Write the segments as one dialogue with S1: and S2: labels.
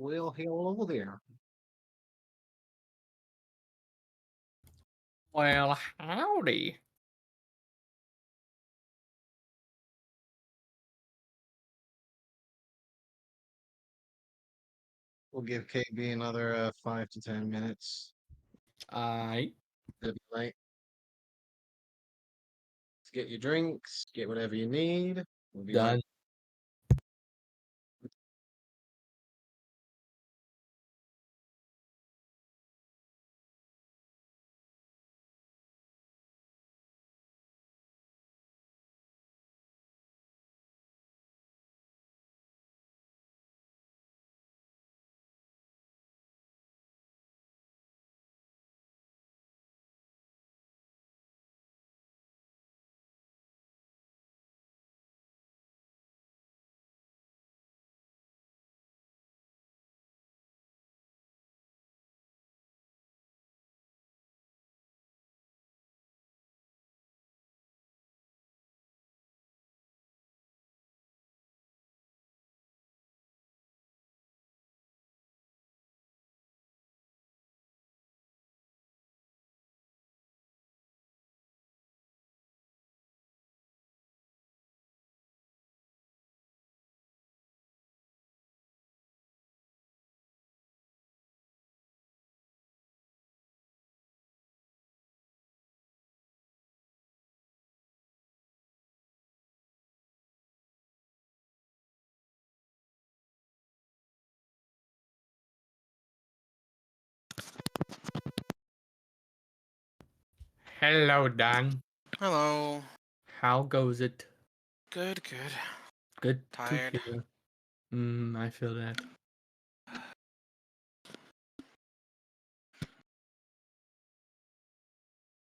S1: Well, hello there.
S2: Well, howdy.
S1: We'll give KB another 5 to 10 minutes.
S2: I
S1: It'll be late. Get your drinks, get whatever you need. We'll be right.
S2: done. Hello, Dan.
S3: Hello.
S2: How goes it?
S3: Good, good.
S2: Good to
S3: Tired.
S2: hear. I feel that.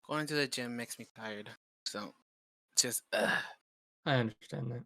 S3: Going to the gym makes me tired. So, just,
S2: I understand that.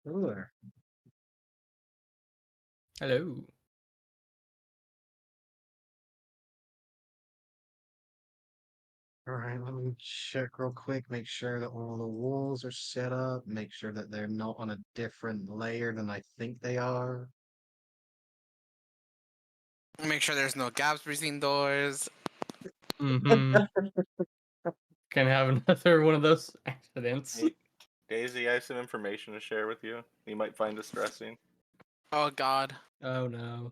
S1: Hello there.
S2: Hello.
S1: All right, let me check real quick, make sure that all the walls are set up, make sure that they're not on a different layer than I think they are.
S3: Make sure there's no gaps between doors.
S2: Mm-hmm. Can have another one of those accidents.
S4: Hey, Daisy, I have some information to share with you. You might find distressing.
S3: Oh God.
S2: Oh no.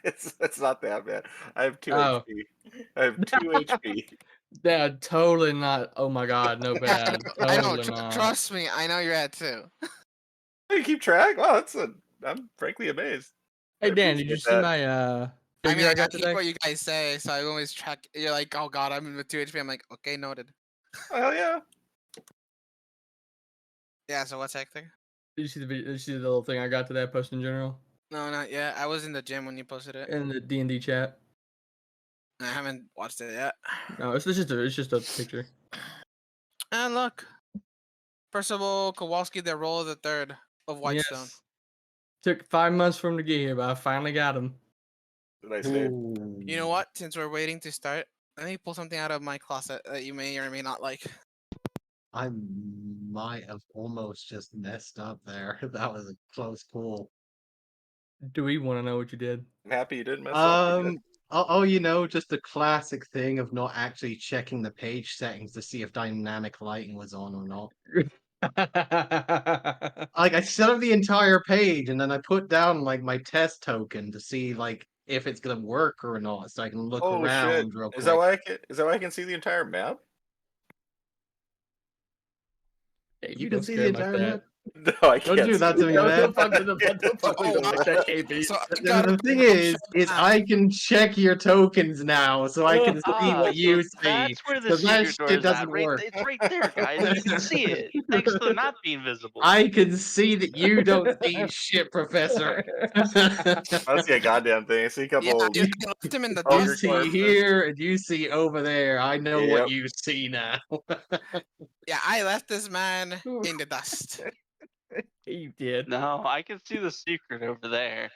S4: It's not that bad. I have 2
S2: Oh.
S4: HP. I have 2 HP.
S2: Yeah, totally not. Oh my god, no bad.
S3: I know.
S2: Totally not.
S3: Trust me. I know you're at too.
S4: You keep track? Wow, I'm frankly amazed. I
S2: Hey Dan, did you
S4: appreciate
S2: see
S4: that.
S2: my
S3: I mean,
S2: figure I
S3: I
S2: got
S3: hear
S2: today?
S3: what you guys say, so I always check. You're like, oh God, I'm in with 2 HP. I'm like, okay, noted.
S4: Oh, hell yeah.
S3: Yeah. So what's hectic?
S2: Did you see the video? Did you see the little thing I got today I posted in general?
S3: No, not yet. I was in the gym when you posted it.
S2: In the D&D chat.
S3: I haven't watched it yet.
S2: No, it's just a picture.
S3: And look, Percival Kowalski, the role of the third of Whitestone.
S2: Yes. Took 5 months for him to get here, but I finally got him.
S4: Nice name.
S3: You know what? Since we're waiting to start, let me pull something out of my closet that you may or may not like.
S1: I might have almost just messed up there. That was a close call.
S2: Do we want to know what you did?
S4: I'm happy you didn't mess up. You did.
S1: Just the classic thing of not actually checking the page settings to see if dynamic lighting was on or not. Like I set up the entire page and then I put down like my test token to see like if it's gonna work or not, so I can look
S4: Oh shit!
S1: around real
S4: Is that
S1: quick.
S4: why I can see the entire map?
S2: Hey,
S1: You
S2: you
S1: can
S2: don't
S1: see
S2: scare
S1: the
S2: him like
S1: entire map.
S2: that.
S4: No, I
S1: Don't
S4: can't
S1: do
S4: see
S1: that to
S4: the
S1: me,
S4: map.
S1: man.
S2: Don't fuck with him like that, KB.
S3: So I
S1: The,
S3: got
S1: the thing is I can check your tokens now, so I can see
S5: Ah,
S1: what
S5: so
S1: you see.
S5: that's where the
S1: Because that
S5: secret door
S1: shit
S5: is at.
S1: doesn't
S5: Right,
S1: work.
S5: it's right there, guys. You can see it thanks to the map being visible.
S1: I can see that you don't see shit, Professor.
S4: I don't see a goddamn thing. I see a
S3: Yeah,
S4: couple
S3: I left him in the
S1: You
S4: ogre
S3: dust.
S1: see
S4: corpses.
S1: here and you see over there. I know what
S4: Yep.
S1: you see now.
S3: Yeah, I left this man in the dust.
S2: You did.
S5: No, I can see the secret over there.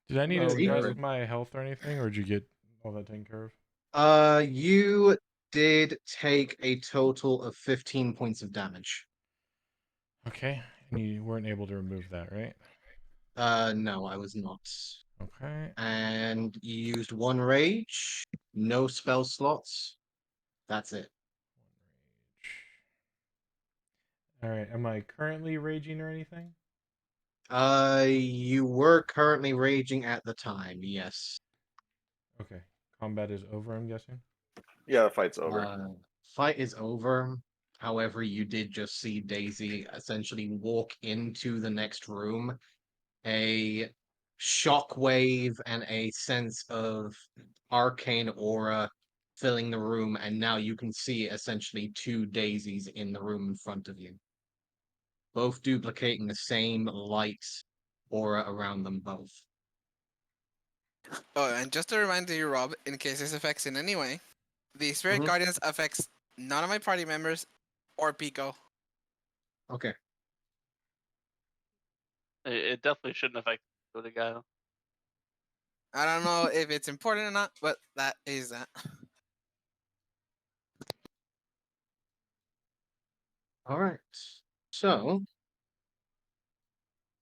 S6: Did I need
S2: Oh,
S6: to adjust
S2: no.
S6: my health or anything, or did you get all that taken care of?
S1: You did take a total of 15 points of damage.
S6: Okay, and you weren't able to remove that, right?
S1: No, I was not.
S6: Okay.
S1: And you used one rage, no spell slots. That's it.
S6: All right. Am I currently raging or anything?
S1: You were currently raging at the time, yes.
S6: Okay. Combat is over, I'm guessing.
S4: Yeah, the fight's over.
S1: Fight is over. However, you did just see Daisy essentially walk into the next room. A shockwave and a sense of arcane aura filling the room, and now you can see essentially 2 daisies in the room in front of you, both duplicating the same light aura around them both.
S3: Oh, and just to remind you, Rob, in case this affects in any way, the Spirit
S1: Mhm.
S3: Guardians affects none of my party members or Pico.
S1: Okay.
S5: It definitely shouldn't affect the guy.
S3: I don't know if it's important or not, but that is that.
S1: All right. So,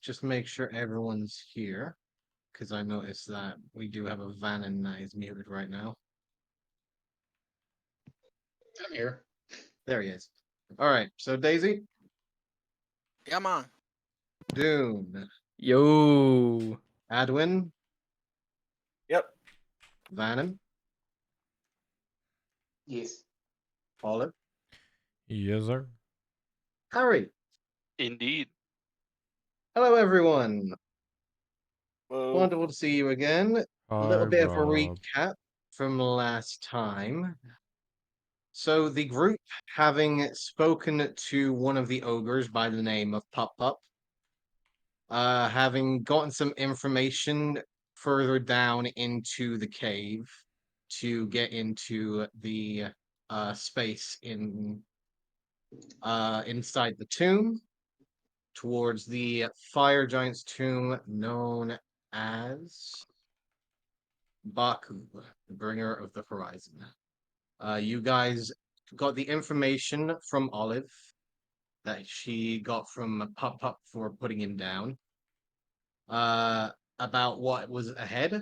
S1: just make sure everyone's here, because I noticed that we do have a Vannon that is muted right now.
S2: I'm here.
S1: There he is. All right. So, Daisy,
S3: Come on.
S1: Dune,
S2: Yo.
S1: Adwin,
S4: Yep.
S1: Vannon,
S7: Yes.
S1: Olive,
S6: Yes, sir.
S1: Harry.
S5: Indeed.
S1: Hello, everyone.
S4: Well,
S1: Wonderful to see you again. A
S6: Hi,
S1: little bit of a
S6: Rob.
S1: recap from last time. So the group, having spoken to one of the ogres by the name of Pup Pup, having gotten some information further down into the cave to get into the space inside the tomb, towards the fire giant's tomb known as Baku, the bringer of the horizon. You guys got the information from Olive that she got from Pup Pup for putting him down. About what was ahead,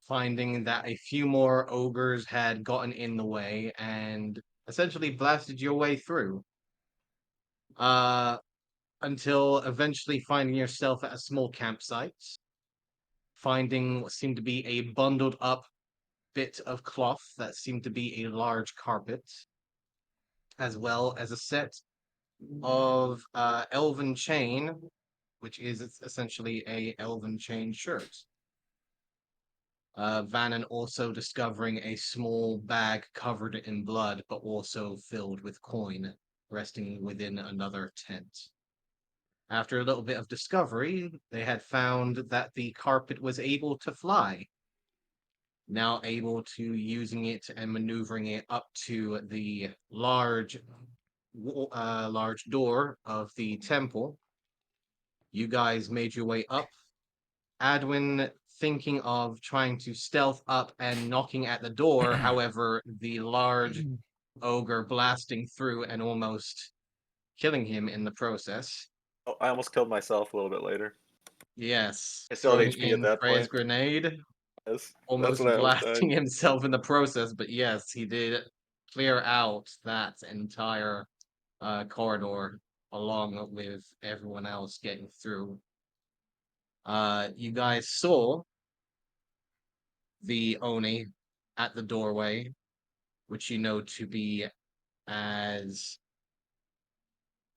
S1: finding that a few more ogres had gotten in the way and essentially blasted your way through. Until eventually finding yourself at a small campsite, finding what seemed to be a bundled up bit of cloth that seemed to be a large carpet, as well as a set of elven chain, which is essentially a elven chain shirt. Vannon also discovering a small bag covered in blood, but also filled with coin, resting within another tent. After a little bit of discovery, they had found that the carpet was able to fly. Now able to using it and maneuvering it up to the large door of the temple. You guys made your way up. Adwin thinking of trying to stealth up and knocking at the door. However, the large ogre blasting through and almost killing him in the process.
S4: Oh, I almost killed myself a little bit later.
S1: Yes,
S4: I still had
S1: throwing
S4: HP at
S1: in
S4: that
S1: Freya's
S4: point.
S1: grenade,
S4: Yes, that's
S1: almost
S4: what I was
S1: blasting
S4: saying.
S1: himself in the process. But yes, he did clear out that entire corridor along with everyone else getting through. You guys saw the Oni at the doorway, which you know to be as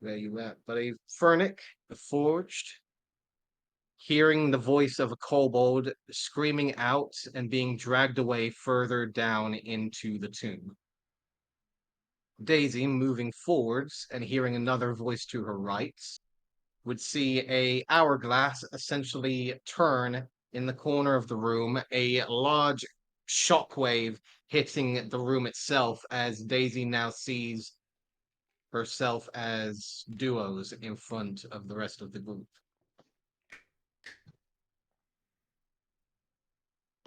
S1: where you at, buddy? Furnick, the Forged, hearing the voice of a kobold screaming out and being dragged away further down into the tomb. Daisy moving forwards and hearing another voice to her right would see a hourglass essentially turn in the corner of the room, a large shockwave hitting the room itself as Daisy now sees herself as duos in front of the rest of the group.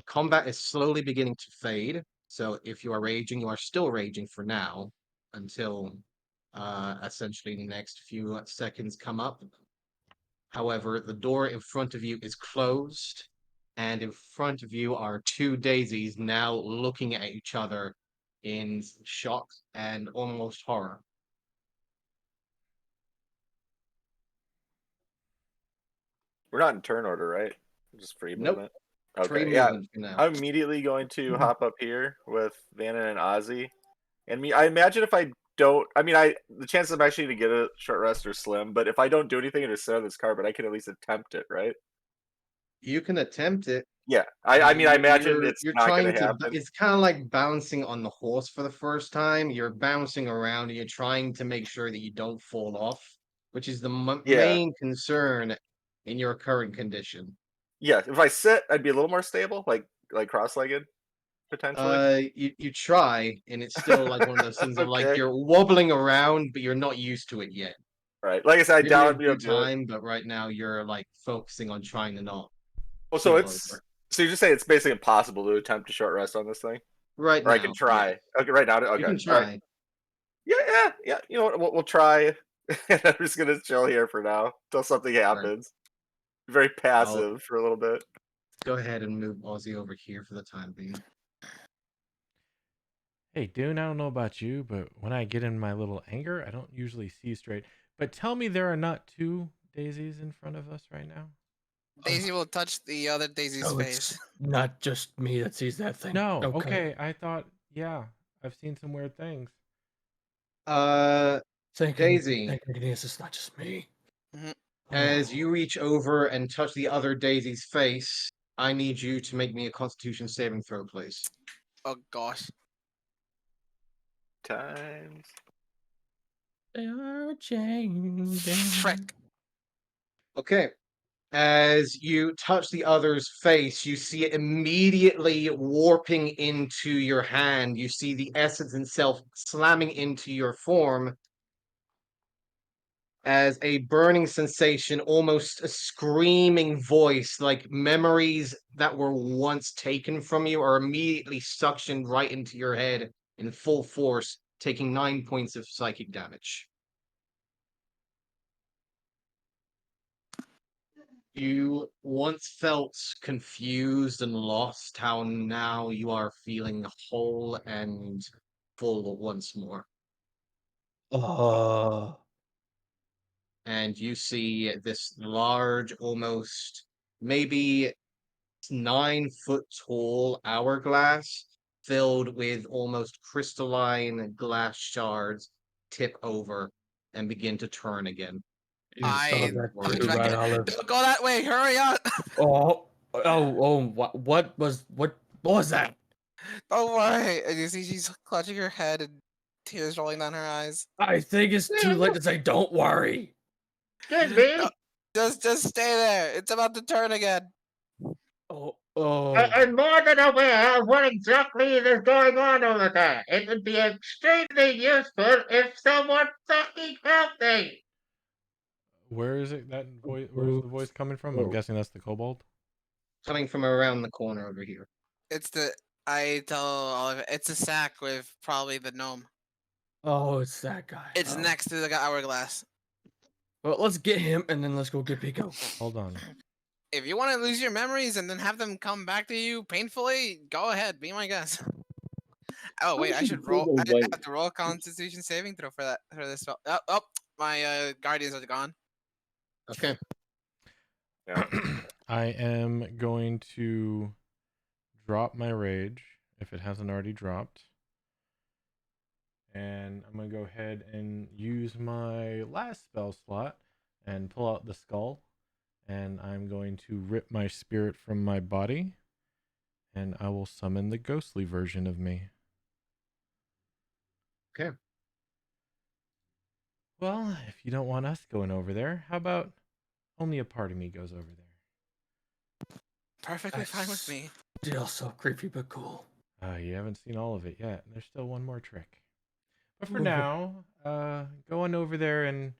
S1: Combat is slowly beginning to fade, so if you are raging, you are still raging for now until essentially the next few seconds come up. However, the door in front of you is closed, and in front of you are two daisies now looking at each other in shock and almost horror.
S4: We're not in turn order, right? Just free
S1: Nope.
S4: movement.
S1: Free
S4: Okay, yeah.
S1: movement for now.
S4: I'm immediately going to hop up here with Vannon and Ozzy. And me, I imagine if I don't, I mean, the chances of actually to get a short rest are slim, but if I don't do anything and just sit on this carpet, I can at least attempt it, right?
S1: You can attempt it.
S4: Yeah. I mean, I imagine it's
S1: You're
S4: not going
S1: trying
S4: to
S1: to.
S4: happen.
S1: It's kind of like bouncing on the horse for the first time. You're bouncing around and you're trying to make sure that you don't fall off, which is the
S4: Yeah.
S1: main concern in your current condition.
S4: Yeah. If I sit, I'd be a little more stable, like cross-legged, potentially.
S1: You try, and it's still like one of those things of like
S4: Okay.
S1: you're wobbling around, but you're not used to it yet.
S4: Right. Like I said, I
S1: Give you a
S4: doubt
S1: due
S4: do it.
S1: time, but right now you're like focusing on trying to not.
S4: Well, so
S1: keel
S4: it's
S1: over.
S4: so you just say it's basically impossible to attempt a short rest on this thing,
S1: Right
S4: or
S1: now.
S4: I can try.
S1: Yeah.
S4: Okay, right now. Okay,
S1: You can
S4: all right.
S1: try.
S4: Yeah. You know what? We'll try. I'm just gonna chill here for now until something happens. Be very passive for a little bit.
S1: Go ahead and move Aussie over here for the time being.
S6: Hey, Dune, I don't know about you, but when I get in my little anger, I don't usually see straight. But tell me there are not two daisies in front of us right now?
S3: Daisy will touch the other Daisy's
S2: Oh,
S3: face.
S2: it's not just me that sees that thing.
S6: No, okay. I thought, yeah, I've seen some weird things.
S1: Daisy.
S2: Thank goodness it's not just me.
S1: As you reach over and touch the other Daisy's face, I need you to make me a Constitution saving throw, please.
S3: Oh gosh.
S4: Times.
S2: They are changing.
S3: Frick.
S1: Okay. As you touch the other's face, you see it immediately warping into your hand. You see the essence itself slamming into your form as a burning sensation, almost a screaming voice, like memories that were once taken from you are immediately suctioned right into your head in full force, taking 9 points of psychic damage. You once felt confused and lost, how now you are feeling whole and full once more.
S2: Oh.
S1: And you see this large, almost maybe 9 foot tall hourglass filled with almost crystalline glass shards tip over and begin to turn again.
S2: You saw that
S1: Word.
S2: too, right, Olive?
S3: Don't go that way. Hurry up.
S2: What was that?
S3: Don't worry. And you see she's clutching her head and tears rolling down her eyes.
S2: I think it's too late to say don't worry.
S1: Excuse me.
S3: No, just stay there. It's about to turn again.
S1: I'm more than aware of what exactly is going on over there. It would be extremely useful if someone fucking helped me.
S6: Where is it? That voice? Where's the voice coming from? I'm guessing that's the kobold.
S1: Coming from around the corner over here.
S3: It's the I tell Oliver it's a sack with probably the gnome.
S2: Oh, it's that guy.
S3: It's next to the hourglass.
S2: Well, let's get him and then let's go get Pico.
S6: Hold on.
S3: If you want to lose your memories and then have them come back to you painfully, go ahead. Be my guest. Oh wait, I should roll. I have to roll a Constitution saving throw for this spell. Oh, my guardians are gone.
S1: Okay.
S4: Yeah.
S6: I am going to drop my rage if it hasn't already dropped. And I'm going to go ahead and use my last spell slot and pull out the skull. And I'm going to rip my spirit from my body. And I will summon the ghostly version of me.
S1: Okay.
S6: Well, if you don't want us going over there, how about only a part of me goes over there?
S3: Perfectly fine with me.
S2: Still so creepy but cool.
S6: You haven't seen all of it yet. There's still one more trick. But for now, go on over there and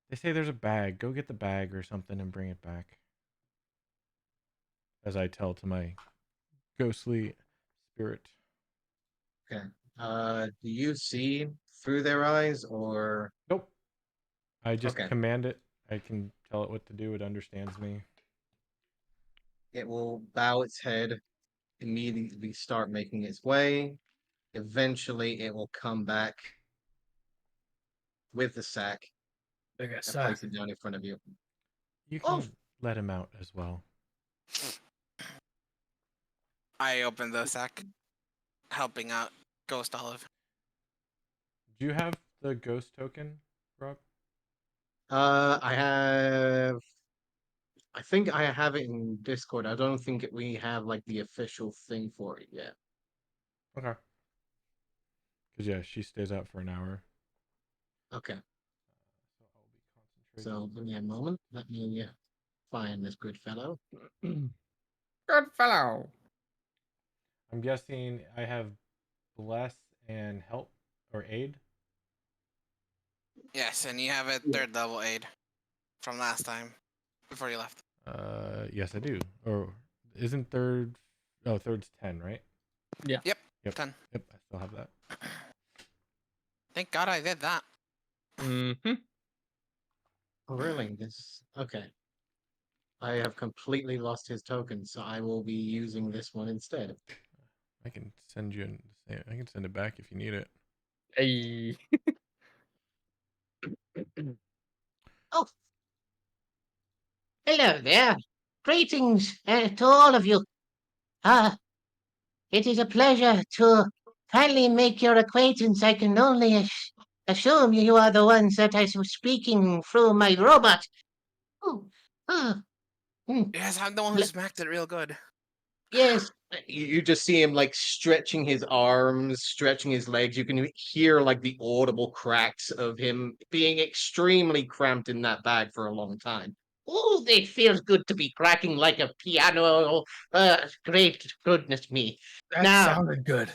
S6: they say there's a bag. Go get the bag or something and bring it back. As I tell to my ghostly spirit.
S1: Okay. Do you see through their eyes or?
S6: Nope. I just
S1: Okay.
S6: command it. I can tell it what to do. It understands me.
S1: It will bow its head, immediately start making its way. Eventually, it will come back with the sack
S2: Big
S1: and place it down in front of you.
S6: You can let him out as well.
S3: I opened the sack, helping out Ghost Olive.
S6: Do you have the ghost token, Rob?
S1: I think I have it in Discord. I don't think we have like the official thing for it yet.
S6: Okay. Because yeah, she stays out for an hour.
S1: Okay.
S6: So I'll be concentrating.
S1: So give me a moment. Let me find this good fellow.
S2: Good fellow.
S6: I'm guessing I have bless and help or aid.
S3: Yes, and you have a third level aid from last time before you left.
S6: Yes, I do. Or isn't third? Oh, third's 10, right?
S3: Yep. 10.
S6: Yep, I still have that.
S3: Thank God I did that.
S2: Mm-hmm.
S1: Oh, really? Okay. I have completely lost his token, so I will be using this one instead.
S6: I can send you. I can send it back if you need it.
S2: Hey.
S7: Oh, hello there. Greetings to all of you. It is a pleasure to kindly make your acquaintance. I can only assume you are the ones that I was speaking through my robot. Oh, ah,
S3: Yes, I'm the one who smacked it real good.
S7: yes,
S1: You just see him like stretching his arms, stretching his legs. You can hear like the audible cracks of him being extremely cramped in that bag for a long time.
S7: oh, it feels good to be cracking like a piano. Great goodness me.
S2: That
S7: Now-
S2: sounded good.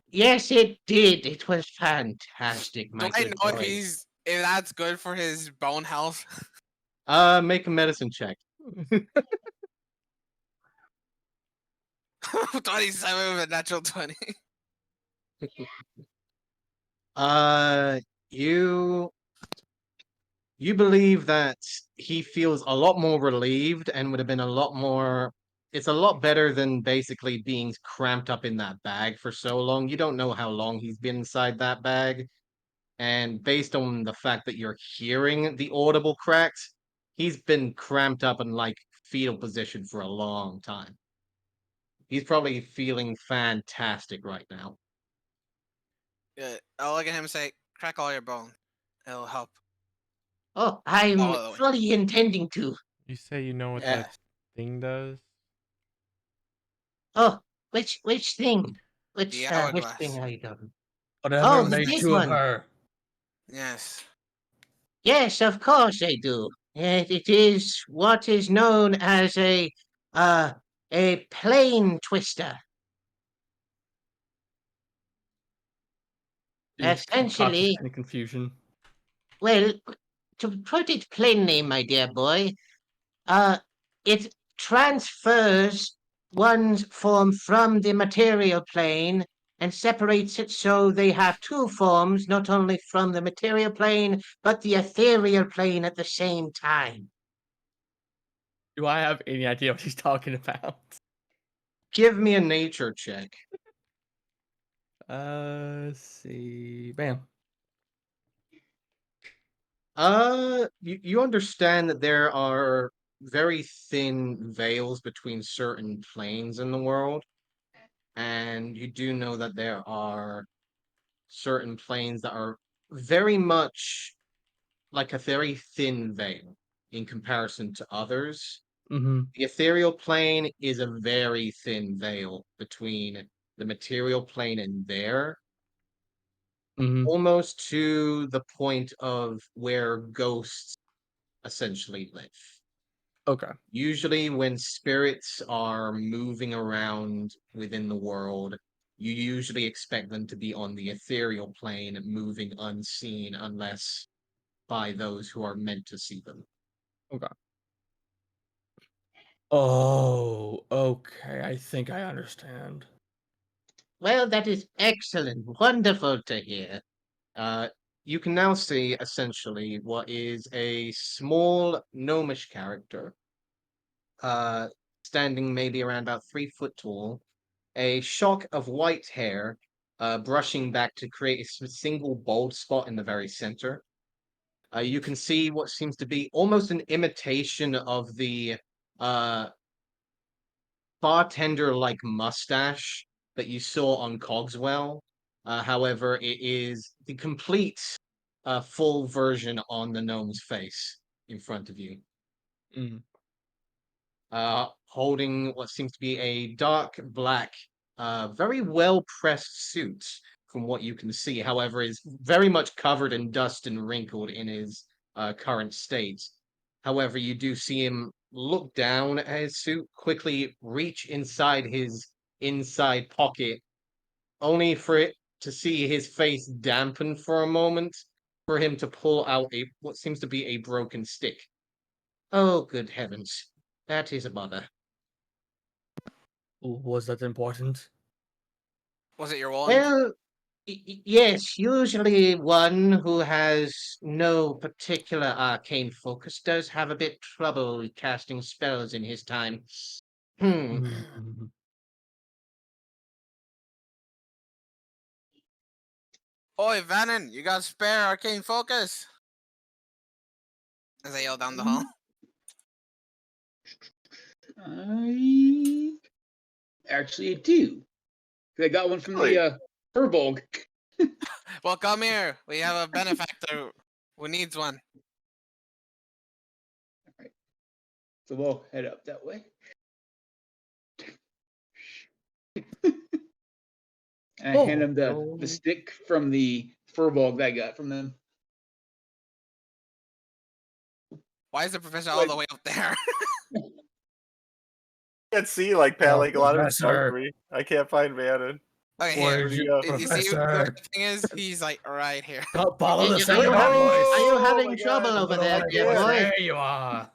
S7: Yes, it did. It was fantastic,
S3: Do
S7: my
S3: I
S7: good
S3: know
S7: boy.
S3: if that's good for his bone health?
S1: Make a medicine check.
S3: 27 with a natural 20.
S1: Uh, you you believe that he feels a lot more relieved and would have been a lot more. It's a lot better than basically being cramped up in that bag for so long. You don't know how long he's been inside that bag. And based on the fact that you're hearing the audible cracks, he's been cramped up in like fetal position for a long time. He's probably feeling fantastic right now.
S3: I'll look at him and say, "Crack all your bone. It'll help."
S7: Oh, I'm
S3: All the way.
S7: fully intending to.
S6: You say you know what
S3: Yeah.
S6: that thing does?
S7: Oh, which thing?
S3: The
S7: Which
S3: hourglass.
S7: thing are you talking?
S2: Whatever
S7: Oh, the
S2: made
S7: big
S2: two of
S7: one.
S2: her.
S3: Yes.
S7: Yes, of course I do. It is what is known as a plane twister. Essentially,
S2: Any confusion.
S7: well, to put it plainly, my dear boy, uh, it transfers one's form from the material plane and separates it so they have two forms, not only from the material plane, but the ethereal plane at the same time.
S2: Do I have any idea what he's talking about?
S1: Give me a nature check.
S2: Let's see. Bam.
S1: You understand that there are very thin veils between certain planes in the world, and you do know that there are certain planes that are very much like a very thin veil in comparison to others.
S2: Mm-hmm.
S1: The ethereal plane is a very thin veil between the material plane and there,
S2: Mm-hmm.
S1: almost to the point of where ghosts essentially live.
S2: Okay.
S1: Usually, when spirits are moving around within the world, you usually expect them to be on the ethereal plane, moving unseen, unless by those who are meant to see them.
S2: Okay. Oh, okay. I think I understand.
S7: Well, that is excellent. Wonderful to hear.
S1: Uh, you can now see essentially what is a small gnomish character, uh, standing maybe around about 3 foot tall, a shock of white hair, brushing back to create a single bald spot in the very center. You can see what seems to be almost an imitation of the uh, bartender-like mustache that you saw on Cogswell. However, it is the complete full version on the gnome's face in front of you.
S2: Mm.
S1: Holding what seems to be a dark black, very well pressed suit from what you can see. However, is very much covered in dust and wrinkled in his current state. However, you do see him look down at his suit, quickly reach inside his inside pocket, only for it to see his face dampen for a moment, for him to pull out a what seems to be a broken stick. Oh, good heavens. That is a bother.
S2: Was that important?
S3: Was it your wand?
S7: Well, yes, usually one who has no particular arcane focus does have a bit trouble casting spells in his time.
S2: Mhm.
S3: Oi, Vannon, you got spare arcane focus? As I yell down the hall.
S8: I actually do. 'Cause I got one from
S4: Really?
S8: the Furbolg.
S3: Well, come here. We have a benefactor who needs one.
S8: So we'll head up that way. And I hand him the stick from the Furbolg that I got from them.
S3: Why is the professor all the way up there?
S4: I can't see like Pat,
S2: Oh,
S4: like a lot of it's dark
S2: Professor.
S4: for me. I can't find Vannon.
S3: Okay,
S2: Where'd
S3: here.
S4: you go?
S3: You see what
S2: Professor?
S3: the thing is? He's like right here.
S2: Don't follow the
S7: Are
S2: sound
S7: you
S2: of my
S7: having,
S2: voice.
S7: are you
S4: Oh
S7: having
S4: my
S7: trouble
S4: God.
S7: over
S2: Follow
S7: there,
S2: my
S7: dear
S2: voice.
S7: boy?
S2: There you are.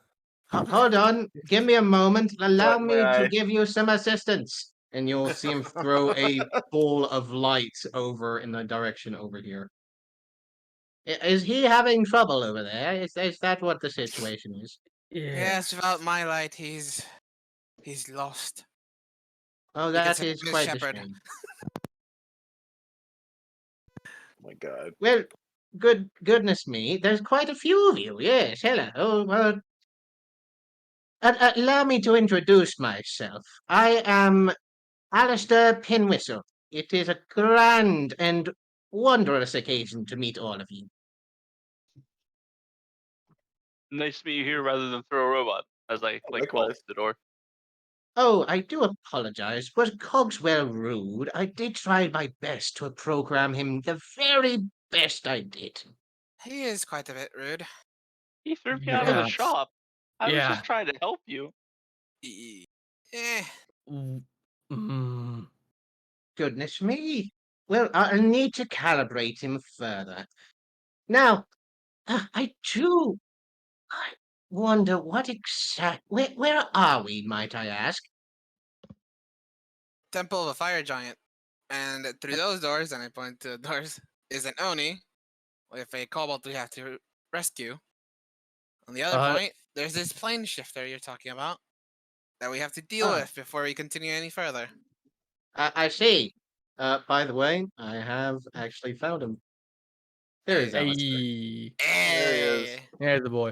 S7: Hold on, give me a moment. Allow
S4: Right in my
S7: me to
S4: eye.
S7: give you some assistance.
S1: and you'll see him throw a ball of light over in the direction over here. Is he having trouble over there? Is that what the situation is?
S2: Yeah.
S3: Yes, without my light, he's lost.
S1: Oh,
S3: You can
S1: that
S3: send
S1: is
S3: him his
S1: quite a
S3: shepherd.
S1: shame.
S4: Oh my god.
S1: Well, goodness me, there's quite a few of you. Yes, hello. Well, allow me to introduce myself. I am Alistair Pinwhistle. It is a grand and wondrous occasion to meet all of you.
S5: Nice to meet you here rather than throw a robot, as I call
S4: Likewise.
S5: the door.
S1: Oh, I do apologize. Was Cogswell rude? I did try my best to program him the very best I did.
S3: He is quite a bit rude.
S5: He threw me out of the
S2: Yeah.
S5: shop. I was
S2: Yeah.
S5: just trying to help you.
S3: Eh,
S2: Mm.
S1: Goodness me. Well, I'll need to calibrate him further. Now, I wonder what where are we, might I ask?
S3: Temple of a Fire Giant. And through those doors, and I point to the doors, is an Oni with a kobold we have to rescue. On the other point, there's this plane shifter you're talking about that we have to deal
S1: Ah.
S3: with before we continue any further.
S1: I see. By the way, I have actually found him. There is Alistair.
S2: Hey.
S4: There he is.
S3: Hey,
S2: There's the boy.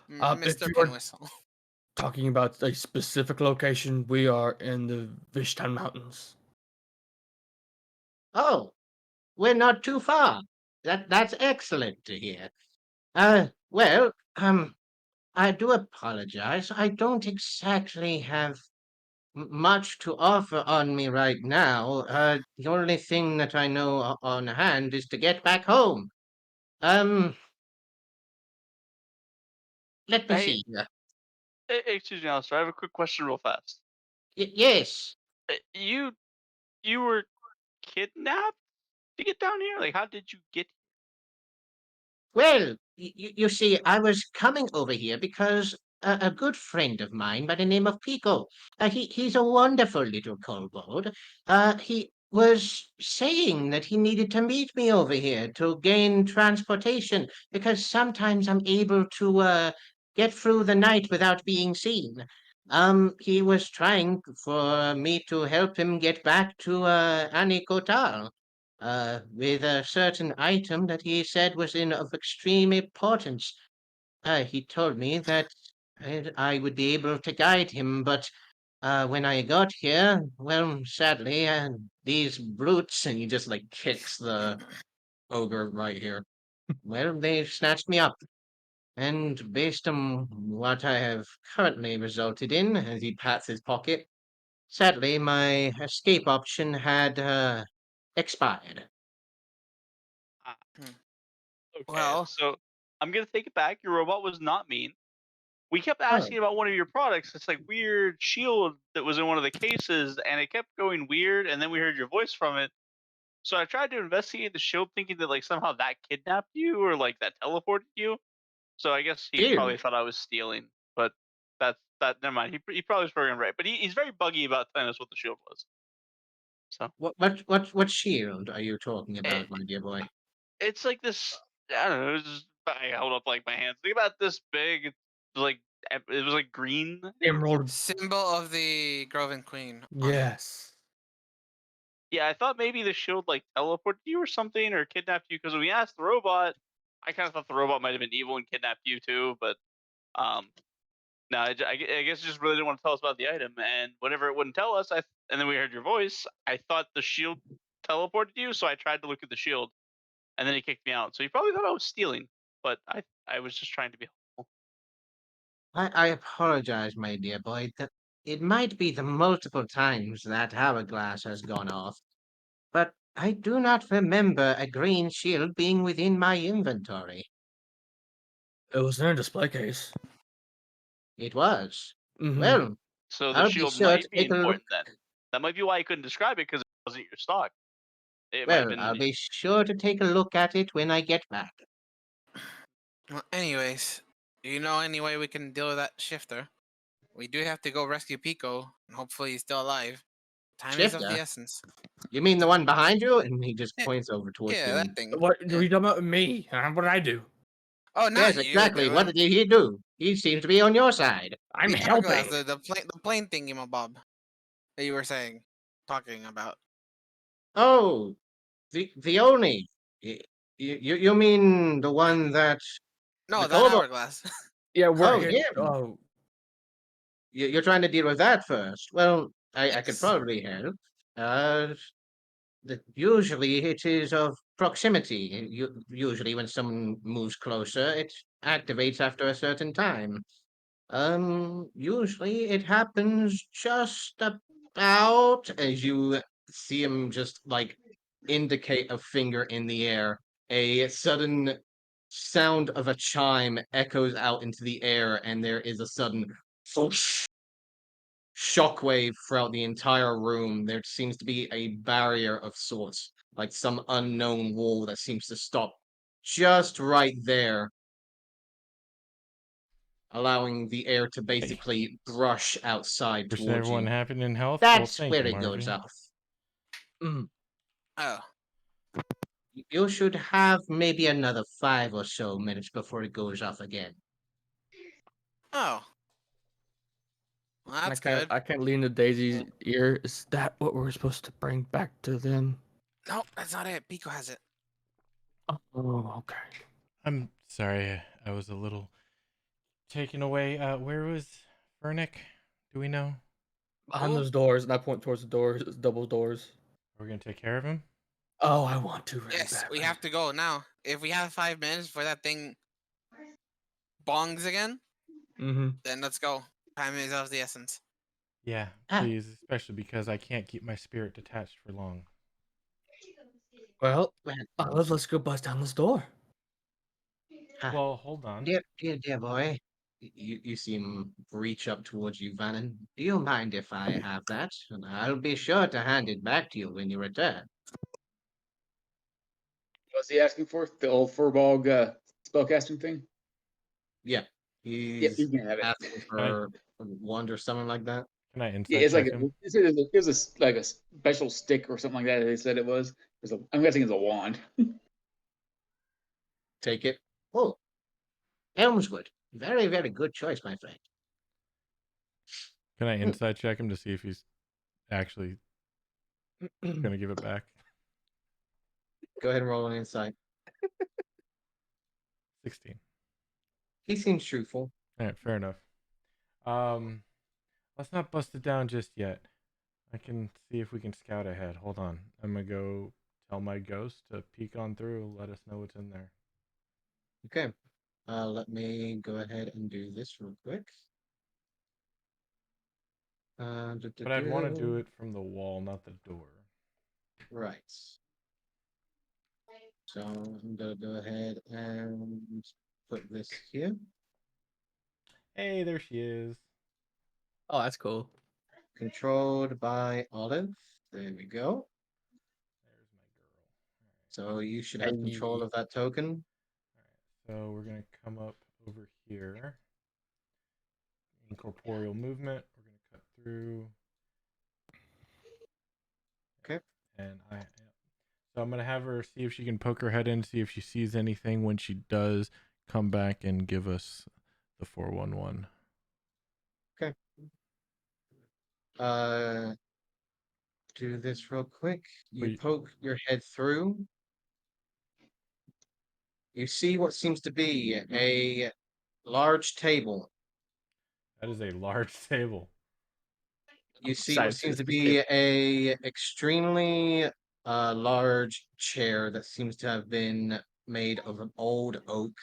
S2: If
S3: Mr.
S2: you are
S3: Pinwhistle.
S2: talking about a specific location, we are in the Vishtan Mountains.
S1: Oh, we're not too far. That's excellent to hear. Well, I do apologize. I don't exactly have much to offer on me right now. The only thing that I know on hand is to get back home. Um, let me
S5: Hey,
S1: see here.
S5: excuse me, Alistair. I have a quick question, real fast.
S1: Yes.
S5: You were kidnapped to get down here? Like, how did you get?
S1: Well, you see, I was coming over here because a good friend of mine by the name of Pico, he's a wonderful little kobold. He was saying that he needed to meet me over here to gain transportation because sometimes I'm able to get through the night without being seen. He was trying for me to help him get back to Anikotal with a certain item that he said was of extreme importance. He told me that I would be able to guide him, but when I got here, well, sadly, these brutes, and he just like kicks the ogre right here. Well, they snatched me up. And based on what I have currently resulted in, as he pats his pocket, sadly, my escape option had expired.
S5: Ah,
S3: Hmm.
S5: okay,
S3: Well,
S5: so I'm gonna take it back. Your robot was not mean. We kept
S1: Oh,
S5: asking about one of your products. It's like weird shield that was in one of the cases, and it kept going weird. And then we heard your voice from it. So I tried to investigate the shield, thinking that like somehow that kidnapped you or like that teleported you. So I guess he
S1: dear.
S5: probably thought I was stealing, but that. Never mind. He probably was programmed right, but he's very buggy about telling us what the shield was. So
S1: What shield are you talking
S5: it,
S1: about, my dear boy?
S5: it's like this. I don't know. It's just, I held up like my hands. Think about this big. It was like green. I think.
S2: Emerald.
S3: symbol of the Groven Queen on it.
S2: Yes.
S5: Yeah, I thought maybe the shield like teleported you or something, or kidnapped you. Because when we asked the robot, I kind of thought the robot might have been evil and kidnapped you too. But um, no, I guess it just really didn't want to tell us about the item. And whenever it wouldn't tell us, and then we heard your voice, I thought the shield teleported you. So I tried to look at the shield, and then he kicked me out. So he probably thought I was stealing, but I was just trying to be helpful.
S1: I apologize, my dear boy. That it might be the multiple times that hourglass has gone off, but I do not remember a green shield being within my inventory.
S2: It was in a display case.
S1: It was.
S2: Mm-hmm.
S1: Well,
S5: So the
S1: I'll be
S5: shield
S1: sure to
S5: might be
S1: take a look.
S5: important then. That might be why I couldn't describe it because it wasn't your stock. It might have
S1: Well,
S5: been.
S1: I'll be sure to take a look at it when I get back.
S3: Well, anyways, do you know any way we can deal with that shifter? We do have to go rescue Pico, and hopefully he's still alive. Time is of the
S7: Shifter?
S3: essence.
S7: You mean the one behind you? And he just
S3: Yeah,
S7: points over towards
S3: Yeah,
S7: you.
S3: that thing.
S2: What
S3: Yeah.
S2: are you talking about? Me? What did I do?
S3: Oh, not
S7: Yes,
S3: you.
S7: exactly. What
S3: Dylan.
S7: did he do? He seems to be on your side.
S2: I'm
S3: The
S2: helping.
S3: hourglass, the plane thingy, my bob, that you were talking about.
S7: Oh, the Oni. You mean the one that
S3: No,
S7: the
S3: that
S7: kobold?
S3: hourglass.
S2: Yeah, we're
S7: Oh,
S2: here.
S7: him.
S2: Oh,
S7: You're trying to deal with that first. Well, I could
S3: Yes.
S7: probably help. Uh, usually it is of proximity. Usually when someone moves closer, it activates after a certain time. Usually it happens just about as you see him just like indicate a finger in the air. A sudden sound of a chime echoes out into the air, and there is a sudden shockwave throughout the entire room. There seems to be a barrier of sorts, like some unknown wall that seems to stop just right there, allowing the air to basically brush outside
S6: Wishing
S7: towards
S6: everyone
S7: you.
S6: happy and in health. Well,
S7: That's
S6: thank
S7: where
S6: you,
S7: it goes
S6: Marvy.
S7: off.
S3: Oh.
S7: You should have maybe another 5 or so minutes before it goes off again.
S3: Oh. Well, that's good.
S2: I can't lean to Daisy's ear. Is that what we're supposed to bring back to them?
S3: No, that's not it. Pico has it.
S2: Oh, okay.
S6: I'm sorry, I was a little taken away. Where was Vernick? Do we know?
S2: Behind
S3: Who?
S2: those doors, and I point towards the doors, double doors.
S6: Are we gonna take care of him?
S2: Oh, I want to really
S3: Yes,
S2: badly.
S3: we have to go now. If we have 5 minutes before that thing bongs again,
S2: Mm-hmm.
S3: then let's go. Time is of the essence.
S6: Yeah,
S7: Ah.
S6: please, especially because I can't keep my spirit detached for long.
S2: Well,
S7: Well,
S2: let's go bust down this door.
S6: Well, hold on.
S7: dear boy, you see him reach up towards you, Vannon. Do you mind if I have that? And I'll be sure to hand it back to you when you return.
S8: What's he asking for? The old Furbolg spellcasting thing?
S7: Yeah,
S8: Yep,
S7: he's
S8: you can have it.
S7: asking
S6: Can I
S7: for a wand or something like that.
S6: can I
S8: Yeah,
S6: insight
S8: it's like
S6: check him?
S8: it was like a special stick or something like that. They said it was. I'm guessing it's a wand.
S7: Take it. Oh, Elmswood. Very, very good choice, my friend.
S6: Can I insight check him to see if he's actually gonna give it back?
S7: Go ahead and roll an insight.
S6: 16.
S7: He seems truthful.
S6: All right, fair enough. Let's not bust it down just yet. I can see if we can scout ahead. Hold on. I'm gonna go tell my ghost to peek on through, let us know what's in there.
S7: Okay. Let me go ahead and do this real quick.
S6: But I'd want to do it from the wall, not the door.
S7: Right. So I'm gonna go ahead and put this here.
S6: Hey, there she is.
S2: Oh, that's cool.
S7: Controlled by Olive. There we go.
S6: There's my girl.
S7: So you should have control of that token.
S6: All right. So we're gonna come up over here. Incorporeal movement. We're gonna cut through.
S7: Okay.
S6: And so I'm gonna have her see if she can poke her head in, see if she sees anything. When she does, come back and give us the 411.
S7: Okay. Do this real quick. You
S6: Wait.
S7: poke your head through. You see what seems to be a large table.
S6: That is a large table.
S7: You see what seems to be a extremely large chair that seems to have been made of an old oak,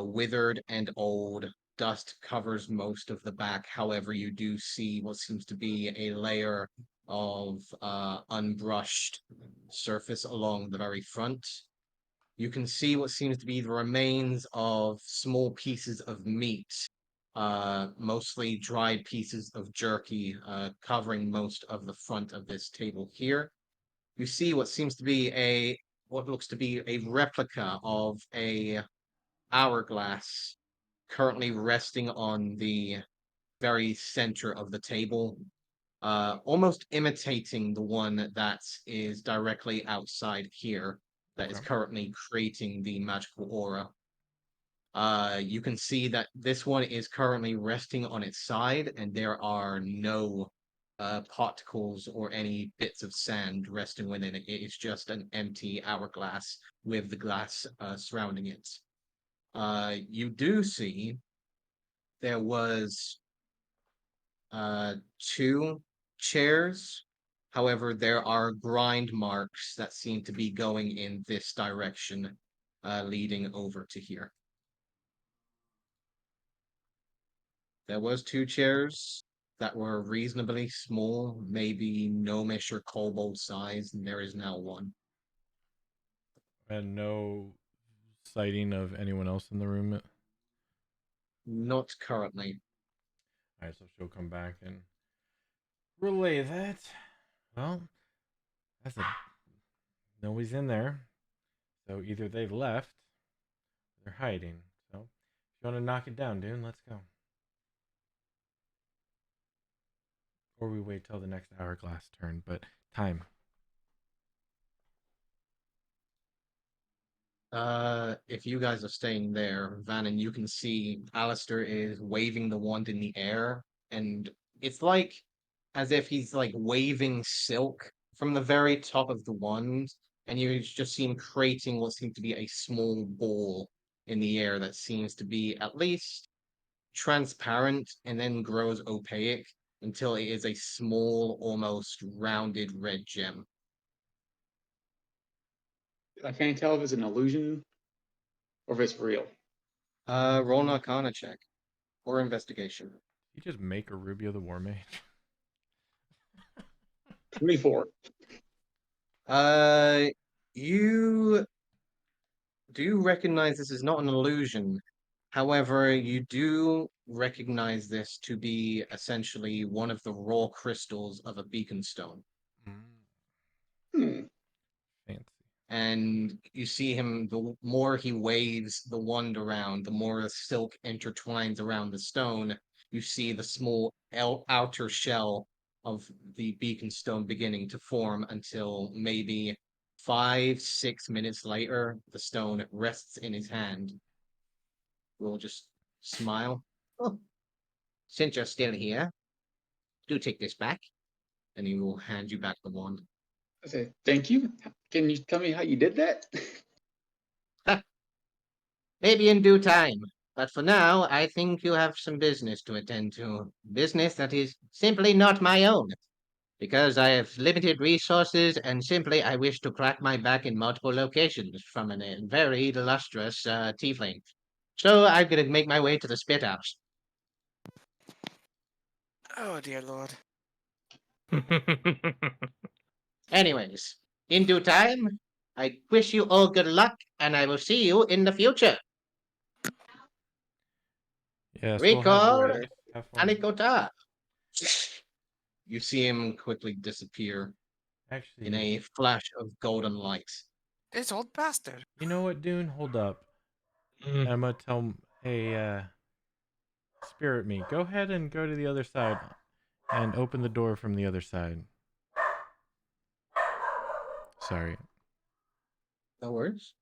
S7: withered and old. Dust covers most of the back. However, you do see what seems to be a layer of unbrushed surface along the very front. You can see what seems to be the remains of small pieces of meat, mostly dried pieces of jerky, covering most of the front of this table here. You see what seems to be what looks to be a replica of a hourglass currently resting on the very center of the table.
S1: almost imitating the one that is directly outside here, that is
S6: Okay.
S1: currently creating the magical aura. You can see that this one is currently resting on its side, and there are no particles or any bits of sand resting within it. It is just an empty hourglass with the glass surrounding it. You do see there was two chairs. However, there are grind marks that seem to be going in this direction, leading over to here. There was two chairs that were reasonably small, maybe gnomish or kobold size, and there is now one.
S6: And no sighting of anyone else in the room.
S1: Not currently.
S6: All right, so she'll come back and relay that. Well, that's a nobody's in there, so either they left, or they're hiding. So if you want to knock it down, dude, let's go. Or we wait till the next hourglass turn, but time.
S1: If you guys are staying there, Vannon, you can see Alistair is waving the wand in the air, and it's like as if he's like waving silk from the very top of the wand, and you just see him creating what seems to be a small ball in the air that seems to be at least transparent and then grows opaque until it is a small, almost rounded red gem.
S8: I can't tell if it's an illusion or if it's real.
S1: Roll an Arcana check or investigation.
S6: You just make a Ruby of the War Mage.
S8: 24.
S1: You do recognize this is not an illusion. However, you do recognize this to be essentially one of the raw crystals of a beacon stone.
S8: Hmm.
S6: Fancy.
S1: And you see him, the more he waves the wand around, the more the silk intertwines around the stone. You see the small outer shell of the beacon stone beginning to form until maybe 5, 6 minutes later, the stone rests in his hand. We'll just smile. Oh, since you're still here, do take this back. And he will hand you back the wand.
S8: I said, thank you. Can you tell me how you did that?
S7: Maybe in due time. But for now, I think you have some business to attend to. Business that is simply not my own. Because I have limited resources and simply I wish to crack my back in multiple locations from a very illustrious tiefling. So I'm going to make my way to the spit house.
S3: Oh dear lord.
S7: Anyways, in due time, I wish you all good luck and I will see you in the future.
S6: Yes,
S7: Recall
S6: have fun.
S7: Anikota.
S1: You see him quickly disappear
S6: Actually,
S1: in a flash of golden light.
S3: This old bastard.
S6: you know what, Dune? Hold up.
S2: Mm.
S6: I'm gonna tell hey, Spirit Me, go ahead and go to the other side and open the door from the other side. Sorry.
S1: No worries.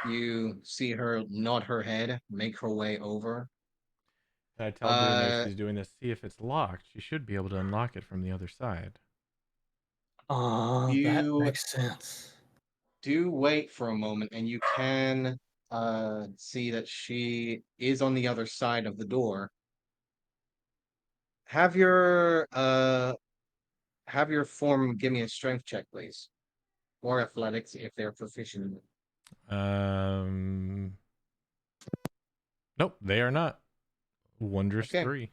S1: You see her nod her head, make her way over.
S6: I tell Dune as she's doing this, see if it's locked. She should be able to unlock it from the other side.
S2: Oh, that
S1: You
S2: makes sense.
S1: do wait for a moment, and you can see that she is on the other side of the door. Have your form give me a strength check, please, or athletics if they're proficient in it.
S6: Nope, they are not. Wondrous
S1: Okay.
S6: 3.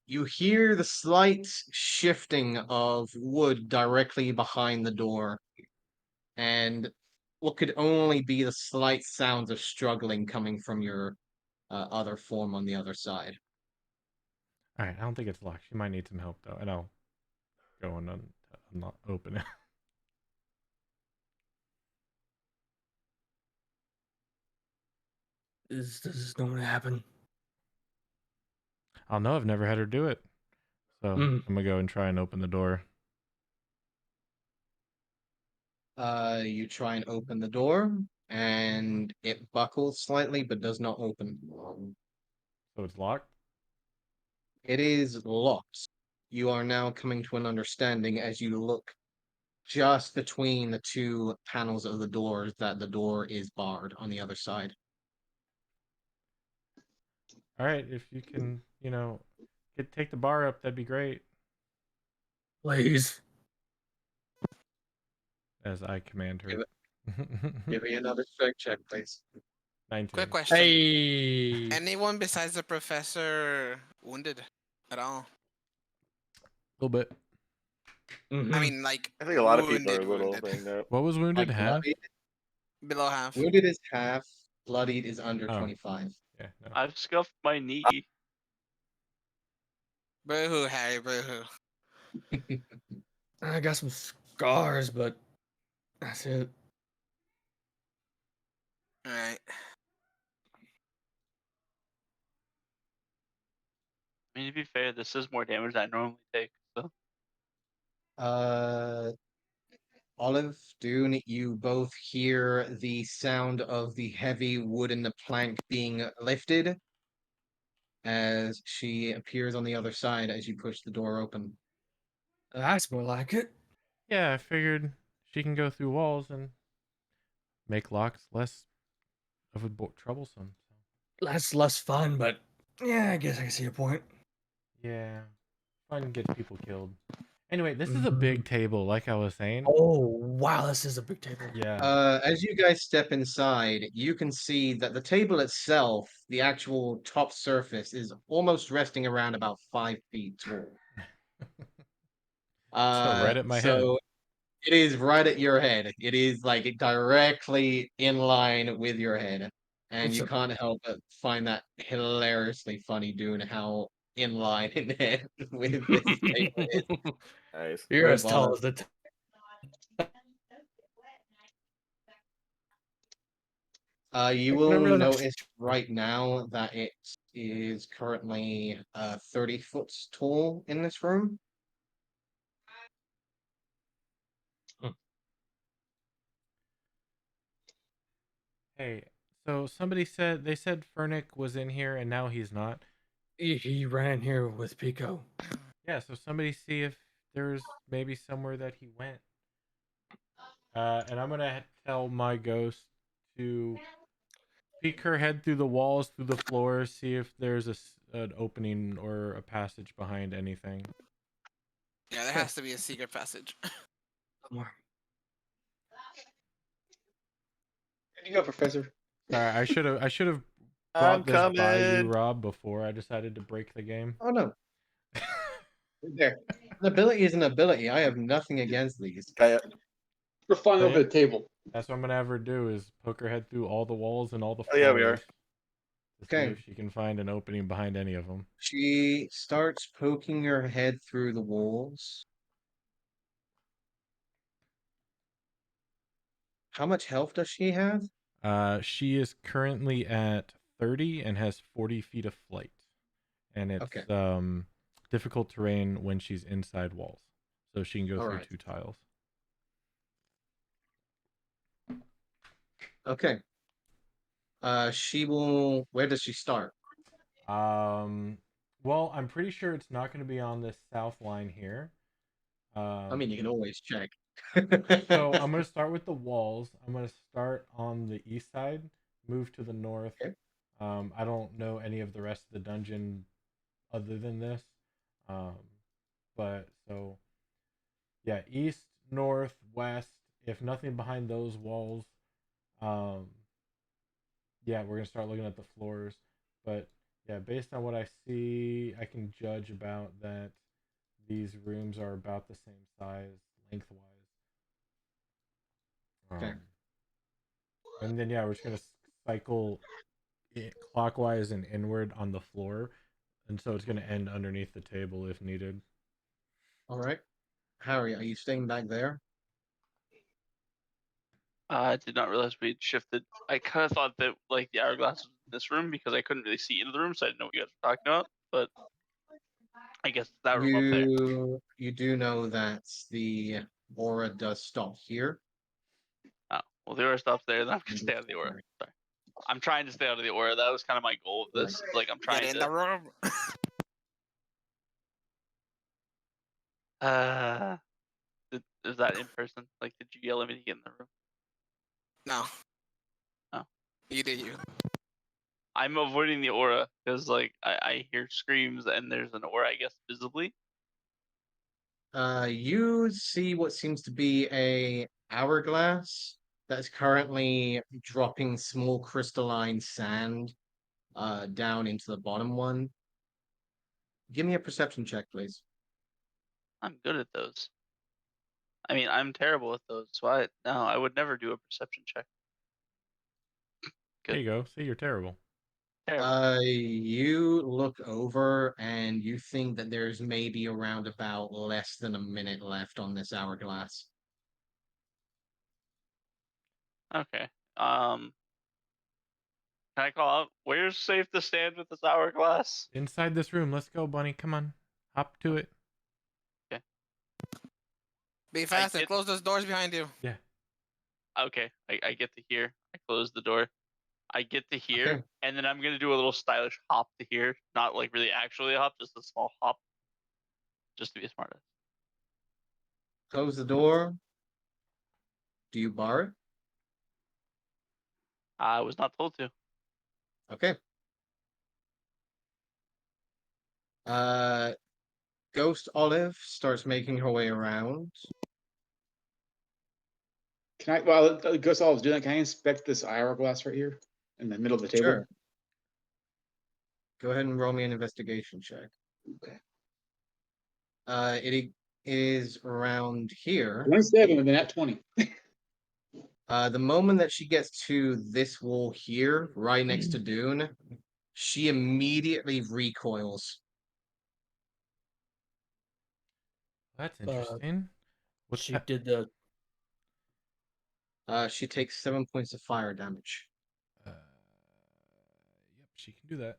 S1: You hear the slight shifting of wood directly behind the door, and what could only be the slight sounds of struggling coming from your other form on the other side.
S6: All right, I don't think it's locked. She might need some help though, and I'll go and not open it.
S2: Does this normally happen?
S6: I'll know. I've never had her do it. So
S2: Mm.
S6: I'm gonna go and try and open the door.
S1: You try and open the door, and it buckles slightly, but does not open.
S6: So it's locked.
S1: It is locked. You are now coming to an understanding as you look just between the two panels of the doors that the door is barred on the other side.
S6: All right, if you can, take the bar up, that'd be great.
S2: Please.
S6: As I command her.
S1: Give me another strength check, please.
S6: 19.
S3: Quick question.
S2: Hey.
S3: Anyone besides the professor wounded at all?
S6: A little bit.
S2: Mhm.
S3: I mean, like,
S4: I think a lot of people are a little
S3: wounded.
S4: banged up.
S6: What was wounded?
S1: Like
S6: Half?
S1: bloodied,
S3: Below half.
S1: wounded is half, bloodied is under
S6: Oh.
S1: 25.
S6: Yeah, no.
S5: I've scuffed my knee.
S3: Boo-hoo, Harry, boo-hoo.
S2: I got some scars, but that's it.
S3: Alright.
S5: I mean, to be fair, this is more damage than I normally take. So
S1: Uh, Olive, Dune, you both hear the sound of the heavy wooden plank being lifted as she appears on the other side as you push the door open.
S2: That's more like it.
S6: Yeah, I figured she can go through walls and make locks less of a troublesome.
S2: That's less fun, but yeah, I guess I can see your point.
S6: Yeah, fun gets people killed. Anyway, this is a big table, like I was saying.
S2: Oh wow, this is a big table.
S6: Yeah.
S1: As you guys step inside, you can see that the table itself, the actual top surface, is almost resting around about 5 feet tall.
S6: So right at my head.
S1: So it is right at your head. It is like directly in line with your head. And you can't help but find that hilariously funny, doing how in line in there with this table is.
S4: Nice.
S2: You're
S1: Great
S2: as tall
S1: ball.
S2: as the.
S1: You
S2: Whenever
S1: will
S2: the next-
S1: notice right now that it is currently 30 foot tall in this room.
S6: Hey, so somebody said Fernick was in here and now he's not.
S2: He ran here with Pico.
S6: Yeah, so somebody see if there's maybe somewhere that he went. And I'm gonna tell my ghost to peek her head through the walls, through the floor, see if there's an opening or a passage behind anything.
S3: Yeah, there has to be a secret passage.
S2: Somewhere.
S8: There you go, Professor.
S6: Sorry, I should have
S4: I'm
S6: brought this by you,
S4: coming.
S6: Rob, before I decided to break the game.
S1: Oh no. There. An ability is an ability. I have nothing against these.
S4: Okay,
S8: We're flying over the table.
S6: That's what I'm gonna have her do is poke her head through all the walls and all the
S4: Oh,
S6: floors.
S4: yeah, we are.
S6: To see
S1: Okay.
S6: if she can find an opening behind any of them.
S1: She starts poking her head through the walls. How much health does she have?
S6: She is currently at 30 and has 40 feet of flight. And it's
S1: Okay.
S6: Difficult terrain when she's inside walls. So she can go through
S1: Alright.
S6: 2 tiles.
S1: Okay. She will. Where does she start?
S6: Well, I'm pretty sure it's not going to be on this south line here.
S1: I mean, you can always check.
S6: So I'm going to start with the walls. I'm going to start on the east side, move to the north.
S1: Okay.
S6: I don't know any of the rest of the dungeon other than this. But so yeah, east, north, west. If nothing behind those walls, yeah, we're gonna start looking at the floors. But yeah, based on what I see, I can judge about that these rooms are about the same size lengthwise.
S1: Okay.
S6: And then yeah, we're just gonna cycle clockwise and inward on the floor, and so it's gonna end underneath the table if needed.
S1: All right. Harry, are you staying back there?
S5: I did not realize we'd shifted. I kind of thought that like the hourglass was in this room because I couldn't really see into the room, so I didn't know what you guys were talking about. But I guess that room up there.
S1: You do know that the aura does stop here.
S5: Oh, well, the aura stops there. Then I'm gonna
S1: and
S5: stay out of the aura. Sorry. I'm trying to stay out of the aura. That was kind of my goal of this. Like, I'm
S3: Get
S5: trying
S3: in
S5: to.
S3: the room.
S5: Is that in person? Like, did you yell at me to get in the room?
S3: No.
S5: Oh.
S3: You do you.
S5: I'm avoiding the aura because, like, I hear screams and there's an aura, I guess, visibly.
S1: You see what seems to be a hourglass that's currently dropping small crystalline sand down into the bottom one. Give me a perception check, please.
S5: I'm good at those. I mean, I'm terrible at those. So I would never do a perception check.
S6: There you go. See, you're terrible.
S5: Terrible.
S1: You look over and you think that there's maybe around about less than a minute left on this hourglass.
S5: Okay. Can I call out? Where's safe to stand with this hourglass?
S6: Inside this room. Let's go, bunny. Come on. Hop to it.
S3: Be fast and
S5: get-
S3: close those doors behind you.
S6: Yeah.
S5: Okay, I get to here. I close the door. I get to here,
S1: Okay.
S5: and then I'm gonna do a little stylish hop to here. Not like really actually a hop, just a small hop, just to be a smartass.
S1: Close the door. Do you bar it?
S5: I was not told to.
S1: Okay. Ghost Olive starts making her way around.
S8: Can I, while Ghost Olive's doing that, can I inspect this hourglass right here in the middle of the table?
S1: Sure. Go ahead and roll me an investigation check.
S8: Okay.
S1: It is around here.
S8: 27 and then at 20.
S1: The moment that she gets to this wall here, right next to Dune, she immediately recoils.
S6: That's interesting. What's
S2: She
S6: that?
S2: did the.
S1: She takes 7 points of fire damage.
S6: Yep, she can do that.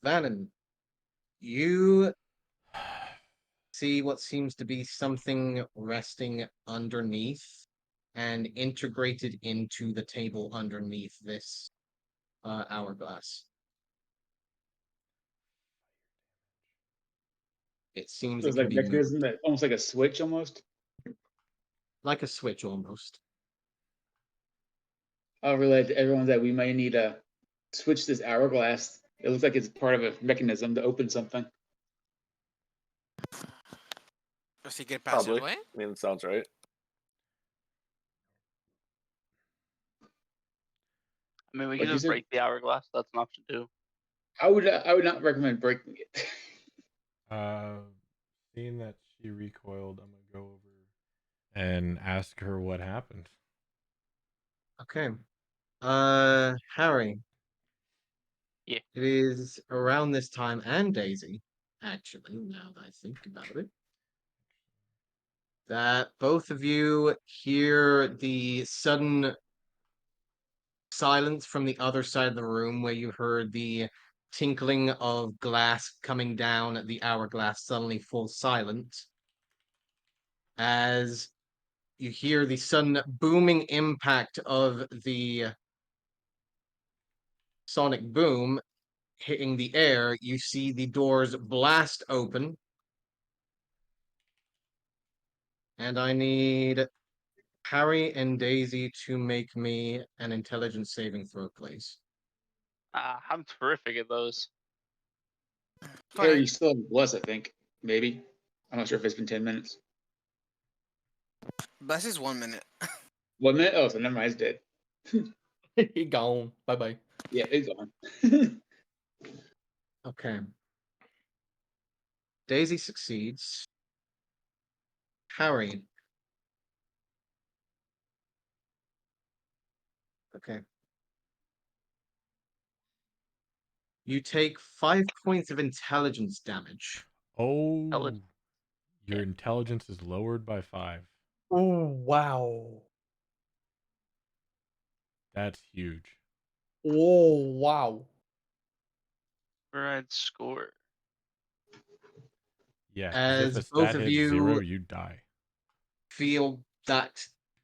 S1: Vannon, you see what seems to be something resting underneath and integrated into the table underneath this hourglass. It seems
S8: So
S1: it
S8: it's
S1: can
S8: like
S1: be moved
S8: mechanism that almost like a switch almost.
S1: like a switch almost.
S8: I'll relay to everyone that we may need to switch this hourglass. It looks like it's part of a mechanism to open something.
S3: Does he get past
S4: Probably.
S3: his way?
S4: I mean, it sounds right.
S5: I mean, we
S8: What'd
S5: can
S8: you
S5: just
S8: say?
S5: break the hourglass. That's an option too.
S8: I would not recommend breaking it.
S6: Seeing that she recoiled, I'm gonna go over and ask her what happened.
S1: Okay. Harry.
S5: Yeah.
S1: It is around this time, and Daisy, actually, now that I think about it, that both of you hear the sudden silence from the other side of the room where you heard the tinkling of glass coming down the hourglass suddenly falls silent as you hear the sudden booming impact of the sonic boom hitting the air. You see the doors blast open, and I need Harry and Daisy to make me an intelligence saving throw, please.
S5: I'm terrific at those.
S8: Harry, you still have Bless, I think. Maybe. I'm not sure if it's been 10 minutes.
S3: Bless is 1 minute.
S8: 1 minute? Oh, so never mind. It's dead.
S2: He gone. Bye bye.
S8: Yeah, it's on.
S1: Okay. Daisy succeeds. Harry. Okay. You take 5 points of intelligence damage.
S6: Oh,
S5: Intelligence.
S6: your
S5: Yeah.
S6: intelligence is lowered by 5.
S2: Oh wow.
S6: That's huge.
S2: Oh wow.
S5: override score.
S6: Yeah, because if
S1: As
S6: a
S1: both
S6: stat
S1: of
S6: hits 0,
S1: you
S6: you die.
S1: feel that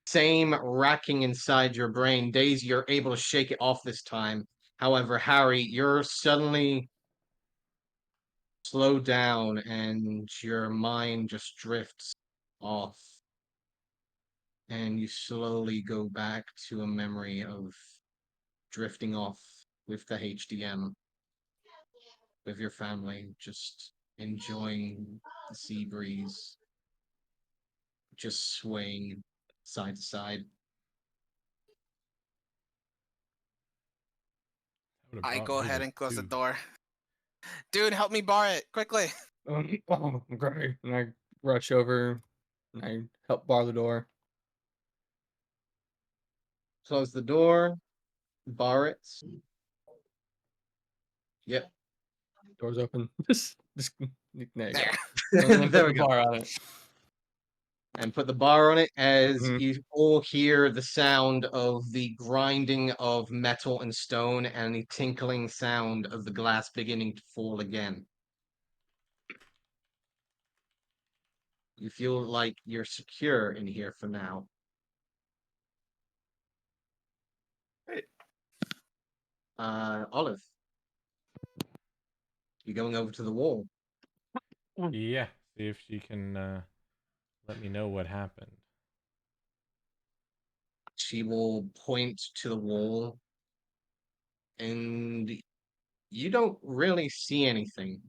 S1: same racking inside your brain, Daisy, you're able to shake it off this time. However, Harry, you're suddenly slowed down and your mind just drifts off. And you slowly go back to a memory of drifting off with the HDM, with your family, just enjoying the sea breeze, just swaying side to side.
S6: That would have
S3: I
S6: brought
S3: go ahead
S6: music
S3: and close the
S6: too.
S3: door. Dude, help me bar it quickly.
S2: Oh, great. And I rush over and I help bar the door.
S1: Close the door, bar it. Yep.
S2: Door's open. Just there you go.
S1: There.
S2: And then
S1: There
S2: put
S1: we
S2: the
S1: go.
S2: bar on it.
S1: And put the bar on it as
S2: Mhm.
S1: you all hear the sound of the grinding of metal and stone and the tinkling sound of the glass beginning to fall again. You feel like you're secure in here for now.
S4: Great.
S1: Olive, you're going over to the wall.
S6: Yeah, see if she can let me know what happened.
S1: She will point to the wall, and you don't really see anything.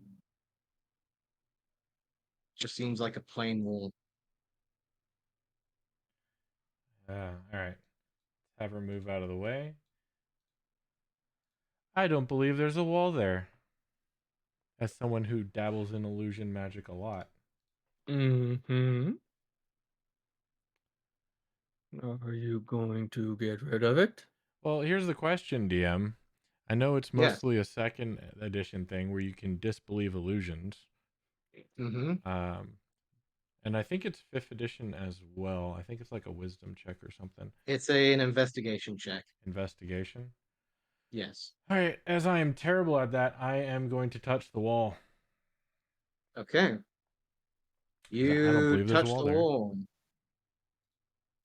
S1: Just seems like a plain wall.
S6: All right. Have her move out of the way. I don't believe there's a wall there. As someone who dabbles in illusion magic a lot.
S2: Mm-hmm. Are you going to get rid of it?
S6: Well, here's the question, DM. I know it's
S1: Yes.
S6: mostly a second edition thing where you can disbelieve illusions.
S1: Mm-hmm.
S6: And I think it's 5th edition as well. I think it's like a wisdom check or something.
S1: It's an investigation check.
S6: Investigation.
S1: Yes.
S6: All right, as I am terrible at that, I am going to touch the wall.
S1: Okay.
S6: 'Cause I don't
S1: You
S6: believe there's a
S1: touch
S6: wall
S1: the
S6: there.
S1: wall,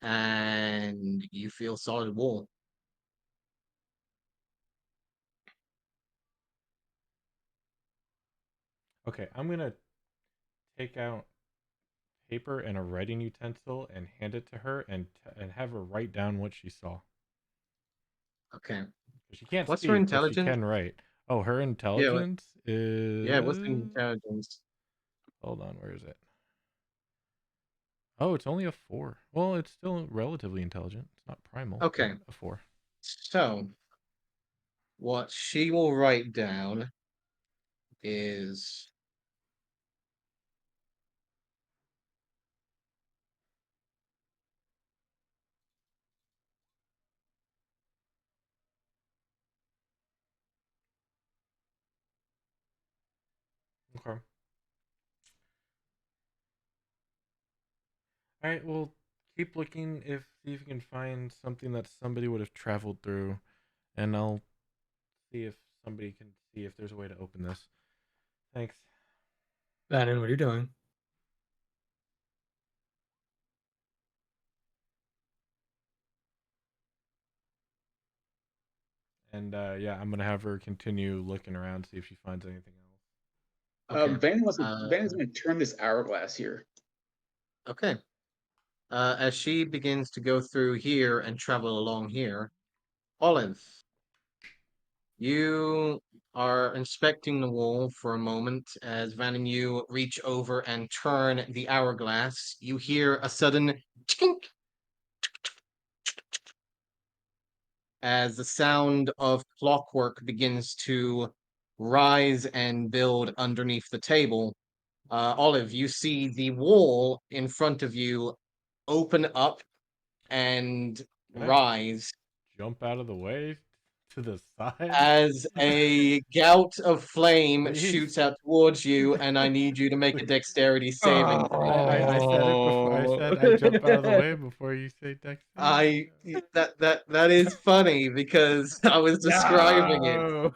S1: and you feel solid wall.
S6: Okay, I'm going to take out paper and a writing utensil and hand it to her and have her write down what she saw.
S1: Okay.
S6: She can't
S1: What's her
S6: speak, but she
S1: intelligence?
S6: can write. Oh, her intelligence is...
S1: Yeah, what's the intelligence?
S6: Hold on, where is it? Oh, it's only a 4. Well, it's still relatively intelligent. It's not primal. but
S1: Okay.
S6: a 4.
S1: So, what she will write down is
S6: Okay. All right, well, keep looking see if you can find something that somebody would have traveled through, and I'll see if somebody can see if there's a way to open this. Thanks.
S2: Bannon, what are you doing?
S6: And yeah, I'm gonna have her continue looking around, see if she finds anything else.
S1: okay.
S8: Vannon's going to turn this hourglass here.
S1: Okay. As she begins to go through here and travel along here, Olive, you are inspecting the wall for a moment as Van and you reach over and turn the hourglass. You hear a sudden chink as the sound of clockwork begins to rise and build underneath the table. Olive, you see the wall in front of you open up and
S6: Can I
S1: rise
S6: jump out of the way to the side?
S1: as a gout of flame
S6: Please?
S1: shoots out towards you, and I need you to make a dexterity saving throw.
S6: I said it before. I said I jump out of the way before you say dexterity.
S1: That is funny because I was describing it.
S2: No!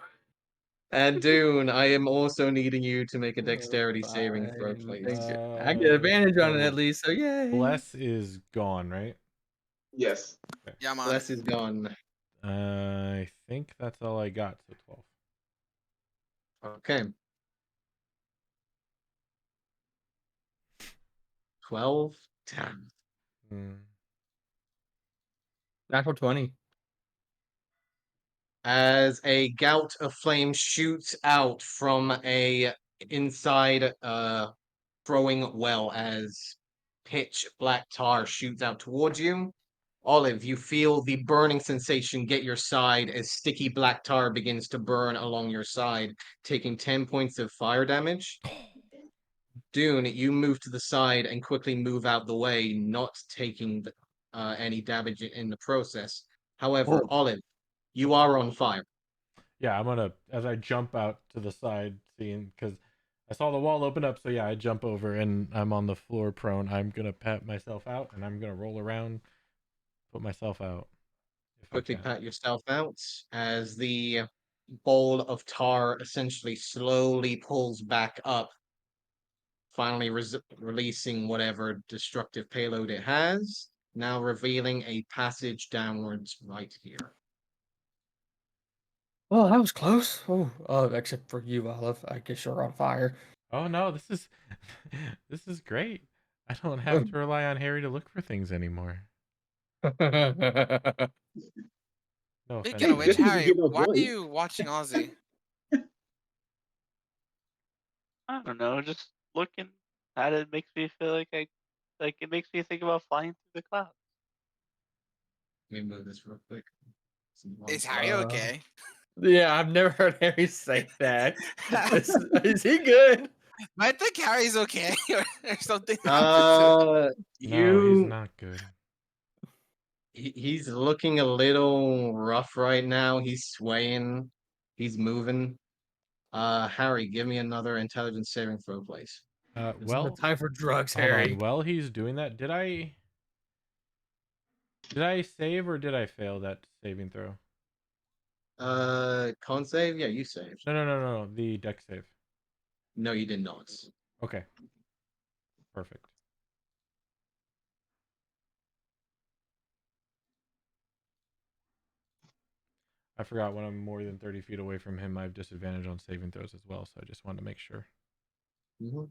S1: And Dune, I am also needing you to make a
S2: Oh,
S1: dexterity saving throw,
S2: fine.
S1: please.
S2: Thank you. I get advantage on it
S6: so
S2: at least, so yay.
S6: Bless is gone, right?
S8: Yes.
S3: Yeah, man.
S1: Bless is gone.
S6: I think that's all I got. So 12.
S1: Okay. 12. Damn.
S6: Hmm.
S2: Natural 20.
S1: As a gout of flame shoots out from a inside throwing well, as pitch black tar shoots out towards you. Olive, you feel the burning sensation get your side as sticky black tar begins to burn along your side, taking 10 points of fire damage. Dune, you move to the side and quickly move out the way, not taking any damage in the process. However,
S2: Oh.
S1: Olive, you are on fire.
S6: Yeah, I'm gonna as I jump out to the side, seeing because I saw the wall open up. So yeah, I jump over and I'm on the floor prone. I'm gonna pat myself out and I'm gonna roll around, put myself out if I
S1: Quickly
S6: can.
S1: pat yourself out as the bowl of tar essentially slowly pulls back up, finally releasing whatever destructive payload it has, now revealing a passage downwards right here.
S2: Well, that was close. Oh, except for you, Olive. I guess you're on fire.
S6: Oh no, this is this is great. I don't have to rely on Harry to look for things anymore. No offense,
S3: Speaking of which,
S8: good thing you
S3: Harry,
S8: give a
S3: why are
S8: voice.
S3: you watching Ozzy?
S5: I don't know. Just looking at it makes me feel like it makes me think about flying through the clouds.
S1: Let me move this real quick.
S3: Is Harry okay?
S2: Yeah, I've never heard Harry say that. Is he good?
S3: I think Harry's okay or something happened to him.
S6: No, he's
S1: You
S6: not good.
S1: he's looking a little rough right now. He's swaying. He's moving. Harry, give me another intelligence saving throw, please.
S2: It's not
S6: Well,
S2: time for drugs,
S6: hold
S2: Harry.
S6: on. While he's doing that, did I save or did I fail that saving throw?
S1: Con save? Yeah, you saved.
S6: No. The deck save.
S1: No, you did not.
S6: Okay. Perfect. I forgot when I'm more than 30 feet away from him, I have disadvantage on saving throws as well, so I just wanted to make sure.
S1: Mhm.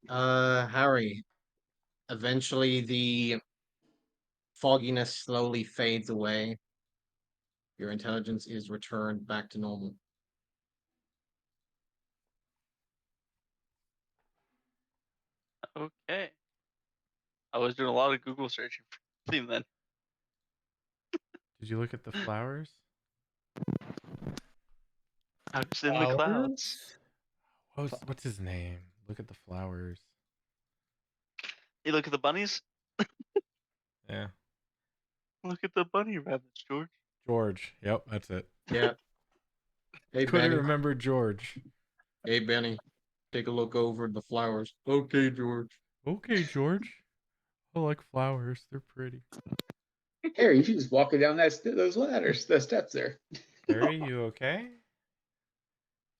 S1: Harry, eventually the fogginess slowly fades away. Your intelligence is returned back to normal.
S5: Okay. I was doing a lot of Google searching for something then.
S6: Did you look at the flowers?
S5: I was in the clouds.
S6: What's his name? Look at the flowers.
S5: You look at the bunnies.
S6: Yeah.
S5: Look at the bunny rabbits, George.
S6: George. Yep, that's it.
S1: Yeah. Hey,
S6: Couldn't
S1: Benny.
S6: remember George.
S1: Hey, Benny. Take a look over the flowers. Okay, George.
S6: Okay, George. I like flowers. They're pretty.
S8: Harry, you should just walk down those ladders, the steps there.
S6: Harry, you okay?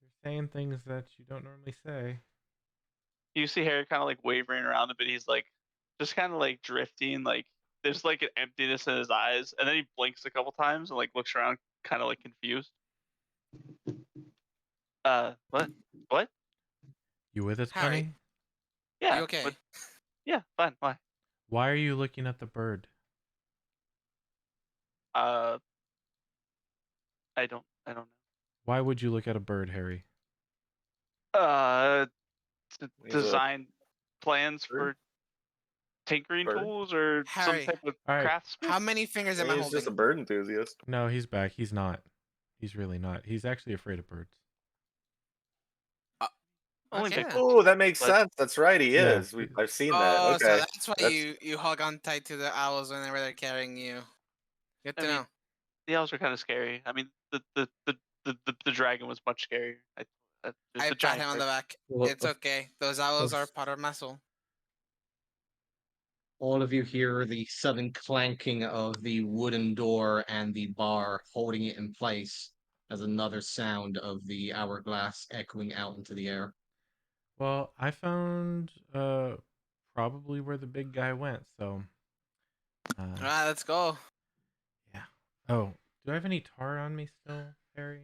S6: You're saying things that you don't normally say.
S5: You see Harry kind of like wavering around a bit. He's like, just kind of like drifting. Like there's like an emptiness in his eyes, and then he blinks a couple times and like looks around, kind of like confused. What? What?
S6: You with us,
S3: Harry.
S6: Benny?
S5: Yeah.
S3: You okay?
S5: But, yeah. Fine. Why?
S6: Why are you looking at the bird?
S5: I don't know.
S6: Why would you look at a bird, Harry?
S5: To
S4: He's a
S5: design plans
S4: bird?
S5: for tinkering
S4: Bird?
S5: tools or some
S3: Harry,
S5: type of
S6: All right.
S5: craftsman.
S3: how many fingers am I
S4: He's
S3: holding?
S4: just a bird enthusiast.
S6: No, he's back. He's not. He's really not. He's actually afraid of birds.
S5: Only
S3: Okay.
S5: big-
S4: Oh, that makes
S5: But-
S4: sense. That's right. He
S6: Yeah.
S4: is. I've seen that.
S3: Oh,
S4: Okay.
S3: so that's why
S4: That's-
S3: you hug on tight to the owls whenever they're carrying you. Good to
S5: I mean,
S3: know.
S5: The owls are kind of scary. I mean, the dragon was much scarier. There's
S3: I
S5: the
S3: pat
S5: giant
S3: him on the
S5: bird.
S3: back.
S2: Well,
S3: It's okay. Those owls are
S2: let's-
S3: part of my soul.
S1: all of you hear the sudden clanking of the wooden door and the bar holding it in place as another sound of the hourglass echoing out into the air.
S6: Well, I found probably where the big guy went, so
S3: All right, let's go.
S6: yeah. Oh, do I have any tar on me still, Harry?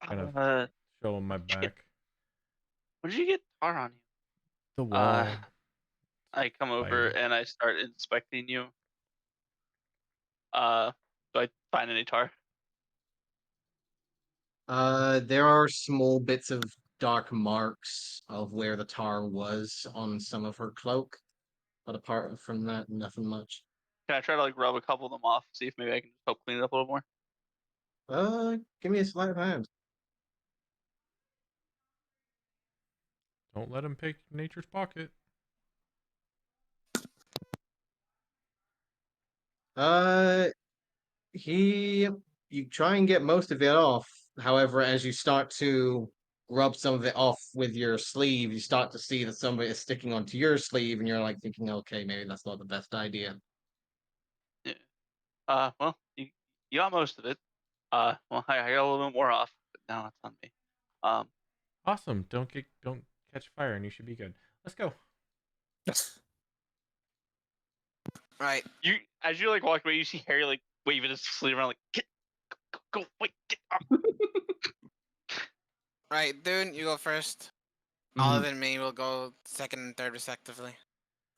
S6: I kind of showing my
S5: what'd you get?
S6: back.
S5: What did you get tar on you?
S6: The wall.
S5: I come over
S6: Spider.
S5: and I start inspecting you. Do I find any tar?
S1: There are small bits of dark marks of where the tar was on some of her cloak, but apart from that, nothing much.
S5: Can I try to like rub a couple of them off, see if maybe I can just help clean it up a little more?
S1: Give me a sleight of hand.
S6: Don't let him pick nature's pocket.
S1: Uh, you try and get most of it off. However, as you start to rub some of it off with your sleeve, you start to see that some of it is sticking onto your sleeve, and you're like thinking, okay, maybe that's not the best idea.
S5: Yeah. Well, you got most of it. Well, I got a little bit more off, but now it's on me.
S6: Awesome. Don't catch fire, and you should be good. Let's go.
S3: Right.
S5: As you like walk away, you see Harry like waving his sleeve around, like go, wait, get up.
S3: Right, dude, you go first. Olive and me will go second and third respectively.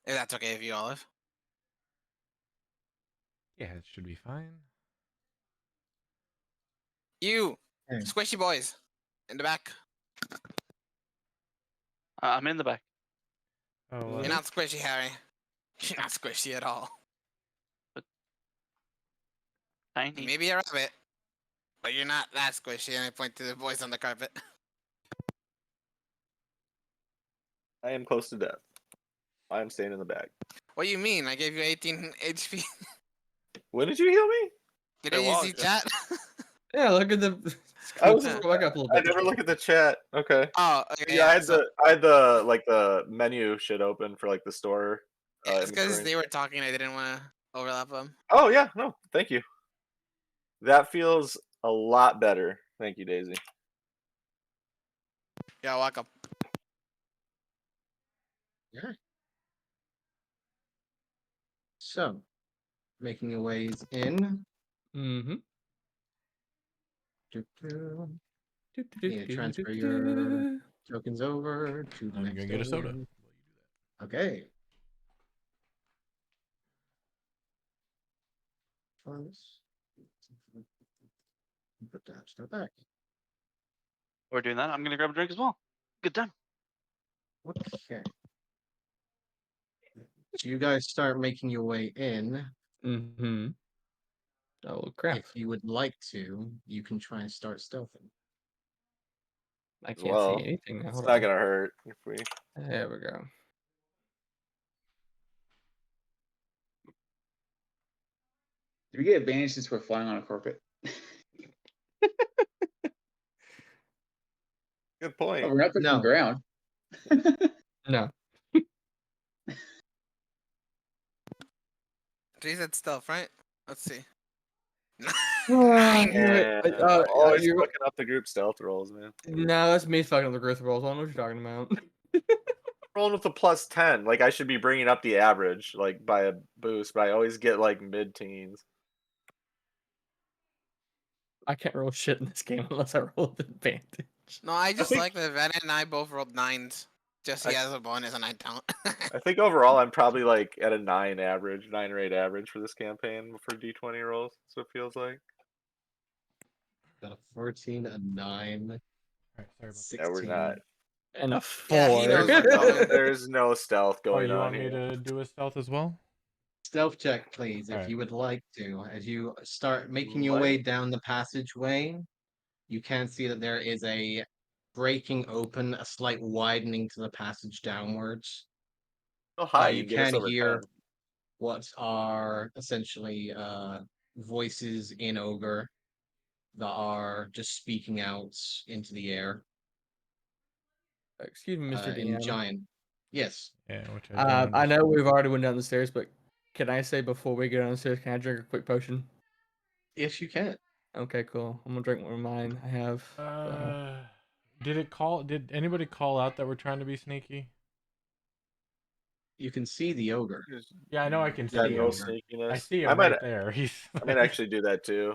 S3: If that's okay with you, Olive.
S6: Yeah, it should be fine.
S3: You,
S1: Okay.
S3: squishy boys, in the back.
S5: I'm in the back.
S6: Oh,
S3: You're not squishy, Harry. You're not squishy at all.
S5: Tiny.
S3: Maybe a rabbit, but you're not that squishy. And I point to the boys on the carpet.
S4: I am close to death. I am staying in the bag.
S3: What do you mean? I gave you 18 HP.
S4: When did you heal me?
S3: Didn't you see chat?
S2: Yeah, look at the.
S4: I was.
S2: Scroll back up a little
S4: I
S2: bit.
S4: never look at the chat. Okay.
S3: Oh, okay.
S4: Yeah, I had the like the menu shit open for like the store.
S3: It's because
S4: inventory.
S3: they were talking. I didn't want to overlap them.
S4: Oh yeah, no, thank you. That feels a lot better. Thank you, Daisy.
S3: Yeah, welcome.
S1: Yeah. So, making your ways in.
S2: Mm-hmm.
S1: Need to transfer your tokens over to the
S6: I'm
S1: next
S6: gonna get a soda.
S1: area. Okay. First, put that stuff back.
S5: We're doing that. I'm gonna grab a drink as well. Good time.
S1: Okay. So you guys start making your way in.
S2: Mm-hmm. Oh crap!
S1: If you would like to, you can try and start stealthing.
S2: I can't
S4: Well,
S2: see anything now.
S4: it's
S2: Hold
S4: not
S2: on.
S4: gonna hurt if we.
S2: There we go.
S8: Do we get advantage since we're flying on a carpet?
S4: Good
S8: Oh,
S4: point.
S8: we're not touching
S1: No.
S8: the ground.
S2: No.
S3: Jay said stealth, right? Let's see.
S2: Nine.
S4: And always fucking up the group stealth rolls, man.
S2: No, that's me fucking up the growth rolls. I don't know what you're talking about.
S4: Rolling with a +10, like I should be bringing up the average, like by a boost, but I always get like mid-teens.
S2: I can't roll shit in this game unless I roll with advantage.
S3: No, I just
S4: think-
S3: like that Venom and I both rolled 9s. Just he has a bonus and I don't.
S4: I think overall I'm probably like at a 9 average, 9 or 8 average for this campaign for D20 rolls. That's what it feels like.
S1: Got a 14, a 9,
S6: Alright, sorry about
S1: 16.
S4: Yeah, we're not.
S2: And a 4.
S3: Yeah, he knows
S4: There's
S3: we're
S4: no,
S3: going.
S4: there's no stealth
S6: Oh,
S4: going
S6: you
S4: on
S6: want me
S4: here.
S6: to do a stealth as well?
S1: Stealth check, please, if
S6: Alright.
S1: you would like to. As you start making your way down the passageway, you can see that there is a breaking open, a slight widening to the passage downwards.
S4: How high
S1: You
S4: you get us
S1: can
S4: over
S1: hear
S4: 10.
S1: what are essentially voices in Ogre that are just speaking out into the air.
S2: Excuse me, Mr.
S1: In
S2: DM.
S1: Giant. Yes.
S6: Yeah, which I don't
S2: I know
S6: understand.
S2: we've already went down the stairs, but can I say before we go down the stairs, can I drink a quick potion?
S1: Yes, you can.
S2: Okay, cool. I'm gonna drink one of mine. I have.
S6: Did anybody call out that we're trying to be sneaky?
S1: You can see the ogre.
S6: Yeah, I know I can
S4: Yeah,
S6: see
S4: no
S6: him.
S4: sneakiness.
S6: I see
S4: I
S6: him
S4: might,
S6: right there. He's
S4: I might actually do that too.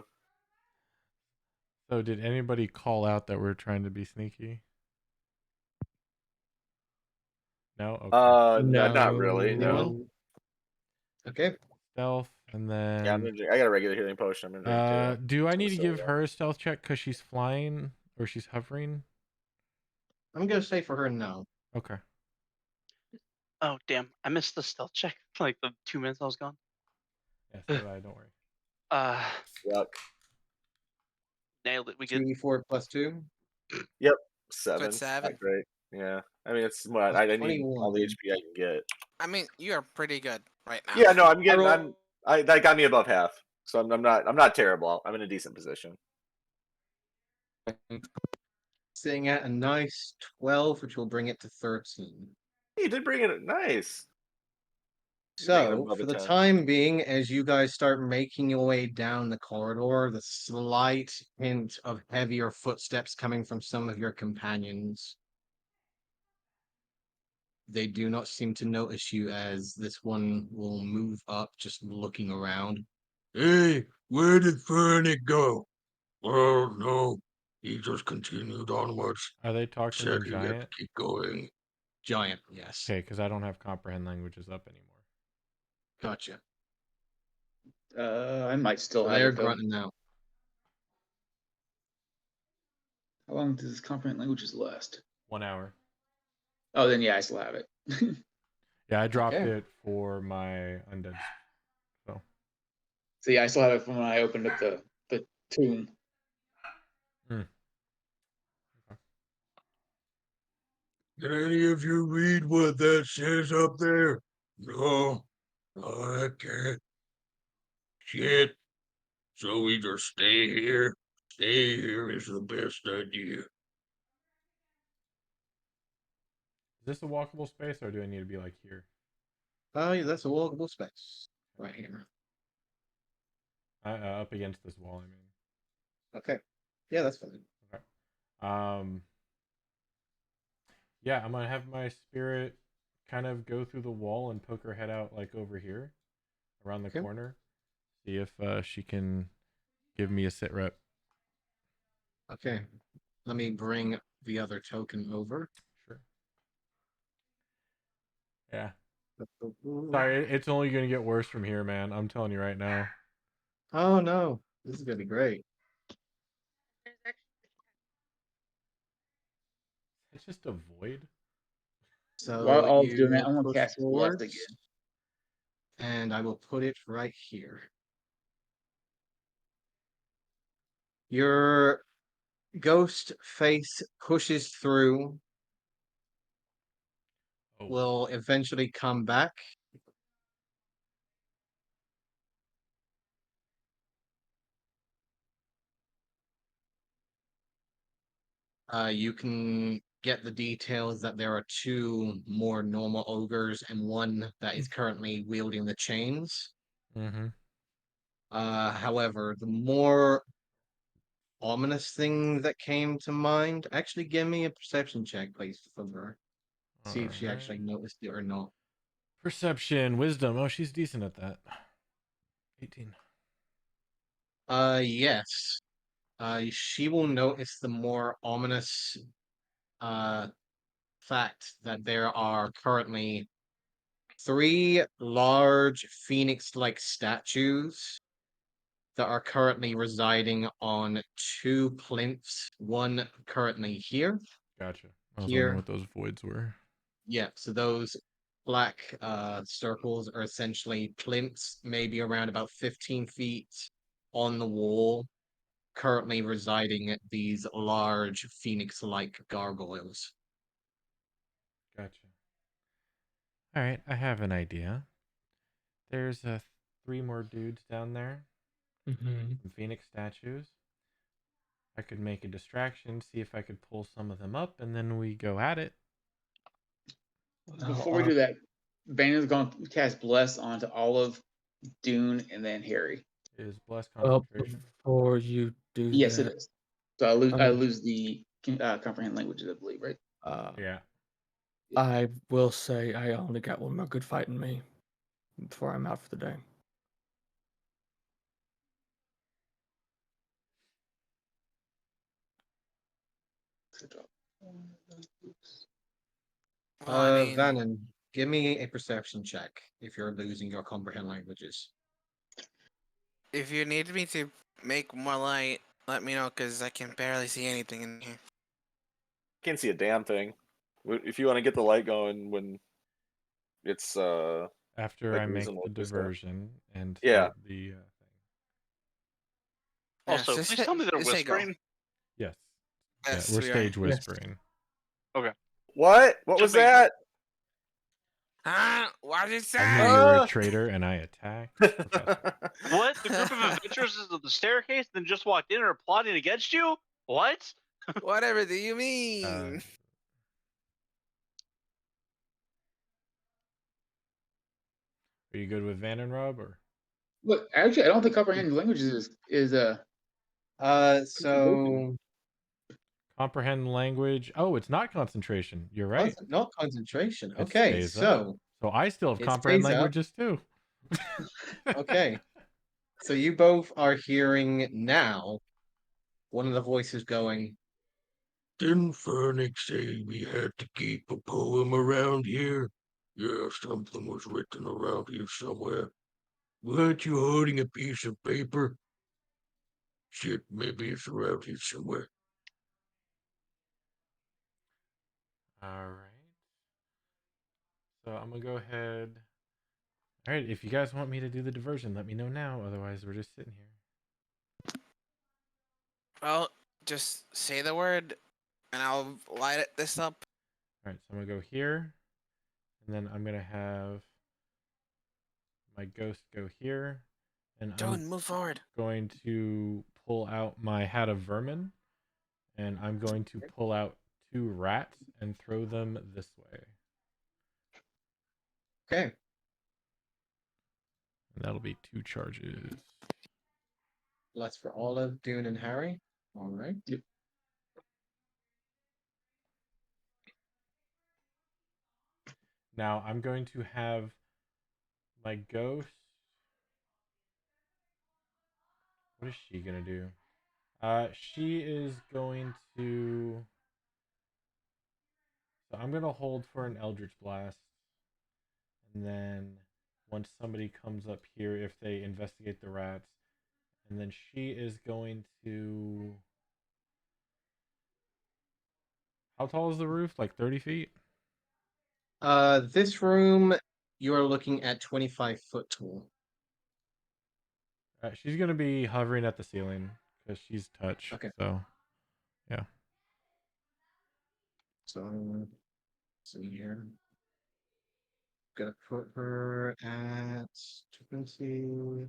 S6: So did anybody call out that we're trying to be sneaky? No? Okay.
S4: Not really. No.
S1: Anyone? Okay.
S6: Stealth, and
S4: Yeah, I'm
S6: then
S4: gonna drink. I got a regular healing potion. I'm gonna drink too.
S6: do I need to
S4: So,
S6: give her a stealth check because she's flying or she's hovering?
S1: I'm gonna say for her no.
S6: Okay.
S5: Oh damn! I missed the stealth check for like the 2 minutes I was gone.
S6: Yeah, so did I, don't worry.
S4: Yuck.
S5: Nailed it. We good?
S1: 2d4 plus 2.
S4: Yep.
S3: So
S4: 7.
S3: it's 7.
S4: Not great. Yeah. I mean, it's what
S1: That's
S4: I need all the
S1: 21.
S4: HP I can get.
S3: I mean, you are pretty good right now.
S4: Yeah. No, I'm getting.
S1: roll-
S4: that got me above half. So I'm not terrible. I'm in a decent position.
S1: Sitting at a nice 12, which will bring it to 13.
S4: Hey, you did bring it. Nice. Bring it
S1: So,
S4: above
S1: for
S4: a
S1: the
S4: 10.
S1: time being, as you guys start making your way down the corridor, the slight hint of heavier footsteps coming from some of your companions. They do not seem to notice you as this one will move up, just looking around. Hey, where did Fernie go? Oh, no. He just continued onwards.
S6: Are they talking in
S1: Said he had to
S6: giant?
S1: keep going. Giant, yes.
S6: Okay, because I don't have comprehend languages up anymore.
S1: Gotcha.
S8: I might still
S1: So
S8: have
S1: they're
S8: it though.
S1: grunting now.
S8: How long does this comprehend languages last?
S6: 1 hour.
S8: Oh, then yeah, I still have it.
S6: Yeah, I dropped
S1: Okay.
S6: it for my undead. So
S8: So yeah, I still have it from when I opened up the tomb.
S1: Can any of you read what that says up there? No, I can't. Shit. So either stay here. Stay here is the best idea.
S6: is this a walkable space or do I need to be like here?
S1: Yeah, that's a walkable space right here.
S6: Up against this wall, I mean.
S1: Okay. Yeah, that's fine.
S6: Okay. Yeah, I'm gonna have my spirit kind of go through the wall and poke her head out like over here, around the
S1: Okay.
S6: corner. See if she can give me a sit rep.
S1: Okay. Let me bring the other token over.
S6: Sure. Yeah. Sorry, it's only gonna get worse from here, man. I'm telling you right now.
S1: Oh no, this is gonna be great.
S6: It's just a void.
S1: So
S8: While all
S1: you
S8: doing that, I'm gonna
S1: push
S8: cast Bless
S1: forwards,
S8: again.
S1: and I will put it right here. Your ghost face pushes through,
S6: Oh.
S1: will eventually come back. You can get the details that there are two more normal ogres and one that is currently wielding the chains.
S6: Mm-hmm.
S1: However, the more ominous thing that came to mind, actually give me a perception check, please, for her. See if she actually noticed it or not.
S6: Perception, wisdom. Oh, she's decent at that. 18.
S1: Yes. She will notice the more ominous fact that there are currently three large phoenix-like statues that are currently residing on two plinths. One currently here.
S6: Gotcha. I was
S1: Here.
S6: wondering what those voids were.
S1: Yeah, so those black circles are essentially plinths, maybe around about 15 feet on the wall, currently residing at these large phoenix-like gargoyles.
S6: Gotcha. All right, I have an idea. There's 3 more dudes down there.
S2: Mm-hmm.
S6: Some phoenix statues. I could make a distraction, see if I could pull some of them up, and then we go at it.
S8: Before we do that, Banner's going to cast Bless onto Olive, Dune, and then Harry.
S6: Is bless
S2: Well,
S6: concentration?
S2: before you do
S8: Yes, it
S2: that,
S8: is. So I
S2: Um,
S8: lose the comprehend languages, I believe, right?
S6: Yeah.
S2: I will say I only got one more good fight in me before I'm out for the day.
S3: Well, I mean,
S1: Vannon, give me a perception check if you're losing your comprehend languages.
S3: if you need me to make more light, let me know, because I can barely see anything in here.
S4: Can't see a damn thing. If you want to get the light going when it's
S6: After
S4: like
S6: I make
S4: reasonable
S6: the
S4: to start.
S6: diversion and
S4: Yeah.
S6: start the thing.
S5: Also,
S3: just
S5: please
S3: say-
S5: tell me they're
S3: just say go.
S5: whispering.
S6: Yes.
S3: Yes,
S6: yeah, we're
S3: we are.
S6: stage whispering.
S4: What? What was
S5: Jumping-
S4: that?
S3: Huh? What did you say?
S6: I knew you were a traitor, and I attacked. Professor.
S5: What? The group of adventurers is at the staircase, then just walked in and are plotting against you? What?
S3: Whatever do you mean?
S6: Are you good with Van and Rob, or?
S8: Look, actually, I don't think comprehend languages is
S1: So
S6: Comprehend language. Oh, it's not concentration. You're right.
S1: not concentration.
S6: It
S1: Okay,
S6: stays
S1: so
S6: up. So I still have
S1: it
S6: comprehend
S1: stays up.
S6: languages too.
S1: Okay. So you both are hearing now one of the voices going, "Didn't Furnick say we had to keep a poem around here? Yeah, something was written around here somewhere. Weren't you holding a piece of paper? Shit, maybe it's around here somewhere."
S6: All right. So I'm gonna go ahead. All right. If you guys want me to do the diversion, let me know now. Otherwise, we're just sitting here.
S3: Well, just say the word, and I'll light this up.
S6: All right. So I'm gonna go here, and then I'm gonna have my ghost go here, and
S3: Don't move forward.
S6: going to pull out my hat of vermin, and I'm going to pull out 2 rats and throw them this way.
S1: Okay.
S6: And that'll be 2 charges.
S1: That's for Olive, Dune, and Harry. All right.
S8: Yep.
S6: Now I'm going to have my ghost. What is she gonna do? She is going to. So I'm gonna hold for an Eldritch Blast, and then once somebody comes up here, if they investigate the rats, and then she is going to. How tall is the roof? Like 30 feet?
S1: This room, you are looking at 25-foot tall.
S6: She's gonna be hovering at the ceiling because she's touch.
S1: Okay.
S6: So, yeah.
S1: So, let's see here. Gonna put her at 20.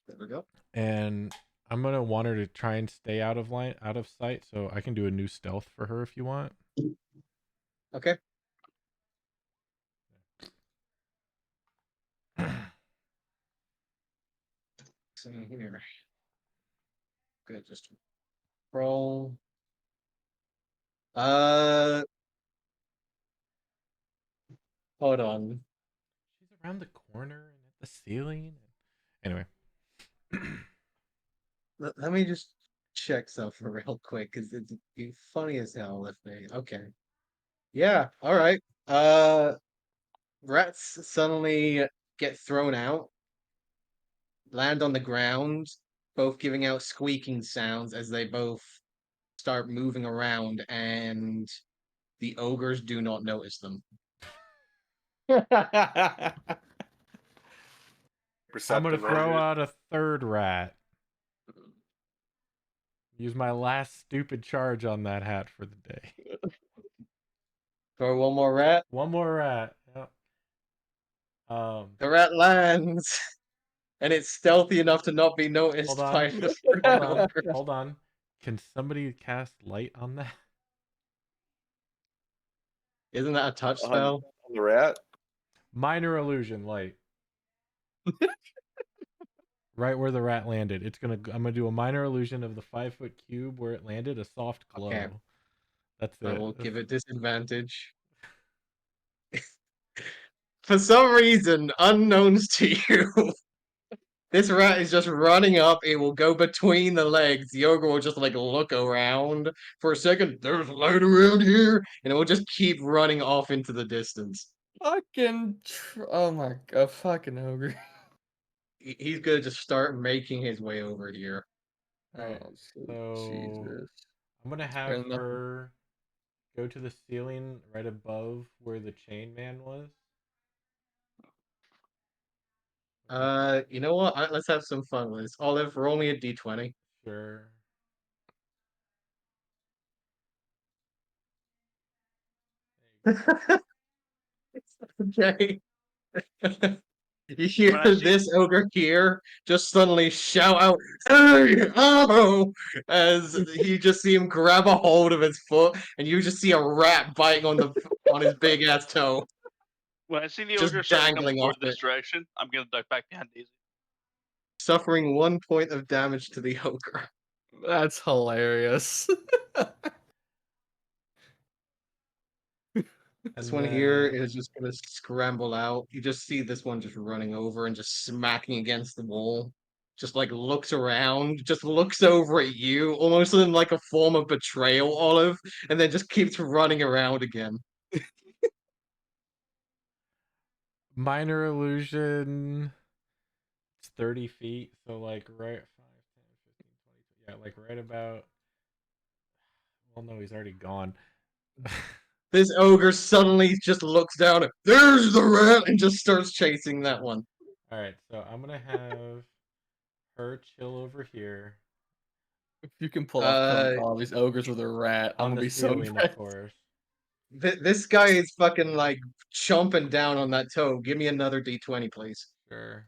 S1: There we go.
S6: And I'm gonna want her to try and stay out of sight, so I can do a new stealth for her if you want.
S1: Okay. See here. Good, just roll. Hold on.
S6: She's around the corner and at the ceiling. Anyway.
S1: Let me just check something real quick because it'd be funny as hell if they. Okay. Yeah. All right. Rats suddenly get thrown out, land on the ground, both giving out squeaking sounds as they both start moving around, and the ogres do not notice them.
S6: I'm gonna
S4: Perceptive
S6: throw
S4: ogres.
S6: out a 3rd rat. Use my last stupid charge on that hat for the day.
S1: Throw one more rat.
S6: One more rat. Yep.
S1: The rat lands, and it's stealthy enough to not be noticed
S6: Hold on.
S1: by the
S6: Hold on.
S1: ogre.
S6: Hold on. Can somebody cast light on that?
S1: Isn't that a touch
S4: On,
S1: spell?
S4: on the rat.
S6: Minor illusion, light. Right where the rat landed. I'm gonna do a minor illusion of the 5-foot cube where it landed, a soft glow.
S1: Okay.
S6: That's
S1: I
S6: it.
S1: will give it disadvantage. For some reason, unknowns to you, this rat is just running up. It will go between the legs. The ogre will just like look around for a second. There's light around here, and it will just keep running off into the distance.
S2: Oh my god, fucking ogre.
S1: He's gonna just start making his way over here.
S6: Alright,
S2: Oh,
S6: so
S2: Jesus.
S6: I'm gonna have
S2: There's nothing.
S6: her go to the ceiling right above where the chain man was.
S1: You know what? Let's have some fun with this. Olive, roll me a d20.
S6: Sure.
S1: Okay. You hear
S5: When I see
S1: this ogre here just suddenly shout out, "Hey, ammo!" As you just see him grab a hold of his foot, and you just see a rat biting on his big ass toe,
S5: the
S1: just
S5: ogre starts to come
S1: dangling off
S5: toward this
S1: it,
S5: direction, I'm gonna duck back behind Daisy.
S1: suffering 1 point of damage to the ogre.
S2: That's hilarious.
S1: This
S6: And
S1: one here
S6: then
S1: is just gonna scramble out. You just see this one just running over and just smacking against the wall. Just like looks around, just looks over at you, almost in like a form of betrayal, Olive, and then just keeps running around again.
S6: minor illusion. It's 30 feet, so like right 5, 10, 15, 20. Yeah, like right about. Well, no, he's already gone.
S1: This ogre suddenly just looks down and there's the rat and just starts chasing that one.
S6: Alright, so I'm gonna have her chill over here.
S2: If you can pull off killing
S1: Uh
S2: all these ogres with a rat, I'm
S6: On
S2: gonna
S6: the
S2: be so
S6: ceiling, of
S2: impressed.
S6: course.
S1: this guy is fucking like chomping down on that toe. Give me another d20, please.
S6: Sure.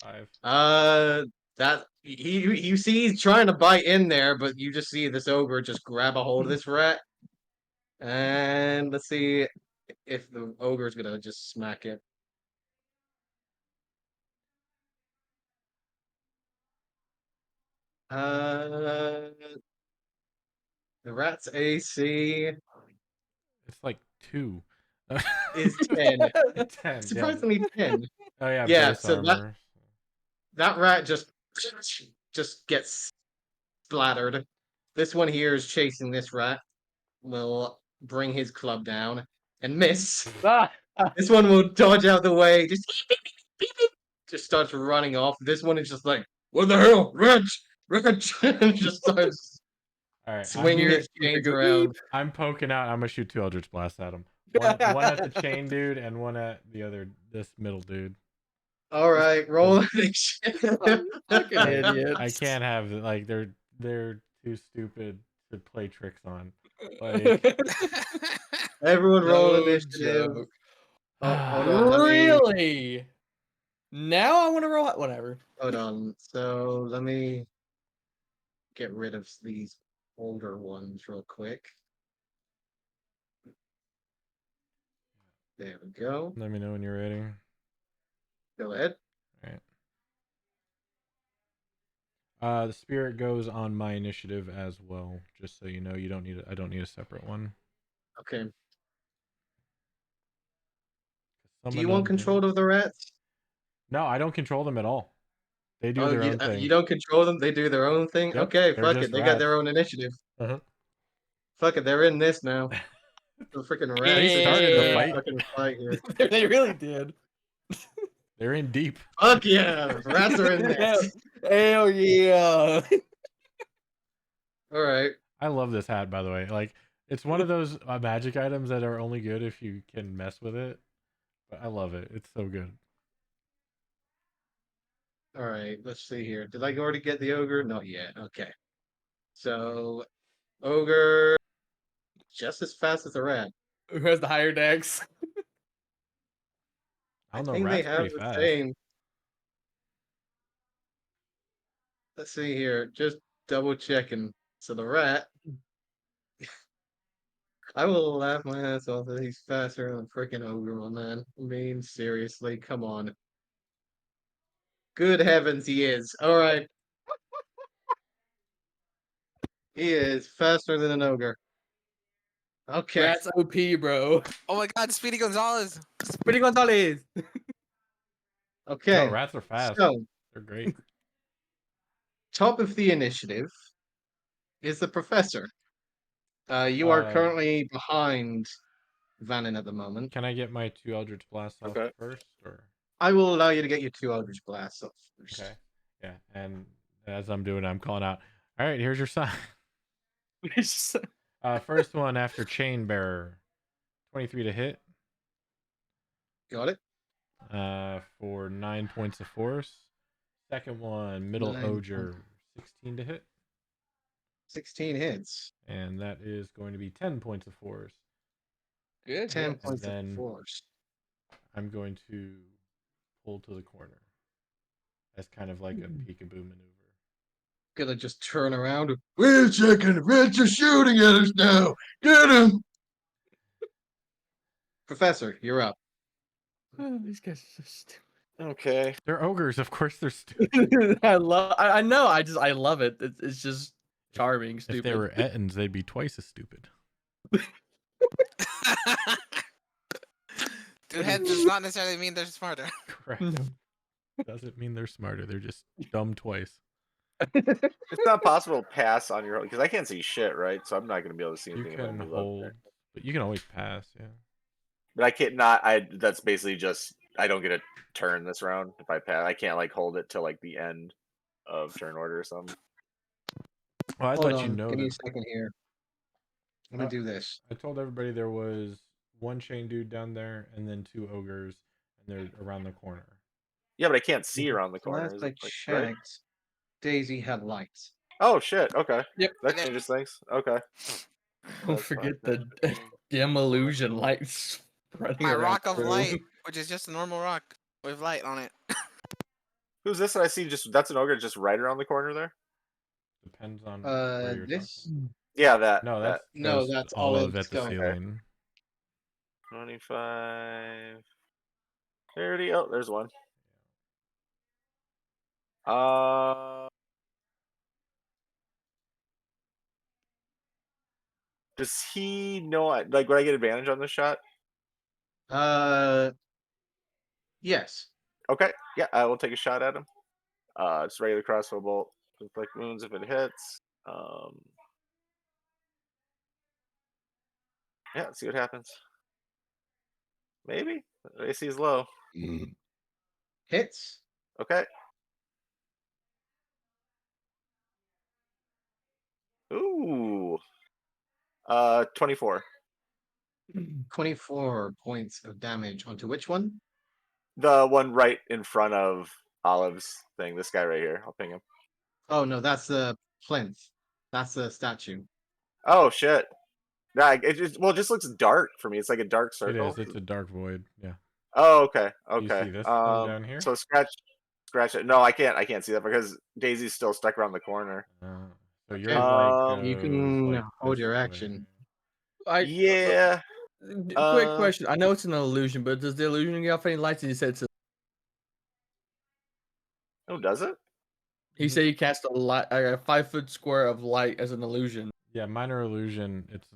S6: Okay, 5.
S1: That you see he's trying to bite in there, but you just see this ogre just grab a hold of this rat. And let's see if the ogre's gonna just smack it. Uh, the rat's AC
S6: It's like 2.
S1: is 10.
S6: 10, yeah.
S1: Surprisingly 10.
S6: Oh yeah,
S1: Yeah,
S6: base
S1: so
S6: armor.
S1: that rat just gets splattered. This one here is chasing this rat. Will bring his club down and miss.
S2: Ah!
S1: This one will dodge out the way. Just starts running off. This one is just like, what the hell, wretch, wretch, and just starts
S6: Alright,
S1: swinging his chains around.
S6: I'm poking out. I'm gonna shoot 2 Eldritch Blasts at him. One at the chain dude and one at this middle dude.
S1: All right, roll
S2: Fucking idiot.
S6: I can't have like they're too stupid to play tricks on. Like
S1: Everyone roll
S2: No
S1: initiative.
S2: joke.
S1: Oh, hold on, let me
S2: Really? Now I want to roll it. Whatever.
S1: hold on. So let me get rid of these older ones real quick. There we go.
S6: let me know when you're ready.
S1: Go ahead.
S6: Alright. The spirit goes on my initiative as well, just so you know. I don't need a separate one.
S1: Okay. Do
S6: Some
S1: you
S6: of
S1: want
S6: them
S1: control of the rats?
S6: No, I don't control them at all. They do
S1: Oh,
S6: their own thing.
S1: you don't control them. They do their own thing.
S6: Yep,
S1: Okay,
S6: they're
S1: fuck it.
S6: just
S1: They got their
S6: rats.
S1: own initiative.
S6: Uh-huh.
S1: Fuck it. They're in this now. The freaking rats.
S6: They started the fight.
S1: Fucking fight here.
S2: They really did.
S6: They're in deep.
S1: Fuck yeah, rats are in this.
S2: Hell yeah.
S1: All right.
S6: I love this hat, by the way. Like, it's one of those magic items that are only good if you can mess with it. But I love it. It's so good.
S1: All right. Let's see here. Did I already get the ogre? Not yet. Okay. So, ogre, just as fast as a rat.
S2: Who has the higher dex?
S6: I
S1: I
S6: don't know.
S1: think they
S6: Rat's
S1: have
S6: pretty
S1: the
S6: fast.
S1: same. Let's see here. Just double checking. So the rat I will laugh my ass off that he's faster than freaking ogre, my man. I mean, seriously, come on. Good heavens, he is. All right. He is faster than an ogre. Okay.
S2: Rat's OP, bro.
S3: Oh my God, Speedy Gonzalez.
S2: Speedy Gonzalez.
S1: Okay.
S6: No, rats are fast.
S1: So,
S6: They're great.
S1: top of the initiative is the professor. You are currently behind Vannon at the moment.
S6: Can I get my 2 Eldritch Blasts off
S4: Okay.
S6: first, or?
S1: I will allow you to get your 2 Eldritch Blasts off first.
S6: Okay. Yeah, and as I'm doing it, I'm calling out, all right, here's your sign. First one after Chain Bearer. 23 to hit.
S1: Got it?
S6: For 9 points of force. Second one, Middle
S1: 9
S6: Oger. 16 to hit.
S1: 16 hits.
S6: And that is going to be 10 points of force.
S2: Good.
S1: 10
S2: hit.
S1: points of
S6: then-
S1: force.
S6: I'm going to pull to the corner. As kind of like a peekaboo maneuver.
S1: Gonna just turn around. Wait a second, rats are shooting at us now. Get him! Professor, you're up.
S2: Oh, these guys are so stupid.
S4: Okay.
S6: They're ogres, of course they're stupid.
S2: I know. I love it. It's just charming. Stupid.
S6: If they were Ettins, they'd be twice as stupid.
S3: Two heads does not necessarily mean they're smarter.
S6: Correct.
S2: No.
S6: Doesn't mean they're smarter. They're just dumb twice.
S4: It's not possible to pass on your own because I can't see shit, right? So I'm not going to be able to see
S6: You
S4: anything. if I
S6: can
S4: move up
S6: hold,
S4: there.
S6: but you can always pass. Yeah.
S4: But I can't not. That's basically just I don't get a turn this round if I pass. I can't like hold it till like the end of turn order or something.
S6: Well, I'd
S1: Hold
S6: let you
S1: on,
S6: know
S1: give me a
S6: that.
S1: second here. I'm gonna do this.
S6: I told everybody there was one chain dude down there, and then 2 ogres, and they're around the corner.
S4: Yeah, but I can't see around the corner.
S1: Last
S4: is
S1: I
S4: it, like, right?
S1: checked, Daisy had lights.
S4: Oh shit. Okay.
S2: Yep.
S4: That changes things. Okay.
S2: Don't
S4: That's
S2: forget
S4: fine.
S2: the dim illusion lights spreading
S3: My
S2: around
S3: rock
S2: the
S3: of
S2: room.
S3: light, which is just a normal rock with light on it.
S4: Who's this that I see? Just that's an ogre just right around the corner there.
S6: Depends on where you're
S1: This?
S6: talking.
S4: Yeah, that.
S6: No, that's
S1: No,
S6: just
S1: that's
S6: olive
S1: Olive
S6: at the
S1: Stone.
S6: ceiling.
S4: 25, 30. Oh, there's one. Does he know? Like, would I get advantage on this shot?
S1: Yes.
S4: Okay, yeah, I will take a shot at him. Just regular crossbow bolt. Inflict wounds if it hits. Yeah, let's see what happens. Maybe AC is low.
S1: Hits.
S4: Okay. Ooh. 24.
S1: 24 points of damage onto which one?
S4: The one right in front of Olive's thing. This guy right here. I'll ping him.
S1: Oh no, that's the plinth. That's the statue.
S4: Oh shit. Nah, it just looks dark for me. It's like a dark
S6: It
S4: circle.
S6: is. It's a dark void. Yeah.
S4: Oh, okay.
S6: You
S4: Okay.
S6: see this one down here?
S4: So scratch it. No, I can't see that because Daisy's still stuck around the corner.
S6: So
S1: Okay.
S6: yours like
S1: You
S6: goes
S1: can
S6: like
S1: hold
S6: this
S1: your
S6: way.
S1: action.
S4: Yeah.
S2: Quick question. I know it's an illusion, but does the illusion get off any lights? And you said it's
S4: Oh, does it?
S2: he said he cast a 5-foot square of light as an illusion.
S6: Yeah, minor illusion. It's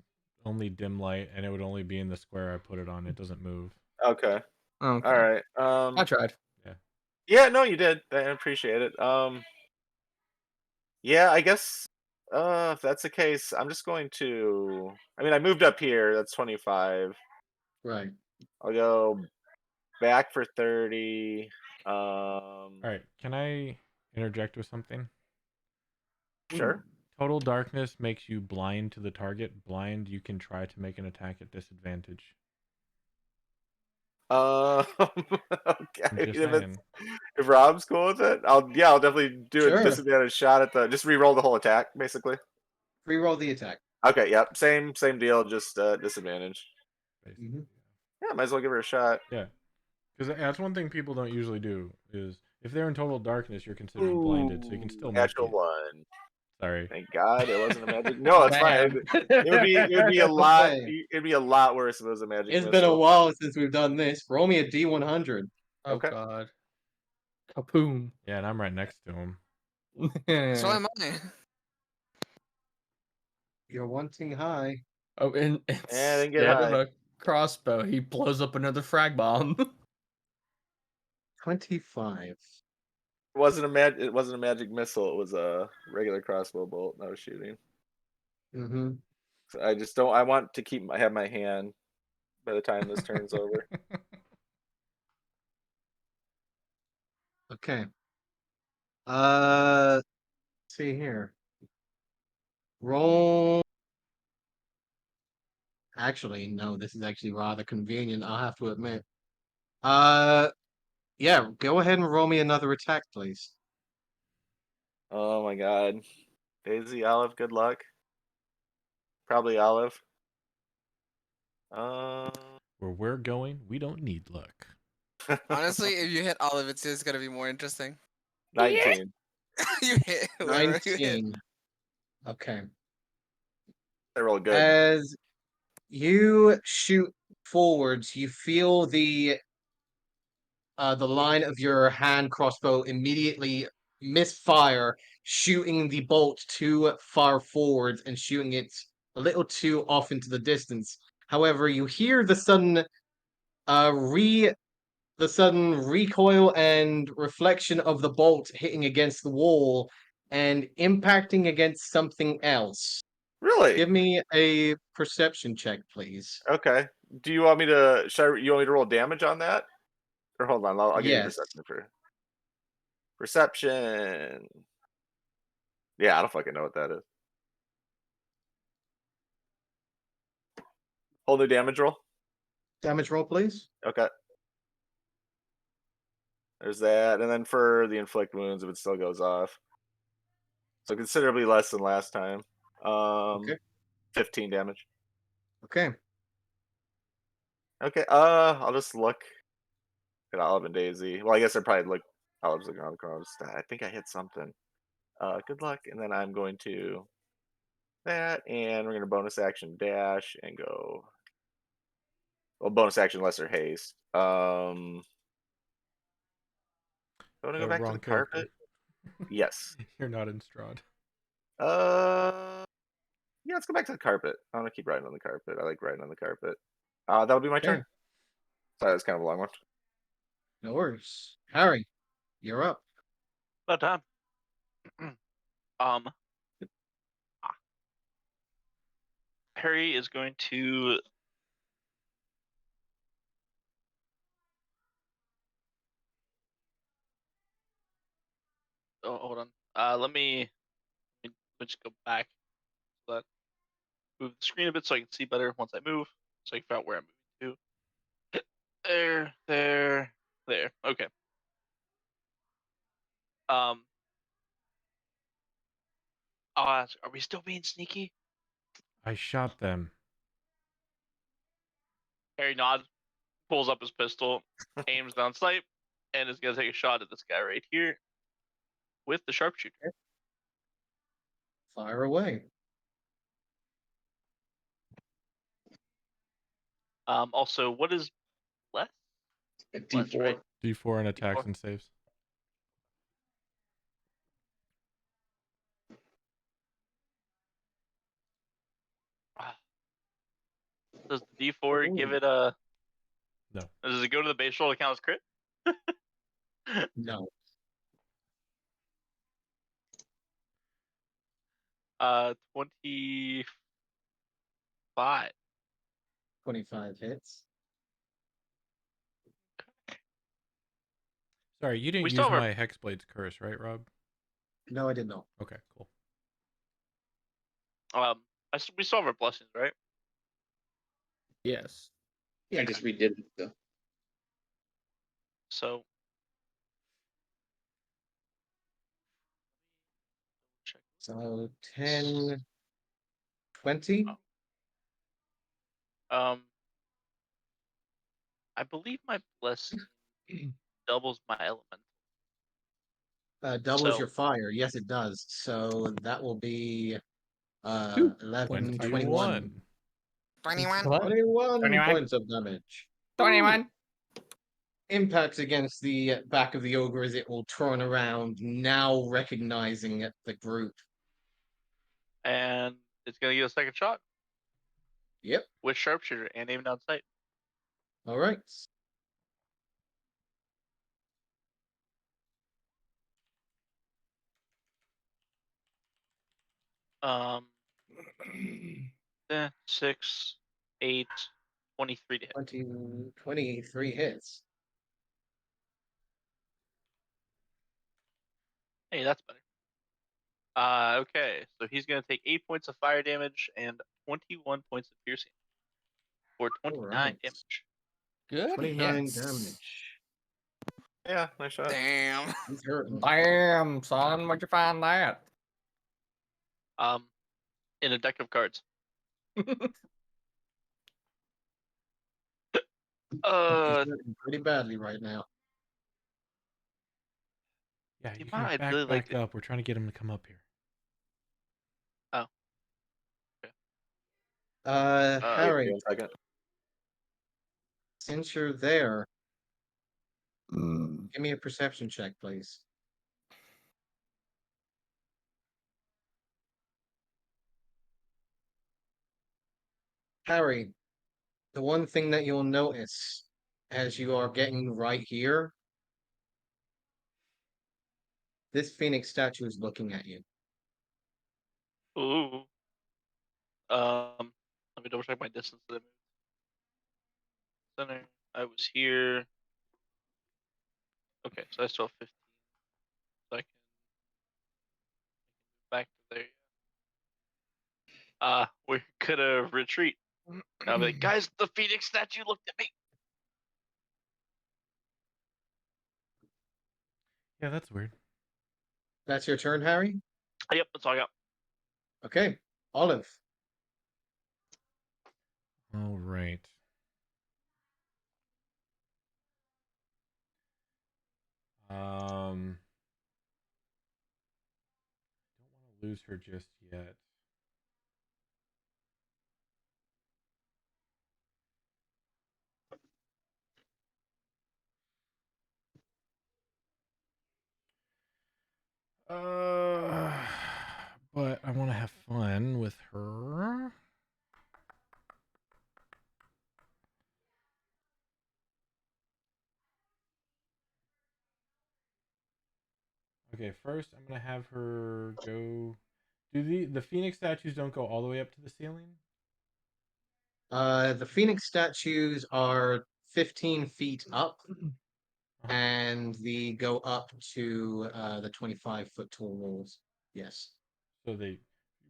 S6: only dim light, and it would only be in the square I put it on. It doesn't move.
S4: Okay.
S2: Okay.
S4: All right.
S2: I tried.
S4: Yeah, no, you did. I appreciate it. Yeah, I guess if that's the case, I'm just going to I moved up here, that's 25.
S1: Right.
S4: I'll go back for 30.
S6: All right. Can I interject with something?
S4: Sure.
S6: Total darkness makes you blind to the target. Blind, you can try to make an attack at disadvantage.
S4: Okay.
S6: I'm just saying.
S4: If Rob's cool with it, I'll definitely do
S1: Sure.
S4: a disadvantage shot at the just re-roll the whole attack, basically.
S1: Reroll the attack.
S4: Okay, yep. Same deal, just disadvantage.
S6: Basically.
S1: Mhm.
S4: Yeah, might as well give her a shot.
S6: Yeah. Because that's one thing people don't usually do is if they're in total darkness, you're considered blinded, so you can still make
S4: Natural
S6: it.
S4: one.
S6: Sorry.
S4: Thank God it wasn't a magic. No, it's fine.
S2: Damn.
S4: It would be a lot.
S1: Okay.
S4: It'd be a lot worse if it was a magic
S1: It's
S4: missile.
S1: been a while since we've done this. Roll me a D100.
S2: Oh
S4: Okay.
S2: god. Kapoom.
S6: Yeah, and I'm right next to him.
S3: So am I.
S1: You're wanting high.
S2: Oh, and
S4: Yeah, they get
S2: instead of
S4: high.
S2: a crossbow, he blows up another frag bomb.
S1: 25.
S4: It wasn't a magic missile. It was a regular crossbow bolt I was shooting.
S1: Mm-hmm.
S4: So I just don't. I want to have my hand by the time this turns over.
S1: Okay. See here. Roll. Actually, no, this is actually rather convenient, I'll have to admit. Yeah, go ahead and roll me another attack, please.
S4: Oh my God, Daisy, Olive, good luck. Probably Olive.
S6: Where we're going, we don't need luck.
S3: Honestly, if you hit all of it, it's gonna be more interesting.
S4: 19.
S3: You hit whoever you hit.
S1: 19. Okay.
S4: I roll good.
S1: As you shoot forwards, you feel the line of your hand crossbow immediately misfire, shooting the bolt too far forwards and shooting it a little too off into the distance. However, you hear the sudden recoil and reflection of the bolt hitting against the wall and impacting against something else.
S4: Really?
S1: Give me a perception check, please.
S4: Okay. Do you want me to? You want me to roll damage on that? Or hold on, I'll give you
S1: Yes.
S4: perception for perception. Yeah, I don't fucking know what that is. Whole new damage roll.
S1: Damage roll, please.
S4: Okay. There's that, and then for the inflict wounds, if it still goes off, so considerably less than last time.
S1: Okay.
S4: 15 damage.
S1: Okay.
S4: Okay. I'll just look at Olive and Daisy. Well, I guess I probably look. Olive's looking around the corner. I think I hit something. Good luck, and then I'm going to that, and we're going to bonus action dash and go. Well, bonus action lesser haste. Want to go back to
S6: Wrong
S4: the carpet? Yes.
S6: You're not in Strahd.
S4: Yeah, let's go back to the carpet. I want to keep riding on the carpet. I like riding on the carpet. That'll be my
S1: Okay.
S4: turn. Sorry, that's kind of a long one.
S1: No worries. Harry, you're up.
S5: About time. um, Harry is going to. Oh, hold on. Let me just go back. So that move the screen a bit so I can see better once I move, so I can figure out where I'm moving to. There. Okay. Are we still being sneaky?
S6: I shot them.
S5: Harry nods, pulls up his pistol, aims down sight, and is gonna take a shot at this guy right here with the sharpshooter.
S1: Fire away.
S5: Also, what is less?
S8: A
S5: Less,
S8: D4.
S5: right?
S6: D4 and attacks
S5: D4.
S6: and saves.
S5: Does the D4 give it a?
S6: No.
S5: Does it go to the base roll to count as crit?
S1: No.
S5: 25.
S1: 25 hits.
S6: Sorry, you didn't
S5: We
S6: use
S5: still have our-
S6: my Hexblade's curse, right, Rob?
S1: No, I did not.
S6: Okay, cool.
S5: We still have our blessings, right?
S2: Yes.
S8: I just redid it. So.
S5: So. Check.
S1: So 10, 20.
S5: I believe my blessing doubles my element.
S1: Doubles
S5: So-
S1: your fire. Yes, it does. So that will be 11, 21.
S6: 21.
S3: 21.
S1: 21
S2: 21.
S1: points of damage.
S2: 21.
S1: Impacts against the back of the ogre as it will turn around, now recognizing the group.
S5: And it's gonna get a second shot
S1: Yep.
S5: with sharpshooter and aiming down sight.
S1: All right.
S5: Um, 6, 8, 23 to hit.
S1: 23 hits.
S5: Hey, that's better. Okay, so he's gonna take 8 points of fire damage and 21 points of piercing for 29
S1: right.
S5: damage.
S2: Good
S1: 29
S2: hits.
S1: damage.
S4: Yeah, nice shot.
S3: Damn.
S1: He's hurting.
S2: Damn, son, where'd you find that?
S5: In a deck of cards.
S1: He's
S5: Uh,
S1: hurting pretty badly right now.
S6: Yeah,
S5: The
S6: you
S5: amount
S6: can
S5: I'd really like
S6: back
S5: to-
S6: up. We're trying to get him to come up here.
S1: Harry,
S4: 1 second.
S1: since you're there, give me a perception check, please. Harry, the one thing that you'll notice as you are getting right here, this phoenix statue is looking at you.
S5: ooh. Let me double check my distance to the center. I was here. Okay, so I still have 15. So I can back to there. We could retreat. I'll be like, guys, the phoenix statue looked at me.
S6: Yeah, that's weird.
S1: That's your turn, Harry?
S5: Yep, that's all I got.
S1: Okay. Olive.
S6: All right. Don't want to lose her just yet. But I want to have fun with her. Okay, first I'm gonna have her go. Do the phoenix statues don't go all the way up to the ceiling?
S1: The phoenix statues are 15 feet up, and they go up to the 25-foot tall walls. Yes.
S6: So they,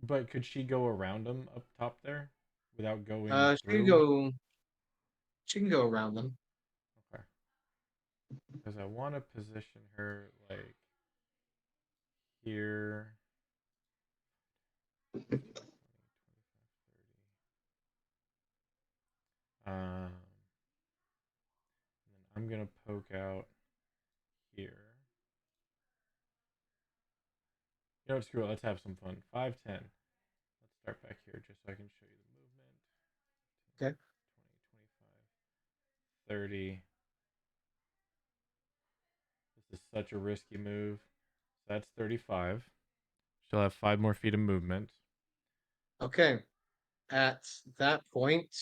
S6: but could she go around them up top there without going
S1: She
S6: through?
S1: can go. She can go around them.
S6: Okay. Because I want to position her like here. 20, 25, 30. And then I'm gonna poke out here. You know what? Screw it. Let's have some fun. 5, 10. Let's start back here just so I can show you the movement.
S1: Okay.
S6: 20, 25, 30. This is such a risky move. So that's 35. She'll have 5 more feet of movement.
S1: Okay. At that point,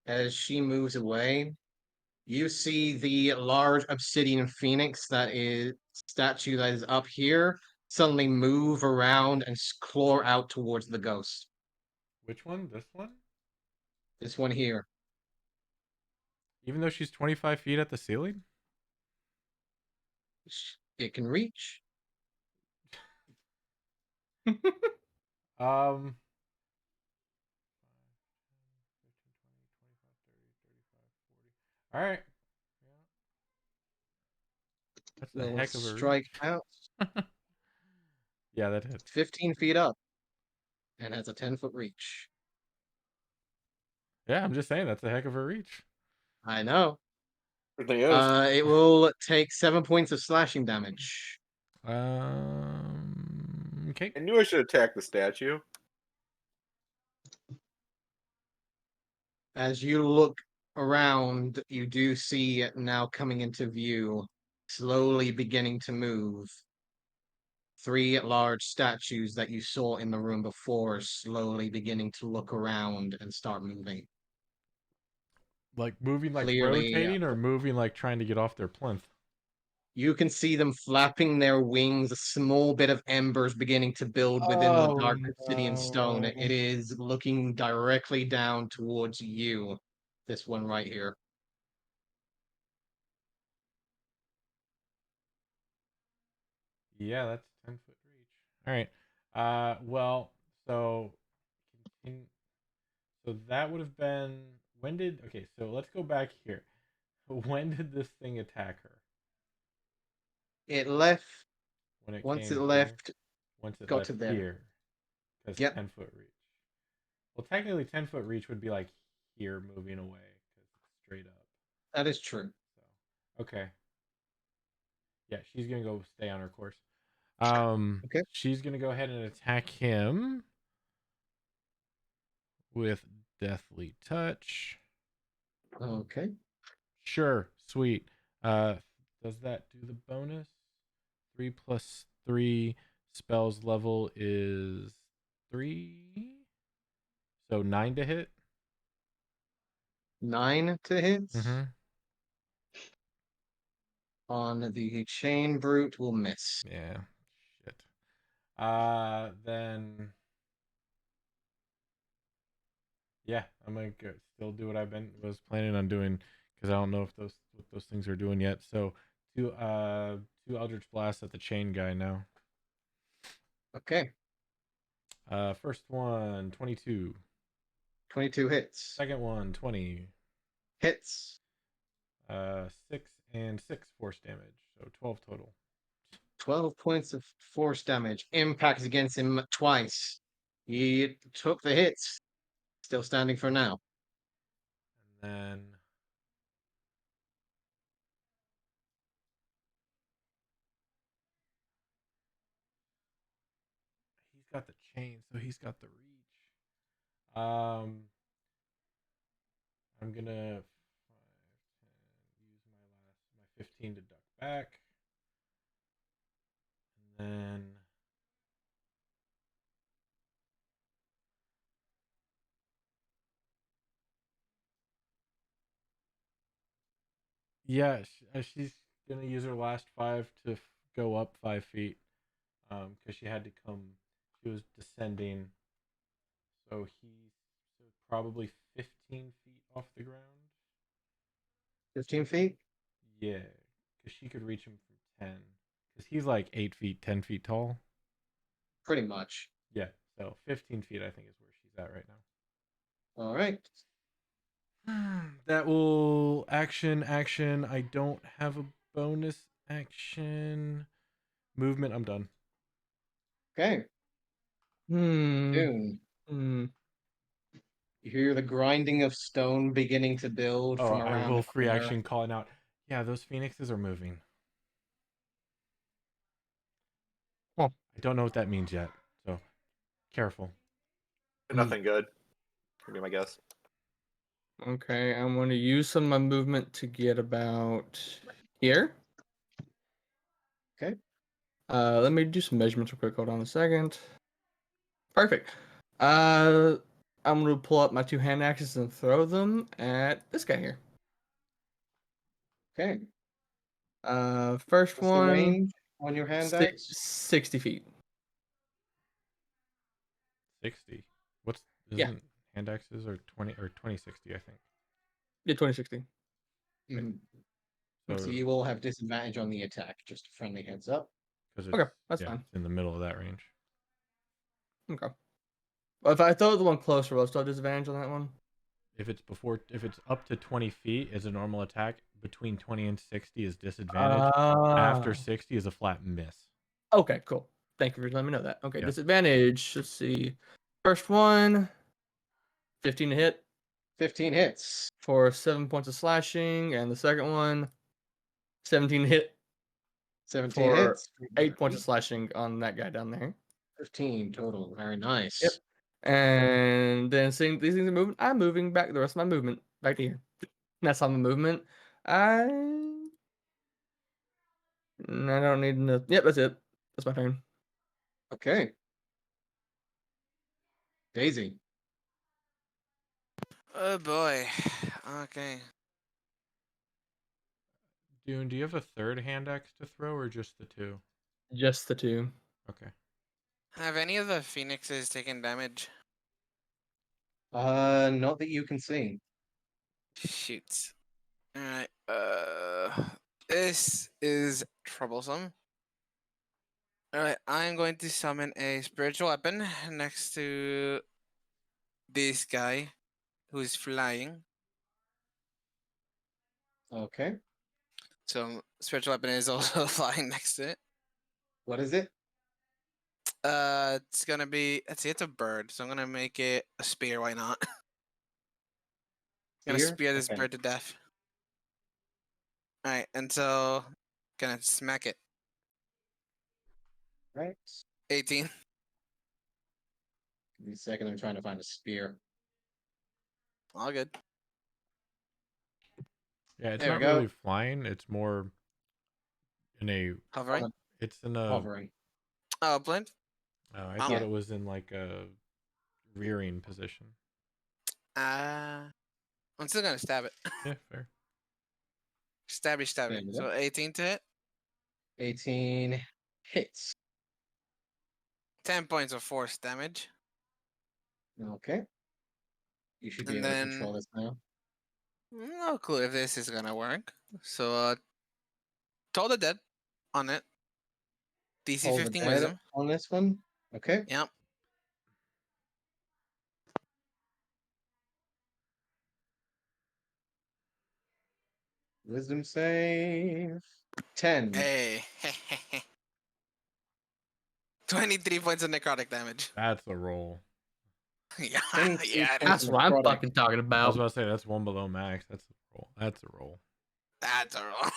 S1: as she moves away, you see the large obsidian phoenix that is statue that is up here suddenly move around and claw out towards the ghost.
S6: Which one? This one?
S1: This one here.
S6: Even though she's 25 feet at the ceiling?
S1: It can reach.
S6: Um. All right. That's a
S1: Will
S6: heck of a
S1: strike
S6: reach.
S1: out
S6: Yeah, that hits.
S1: 15 feet up and has a 10-foot reach.
S6: Yeah, I'm just saying that's a heck of a reach.
S1: I know.
S4: Certainly is.
S1: It will take 7 points of slashing damage.
S6: Okay.
S4: I knew I should attack the statue.
S1: As you look around, you do see it now coming into view, slowly beginning to move. Three large statues that you saw in the room before slowly beginning to look around and start moving.
S6: Like moving, like
S1: Clearly,
S6: rotating, or moving, like trying to get off their plinth.
S1: you can see them flapping their wings, a small bit of embers beginning to build within the dark obsidian stone. It is looking directly down towards you. This one right here.
S6: Yeah, that's 10-foot reach. All right. Well, so so that would have been when did okay, so let's go back here. When did this thing attack her?
S1: It left.
S6: When it
S1: Once
S6: came
S1: it
S6: here?
S1: left,
S6: Once it
S1: got
S6: left
S1: to there.
S6: here. Because
S1: Yep.
S6: 10-foot reach. Well, technically 10-foot reach would be like here moving away because it's straight up.
S1: That is true.
S6: So okay. Yeah, she's gonna go stay on her course.
S1: Okay.
S6: She's gonna go ahead and attack him with Deathly Touch.
S1: Okay.
S6: Sure, sweet. Does that do the bonus? 3 plus 3 spells level is 3. So 9 to hit.
S1: 9 to hit.
S6: Mm-hmm.
S1: On the chain brute will miss.
S6: Yeah. Shit. Then yeah, I'm gonna still do what was planning on doing because I don't know if what those things are doing yet. So two Eldritch Blasts at the chain guy now.
S1: Okay.
S6: First one 22.
S1: 22 hits.
S6: Second one 20.
S1: Hits.
S6: 6 and 6 force damage, so 12 total.
S1: 12 points of force damage. Impacts against him twice. He took the hits. Still standing for now.
S6: And then he's got the chain, so he's got the reach. I'm gonna use my 15 to duck back. And then yeah, she's gonna use her last 5 to go up 5 feet. Because she had to come. She was descending, so he's probably 15 feet off the ground.
S1: 15 feet?
S6: Yeah, because she could reach him from 10. Because he's like 8 feet, 10 feet tall.
S1: Pretty much.
S6: Yeah, so 15 feet I think is where she's at right now.
S1: All right.
S6: That will action. I don't have a bonus action. Movement, I'm done.
S1: Okay. Dune. You hear the grinding of stone beginning to build from
S6: I
S1: around
S6: will
S1: the
S6: free
S1: corner.
S6: action calling out. Yeah, those phoenixes are moving.
S2: Huh.
S6: I don't know what that means yet, so careful.
S4: Nothing good. Would be my guess.
S2: Okay, I'm going to use some of my movement to get about here.
S1: Okay.
S2: Let me do some measurements real quick. Hold on a second. Perfect. I'm going to pull up my 2 hand axes and throw them at this guy here.
S1: Okay.
S2: First
S1: What's the
S2: one,
S1: range on your hand axe?
S2: 60 feet.
S6: 60. What's
S2: Yeah.
S6: isn't hand axes or 2060, I think.
S2: Yeah, 2060.
S1: Mhm.
S6: So
S1: So you will have disadvantage on the attack. Just a friendly heads up.
S6: because
S2: Okay, that's fine.
S6: it's in the middle of that range.
S2: Okay. Well, if I throw the one closer, will I still have disadvantage on that one?
S6: If it's up to 20 feet is a normal attack, between 20 and 60 is disadvantage. After 60 is a flat miss.
S2: Okay, cool. Thank you for letting me know that. Okay,
S6: Yeah.
S2: disadvantage. Let's see. First one, 15 to hit
S1: 15 hits.
S2: for 7 points of slashing, and the second one, 17 to hit
S1: 17
S2: for
S1: hits.
S2: 8 points of slashing on that guy down there.
S1: 15 total. Very nice.
S2: Yep. And then seeing these things are moving, I'm moving back the rest of my movement back to here. That's on the movement. I don't need no. Yep, that's it. That's my turn.
S1: Okay. Daisy.
S3: Oh boy. Okay.
S6: Dune, do you have a third hand axe to throw or just the two?
S2: Just the two.
S6: Okay.
S3: Have any of the phoenixes taken damage?
S1: Not that you can see.
S3: Shoots. Alright. This is troublesome. Alright, I'm going to summon a spiritual weapon next to this guy who's flying.
S1: Okay.
S3: So spiritual weapon is also flying next to it.
S1: What is it?
S3: It's gonna be. Let's see, it's a bird, so I'm gonna make it a spear. Why not? Gonna
S1: Spear?
S3: spear this
S1: Okay.
S3: bird to death. All right, and so gonna smack it.
S1: Right.
S3: 18.
S1: Give me a second. I'm trying to find a spear.
S3: All good.
S6: Yeah, it's
S1: There we
S6: not
S1: go.
S6: really flying. It's more in a.
S3: Hovering.
S6: It's in a.
S1: Hovering.
S3: Oh, blind.
S6: I
S3: Oh.
S6: thought it was in like a rearing position.
S3: I'm still gonna stab it.
S6: Yeah, fair.
S3: Stabby.
S1: There we go.
S3: So 18 to hit.
S1: 18 hits.
S3: 10 points of force damage.
S1: Okay. You should be
S3: And
S1: able to
S3: then-
S1: control this now.
S3: No clue if this is gonna work. So Toll the Dead on it. DC
S1: Hold the
S3: 15
S1: dead
S3: wisdom.
S1: on this one. Okay.
S3: Yep.
S1: Wisdom save. 10.
S3: Hey. 23 points of necrotic damage.
S6: That's a roll.
S3: Yeah,
S1: 23
S3: yeah,
S1: points
S2: That's
S1: of
S2: what I'm
S1: necrotic.
S2: fucking talking
S6: I was
S2: about.
S6: about to say that's one below max. That's a roll. That's a roll.
S3: that's a roll.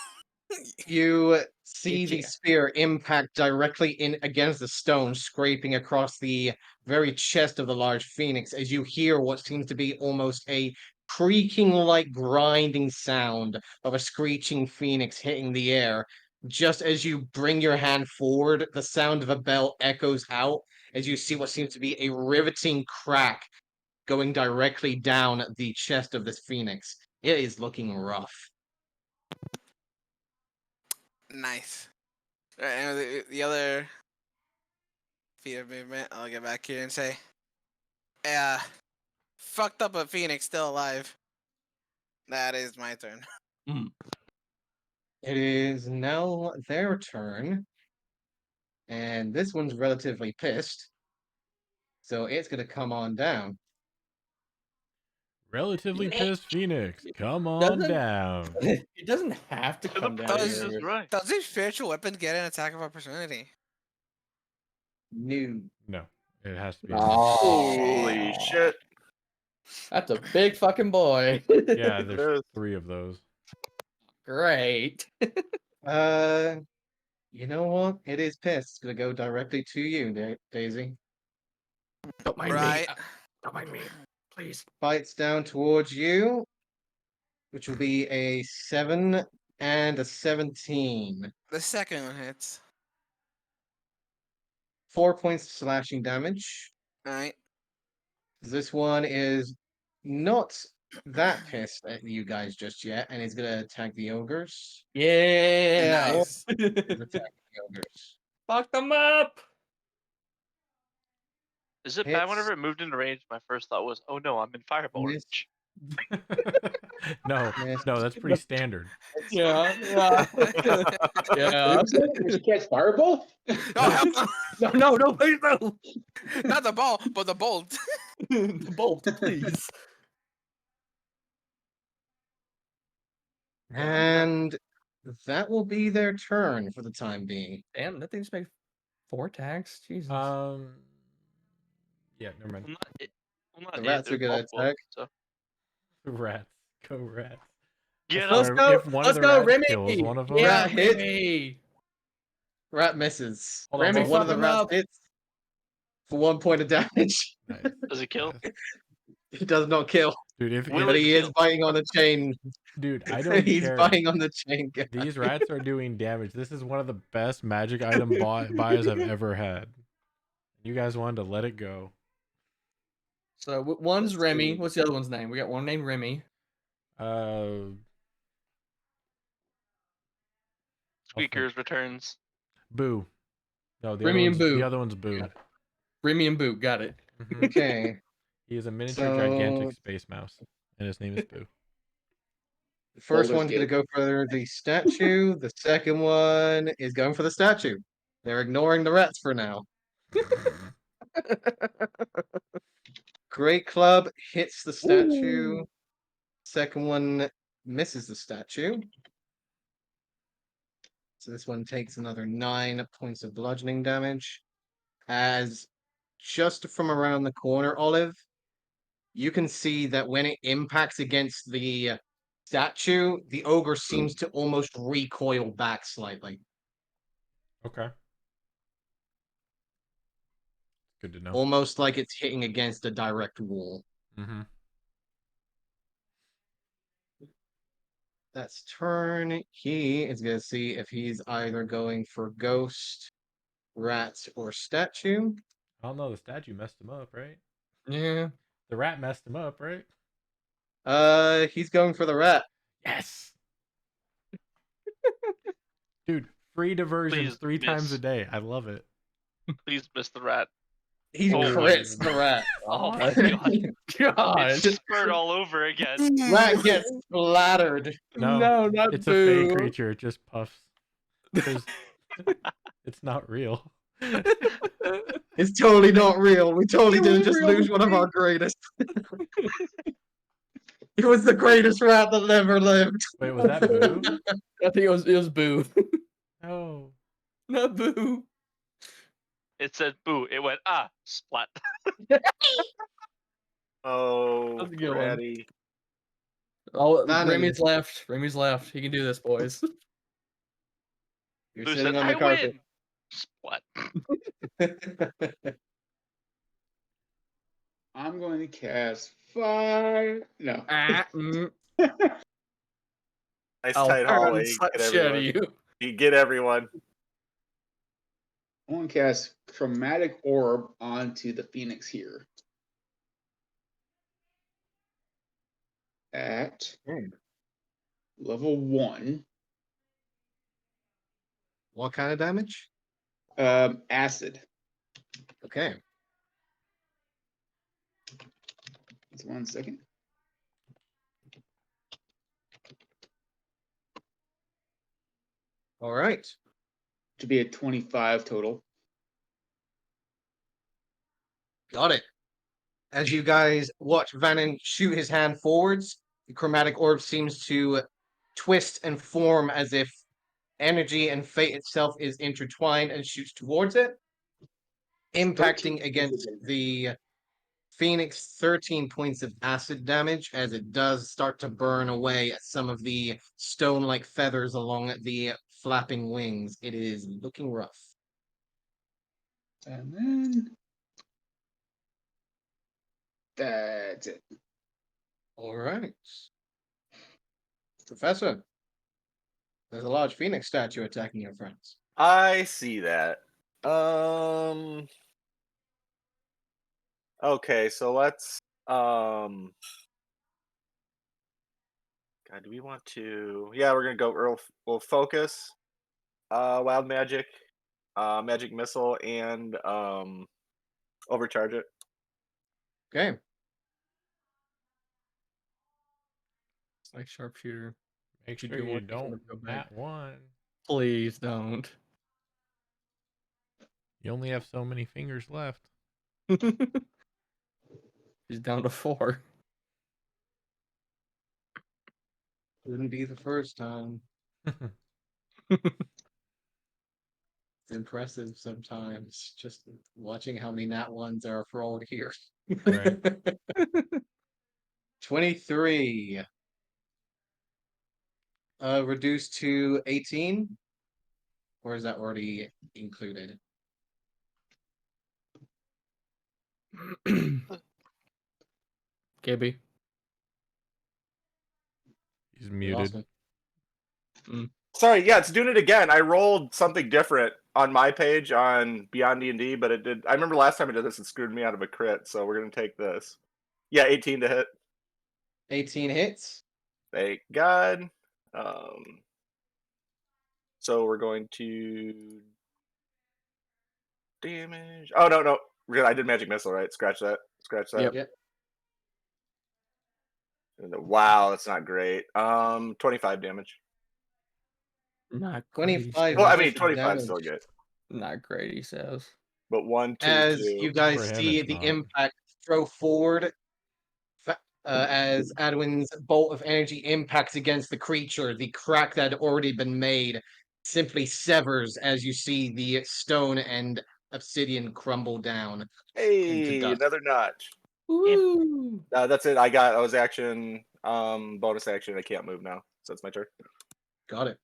S1: You see the
S2: Yeah.
S1: spear impact directly in against the stone, scraping across the very chest of the large phoenix as you hear what seems to be almost a creaking like grinding sound of a screeching phoenix hitting the air. Just as you bring your hand forward, the sound of a bell echoes out as you see what seems to be a riveting crack going directly down the chest of this phoenix. It is looking rough.
S3: Nice. Right, and the other feat of movement, I'll get back here and say, yeah, fucked up a phoenix still alive. That is my turn.
S1: It is now their turn. And this one's relatively pissed. So it's going to come on down.
S6: Relatively pissed Phoenix. Come on
S2: Doesn't-
S6: down.
S2: It doesn't have to
S5: To the
S2: come down
S5: price
S2: here.
S5: is right.
S3: Does this spiritual weapon get an attack of opportunity?
S1: New.
S6: No, it has to be.
S4: Holy shit.
S2: That's a big fucking boy.
S6: Yeah,
S4: It
S6: there's
S4: is.
S6: 3 of those.
S2: Great.
S1: You know what? It is pissed. It's going to go directly to you, Daisy.
S2: Don't mind
S3: Right.
S2: me. Don't mind me. Please.
S1: Fights down towards you, which will be a 7 and a 17.
S3: The second one hits.
S1: 4 points of slashing damage.
S3: Alright.
S1: This one is not that pissed at you guys just yet, and he's going to attack the ogres.
S2: Yeah.
S3: Nice.
S1: He's attacking the ogres.
S2: Fuck them up.
S5: Is it bad
S1: Hits.
S5: whenever it moved into range? My first thought was, oh no, I'm in fireball
S1: Miss.
S5: range.
S6: No,
S1: Miss.
S6: no, that's pretty standard.
S2: Yeah. Yeah.
S8: Did you catch Fireball?
S3: Oh, hell no.
S2: No, please no.
S3: Not the ball, but the bolt.
S2: The bolt, please.
S1: And that will be their turn for the time being.
S2: Damn, that thing just made 4 attacks. Jesus.
S6: Yeah, never mind.
S5: Well, not
S1: The
S5: it,
S1: rats are
S5: there's
S1: gonna
S5: multiple,
S1: attack.
S5: So.
S6: Rats, go rats.
S5: Get
S6: Or
S2: Let's
S5: up.
S2: go.
S6: if one of
S2: Let's
S6: the
S2: go,
S6: rats
S2: Remy.
S6: kills one of them,
S2: Yeah,
S1: Rat hit.
S2: Remy.
S1: Rat misses.
S6: Hold on,
S2: Remy,
S6: what-
S1: One of the
S2: fuck him
S1: rats
S2: up.
S1: hits for 1 point of damage.
S6: Nice.
S5: Does it kill?
S6: Nice.
S1: He does not kill,
S6: Dude,
S5: Will
S1: but
S5: it
S1: he is
S5: kill?
S1: biting on the chain.
S6: dude, I don't
S1: He's
S6: care.
S1: biting on the chain. Guy.
S6: These rats are doing damage. This is one of the best magic item buys I've ever had. You guys wanted to let it go.
S2: So one's
S1: Let's
S2: Remy.
S1: see.
S2: What's the other one's name? We got one named Remy.
S5: Squeakers returns.
S6: Boo. No, the
S2: Remy and
S6: The
S2: Boo.
S6: other one's Boo.
S2: Yeah. Remy and Boo. Got it.
S6: Mhm.
S1: Okay.
S6: He is a miniature
S1: So-
S6: gigantic space mouse, and his name is Boo.
S1: The first
S8: Baldur's
S1: one's going to
S8: Gate.
S1: go for the statue. The second one is going for the statue. They're ignoring the rats for now. Great Club hits the statue.
S8: Ooh.
S1: Second one misses the statue. So this one takes another 9 points of bludgeoning damage. As just from around the corner, Olive, you can see that when it impacts against the statue, the ogre seems to almost recoil back slightly.
S6: Okay. Good to know.
S1: Almost like it's hitting against a direct wall.
S6: Mm-hmm.
S1: That's turn. He is going to see if he's either going for ghost, rat, or statue.
S6: I don't know. The statue messed him up, right?
S2: Yeah.
S6: The rat messed him up, right?
S1: He's going for the rat.
S6: Yes. Dude, free diversions
S5: Please
S6: 3 times
S5: miss.
S6: a day. I love it.
S5: Please miss the rat.
S1: He
S5: Oh my
S1: crits the rat.
S5: Oh my god.
S2: God.
S5: It's spurred all over again.
S1: Rat gets splattered.
S6: No,
S2: not
S6: It's a fey
S2: Boo.
S6: creature. It just puffs. There's- it's not real.
S1: It's totally not real. We totally
S2: It was
S1: didn't just
S2: real
S1: lose one of our greatest. He was the greatest rat that ever lived.
S6: Wait, was that Boo?
S2: I think it was Boo.
S6: No.
S2: Not Boo.
S5: It said boo. It went splat.
S4: Oh,
S2: That's a good one.
S4: Ratty.
S2: Oh,
S1: Bannon.
S2: Remy's left. Remy's left. He can do this, boys.
S1: You're
S5: Boo
S1: sitting
S5: said,
S1: on the
S5: I
S1: carpet.
S5: win. Splat.
S8: I'm going to cast fire. No.
S4: Nice
S2: I'll
S4: tight
S2: turn
S4: hallway.
S2: such
S4: Get
S2: shit at
S4: everyone.
S2: you.
S4: You get everyone.
S8: I'm going to cast Chromatic Orb onto the Phoenix here. At level 1.
S1: What kind of damage?
S8: Acid.
S1: Okay.
S8: Just 1 second.
S1: All right.
S8: To be a 25 total.
S1: Got it. As you guys watch Vannon shoot his hand forwards, the chromatic orb seems to twist and form as if energy and fate itself is intertwined and shoots towards it, impacting
S8: 13
S1: against
S8: damage.
S1: the Phoenix 13 points of acid damage as it does start to burn away at some of the stone-like feathers along the flapping wings. It is looking rough.
S8: And then that's it.
S1: All right. Professor, there's a large phoenix statue attacking your friends.
S4: I see that. Okay, so let's God, do we want to? Yeah, we're gonna go. We'll focus. Wild magic, magic missile, and overcharge it.
S1: Okay.
S2: It's like sharpshooter.
S6: Make
S2: You
S6: sure
S2: do
S6: you
S2: want to
S6: don't
S2: go back.
S6: nat 1.
S2: Please don't.
S6: You only have so many fingers left.
S2: He's down to 4.
S1: Wouldn't be the first time. It's impressive sometimes just watching how many nat ones are rolled here.
S6: Right.
S1: 23. Reduced to 18. Or is that already included?
S2: KB.
S6: He's
S1: We lost
S6: muted.
S1: him.
S4: Sorry, yeah, it's doing it again. I rolled something different on my page on Beyond D&D, but it did. I remember last time I did this, it screwed me out of a crit, so we're gonna take this. Yeah, 18 to hit.
S1: 18 hits.
S4: Thank God. So we're going to damage. Oh no. I did magic missile, right? Scratch that. Scratch that.
S2: Yep.
S1: Yep.
S4: Wow, that's not great. 25 damage.
S2: Not great.
S1: 25
S4: Well, I
S1: worth
S4: mean,
S1: of
S4: 25 is still
S1: damage.
S4: good.
S2: Not great, he says.
S4: But 1, 2,
S1: As
S4: 2.
S1: you guys
S6: For him,
S1: see
S6: it's
S1: the
S6: not.
S1: impact throw forward, as Adwin's bolt of energy impacts against the creature, the crack that had already been made simply severs as you see the stone and obsidian crumble down.
S4: Hey,
S1: dust.
S4: another notch.
S2: Woo!
S4: That's it. I was action, bonus action. I can't move now, so it's my turn.
S1: Got it.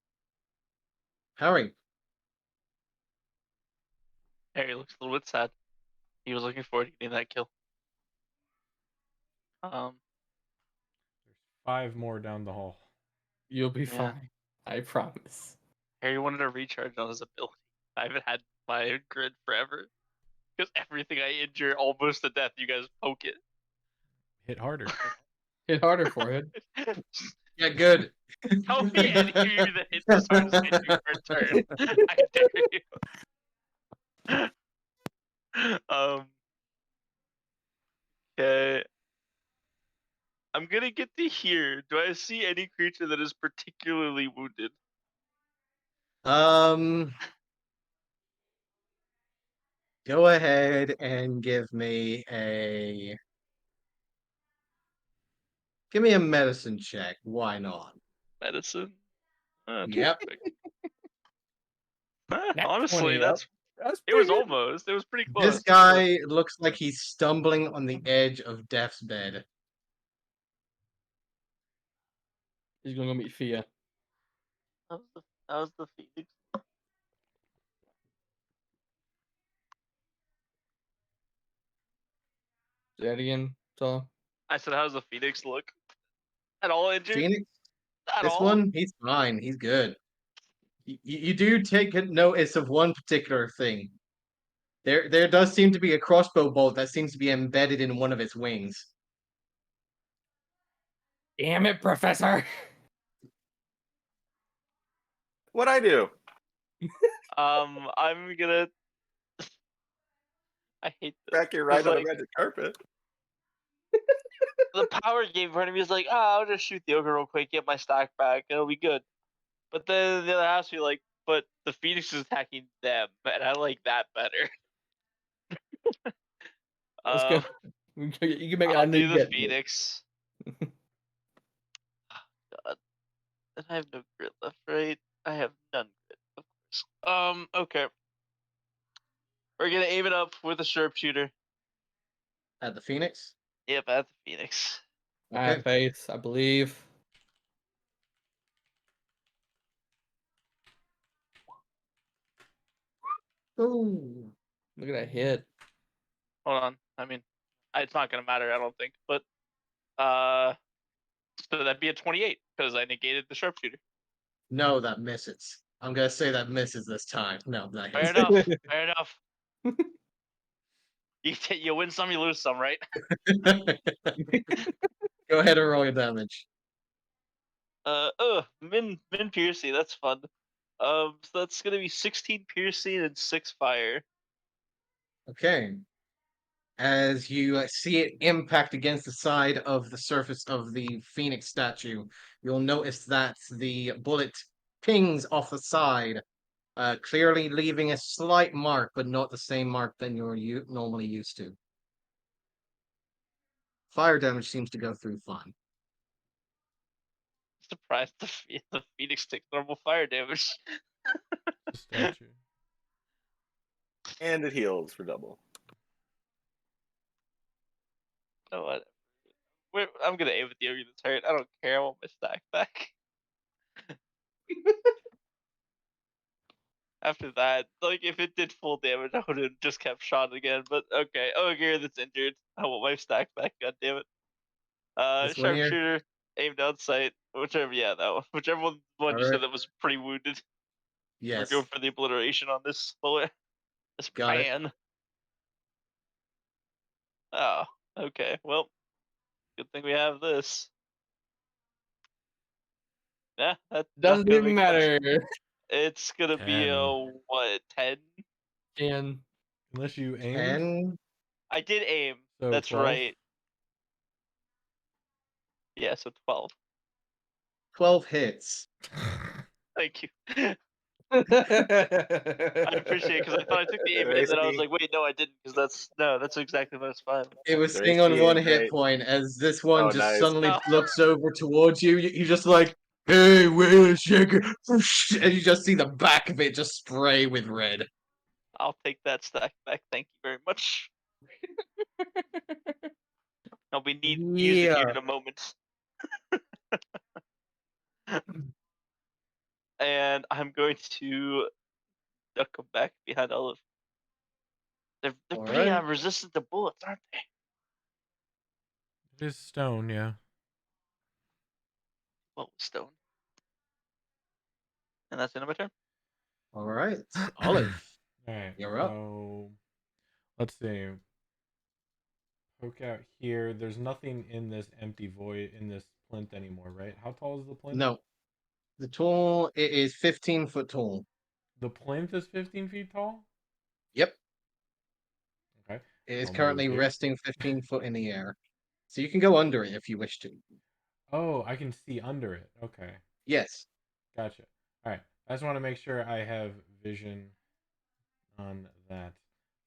S1: Harry.
S5: Harry looks a little bit sad. He was looking forward to getting that kill.
S6: There's 5 more down the hall.
S2: You'll be
S5: Yeah.
S2: fine. I promise.
S5: Harry wanted to recharge on his ability. I haven't had my grid forever. Because everything I injure almost to death, you guys poke it.
S6: Hit harder.
S2: Hit harder, forehead.
S1: Yeah, good.
S5: Tell me any of you that hit this hard as I do for a turn. I dare you. Okay. I'm gonna get to here. Do I see any creature that is particularly wounded?
S1: Go ahead and give me a medicine check. Why not?
S5: Medicine?
S1: Yep.
S5: Honestly,
S2: 20, yep. That's
S5: it was
S2: pretty good.
S5: almost. It was pretty close.
S1: This guy looks like he's stumbling on the edge of death's bed.
S2: He's gonna go meet Fia.
S5: How's the Phoenix?
S2: Say that again, so
S5: I said, how's the Phoenix look? At all injured?
S1: Phoenix?
S5: At
S1: This
S5: all?
S1: one, he's fine. He's good. You do take notice of one particular thing. There does seem to be a crossbow bolt that seems to be embedded in one of its wings.
S2: damn it, Professor.
S4: What'd I do?
S5: I'm gonna. I hate this.
S4: Crack your right on
S5: like,
S4: the magic carpet.
S5: the power game part of me is like, I'll just shoot the ogre real quick, get my stack back, it'll be good. But then the other half be like, but the Phoenix is attacking them, and I like that better.
S2: Let's go. You can make. I
S5: I'll
S2: know
S5: do
S2: you
S5: the
S2: get it.
S5: Phoenix. God. And I have no grit left, right? I have none grit, of course. Okay. We're gonna aim it up with a sharpshooter.
S1: At the Phoenix?
S5: Yep, at the Phoenix.
S2: I have faith. I believe.
S1: Ooh.
S2: Look at that hit.
S5: Hold on. I mean, it's not gonna matter, I don't think. But so that'd be a 28 because I negated the sharpshooter.
S1: No, that misses. I'm gonna say that misses this time. No, that
S5: Fair
S1: hits.
S5: enough. Fair enough. You win some, you lose some, right?
S1: Go ahead and roll your damage.
S5: Min piercing. That's fun. So that's gonna be 16 piercing and 6 fire.
S1: Okay. As you see it impact against the side of the surface of the Phoenix statue, you'll notice that the bullet pings off the side, clearly leaving a slight mark, but not the same mark than you're normally used to. Fire damage seems to go through fine.
S5: Surprised the Phoenix takes normal fire damage.
S6: The statue.
S4: And it heals for double.
S5: No, I'm gonna aim at the ogre that's hurt. I don't care. I want my stack back. After that, like if it did full damage, I would have just kept shot again. But okay, Ogre that's injured. I want my stack back. God damn it.
S1: This one here?
S5: Sharpshooter, aim down sight, whichever. Yeah, that one. Whichever one you said
S1: Alright.
S5: that was pretty wounded. We're
S1: Yes.
S5: going for the obliteration on this this
S1: Got it.
S5: plan. Oh, okay. Well, good thing we have this. Yeah, that's not
S2: Doesn't
S5: gonna
S2: even
S5: make much.
S2: matter.
S5: It's gonna be
S6: 10.
S5: a what 10?
S2: And
S6: Unless you aimed.
S1: 10,
S5: I did aim.
S6: So
S5: That's
S6: 12?
S5: right. Yeah, so 12.
S1: 12 hits.
S5: Thank you. I appreciate it because I thought I took the aim
S4: Their
S5: and then I was
S4: AC
S5: like, wait, no, I didn't because that's exactly what I was fine.
S1: It was
S4: Their
S1: sitting on
S4: AC
S1: one
S4: ain't
S1: hit
S4: great.
S1: point as this one
S4: Oh,
S1: just
S4: nice.
S1: suddenly
S5: Oh.
S1: looks over towards you. You just like, hey, wait a second. And you just see the back of it just spray with red.
S5: I'll take that stack back. Thank you very much. I'll be use it here
S2: yeah.
S5: in a moment. And I'm going to duck them back behind Olive. They're
S1: All
S5: pretty
S1: right.
S5: resistant to bullets, aren't they?
S6: It is stone, yeah.
S5: Well, stone. And that's the end of my turn.
S1: All right. Olive,
S6: Alright,
S1: you're up.
S6: so let's see. Poke out here. There's nothing in this empty void in this plinth anymore, right? How tall is the plinth?
S1: No. It is 15 foot tall.
S6: The plinth is 15 feet tall?
S1: Yep.
S6: Okay.
S1: It is
S6: I'll move
S1: currently
S6: here.
S1: resting 15 foot in the air. So you can go under it if you wish to.
S6: Oh, I can see under it. Okay.
S1: Yes.
S6: Gotcha. Alright. I just want to make sure I have vision on that.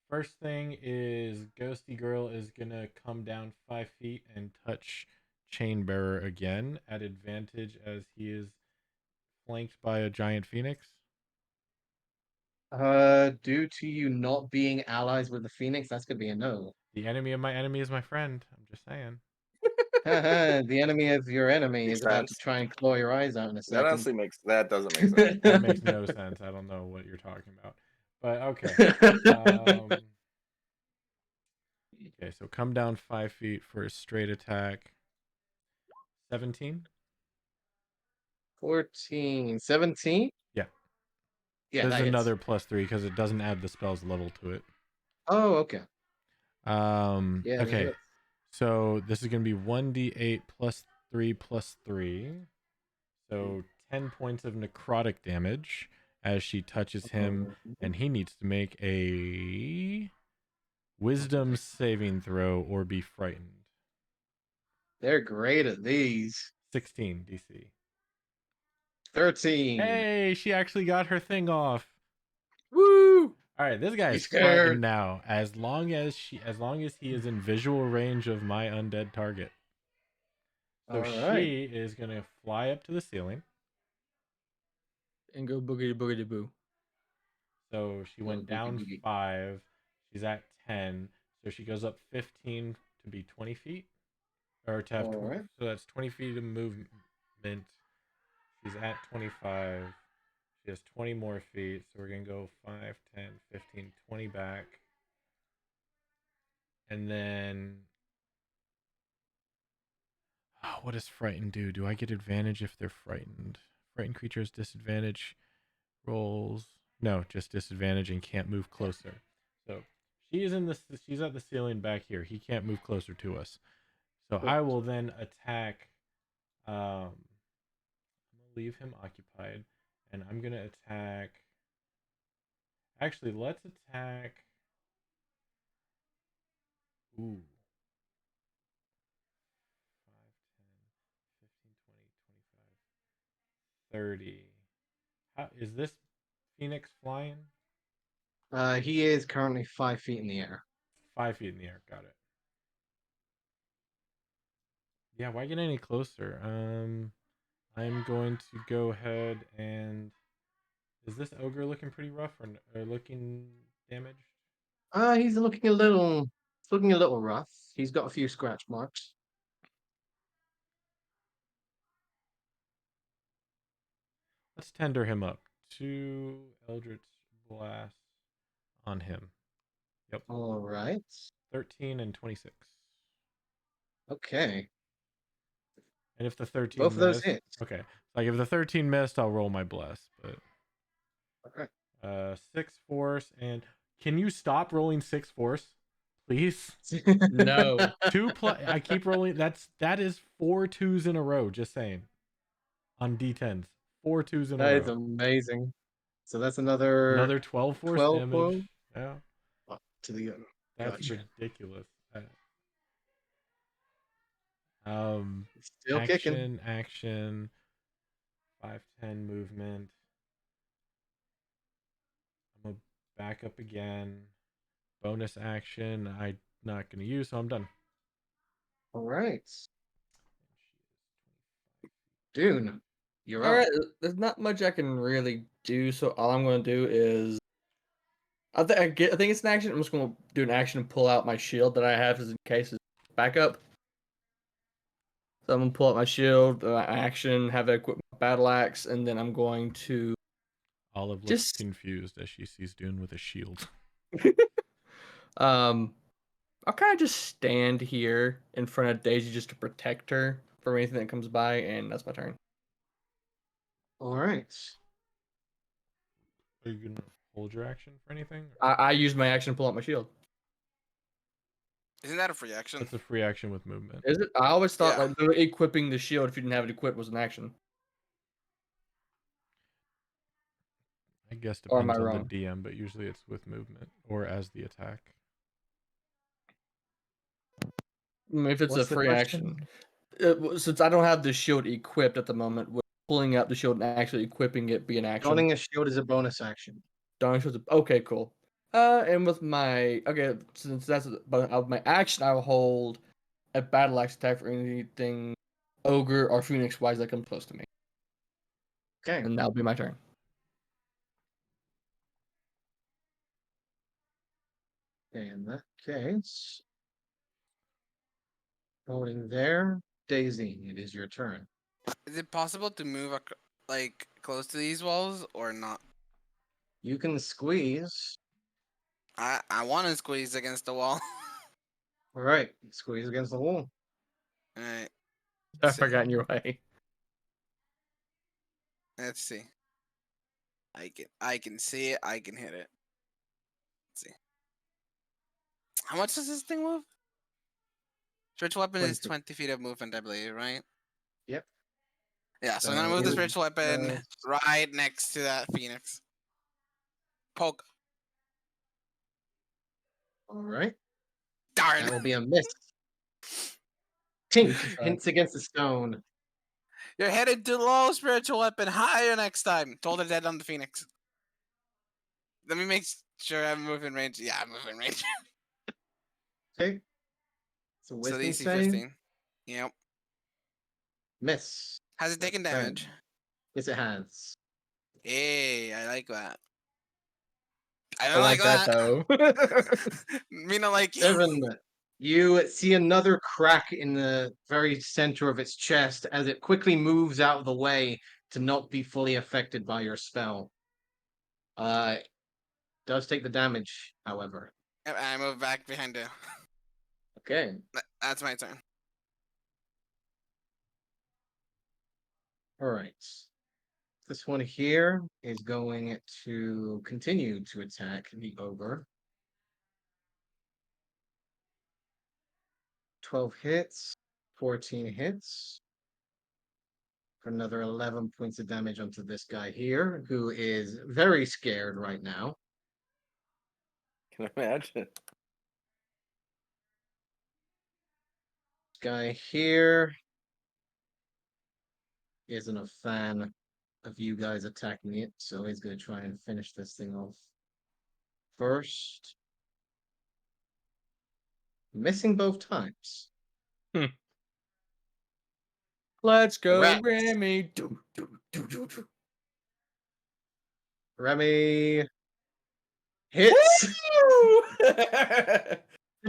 S6: First thing is Ghosty Girl is gonna come down 5 feet and touch Chainbearer again at advantage as he is flanked by a giant phoenix.
S1: Due to you not being allies with the Phoenix, that's gonna be a no.
S6: The enemy of my enemy is my friend. I'm just saying.
S1: The enemy of your enemy
S4: Makes
S1: is about to
S4: sense.
S1: try and claw your eyes out in a
S4: That
S1: second.
S4: honestly doesn't make sense.
S6: That makes no sense. I don't know what you're talking about. But okay. Okay, so come down 5 feet for a straight attack. 17?
S1: 14, 17?
S6: Yeah.
S1: Yeah,
S6: There's
S1: that hits.
S6: another +3 because it doesn't add the spell's level to it.
S1: Oh, okay. Yeah, that
S6: Okay.
S1: hits.
S6: So this is going to be 1d8 +3 +3. So 10 points of necrotic damage as she touches him, and he needs to make a wisdom saving throw or be frightened.
S1: They're great at these.
S6: 16 DC.
S1: 13.
S6: Hey, she actually got her thing off. Woo! All right, this guy
S1: He's
S6: is
S1: scared.
S6: frightened now. As long as he is in visual range of my undead target. So
S1: All right.
S6: she is gonna fly up to the ceiling.
S2: And go boogity boogity boo.
S6: So she went
S1: Boogie,
S6: down
S1: boogie.
S6: 5. She's at 10. So she goes up 15 to be 20 feet. Or to have
S1: All right.
S6: so that's 20 feet of movement. She's at 25. She has 20 more feet. So we're going to go 5, 10, 15, 20 back. And then what does frightened do? Do I get advantage if they're frightened? Frightened creatures disadvantage rolls. No, just disadvantage and can't move closer. So she's at the ceiling back here. He can't move closer to us. So I will then attack. I'm gonna leave him occupied, and I'm gonna attack. Actually, let's attack. Ooh. 5, 10, 15, 20, 25, 30. How is this Phoenix flying?
S1: He is currently 5 feet in the air.
S6: 5 feet in the air. Got it. Yeah, why get any closer? I'm going to go ahead and. Is this ogre looking pretty rough or looking damaged?
S1: He's looking a little rough. He's got a few scratch marks.
S6: Let's tender him up. 2 Eldritch. blast on him. Yep.
S1: All right.
S6: 13 and 26.
S1: Okay.
S6: And if the 13
S1: Both of those
S6: missed,
S1: hits.
S6: okay. Like if the 13 missed, I'll roll my bless. But
S1: Okay.
S6: 6 force, and can you stop rolling 6 force, please?
S2: No.
S6: 2 plus. I keep rolling. That is 4 2s in a row. Just saying. On D10s, 4 2s in a
S1: That is
S6: row.
S1: amazing. So that's another
S6: 12 force
S1: 12
S6: damage.
S1: force?
S6: Yeah,
S1: to the
S6: that's
S1: gotcha.
S6: ridiculous.
S1: Still kicking.
S6: Action. 5-10 movement. I'm gonna back up again. Bonus action. I'm not gonna use, so I'm done.
S1: All right. Dune, you're
S2: All
S1: up.
S2: right, there's not much I can really do, so all I'm going to do is I think it's an action. I'm just going to do an action and pull out my shield that I have as in case it's backup. So I'm going to pull out my shield, action, have it equip my battle axe, and then I'm going to
S6: Olive looks confused as she sees Dune with a shield.
S2: I'll kind of just stand here in front of Daisy just to protect her from anything that comes by, and that's my turn.
S1: All right.
S6: Are you gonna hold your action for anything?
S2: I use my action to pull out my shield.
S3: Isn't that a free action?
S6: That's a free action with movement.
S2: Is it? I always thought
S3: Yeah.
S2: like equipping the shield if you didn't have it equipped was an action.
S6: I guess
S2: Or am
S6: depends
S2: I
S6: on
S2: wrong?
S6: the DM, but usually it's with movement or as the attack.
S2: If it's
S1: What's
S2: a
S1: the
S2: free
S1: question?
S2: action, since I don't have the shield equipped at the moment, would pulling out the shield and actually equipping it be an action?
S1: Donning a shield is a bonus action.
S2: Donning shield. Okay, cool. And with my since that's my action, I will hold a battle axe attack for anything ogre or phoenix wise that comes close to me,
S1: Okay.
S2: and that'll be my turn.
S1: In that case, holding there, Daisy, it is your turn.
S3: Is it possible to move like close to these walls or not?
S1: You can squeeze.
S3: I want to squeeze against the wall.
S1: All right, squeeze against the wall.
S3: All right.
S2: I forgot in your way.
S3: Let's see. I can see it. I can hit it. Let's see. How much does this thing move? Spiritual weapon is 20 feet of movement, I believe, right?
S1: Yep.
S3: Yeah, so I'm gonna move the spiritual weapon right next to that phoenix. Poke.
S1: All right.
S3: Darn.
S1: That will be a miss. Tink hints against the stone.
S3: You're headed too low, spiritual weapon. Higher next time. Told her dead on the phoenix. Let me make sure I'm moving range. Yeah, I'm moving range.
S1: Okay. So
S3: So
S1: wisdom
S3: DC
S1: save.
S3: 15. Yep.
S1: Miss.
S3: Has it taken
S1: That's 10.
S3: damage?
S1: Yes, it has.
S3: Hey, I like that. I
S2: I
S3: don't
S2: like that though.
S3: Me not like you.
S1: 7. You see another crack in the very center of its chest as it quickly moves out of the way to not be fully affected by your spell. Does take the damage, however.
S3: Yep, I move back behind you.
S1: Okay.
S3: That's my turn.
S1: All right. This one here is going to continue to attack the ogre. 12 hits, 14 hits. For another 11 points of damage onto this guy here, who is very scared right now.
S4: Can imagine.
S1: This guy here isn't a fan of you guys attacking it, so he's going to try and finish this thing off first. Missing both times.
S2: Let's go,
S1: Rats.
S2: Remy.
S1: Remy hits.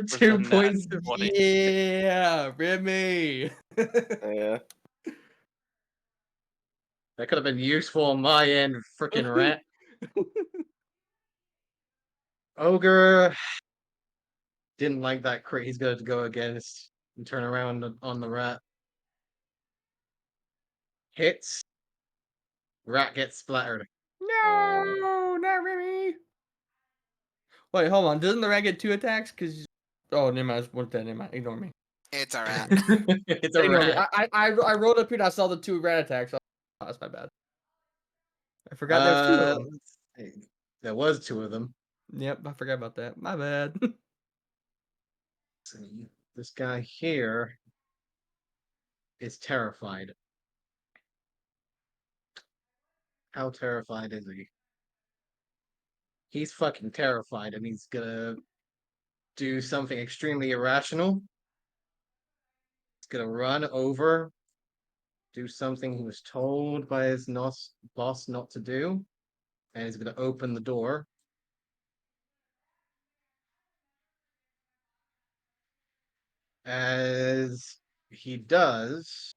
S1: 2
S5: nat
S1: points of
S5: 20.
S2: Yeah, Remy.
S4: Yeah.
S1: That could have been useful on my end, freaking rat. Ogre didn't like that crit he's going to go against and turn around on the rat. Hits. Rat gets splattered.
S2: No, not Remy. Wait, hold on. Doesn't the rat get 2 attacks? Cause oh, never mind. What's that? Never mind. Ignore me.
S3: It's a rat.
S1: It's a
S2: Ignore me.
S1: rat.
S2: I rolled up here and I saw the 2 rat attacks. Oh, that's my bad. I forgot there was 2 of them.
S1: Let's see. There was 2 of them.
S2: Yep, I forgot about that. My bad.
S1: See, this guy here is terrified. How terrified is he? He's fucking terrified, and he's gonna do something extremely irrational. He's gonna run over, do something he was told by his boss not to do, and he's gonna open the door. As he does,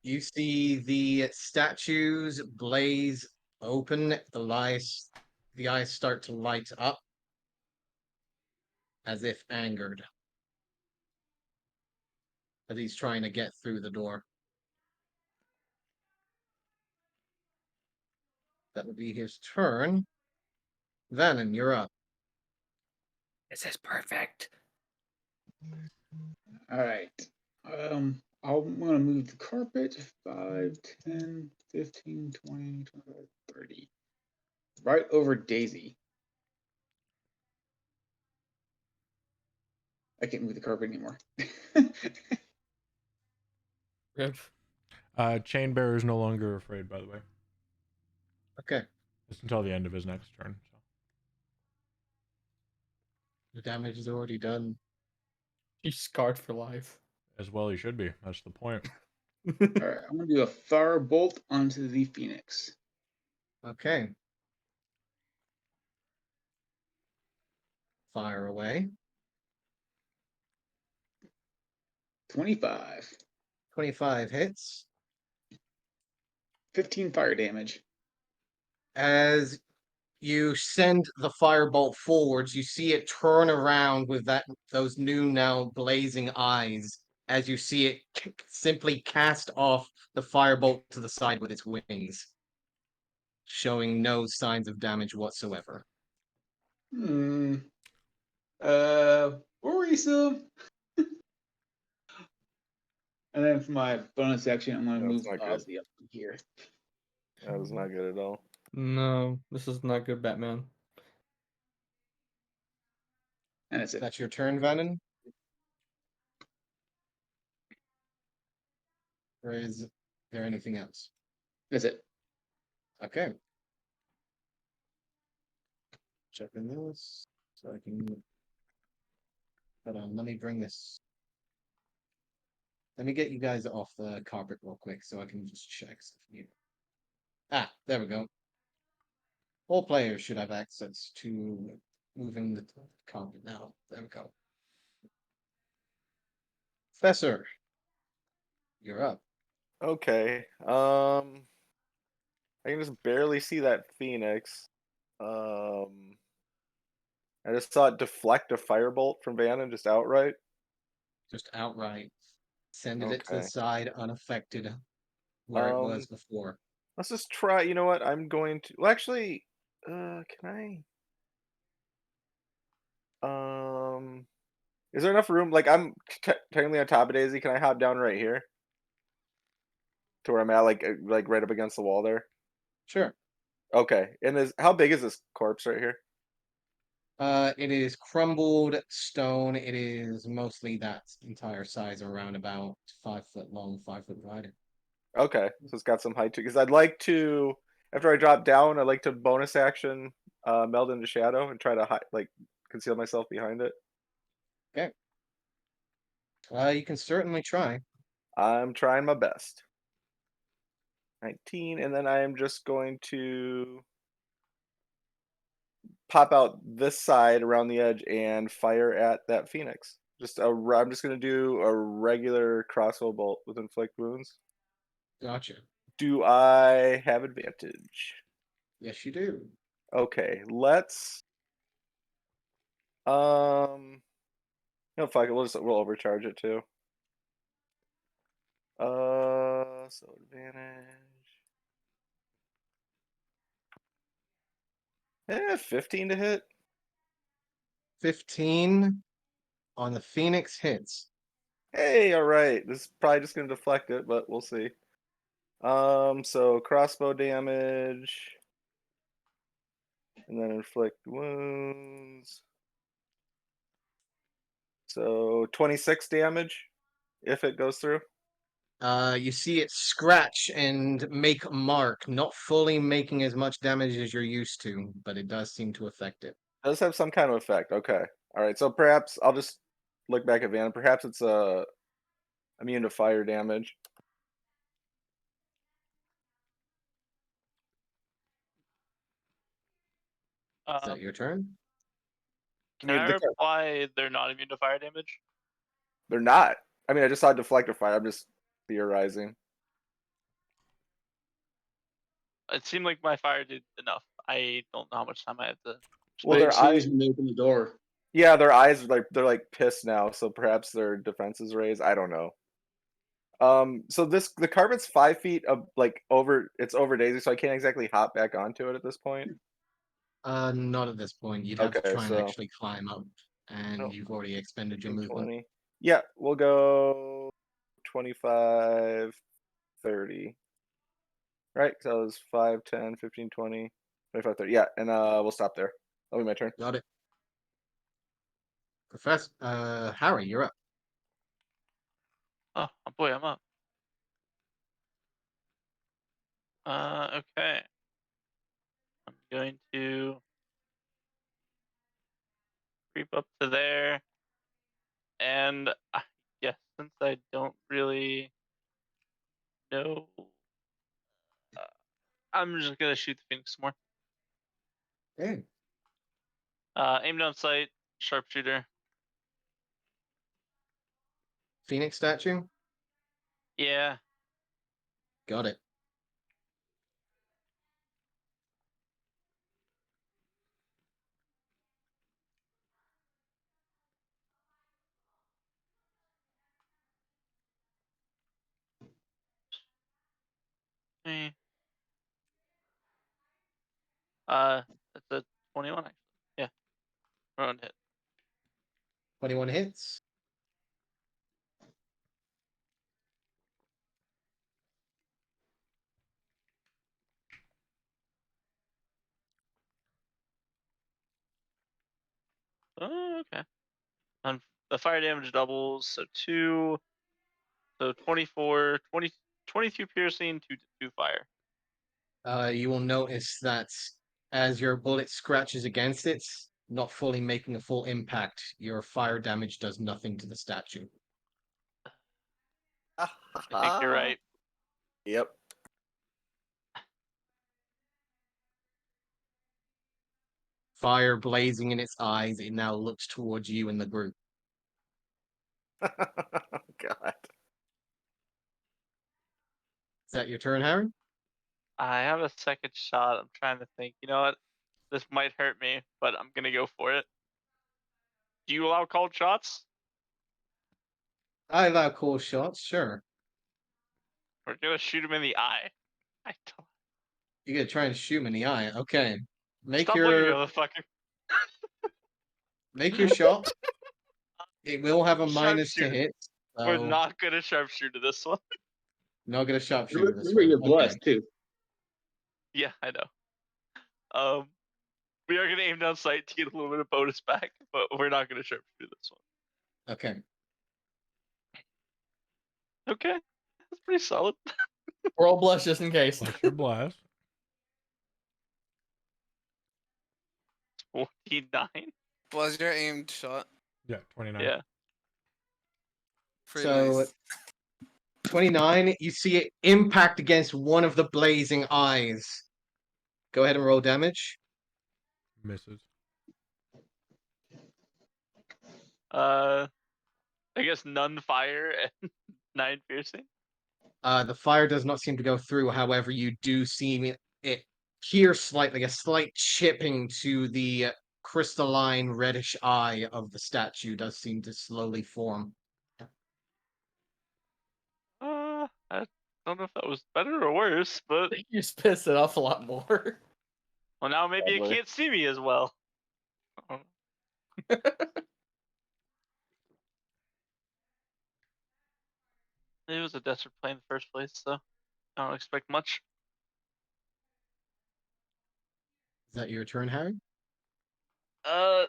S1: you see the statues blaze open, the eyes start to light up as if angered. As he's trying to get through the door. That would be his turn. Venom, you're up.
S2: This is perfect.
S8: All right. I want to move the carpet 5, 10, 15, 20, 25, 30. Right over Daisy. I can't move the carpet anymore.
S2: Rip.
S6: Chain Bearer is no longer afraid, by the way.
S1: Okay.
S6: Just until the end of his next turn. So.
S1: The damage is already done.
S2: He's scarred for life.
S6: As well, he should be. That's the point.
S8: All right. I'm going to do a fire bolt onto the Phoenix.
S1: Okay. Fire away.
S8: 25.
S1: 25 hits.
S8: 15 fire damage.
S1: As you send the firebolt forwards, you see it turn around with those new now blazing eyes as you see it simply cast off the firebolt to the side with its wings, showing no signs of damage whatsoever.
S8: Worrisome. And then for my bonus action, I'm going to move
S4: That's not good.
S8: Ozzy up here.
S4: That was not good at all.
S2: No, this is not good, Batman.
S8: And that's it.
S1: That's your turn, Venom? Or is there anything else?
S8: That's it.
S1: Okay. Checking this so I can. Hold on, let me bring this. Let me get you guys off the carpet real quick so I can just check stuff here. Ah, there we go. All players should have access to moving the carpet now. There we go. Professor, you're up.
S4: Okay. I can just barely see that Phoenix. I just saw it deflect a firebolt from Vannon just outright.
S1: Just outright. Sending it to the
S4: Okay.
S1: side unaffected where it was before.
S4: Let's just try. You know what? I'm going to. Well, actually, can I? Is there enough room? Like, I'm technically on top of Daisy. Can I hop down right here to where I'm at? Like right up against the wall there.
S1: Sure.
S4: Okay. And how big is this corpse right here?
S1: It is crumbled stone. It is mostly that entire size, around about 5 foot long, 5 foot wide.
S4: Okay, so it's got some height to. Because I'd like to, after I drop down, I'd like to bonus action, meld into shadow and try to conceal myself behind it.
S1: Okay. You can certainly try.
S4: I'm trying my best. 19, and then I am just going to pop out this side around the edge and fire at that Phoenix. I'm just going to do a regular crossbow bolt with inflict wounds.
S1: Gotcha.
S4: Do I have advantage?
S1: Yes, you do.
S4: Okay, let's. No, fuck it. We'll overcharge it too. So advantage. 15 to hit.
S1: 15 on the Phoenix hits.
S4: Hey, all right. This is probably just gonna deflect it, but we'll see. So crossbow damage, and then inflict wounds. So 26 damage if it goes through.
S1: You see it scratch and make a mark, not fully making as much damage as you're used to, but it does seem to affect it.
S4: Does have some kind of effect. Okay. All right. So perhaps I'll just look back at Van. Perhaps it's immune to fire damage.
S1: Is that your turn?
S5: Can I reply they're not immune to fire damage?
S4: They're not. I mean, I just saw deflector fire. I'm just theorizing.
S5: It seemed like my fire did enough. I don't know how much time I have to.
S4: Well,
S8: But
S4: their
S8: as soon
S4: eyes.
S8: as we open the door.
S4: Yeah, their eyes are they're like pissed now. So perhaps their defense is raised. I don't know. So the carpet's 5 feet of like over. It's over Daisy, so I can't exactly hop back onto it at this point.
S1: Not at this point. You'd have to
S4: Okay,
S1: try and
S4: so
S1: actually climb up, and
S4: no,
S1: you've already expended your movement.
S4: 20. Yeah, we'll go 25, 30. Right? So that was 5, 10, 15, 20, 25, 30. Yeah, and we'll stop there. That'll be my turn.
S1: Got it. Professor, Harry, you're up.
S5: Oh boy, I'm up. Okay. I'm going to creep up to there, and yes, since I don't really know, I'm just gonna shoot the Phoenix some more.
S1: Okay.
S5: Aim down sight, sharpshooter.
S1: Phoenix statue.
S5: Yeah.
S1: Got it.
S5: Okay. That's a 21 actually. Yeah. Round hit.
S1: 21 hits.
S5: Oh, okay. And the fire damage doubles, so 2, so 24, 20, 22 piercing, 2 fire.
S1: You will notice that as your bullet scratches against it, not fully making a full impact, your fire damage does nothing to the statue.
S5: I think you're right.
S4: Yep.
S1: Fire blazing in its eyes, it now looks towards you and the group.
S4: God.
S1: Is that your turn, Harry?
S5: I have a second shot. I'm trying to think. You know what? This might hurt me, but I'm gonna go for it. Do you allow called shots?
S1: I allow cool shots, sure.
S5: We're gonna shoot him in the eye. I don't.
S1: You're gonna try and shoot him in the eye. Okay. Make
S5: Stop looking,
S1: your
S5: motherfucker.
S1: shot. It will have a minus to
S5: Sharpshooter.
S1: hit.
S5: We're
S1: So
S5: not gonna sharpshooter this one.
S1: not gonna sharpshooter this
S8: Remember,
S1: one.
S8: you're
S1: Okay.
S8: blessed too.
S5: Yeah, I know. We are gonna aim down sight to get a little bit of bonus back, but we're not gonna sharpshooter this one.
S1: Okay.
S5: Okay, that's pretty solid.
S2: We're all blessed just in case.
S6: Plus your blast.
S5: 29.
S3: Was your aimed shot?
S6: Yeah, 29.
S5: Yeah.
S3: Pretty
S1: So
S3: nice.
S1: 29, you see it impact against one of the blazing eyes. Go ahead and roll damage.
S6: Misses.
S5: I guess none fire and 9 piercing.
S1: The fire does not seem to go through. However, you do see it pierce like a slight chipping to the crystalline reddish eye of the statue does seem to slowly form.
S5: I don't know if that was better or worse, but
S2: You just pissed it off a lot more.
S5: well, now maybe it
S4: Probably.
S5: can't see me as well. It was a desert plane in the first place, so I don't expect much.
S1: Is that your turn, Harry?
S5: Uh,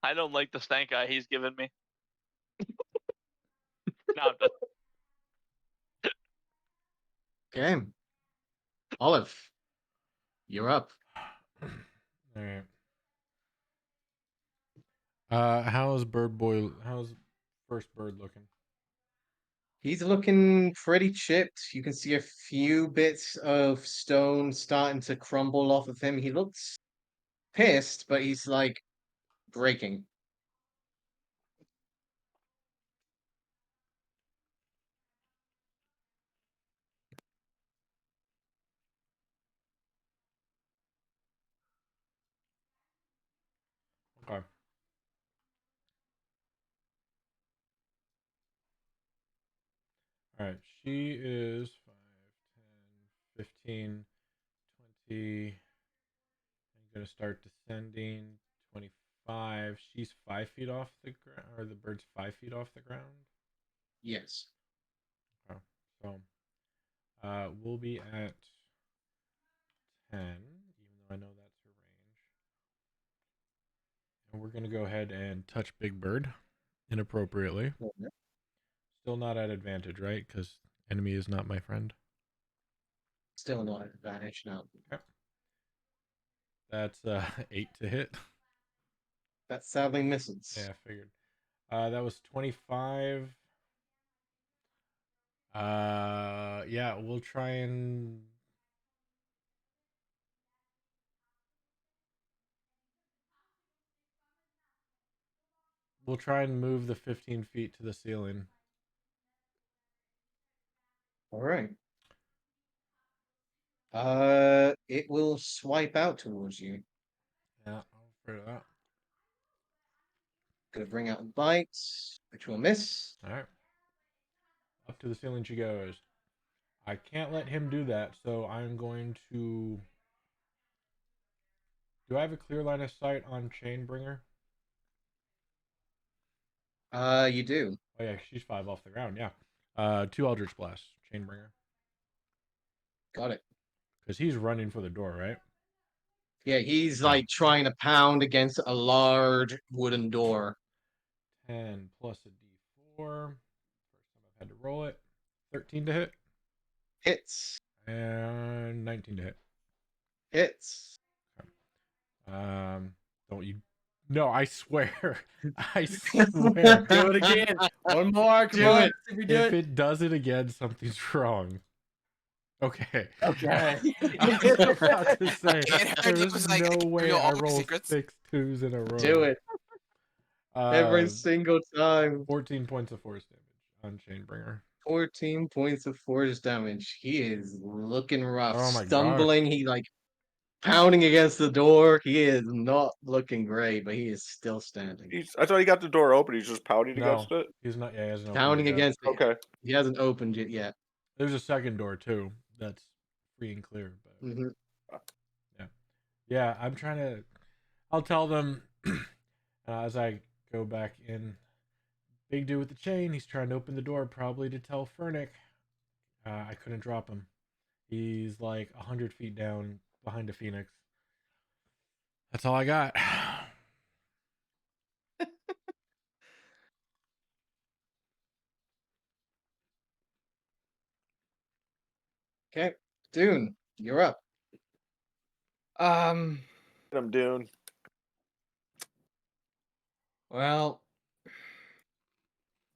S5: I don't like the stank eye he's given me. No, I'm just
S1: Okay. Olive, you're up.
S6: All right. How's first bird looking?
S1: He's looking pretty chipped. You can see a few bits of stone starting to crumble off of him. He looks pissed, but he's like breaking.
S6: Okay. All right. She is 5, 10, 15, 20. I'm gonna start descending. 25. She's 5 feet off the ground, or the bird's 5 feet off the ground.
S1: Yes.
S6: Okay. So, we'll be at 10, even though I know that's her range. And we're gonna go ahead and touch Big Bird inappropriately. Still not at advantage, right? Because enemy is not my friend.
S1: Still not at advantage now.
S6: Okay. That's 8 to hit.
S1: That sadly misses.
S6: Yeah, I figured. That was 25. Yeah, we'll try and move the 15 feet to the ceiling.
S1: All right. It will swipe out towards you.
S6: Yeah, I'm afraid of that.
S1: Gonna bring out a bite, which will miss.
S6: All right. Up to the ceiling she goes. I can't let him do that, so I'm going to. Do I have a clear line of sight on Chainbringer?
S1: You do.
S6: Oh yeah, she's 5 off the ground. Yeah. 2 Eldritch Blasts, Chainbringer.
S1: Got it.
S6: Because he's running for the door, right?
S1: Yeah, he's like trying to pound against a large wooden door.
S6: 10 plus a d4. First time I've had to roll it. 13 to hit.
S1: Hits.
S6: And 19 to hit.
S1: Hits.
S6: Don't you? No, I swear. I swear.
S2: Do it again. One more. Come
S1: Do
S2: on.
S1: it.
S2: If we do
S6: If
S2: it.
S6: it does it again, something's wrong. Okay.
S2: Okay.
S6: I was about to say,
S3: It hurt. He
S6: there's
S3: was like,
S6: no
S3: "I
S6: way
S3: reveal
S6: I
S3: all my
S6: roll
S3: secrets."
S6: 6 2s in a row.
S1: Do it. Every single time.
S6: 14 points of force damage on Chainbringer.
S1: 14 points of force damage. He is looking rough.
S6: Oh my
S1: Stumbling. He like pounding against the door. He is not looking great, but he is still standing.
S4: I thought he got the door open. He's just pounding
S6: No,
S4: against it.
S6: he's not. Yeah, he hasn't opened
S1: Pounding
S6: it yet.
S1: against it.
S4: Okay.
S1: He hasn't opened it yet.
S6: There's a second door too. That's free and clear. But
S1: Mm-hmm.
S6: yeah, I'm trying to. I'll tell them as I go back in. Big dude with the chain. He's trying to open the door, probably to tell Fernick. I couldn't drop him. He's like 100 feet down behind a phoenix. That's all I got.
S1: Okay. Dune, you're up.
S4: I'm Dune.
S2: Well,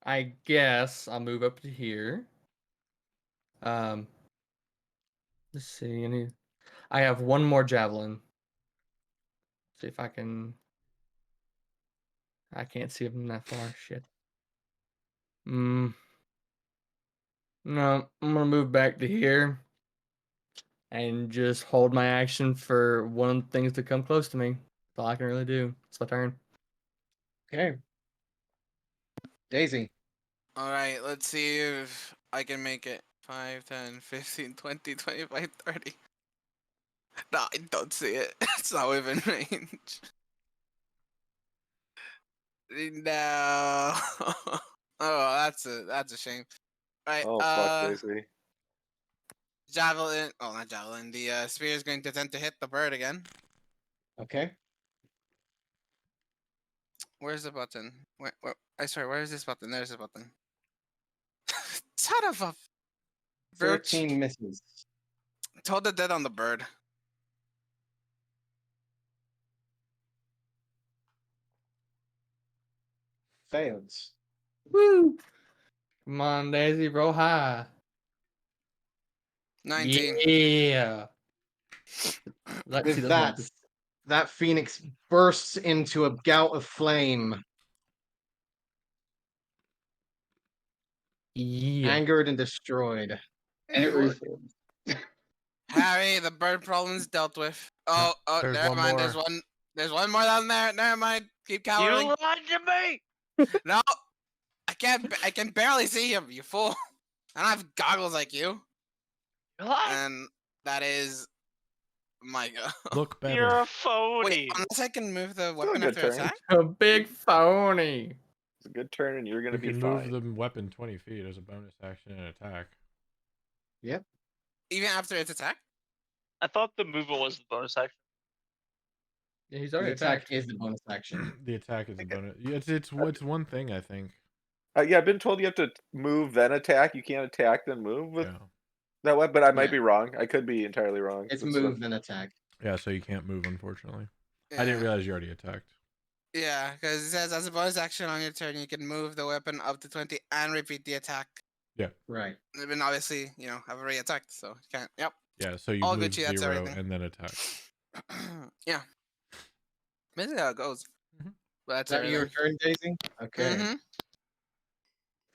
S2: I guess I'll move up to here. Let's see. I have one more javelin. See if I can. I can't see him that far. Shit. No, I'm gonna move back to here. and just hold my action for one of the things to come close to me. That's all I can really do. It's my turn.
S1: Okay. Daisy.
S3: All right, let's see if I can make it. 5, 10, 15, 20, 25, 30. No, I don't see it. It's not within range. No. Oh, that's a shame. All right.
S4: Oh fuck, Daisy.
S3: Javelin. Oh, not javelin. The spear is going to attempt to hit the bird again.
S1: Okay.
S3: Where's the button? Where, I swear, where is this button? There's the button. Son of a
S1: 13 misses.
S3: Told the dead on the bird.
S1: Fails.
S2: Woo! Come on, Daisy, roll high.
S3: 19.
S2: Yeah. Let's see
S1: With
S2: those numbers.
S1: that phoenix bursts into a gout of flame,
S2: Yeah.
S1: angered and destroyed.
S8: And it reforms.
S3: Harry, the bird problem's dealt with. Oh,
S6: there's
S3: never
S6: one
S3: mind.
S6: more.
S3: There's one more down there. Never mind. Keep
S5: You
S3: cowering.
S5: lied to me.
S3: No, I can barely see him. You fool. I don't have goggles like you.
S5: You lied.
S3: And that is my go.
S6: Look better.
S5: You're a phony.
S3: Wait, unless I can move the
S4: a
S3: weapon
S4: good
S3: after
S4: turn.
S3: attack.
S2: A big phony.
S4: It's a good turn, and you're gonna
S6: You
S4: be
S6: can
S4: fine.
S6: move the weapon 20 feet as a bonus action and attack.
S3: Even after its attack.
S5: I thought the movement was the bonus action.
S2: Yeah, he's
S1: The
S2: already
S1: attack
S2: attacked.
S1: is the bonus action.
S6: The attack is a bonus. Yeah, it's one thing, I think.
S4: Yeah, I've been told you have to move then attack. You can't attack then move with
S6: Yeah.
S4: that way, but I might
S1: Yeah.
S4: be wrong. I could be entirely wrong.
S1: It's
S4: That's
S1: move then attack.
S6: Yeah, so you can't move, unfortunately.
S3: Yeah.
S6: I didn't realize you already attacked.
S3: Yeah, because it says as a bonus action on your turn, you can move the weapon up to 20 and repeat the attack.
S1: Right.
S3: And obviously, I've already attacked, so you can't. Yep.
S6: Yeah, so you
S3: All
S6: move
S3: Gucci, that's
S6: 0
S3: everything.
S6: and then attack.
S3: Yeah. Basically how it goes.
S2: Mm-hmm.
S3: But that's
S1: Is that your
S3: everything.
S1: turn, Daisy? Okay.
S3: Mhm.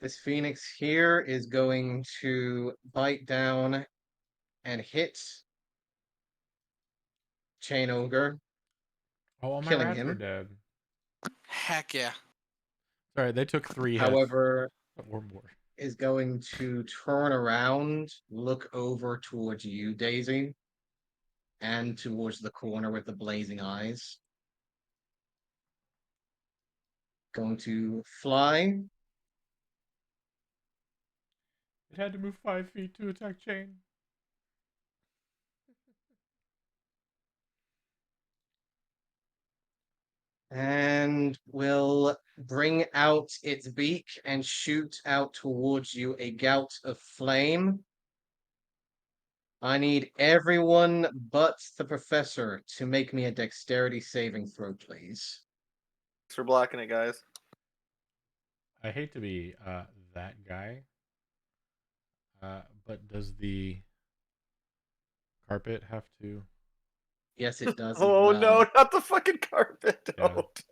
S1: This phoenix here is going to bite down and hit Chain Ogre,
S6: Oh, all my
S1: killing
S6: rats are
S1: him.
S6: dead.
S3: Heck yeah.
S6: Sorry, they took 3 hits.
S1: However,
S6: Or more.
S1: is going to turn around, look over towards you, Daisy, and towards the corner with the blazing eyes. Going to fly.
S6: It had to move 5 feet to attack Chain.
S1: And will bring out its beak and shoot out towards you a gout of flame. I need everyone but the professor to make me a dexterity saving throw, please.
S4: Thanks for blocking it, guys.
S6: I hate to be that guy. But does the carpet have to?
S1: Yes, it does.
S4: Oh
S1: as well.
S4: no, not the fucking carpet!
S6: Yeah.
S4: Don't.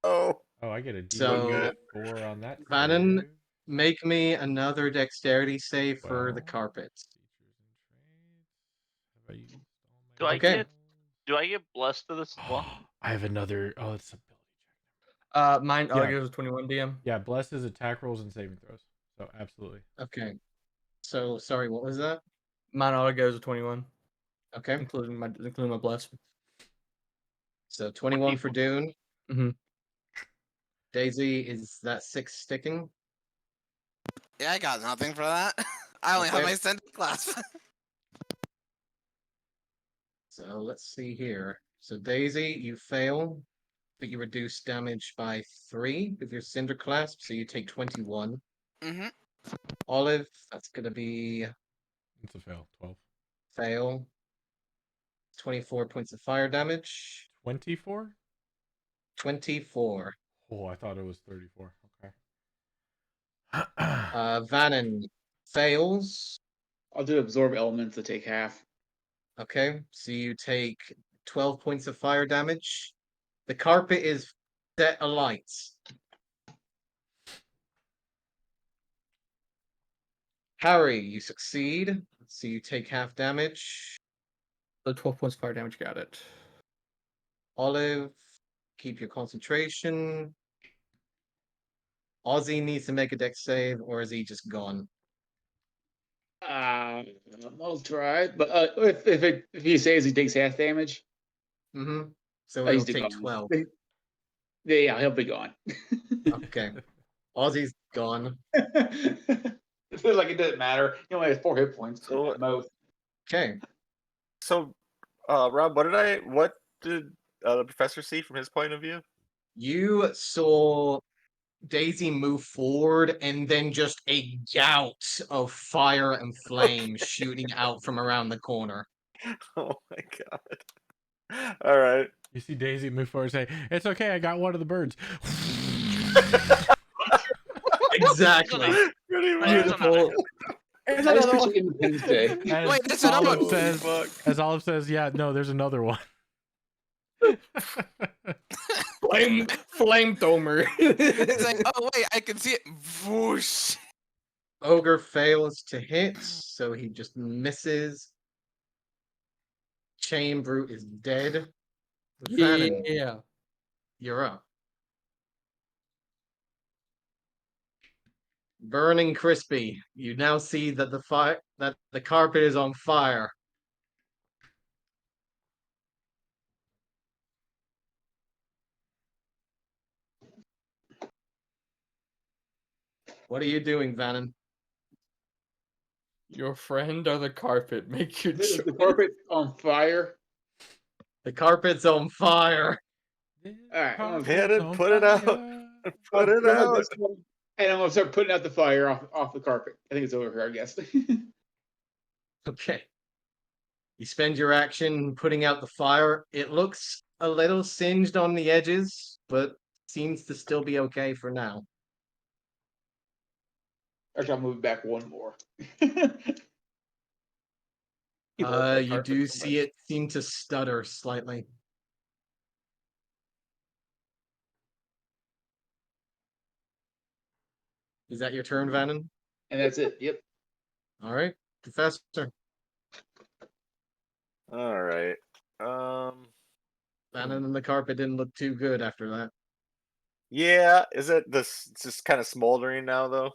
S4: Oh.
S6: Oh, I get a D4
S1: So,
S6: on that.
S1: Vannon,
S6: save.
S1: make me another dexterity save for the
S6: Well,
S1: carpet.
S6: Features and traits. Have I used all
S5: Do
S6: my
S5: I
S1: Okay.
S5: get? Do I get blessed to this as well?
S6: I have another. Oh, it's ability check.
S2: Mine
S6: Yeah.
S2: goes 21 DM.
S6: Yeah, blessed is attack rolls and saving throws. So absolutely.
S1: Okay. So, sorry, what was that?
S2: Mine auto goes 21,
S1: Okay.
S2: including my bless.
S1: So, 21 for Dune.
S2: Mhm.
S1: Daisy, is that 6 sticking?
S3: Yeah, I got nothing for that. I only have
S1: Okay.
S3: my center class.
S1: So, let's see here. So, Daisy, you fail, but you reduce damage by 3 with your Cinder Clasp, so you take 21.
S3: Mhm.
S1: Olive, that's going to be
S6: It's a fail. 12.
S1: fail. 24 points of fire damage.
S6: 24?
S1: 24.
S6: Oh, I thought it was 34. Okay.
S1: Vannon fails.
S8: I'll do absorb elements to take half.
S1: Okay, so you take 12 points of fire damage. The carpet is set alight. Harry, you succeed. So you take half damage.
S2: The 12 points of fire damage. Got it.
S1: Olive, keep your concentration. Ozzy needs to make a dex save, or is he just gone?
S8: I'll try. But if he says he takes half damage,
S1: Mm-hmm. So
S8: he's
S1: he'll take
S8: gone.
S1: 12.
S8: Yeah, he'll be gone.
S1: Okay. Ozzy's gone.
S8: It feels like it doesn't matter. He only has 4 hit points
S4: So-
S8: at most.
S1: Okay.
S4: So, Rob, what did the professor see from his point of view?
S1: You saw Daisy move forward and then just a gout of fire and flame shooting out from around the corner.
S4: Oh my god! All right.
S6: You see Daisy move forward and say, "It's okay, I got one of the birds."
S1: Exactly.
S4: Pretty much.
S2: Beautiful. There's another one.
S8: Independence Day.
S6: As
S3: Wait, there's another
S6: Olive
S3: one.
S6: says,
S4: Fuck.
S6: as Olive says, yeah, no, there's another one.
S2: Flamethrower.
S3: It's like, oh wait, I can see it. Whoosh.
S1: Ogre fails to hit, so he just misses. Chain Brute is dead. Vannon,
S2: Yeah.
S1: you're up. Burning crispy. You now see that the carpet is on fire. What are you doing, Vannon?
S2: Your friend or the carpet? Make your choice.
S8: The carpet's on fire.
S1: The carpet's on fire.
S8: Alright, I'm
S4: Hit it,
S6: On
S4: put it out.
S6: fire.
S4: Put it out.
S8: And I'm gonna start putting out the fire off the carpet. I think it's over here, I guess.
S1: Okay. You spend your action putting out the fire. It looks a little singed on the edges, but seems to still be okay for now.
S8: Actually, I'll move back one more.
S1: You do see it seem to stutter slightly. Is that your turn, Vannon?
S8: And that's it. Yep.
S1: All right, Professor.
S4: All right.
S1: Vannon and the carpet didn't look too good after that.
S4: Yeah. Is it this? It's just kind of smoldering now, though.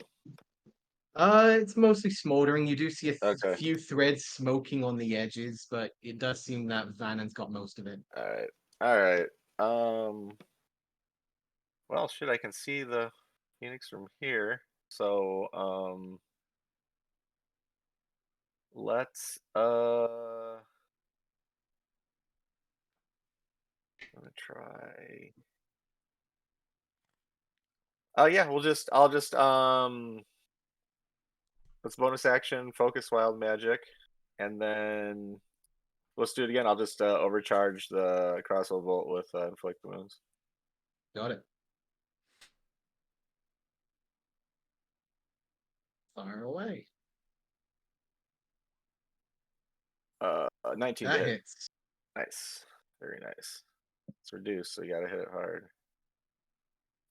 S1: It's mostly smoldering. You do see a
S4: Okay.
S1: few threads smoking on the edges, but it does seem that Vannon's got most of it.
S4: All right. All right. Well, shit. I can see the Phoenix from here. So, let's I'm gonna try. Oh yeah, I'll just let's bonus action, focus wild magic, and then let's do it again. I'll just overcharge the crossbow bolt with inflict wounds.
S1: Got it. Fire away.
S4: 19
S1: That
S4: to hit.
S1: hits.
S4: Nice. Very nice. It's reduced, so you gotta hit it hard.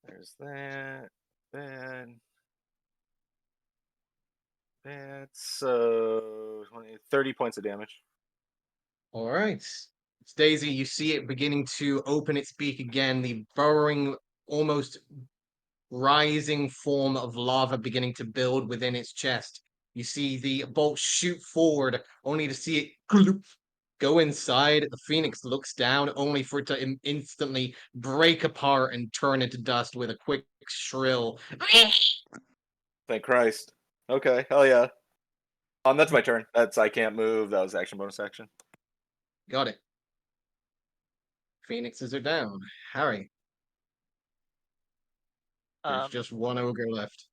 S4: There's that. That's 30 points of damage.
S1: All right. It's Daisy, you see it beginning to open its beak again, the burrowing, almost rising form of lava beginning to build within its chest. You see the bolt shoot forward, only to see it go inside. The Phoenix looks down, only for it to instantly break apart and turn into dust with a quick shrill.
S4: Thank Christ. Okay, hell yeah. That's my turn. I can't move. That was action bonus action.
S1: Got it. Phoenixes are down. Harry. There's just one ogre left.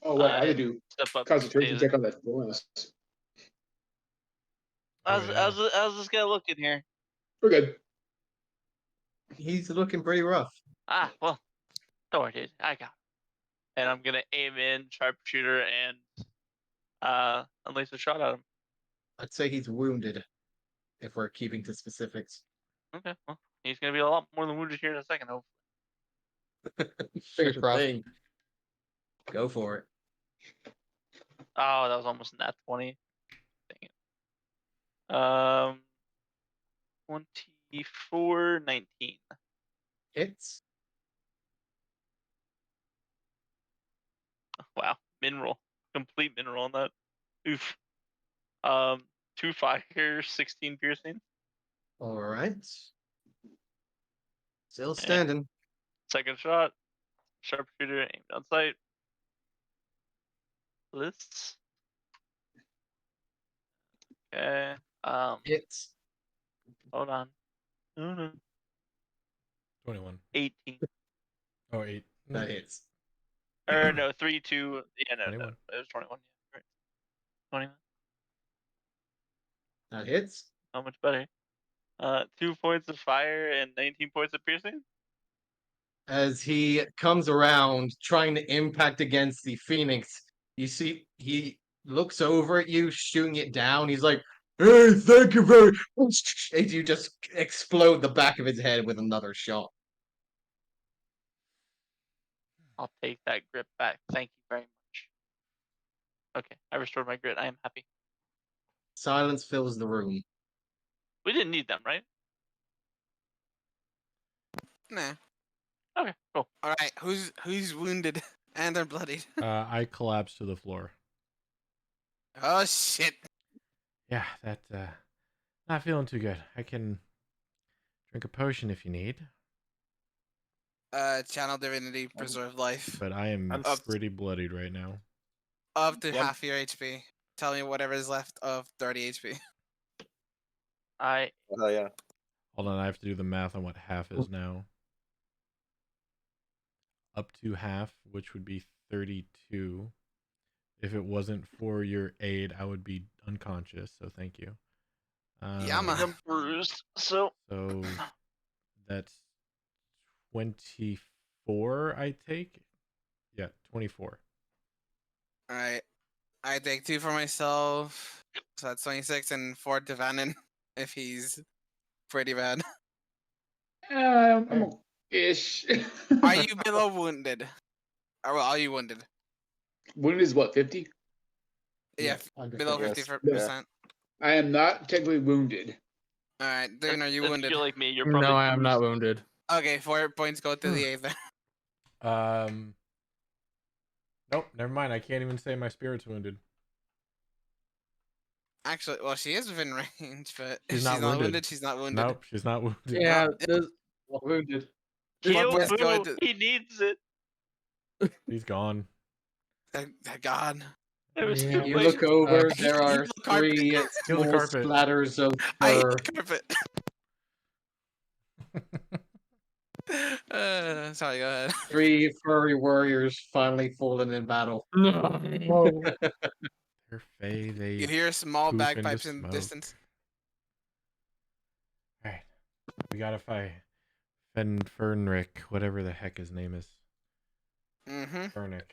S8: Oh wait, I had to do
S5: Step up.
S8: concentration
S5: Daisy.
S8: check on that bonus.
S5: How's this guy looking here?
S8: We're good.
S1: He's looking pretty rough.
S5: Ah, well, don't worry, dude. I got it. And I'm gonna aim in, sharpshooter, and unleash a shot at him.
S1: I'd say he's wounded, if we're keeping to specifics.
S5: Okay, well, he's gonna be a lot more than wounded here in a second.
S2: Fingers
S1: Sure
S2: crossed.
S1: thing. Go for it.
S5: Oh, that was almost nat 20. Dang it. 24, 19.
S1: Hits.
S5: Wow, mineral, complete mineral on that. Oof. 2 fire, 16 piercing.
S1: All right. Still
S5: Okay.
S1: standing.
S5: Second shot, sharpshooter aimed on sight. This. Okay.
S1: Hits.
S5: Hold on. No, no.
S6: 21.
S5: 18.
S6: Oh, 8.
S1: That hits.
S5: Or no, 3, 2. Yeah, no,
S6: 21.
S5: it was 21. Yeah, right. 21.
S1: That hits.
S5: How much better? 2 points of fire and 19 points of piercing.
S1: As he comes around trying to impact against the Phoenix, you see he looks over at you, shooting it down. He's like, "Hey, thank you very much." As you just explode the back of his head with another shot.
S5: I'll take that grip back. Thank you very much. Okay, I restored my grit. I am happy.
S1: Silence fills the room.
S5: We didn't need them, right?
S3: Nah.
S5: Okay, cool.
S3: All right. Who's wounded and are bloodied?
S6: I collapsed to the floor.
S3: Oh shit.
S6: Yeah, that not feeling too good. I can drink a potion if you need,
S3: Channel divinity, preserve life.
S6: but I am
S4: I'm
S6: pretty bloodied right now.
S3: Up to
S4: Yep.
S3: half your HP. Tell me whatever is left of 30 HP.
S5: I
S4: Oh yeah.
S6: Hold on, I have to do the math on what half is now. Up to half, which would be 32. If it wasn't for your aid, I would be unconscious, so thank you.
S3: Yeah, man.
S5: I'm bruised. So
S6: So that's 24, I take? Yeah, 24.
S3: All right. I take 2 for myself. So that's 26 and 4 to Vannon if he's pretty bad.
S8: I'm ish.
S3: Are you below wounded? Or well, are you wounded?
S8: Wounded is what, 50?
S3: Yeah,
S1: under
S3: below
S1: 50.
S3: 50%.
S4: Yeah.
S8: I am not technically wounded.
S3: All right, Dune, are you
S5: if
S3: wounded?
S5: you're like me, you're probably
S2: No, I am not
S5: bruised.
S2: wounded.
S3: Okay, 4 points go to the Aether.
S6: Nope, never mind. I can't even say my spirit's wounded.
S3: Actually, well, she is within range, but if
S6: She's
S3: she's
S6: not
S3: not
S6: wounded.
S3: wounded, she's not wounded.
S6: Nope, she's not wounded.
S2: Yeah,
S3: Yeah.
S2: there's wounded.
S3: Four
S5: Heal
S3: points go
S5: Boo.
S3: into.
S5: He needs it.
S6: He's gone.
S3: Thank God.
S5: It was
S2: Yeah.
S5: too
S1: You
S5: late.
S1: look over,
S3: Heal
S1: there are
S3: the carpet.
S1: 3
S6: Heal the
S1: small
S6: carpet.
S1: splatters of
S3: I hit
S1: fur.
S3: the carpet. Sorry, go ahead.
S1: 3 furry warriors finally fallen in battle.
S2: No.
S6: They're fey, they
S3: You hear small
S6: poof into
S3: bagpipes in the
S6: smoke.
S3: distance.
S6: Alright. We gotta fight Fernrick, whatever the heck his name is.
S3: Mm-hmm.
S6: Fernick.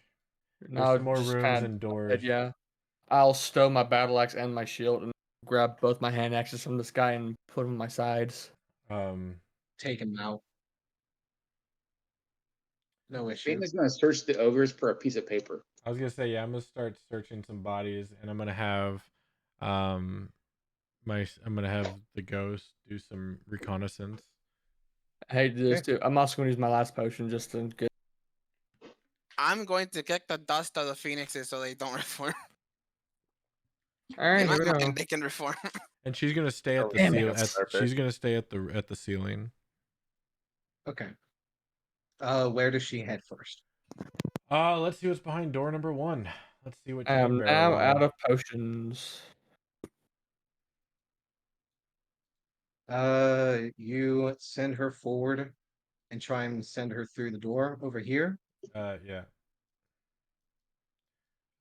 S2: No,
S6: There's some more
S2: just
S6: rooms
S2: kinda
S6: and doors.
S2: Yeah. I'll stow my battle axe and my shield and grab both my hand axes from this guy and put them on my sides.
S1: Take him out. No
S8: Phoenix
S1: issues.
S8: is going to search the ogres for a piece of paper.
S6: I was gonna say, yeah, I'm gonna start searching some bodies, and I'm gonna have, I'm gonna have the ghost do some reconnaissance.
S2: I hate to do this
S1: Okay.
S2: too. I'm also going to use my last potion just to get.
S3: I'm going to kick the dust out of the phoenixes so they don't reform.
S2: All right,
S3: In my
S2: here we go.
S3: mind, they can reform.
S6: And she's gonna stay at the
S8: Damn it.
S6: ceiling.
S4: That's perfect.
S6: She's gonna stay at the ceiling.
S1: Okay. Where does she head first?
S6: Let's see what's behind door number 1. Let's see what
S2: I am
S6: Chainbearer
S2: now
S6: wanted.
S2: out of potions.
S1: You send her forward and try and send her through the door over here.
S6: Yeah.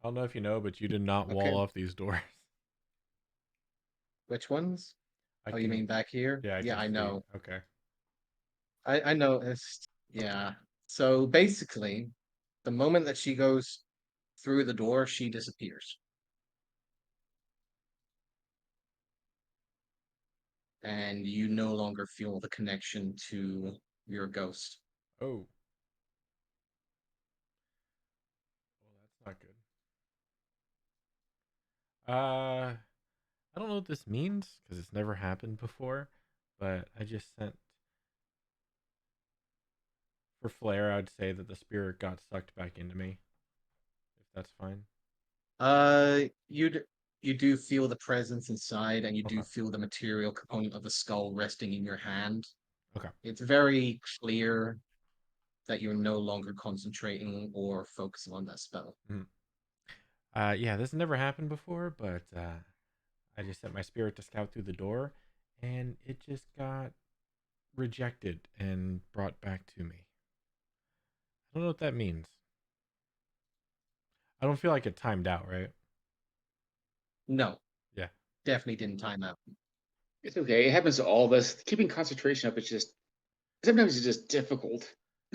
S6: I don't know if you know, but you did not wall
S1: Okay.
S6: off these doors.
S1: Which ones?
S6: I
S1: Oh, you
S6: can-
S1: mean back here?
S6: Yeah,
S1: Yeah,
S6: can
S1: I
S6: see.
S1: know.
S6: Okay.
S1: I noticed. Yeah. So basically, the moment that she goes through the door, she disappears. And you no longer feel the connection to your ghost.
S6: Oh. I don't know what this means because it's never happened before, but I just sent for flair. I'd say that the spirit got sucked back into me. If that's fine.
S1: You do feel the presence inside, and you do
S6: Okay.
S1: feel the material component of the skull resting in your hand.
S6: Okay.
S1: It's very clear that you're no longer concentrating or focusing on that spell.
S6: Yeah, this never happened before, but I just sent my spirit to scout through the door, and it just got rejected and brought back to me. I don't know what that means. I don't feel like it timed out, right?
S1: No.
S6: Yeah.
S1: Definitely didn't time out.
S8: It's okay. It happens to all of us. Keeping concentration up is just sometimes it's just difficult.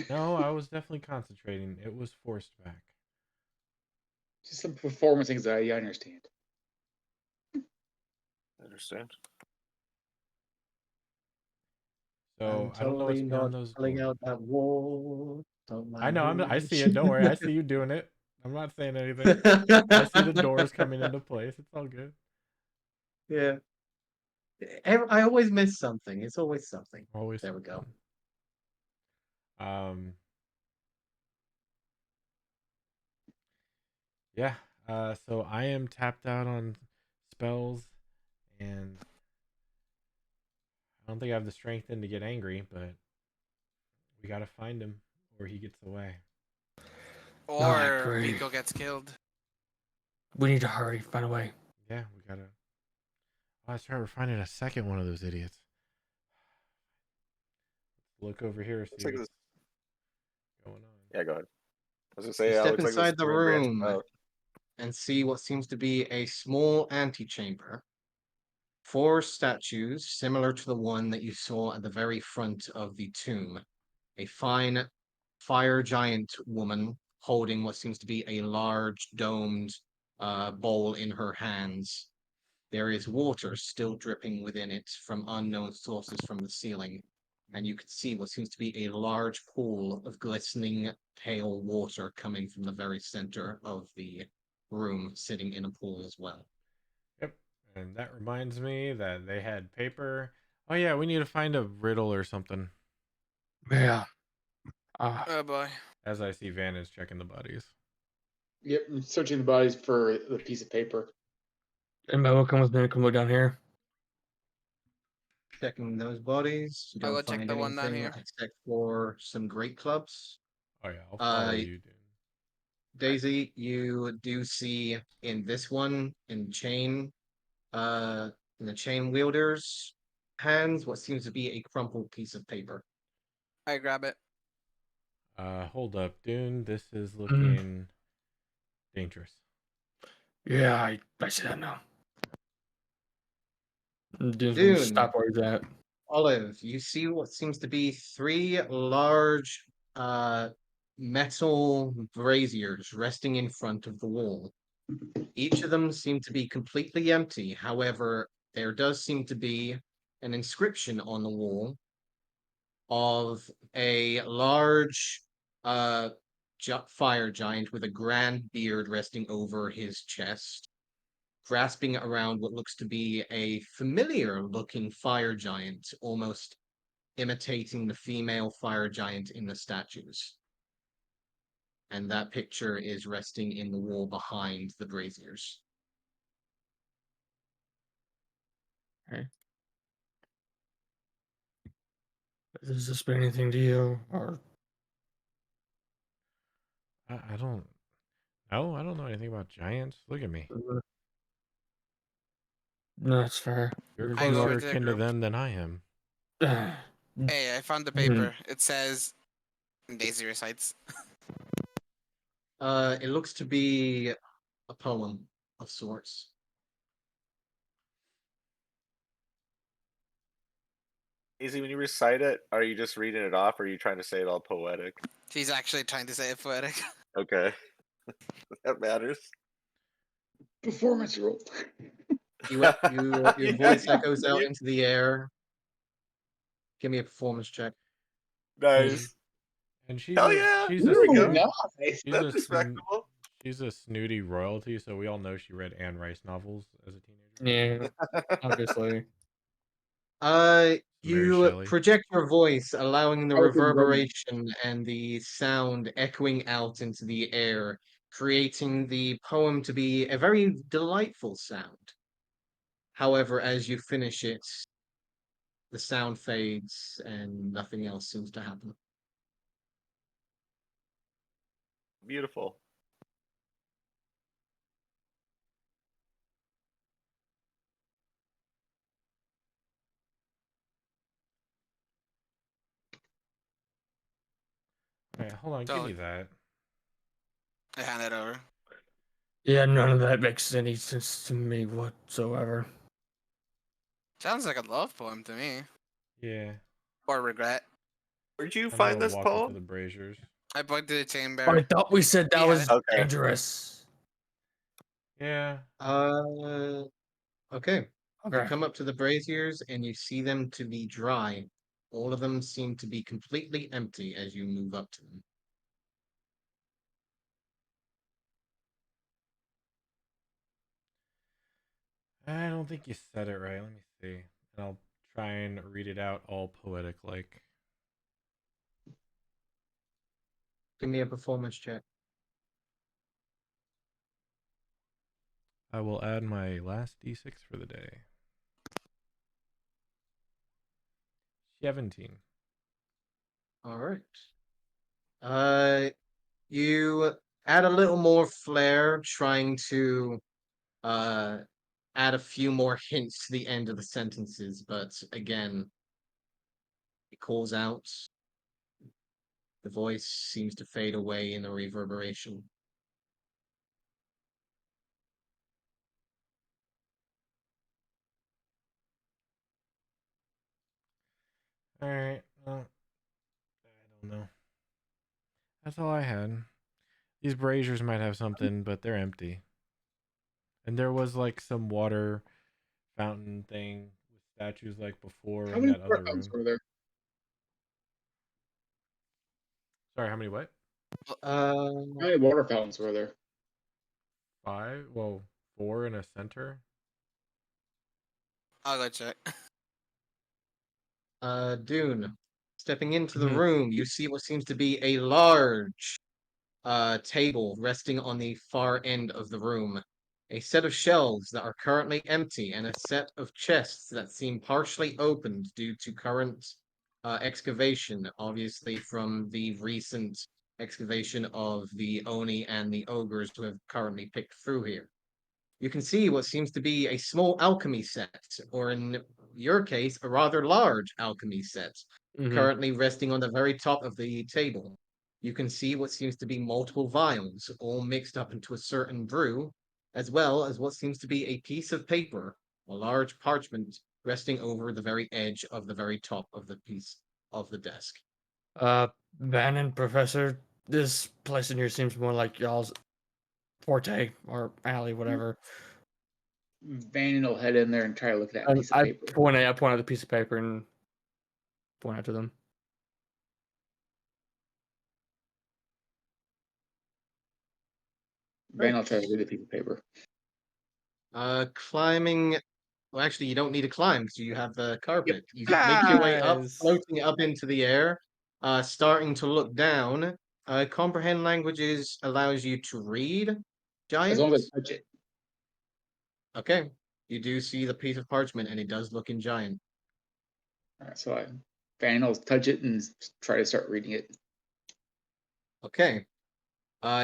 S6: No, I was definitely concentrating. It was forced back.
S8: Just some performance anxiety. I understand.
S4: I understand.
S6: So
S1: I'm
S6: I don't know what's
S1: totally
S6: beyond
S1: not
S6: those
S1: pulling
S6: doors.
S1: out that wall. Don't
S6: I
S1: mind
S6: know. I
S1: me.
S6: see it. Don't worry. I see you doing it. I'm not saying anything. I see the doors coming into place. It's all good.
S1: Yeah. I always miss something. It's always something.
S6: Always.
S1: There we go.
S6: Yeah. So I am tapped out on spells, and I don't think I have the strength in to get angry, but we gotta find him, or he gets away.
S3: Or Pico gets killed.
S2: We need to hurry, find a way.
S6: Yeah, we gotta. Oh, that's right. We're finding a second one of those idiots. Look over here. See
S4: Like
S6: what's
S4: this...
S6: going on.
S4: Yeah, go ahead. I was gonna
S1: You
S4: say,
S1: step
S4: looks like this
S1: inside the
S4: story branched
S1: room
S4: out.
S1: and see what seems to be a small antechamber. 4 statues, similar to the one that you saw at the very front of the tomb. A fine fire giant woman holding what seems to be a large domed bowl in her hands. There is water still dripping within it from unknown sources from the ceiling, and you can see what seems to be a large pool of glistening pale water coming from the very center of the room, sitting in a pool as well.
S6: Yep. And that reminds me that they had paper. Oh yeah, we need to find a riddle or something.
S2: Yeah.
S3: Oh boy.
S6: As I see Van is checking the bodies.
S8: Yep, I'm searching the bodies for the piece of paper.
S2: Anybody will come with me? Come look down here.
S1: Checking those bodies, you
S3: I'll
S1: don't
S3: go check
S1: find
S3: the one down
S1: anything
S3: here.
S1: except for some great clubs.
S6: Oh yeah, I'll follow you, dude.
S1: Daisy, you do see in this one in the chain wielder's hands what seems to be a crumpled piece of paper.
S3: I grab it.
S6: Hold up, Dune. This is looking dangerous.
S2: Yeah, I see that now. Dune's
S1: Dune.
S2: gonna stop where he's at.
S1: Olive, you see what seems to be 3 large metal braziers resting in front of the wall. Each of them seem to be completely empty. However, there does seem to be an inscription on the wall of a large fire giant with a grand beard resting over his chest, grasping around what looks to be a familiar looking fire giant, almost imitating the female fire giant in the statues. And that picture is resting in the wall behind the braziers.
S2: Okay. Does this mean anything to you, or?
S6: I don't. No, I don't know anything about giants. Look at me.
S2: No, that's fair.
S6: You're
S3: I go over
S6: closer
S3: to the
S6: kin to
S3: group.
S6: them than I am.
S3: Hey, I found the paper. It says Daisy recites.
S1: It looks to be a poem of sorts.
S4: Easy, when you recite it, are you just reading it off, or are you trying to say it all poetic?
S3: She's actually trying to say it poetic.
S4: Okay, that matters.
S8: Performance roll.
S1: Your
S4: Yeah,
S1: voice echoes out into the air. Give me a performance check.
S4: Nice.
S6: And she's
S4: Hell
S6: a
S4: yeah!
S6: she's
S4: There
S6: a
S4: we go.
S8: Ooh, nice.
S6: she's
S4: That's
S6: a
S4: respectable.
S6: She's a snooty royalty, so we all know she read Anne Rice novels as a teenager.
S2: Yeah, obviously.
S6: Mary
S1: You
S6: Shelley.
S1: project your voice, allowing the
S8: I was in Rome.
S1: reverberation and the sound echoing out into the air, creating the poem to be a very delightful sound. However, as you finish it, the sound fades and nothing else seems to happen.
S4: Beautiful.
S6: Alright, hold on, give
S3: So-
S6: me that.
S3: I hand it over.
S2: Yeah, none of that makes any sense to me whatsoever.
S3: Sounds like a love poem to me.
S6: Yeah.
S3: Or regret.
S4: Where'd you
S6: I'm
S4: find
S6: gonna
S4: this
S6: walk you to
S4: poem?
S6: the braziers.
S3: I bugged the chamber.
S2: I thought we said that
S3: Yeah,
S2: was
S4: Okay.
S2: dangerous.
S6: Yeah.
S1: Okay. You
S2: Okay.
S1: come up to the braziers and you see them to be dry. All of them seem to be completely empty as you move up to them.
S6: I don't think you said it right. Let me see. And I'll try and read it out all poetic like.
S1: Give me a performance check.
S6: I will add my last d6 for the day. 17.
S1: All right. You add a little more flair, trying to add a few more hints to the end of the sentences, but again, it calls out. The voice seems to fade away in the reverberation.
S6: Alright, well, I don't know. That's all I had. These braziers might have something, but they're empty. And there was like some water fountain thing with statues like before
S8: How
S6: in
S8: many
S6: that
S8: water
S6: other
S8: fountains
S6: room.
S8: were there?
S6: Sorry, how many what?
S8: How many water fountains were there?
S6: 5? Well, 4 in a center.
S3: I'll go check.
S1: Dune, stepping into the
S2: Mhm.
S1: room, you see what seems to be a large table resting on the far end of the room. A set of shelves that are currently empty, and a set of chests that seem partially opened due to current excavation, obviously from the recent excavation of the Oni and the ogres who have currently picked through here. You can see what seems to be a small alchemy set, or in your case, a rather large alchemy set, currently resting on the very top of the table. You can see what seems to be multiple vials, all mixed up into a certain brew, as well as what seems to be a piece of paper, a large parchment, resting over the very edge of the very top of the piece of the desk.
S2: Bannon, Professor, this place in here seems more like y'all's forte or alley, whatever.
S8: Vannon will head in there and try to look at that
S2: And
S8: piece of
S2: I
S8: paper.
S2: point out the piece of paper and point out to them.
S8: Van will try to read the piece of paper.
S1: Climbing. Well, actually, you don't need to climb because you have the carpet. You make your way up,
S2: Guys!
S1: floating up into the air, starting to look down. Comprehend languages allows you to read
S8: As
S1: giant.
S8: long as I touch it.
S1: Okay, you do see the piece of parchment, and it does look in giant.
S8: Alright, so Van will touch it and try to start reading it.
S1: Okay.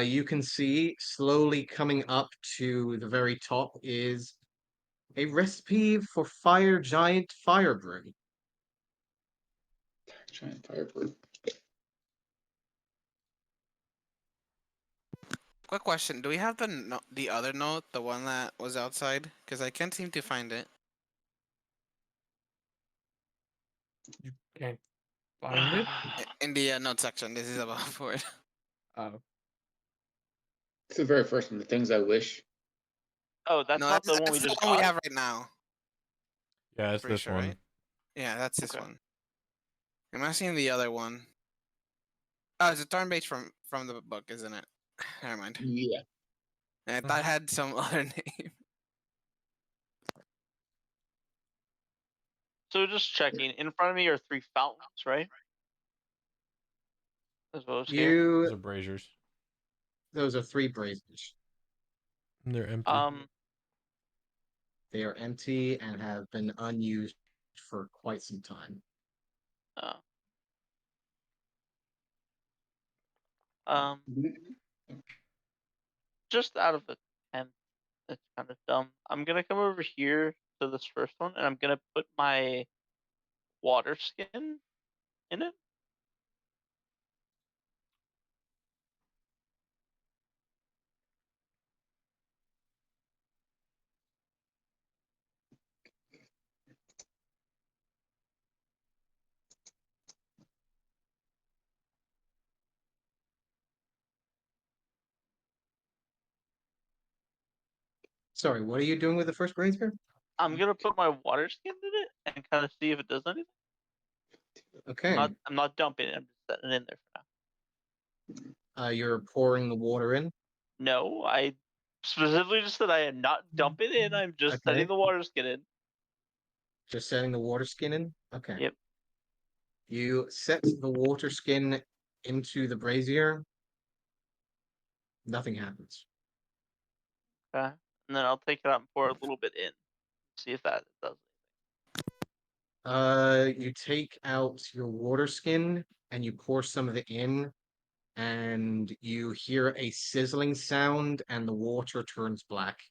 S1: You can see slowly coming up to the very top is a recipe for fire giant fire brew.
S8: Giant firebird.
S3: Quick question: do we have the other note, the one that was outside? Because I can't seem to find it.
S2: Can't find it.
S3: In the note section. This is above for it.
S2: Oh.
S8: It's the very first one, the things I wish.
S5: Oh, that's
S3: No,
S5: not
S3: that's,
S5: the one we
S3: that's the
S5: just
S3: one we
S5: got?
S3: have right now.
S6: Yeah, it's
S3: Pretty
S6: this
S3: sure,
S6: one.
S3: right? Yeah, that's this
S5: Okay.
S3: one. I'm not seeing the other one. Oh, it's a turn based from the book, isn't it? Never mind.
S8: Yeah.
S3: I thought it had some other name.
S5: So just checking. In front of me are 3 fountains, right? As well as here.
S6: Those
S1: You
S6: are braziers.
S1: those are 3 braziers.
S6: They're empty.
S1: They are empty and have been unused for quite some time.
S5: Just out of attempt, it's kind of dumb. I'm gonna come over here to this first one, and I'm gonna put my water skin in it.
S1: Sorry, what are you doing with the first brazier?
S5: I'm gonna put my water skin in it and kind of see if it does anything.
S1: Okay.
S5: I'm not dumping it. I'm just setting it in there for now.
S1: You're pouring the water in.
S5: No, I specifically just said I am not dumping it in. I'm just
S1: Okay.
S5: setting the water skin in.
S1: Just setting the water skin in. Okay.
S5: Yep.
S1: You set the water skin into the brazier. Nothing happens.
S5: Okay. And then I'll take it out and pour a little bit in. See if that does.
S1: You take out your water skin and you pour some of it in, and you hear a sizzling sound, and the water turns black.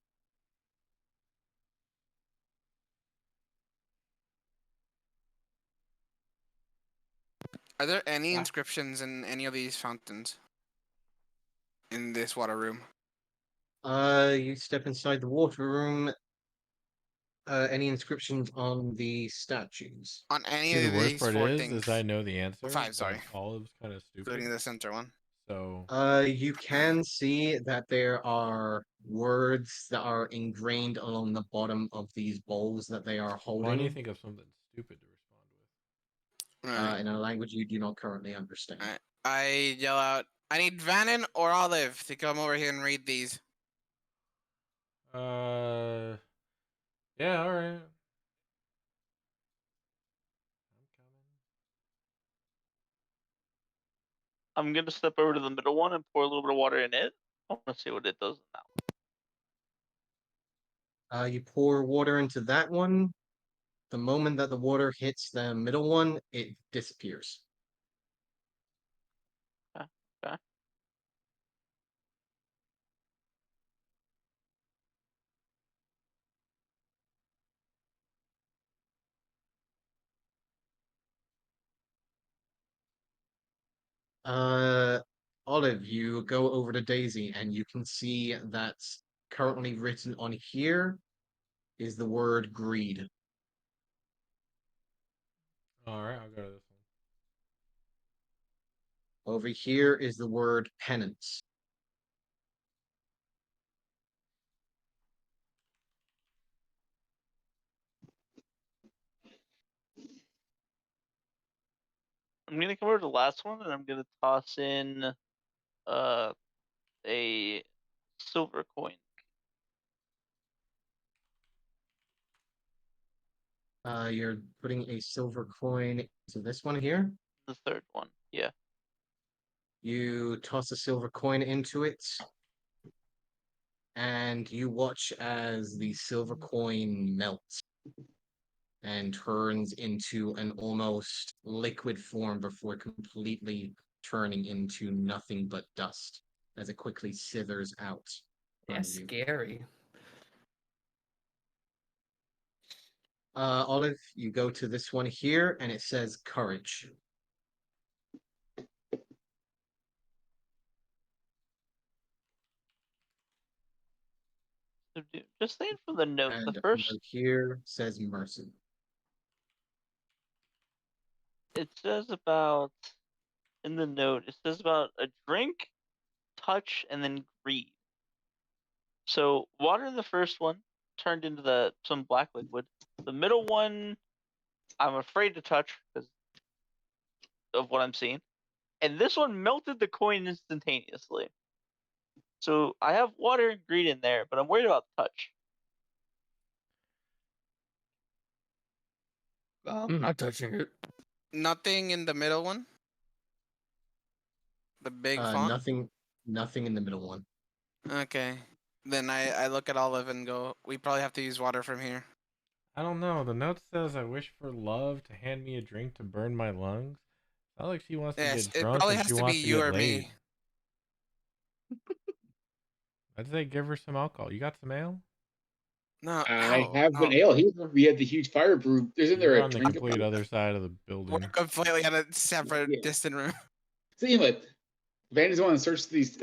S3: Are there any inscriptions in any of these fountains? In this water room?
S1: You step inside the water room. Any inscriptions on the statues?
S3: On any
S6: See, the
S3: of
S6: worst
S3: these
S6: part
S3: 4
S6: is
S3: things?
S6: I know the answer.
S3: 5, sorry.
S6: But Olive's kind of stupid.
S3: Including the center one.
S6: So.
S1: You can see that there are words that are ingrained along the bottom of these bowls that they are holding.
S6: Why do you think of something stupid to respond with?
S1: In a language you do not currently understand.
S3: Alright. I yell out, I need Vannon or Olive to come over here and read these.
S6: Yeah, alright.
S5: I'm gonna step over to the middle one and pour a little bit of water in it. I want to see what it does now.
S1: You pour water into that one. The moment that the water hits the middle one, it disappears.
S5: Okay.
S1: Olive, you go over to Daisy and you can see that currently written on here is the word greed.
S6: Alright, I'll go to this one.
S1: Over here is the word penance.
S5: I'm gonna come over to the last one and I'm gonna toss in a silver coin.
S1: You're putting a silver coin into this one here.
S5: The third one, yeah.
S1: You toss a silver coin into it, and you watch as the silver coin melts and turns into an almost liquid form before completely turning into nothing but dust as it quickly slithers out.
S2: That's scary.
S1: Olive, you go to this one here, and it says courage.
S5: So just saying from the note,
S1: And
S5: the first
S1: here says mercy.
S5: it says about in the note, it says about a drink, touch, and then greed. So water in the first one turned into some black liquid. The middle one, I'm afraid to touch because of what I'm seeing. And this one melted the coin instantaneously. So I have water and green in there, but I'm worried about touch.
S2: I'm not touching it.
S3: Nothing in the middle one. The big font.
S1: Nothing in the middle one.
S3: Okay. Then I look at Olive and go, we probably have to use water from here.
S6: I don't know. The note says, "I wish for love to hand me a drink to burn my lungs." Not like she wants to
S3: Yes,
S6: get
S3: it
S6: drunk
S3: probably
S6: and
S3: has
S6: she
S3: to be
S6: wants to
S3: you
S6: get
S3: or
S6: laid.
S3: me.
S6: I'd say give her some alcohol. You got some ale?
S3: No,
S8: I
S3: no,
S8: have
S3: no.
S8: an ale. We had the huge fire brew. Isn't there
S6: You're
S8: a
S6: on the
S8: drink?
S6: complete other side of the
S3: We're
S6: building.
S3: completely in a separate,
S8: Yeah.
S3: distant room.
S8: So anyway, Van is going to search these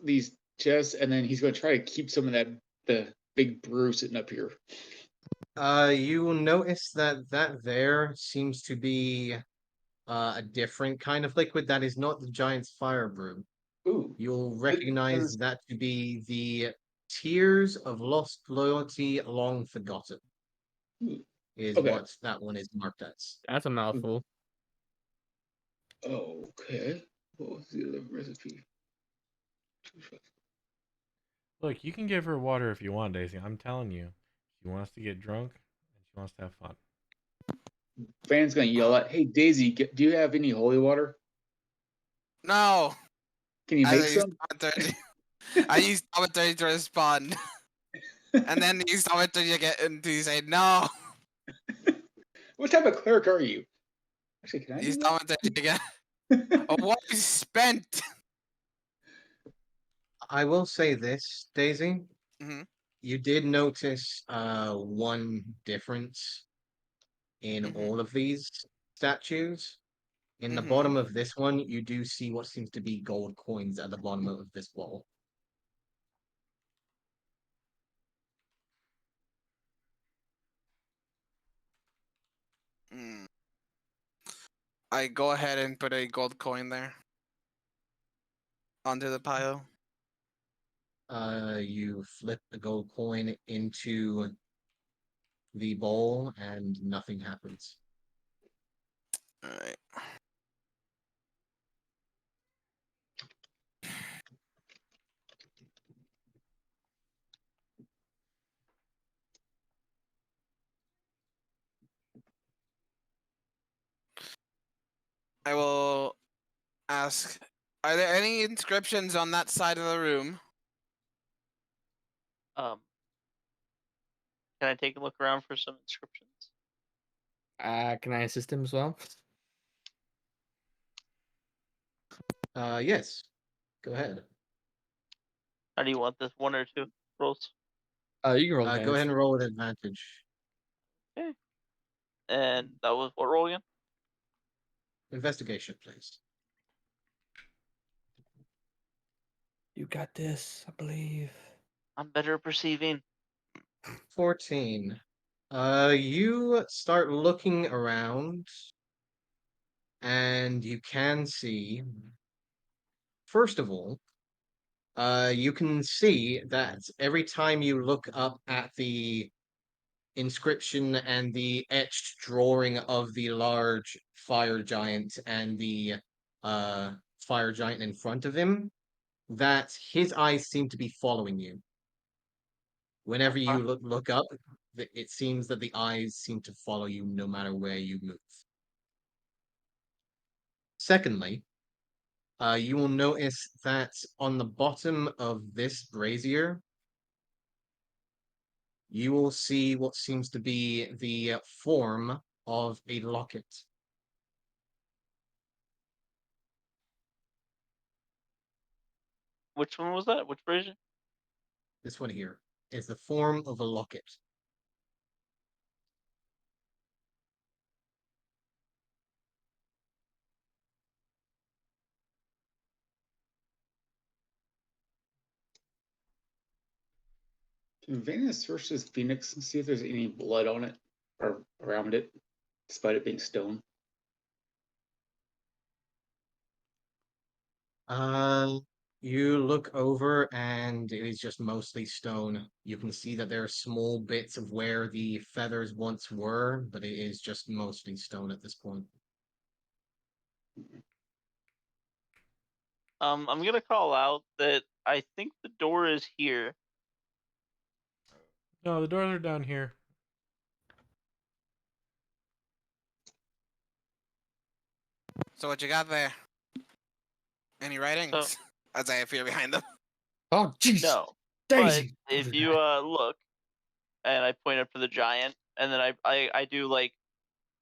S8: these chests, and then he's going to try to keep some of the big brew sitting up here.
S1: You will notice that there seems to be a different kind of liquid that is not the giant's fire brew.
S8: Ooh,
S1: You'll recognize that to be the tears of lost loyalty long forgotten. Is
S8: Okay.
S1: what that one is marked as.
S2: That's a mouthful.
S8: Okay. What was the other recipe?
S6: Look, you can give her water if you want, Daisy. I'm telling you. She wants to get drunk and she wants to have fun.
S8: Van's going to yell out, "Hey, Daisy, do you have any holy water?
S3: No.
S8: Can you
S3: I
S8: make
S3: used
S8: some?"
S3: commentary. I used commentary to respond. And then used commentary to get into say no.
S8: What type of cleric are you? Actually, can I do
S3: Use
S8: that?
S3: commentary again. Oh, what is spent?
S1: I will say this, Daisy.
S3: Mhm.
S1: You did notice one difference in
S3: Mhm.
S1: all of these statues. In the
S3: Mhm.
S1: bottom of this one, you do see what seems to be gold coins at the bottom of this bowl.
S3: Mm. I go ahead and put a gold coin there onto the pile.
S1: You flip the gold coin into the bowl and nothing happens.
S3: All right. I will ask, are there any inscriptions on that side of the room?
S5: Can I take a look around for some inscriptions?
S2: Can I assist him as well?
S1: Yes. Go ahead.
S5: How do you want this? One or two rolls?
S2: You can roll
S1: Go
S2: advantage.
S1: ahead and roll with advantage.
S5: Okay. And that was what roll again?
S1: Investigation, please.
S2: You got this, I believe.
S5: I'm better at perceiving.
S1: 14. You start looking around, and you can see, first of all, you can see that every time you look up at the inscription and the etched drawing of the large fire giant and the fire giant in front of him, that his eyes seem to be following you. Whenever
S5: Okay.
S1: you look up, it seems that the eyes seem to follow you no matter where you move. Secondly, you will notice that on the bottom of this brazier, you will see what seems to be the form of a locket.
S5: Which one was that? Which version?
S1: This one here is the form of a locket.
S8: Can Vanna search this phoenix and see if there's any blood on it or around it, despite it being stone?
S1: You look over and it is just mostly stone. You can see that there are small bits of where the feathers once were, but it is just mostly stone at this point.
S5: I'm gonna call out that I think the door is here.
S6: No, the doors are down here.
S3: So what you got there? Any writings?
S5: So
S3: As I appear behind them.
S2: Oh, jeez.
S5: no,
S2: Daisy.
S5: but if you look, and I point up to the giant, and then I do like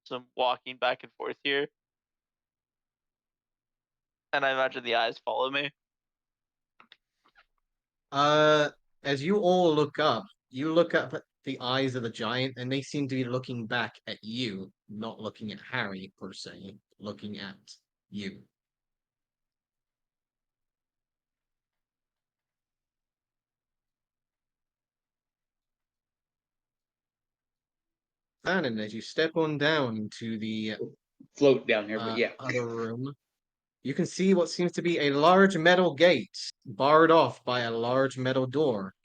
S5: some walking back and forth here, and I imagine the eyes follow me.
S1: As you all look up, you look up at the eyes of the giant, and they seem to be looking back at you, not looking at Harry per se, looking at you. And as you step on down to the
S8: Float down here, but yeah.
S1: other room, you can see what seems to be a large metal gate, barred off by a large metal door.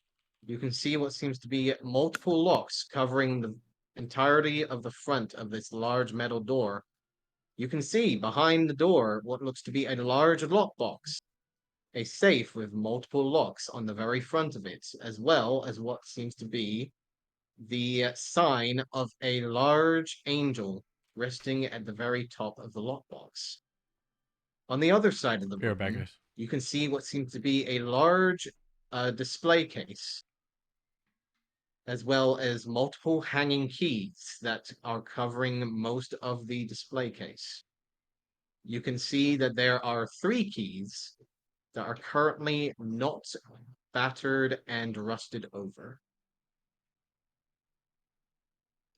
S1: You can see what seems to be multiple locks covering the entirety of the front of this large metal door. You can see behind the door what looks to be a large lockbox, a safe with multiple locks on the very front of it, as well as what seems to be the sign of a large angel resting at the very top of the lockbox. On the other side of the
S6: Be right back,
S1: room,
S6: guys.
S1: you can see what seems to be a large display case, as well as multiple hanging keys that are covering most of the display case. You can see that there are 3 keys that are currently not battered and rusted over.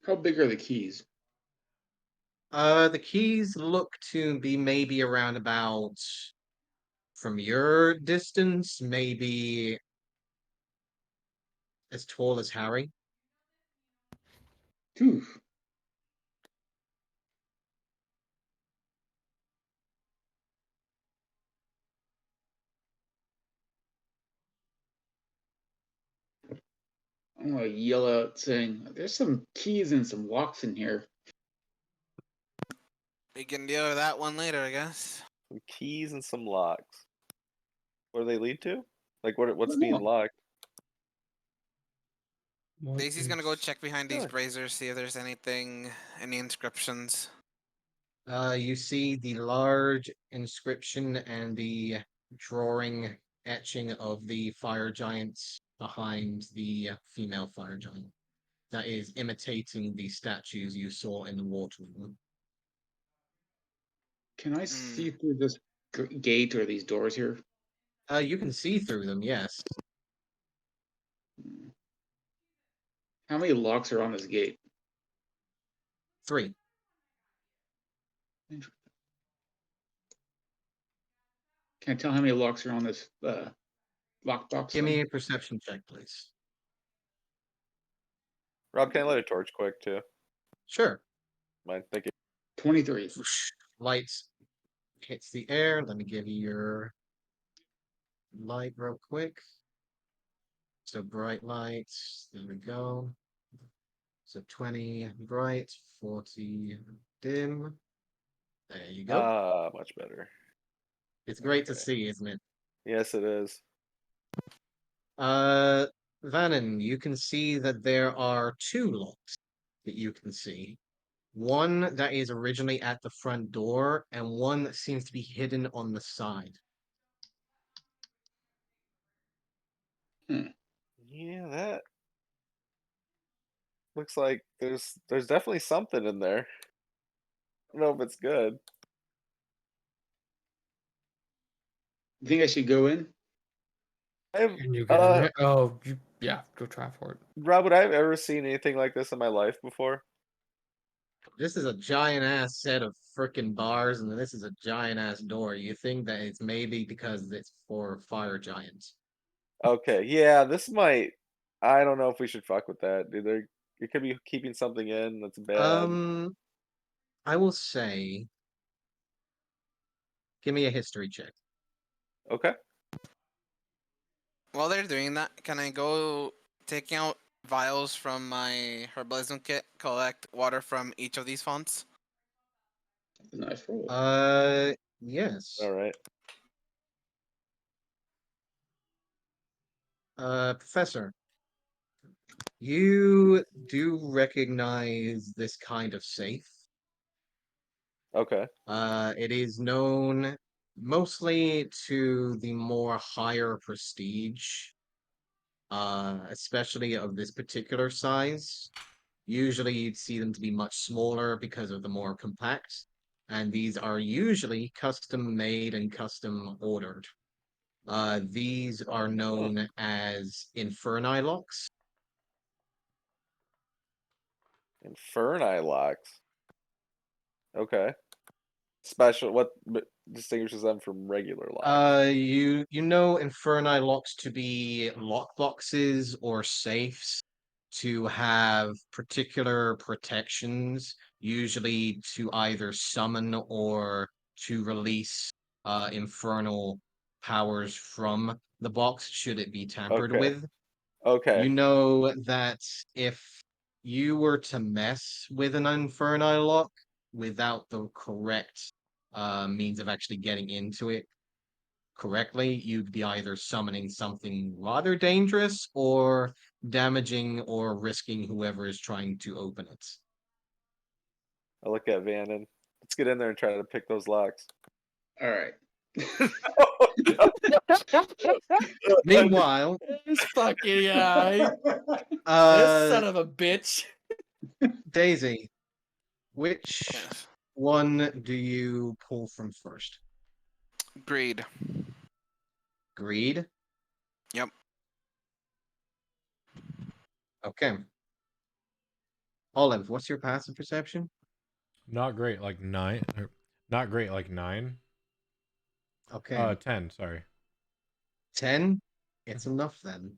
S8: How big are the keys?
S1: The keys look to be maybe around about, from your distance, maybe as tall as Harry.
S8: Phew. I'm gonna yell out saying, "There's some keys and some locks in here."
S3: We can deal with that one later, I guess.
S4: Some keys and some locks. Where do they lead to? Like what's
S8: don't
S4: being
S8: know.
S4: locked?
S3: Daisy's gonna go check behind these
S4: Really?
S3: braziers, see if there's anything, any inscriptions.
S1: You see the large inscription and the drawing etching of the fire giants behind the female fire giant. That is imitating the statues you saw in the water room.
S8: Can I see through this gate or these doors here?
S1: You can see through them, yes.
S8: How many locks are on this gate?
S1: 3.
S8: Can I tell how many locks are on this lockbox
S1: Give me
S8: thing?
S1: a perception check, please.
S4: Rob, can I light a torch quick too?
S1: Sure.
S4: Mind? Thank you.
S8: 23.
S1: Lights hits the air. Let me give you your light real quick. So bright lights. There we go. So 20 bright, 40 dim. There you go.
S4: Ah, much better.
S1: It's great to
S4: Okay.
S1: see, isn't it?
S4: Yes, it is.
S1: Vannon, you can see that there are 2 locks that you can see. One that is originally at the front door, and one that seems to be hidden on the side.
S4: Yeah, that looks like there's definitely something in there. I don't know if it's good.
S8: You think I should go in?
S4: I have
S2: And you can. Oh, yeah. Go try for it.
S4: Rob, would I have ever seen anything like this in my life before?
S1: This is a giant ass set of frickin' bars, and this is a giant ass door. You think that it's maybe because it's for fire giants.
S4: Okay, yeah, this might. I don't know if we should fuck with that. Dude, it could be keeping something in that's bad.
S1: I will say, give me a history check.
S4: Okay.
S3: While they're doing that, can I go take out vials from my herbalism kit, collect water from each of these fonts?
S8: That's a nice roll.
S1: Yes.
S4: All right.
S1: Professor, you do recognize this kind of safe.
S4: Okay.
S1: It is known mostly to the more higher prestige, especially of this particular size. Usually you'd see them to be much smaller because of the more compact, and these are usually custom made and custom ordered. These are known as Inferni locks.
S4: Inferni locks. Okay. Special. What distinguishes them from regular locks?
S1: You know Inferni locks to be lock boxes or safes to have particular protections, usually to either summon or to release infernal powers from the box should it be tampered
S4: Okay.
S1: with.
S4: Okay.
S1: You know that if you were to mess with an Inferni lock without the correct means of actually getting into it correctly, you'd be either summoning something rather dangerous or damaging or risking whoever is trying to open it.
S4: I look at Vannon. Let's get in there and try to pick those locks.
S8: All right.
S1: Meanwhile,
S2: This fucking guy. This
S1: uh,
S2: son of a bitch.
S1: Daisy, which
S3: Yes.
S1: one do you pull from first?
S3: Greed.
S1: Greed?
S3: Yep.
S1: Okay. Olive, what's your passive perception?
S6: Not great, like 9. Not great, like 9.
S1: Okay.
S6: 10. Sorry.
S1: 10? It's enough then.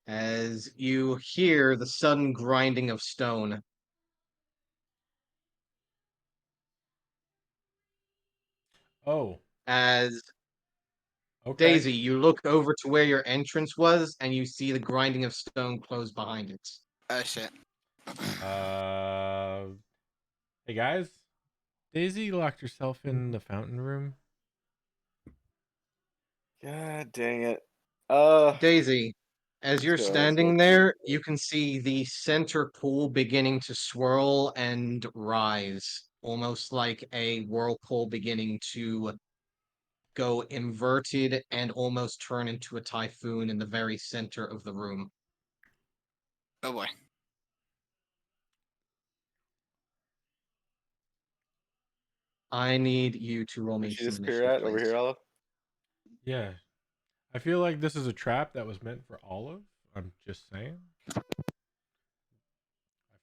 S1: As you hear the sudden grinding of stone.
S6: Oh,
S1: As
S6: okay.
S1: Daisy, you look over to where your entrance was and you see the grinding of stone close behind it.
S3: Oh shit.
S6: Uh, hey guys, Daisy locked herself in the fountain room.
S4: God dang it.
S1: Daisy, as you're
S4: Let's go
S1: standing
S4: see
S1: there,
S4: it.
S1: you can see the center pool beginning to swirl and rise, almost like a whirlpool beginning to go inverted and almost turn into a typhoon in the very center of the room.
S3: Oh boy.
S1: I need you to roll
S4: Where'd
S1: me
S4: she
S1: some
S4: disappear
S1: initiative,
S4: at? Over
S1: please.
S4: here, Olive?
S6: Yeah, I feel like this is a trap that was meant for Olive. I'm just saying. I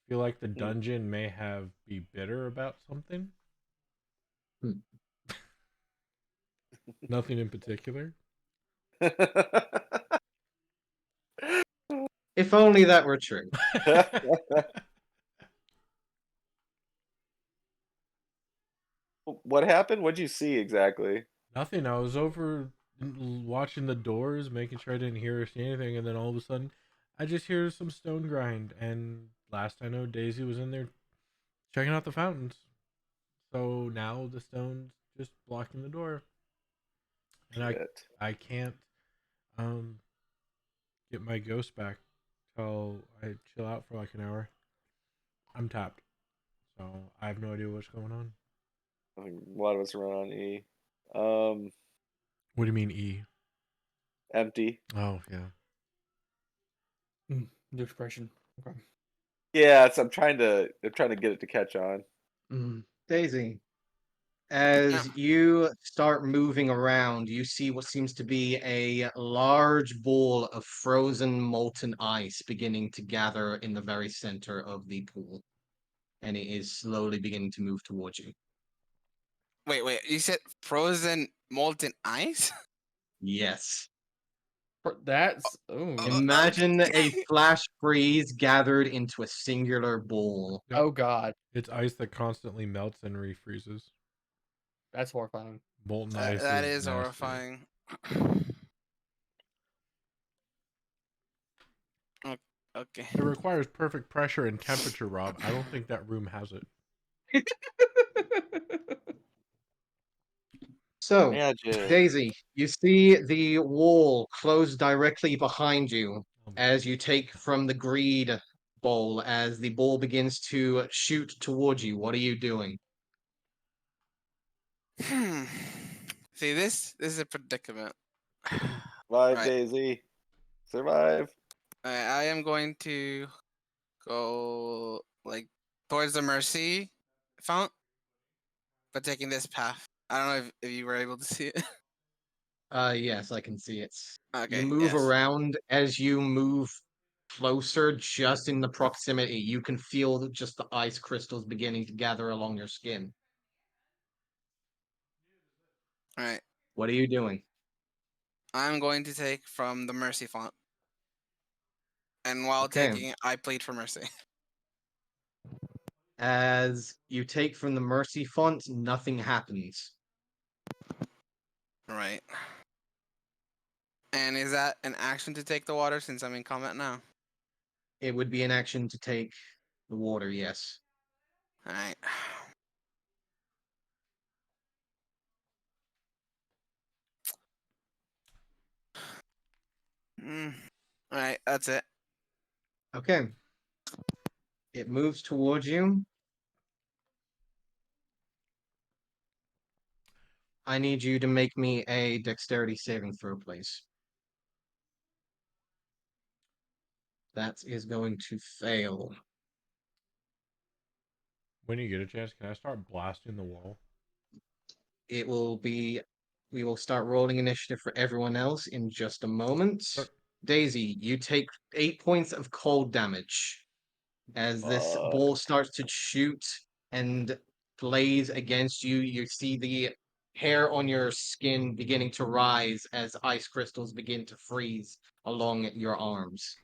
S6: feel like the dungeon may have be bitter about something.
S1: Hmm.
S6: Nothing in particular.
S1: If only that were true.
S4: What happened? What'd you see exactly?
S6: Nothing. I was over watching the doors, making sure I didn't hear or see anything, and then all of a sudden, I just hear some stone grind. And last I know, Daisy was in there checking out the fountains. So now the stone's just blocking the door, and
S4: Shit.
S6: I can't um get my ghost back till I chill out for like an hour. I'm tapped, so I have no idea what's going on.
S4: I think a lot of us are on E. Um,
S6: What do you mean E?
S4: empty.
S6: Oh yeah.
S2: New expression. Okay.
S4: Yeah, I'm trying to get it to catch on.
S1: Daisy,
S3: Yeah.
S1: as you start moving around, you see what seems to be a large ball of frozen molten ice beginning to gather in the very center of the pool. And it is slowly beginning to move towards you.
S3: Wait. You said frozen molten ice?
S1: Yes.
S2: That's oh
S1: Imagine a
S3: Okay.
S1: flash freeze gathered into a singular ball.
S6: Yep.
S2: oh god,
S6: It's ice that constantly melts and refreezes.
S2: that's horrifying.
S6: Molten ice
S3: That
S6: is
S3: is
S6: nasty.
S3: horrifying. Okay.
S6: It requires perfect pressure and temperature, Rob. I don't think that room has it.
S1: So,
S4: Magic.
S1: Daisy, you see the wall close directly behind you as you take from the greed bowl as the ball begins to shoot towards you. What are you doing?
S3: See, this is a predicament.
S4: Survive,
S3: Right.
S4: Daisy. Survive.
S3: I am going to go like towards the mercy font, but taking this path. I don't know if you were able to see it.
S1: Yes, I can see it. You
S3: Okay,
S1: move
S3: yes.
S1: around as you move closer, just in the proximity. You can feel just the ice crystals beginning to gather along your skin.
S3: All right.
S1: What are you doing?
S3: I'm going to take from the mercy font, and while
S1: Okay.
S3: taking it, I plead for mercy.
S1: As you take from the mercy font, nothing happens.
S3: Right. And is that an action to take the water since I'm in combat now?
S1: It would be an action to take the water, yes.
S3: All right. Mm. All right, that's it.
S1: Okay. It moves towards you. I need you to make me a dexterity saving throw, please. That is going to fail.
S6: When you get a chance, can I start blasting the wall?
S1: It will be. We will start rolling initiative for everyone else in just a moment.
S6: Sure.
S1: Daisy, you take 8 points of cold damage as this ball starts to shoot and blaze against you. You see the hair on your skin beginning to rise as ice crystals begin to freeze along your arms.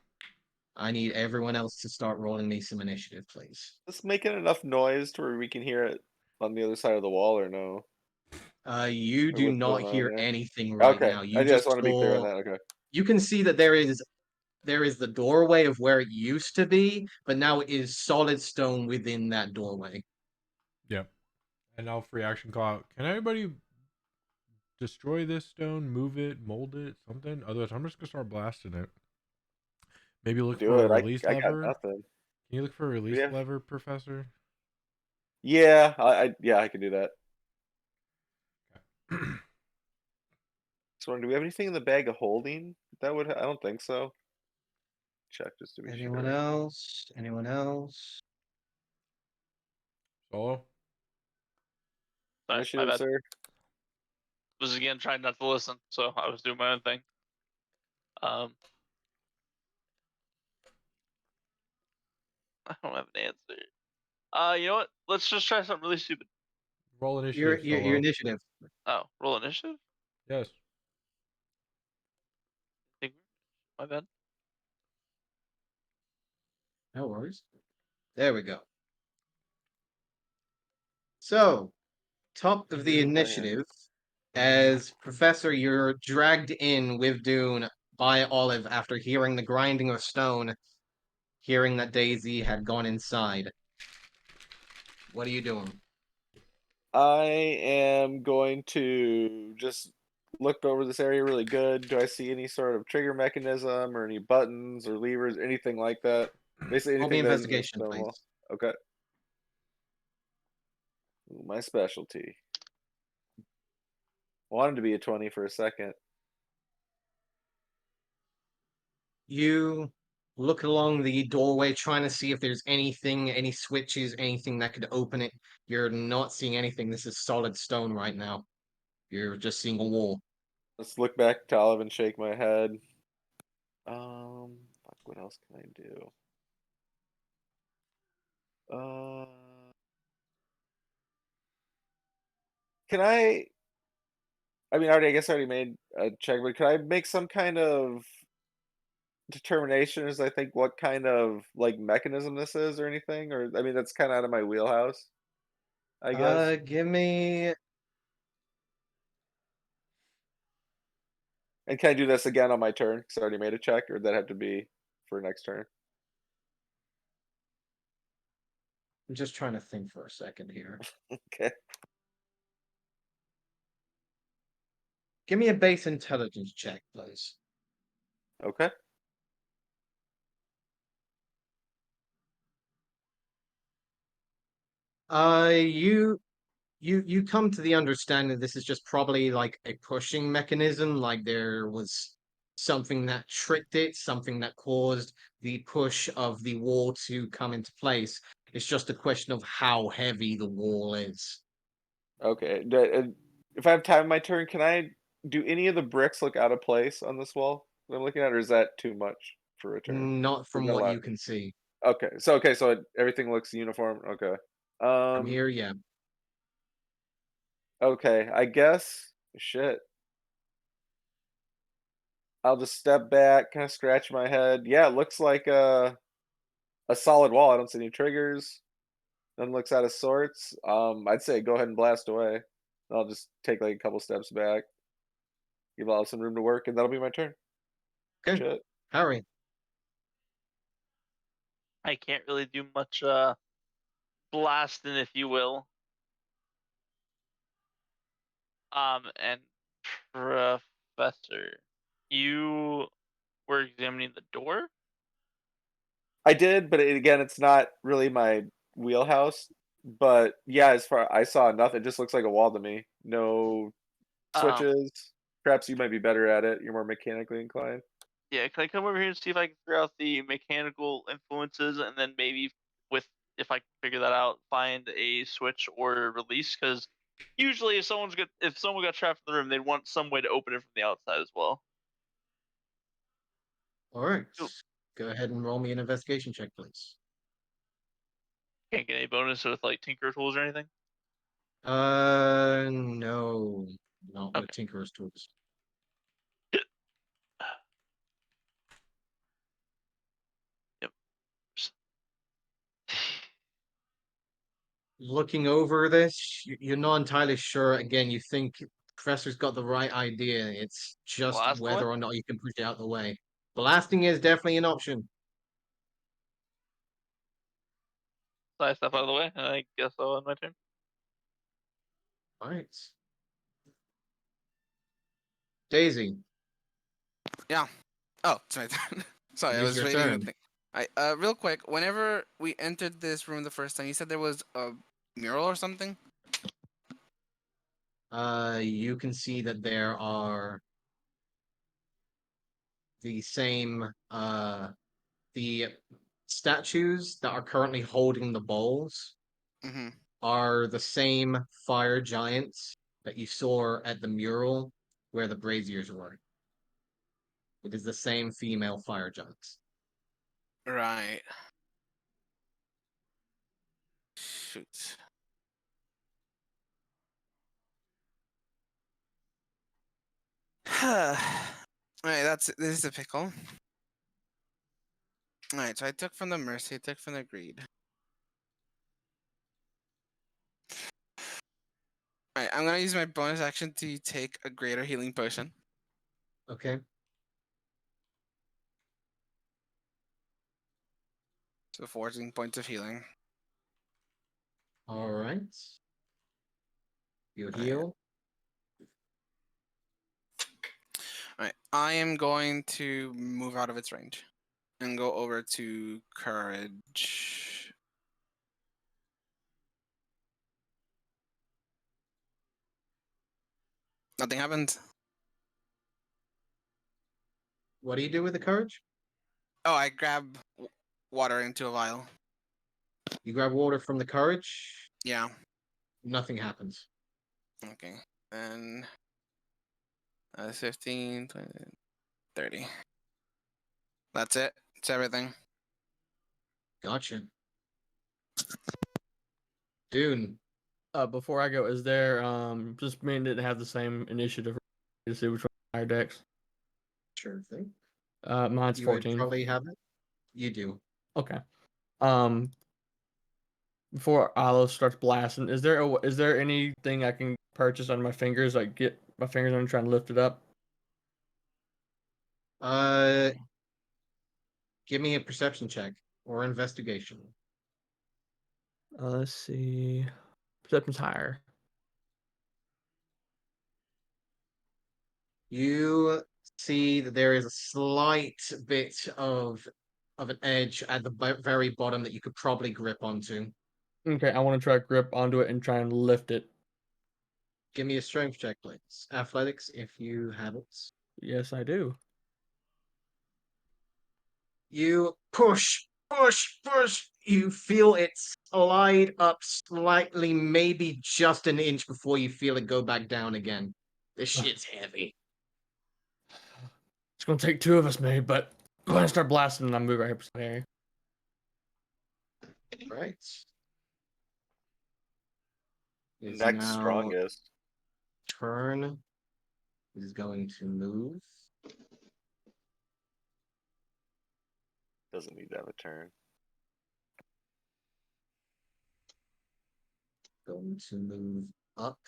S1: I need everyone else to start rolling me some initiative, please.
S4: Just making enough noise to where we can hear it on the other side of the wall, or no?
S1: You
S4: Or
S1: do
S4: what's
S1: not
S4: going on
S1: hear
S4: there?
S1: anything right
S4: Okay,
S1: now.
S4: I
S1: You
S4: just
S1: just
S4: want to be clear on
S1: saw.
S4: that. Okay.
S1: You can see that there is the doorway of where it used to be, but now it is solid stone within that doorway.
S6: Yep. And I'll free action call out. Can anybody destroy this stone, move it, mold it, something? Otherwise, I'm just gonna start blasting it. Maybe look
S4: Do
S6: for a
S4: it.
S6: release
S4: I got
S6: lever.
S4: nothing.
S6: Can you look for a release
S4: have-
S6: lever, Professor?
S4: Yeah, yeah, I can do that. So, do we have anything in the bag of holding? That would I don't think so. Check just to be
S1: Anyone
S4: sure.
S1: else? Anyone else?
S6: Solo?
S5: Sorry, my
S4: Initiative,
S5: bad.
S4: sir.
S5: Was again trying not to listen, so I was doing my own thing. I don't have an answer. You know what? Let's just try something really stupid.
S6: Roll
S1: Your
S6: initiative,
S1: your,
S6: Solo.
S1: your initiative.
S5: Oh, roll initiative?
S6: Yes.
S5: My bad.
S1: No worries. There we go. So, top of the
S4: Here's my
S1: initiative, as Professor, you're dragged in with Dune by Olive after hearing the grinding of stone, hearing that Daisy had gone inside. What are you doing?
S4: I am going to just look over this area really good. Do I see any sort of trigger mechanism or any buttons or levers, anything like that? Basically
S1: Roll me
S4: anything that isn't a
S1: investigation,
S4: stone
S1: please.
S4: wall. Okay. Ooh, my specialty. Wanted to be a 20 for a second.
S1: You look along the doorway trying to see if there's anything, any switches, anything that could open it. You're not seeing anything. This is solid stone right now. You're just seeing a wall.
S4: Let's look back to Olive and shake my head. Fuck, what else can I do? Uh, can I mean, I guess I already made a check, but could I make some kind of determination as I think what kind of like mechanism this is or anything? Or I mean, that's kind of out of my wheelhouse, I guess.
S1: Give me.
S4: And can I do this again on my turn? Because I already made a check, or would that have to be for next turn?
S1: I'm just trying to think for a second here.
S4: Okay.
S1: Give me a base intelligence check, please.
S4: Okay.
S1: You come to the understanding this is just probably like a pushing mechanism, like there was something that tricked it, something that caused the push of the wall to come into place. It's just a question of how heavy the wall is.
S4: Okay. If I have time in my turn, can I do any of the bricks look out of place on this wall that I'm looking at, or is that too much for a turn?
S1: Not
S4: Is
S1: from
S4: that a
S1: what
S4: lot?
S1: you can see.
S4: Okay, so everything looks uniform. Okay.
S1: From here, yeah.
S4: Okay, I guess shit. I'll just step back, kind of scratch my head. Yeah, it looks like a solid wall. I don't see any triggers. Nothing looks out of sorts. I'd say go ahead and blast away. I'll just take like a couple steps back, give Alice some room to work, and that'll be my turn.
S1: Okay,
S4: Shit.
S1: Harry.
S5: I can't really do much blasting, if you will. And Professor, you were examining the door?
S4: I did, but again, it's not really my wheelhouse. But yeah, as far I saw nothing. It just looks like a wall to me. No
S5: Um,
S4: switches. Perhaps you might be better at it. You're more mechanically inclined.
S5: yeah, can I come over here and see if I can figure out the mechanical influences, and then maybe if I can figure that out, find a switch or release? Because usually, if someone got trapped in the room, they'd want some way to open it from the outside as well.
S1: All right.
S5: Ooh,
S1: Go ahead and roll me an investigation check, please.
S5: can't get any bonus with like Tinker tools or anything.
S1: No, not with
S5: Okay.
S1: Tinker's tools.
S5: Yep.
S1: Looking over this, you're not entirely sure. Again, you think Professor's got the right idea. It's just
S5: Blast away.
S1: whether or not you can push it out the way. Blasting is definitely an option.
S5: So I step out of the way, and I guess I'll end my turn.
S1: All right. Daisy,
S3: Yeah. Oh, it's my turn. Sorry,
S1: it
S3: I
S1: is
S3: was
S1: your
S3: reading the
S1: turn.
S3: thing. Real quick, whenever we entered this room the first time, you said there was a mural or something?
S1: You can see that there are the same the statues that are currently holding the bowls
S3: Mm-hmm.
S1: are the same fire giants that you saw at the mural where the braziers were. It is the same female fire giants.
S3: Right. Shoot. Alright, this is a pickle. Alright, so I took from the mercy, I took from the greed. Alright, I'm gonna use my bonus action to take a greater healing potion.
S1: Okay.
S3: So 14 points of healing.
S1: All right. You
S3: Alright.
S1: heal.
S3: Alright, I am going to move out of its range and go over to courage. Nothing happened.
S1: What do you do with the courage?
S3: Oh, I grab water into a vial.
S1: You grab water from the courage.
S3: Yeah.
S1: Nothing happens.
S3: Okay. And 15, 20, 30. That's it. It's everything.
S1: Gotcha. Dune.
S2: Before I go, is there just me didn't have the same initiative to see which one higher decks?
S1: Sure thing.
S2: Mine's
S1: You would
S2: 14.
S1: probably have it. You do.
S2: Okay. Um, before Alo starts blasting, is there anything I can purchase on my fingers? Like get my fingers on and try and lift it up.
S1: Uh, Give me a perception check or investigation.
S2: Let's see. Perception's higher.
S1: You see that there is a slight bit of an edge at the very bottom that you could probably grip onto.
S2: Okay, I want to try to grip onto it and try and lift it.
S1: Give me a strength check, please. Athletics, if you have it.
S2: Yes, I do.
S1: You push, push. You feel it slide up slightly, maybe just an inch before you feel it go back down again. This shit's heavy.
S2: It's gonna take 2 of us, maybe, but go ahead and start blasting and I'll move right here.
S1: Right. It's
S4: Next
S1: now
S4: strongest.
S1: turn is going to move.
S4: Doesn't need to have a turn.
S1: Going to move up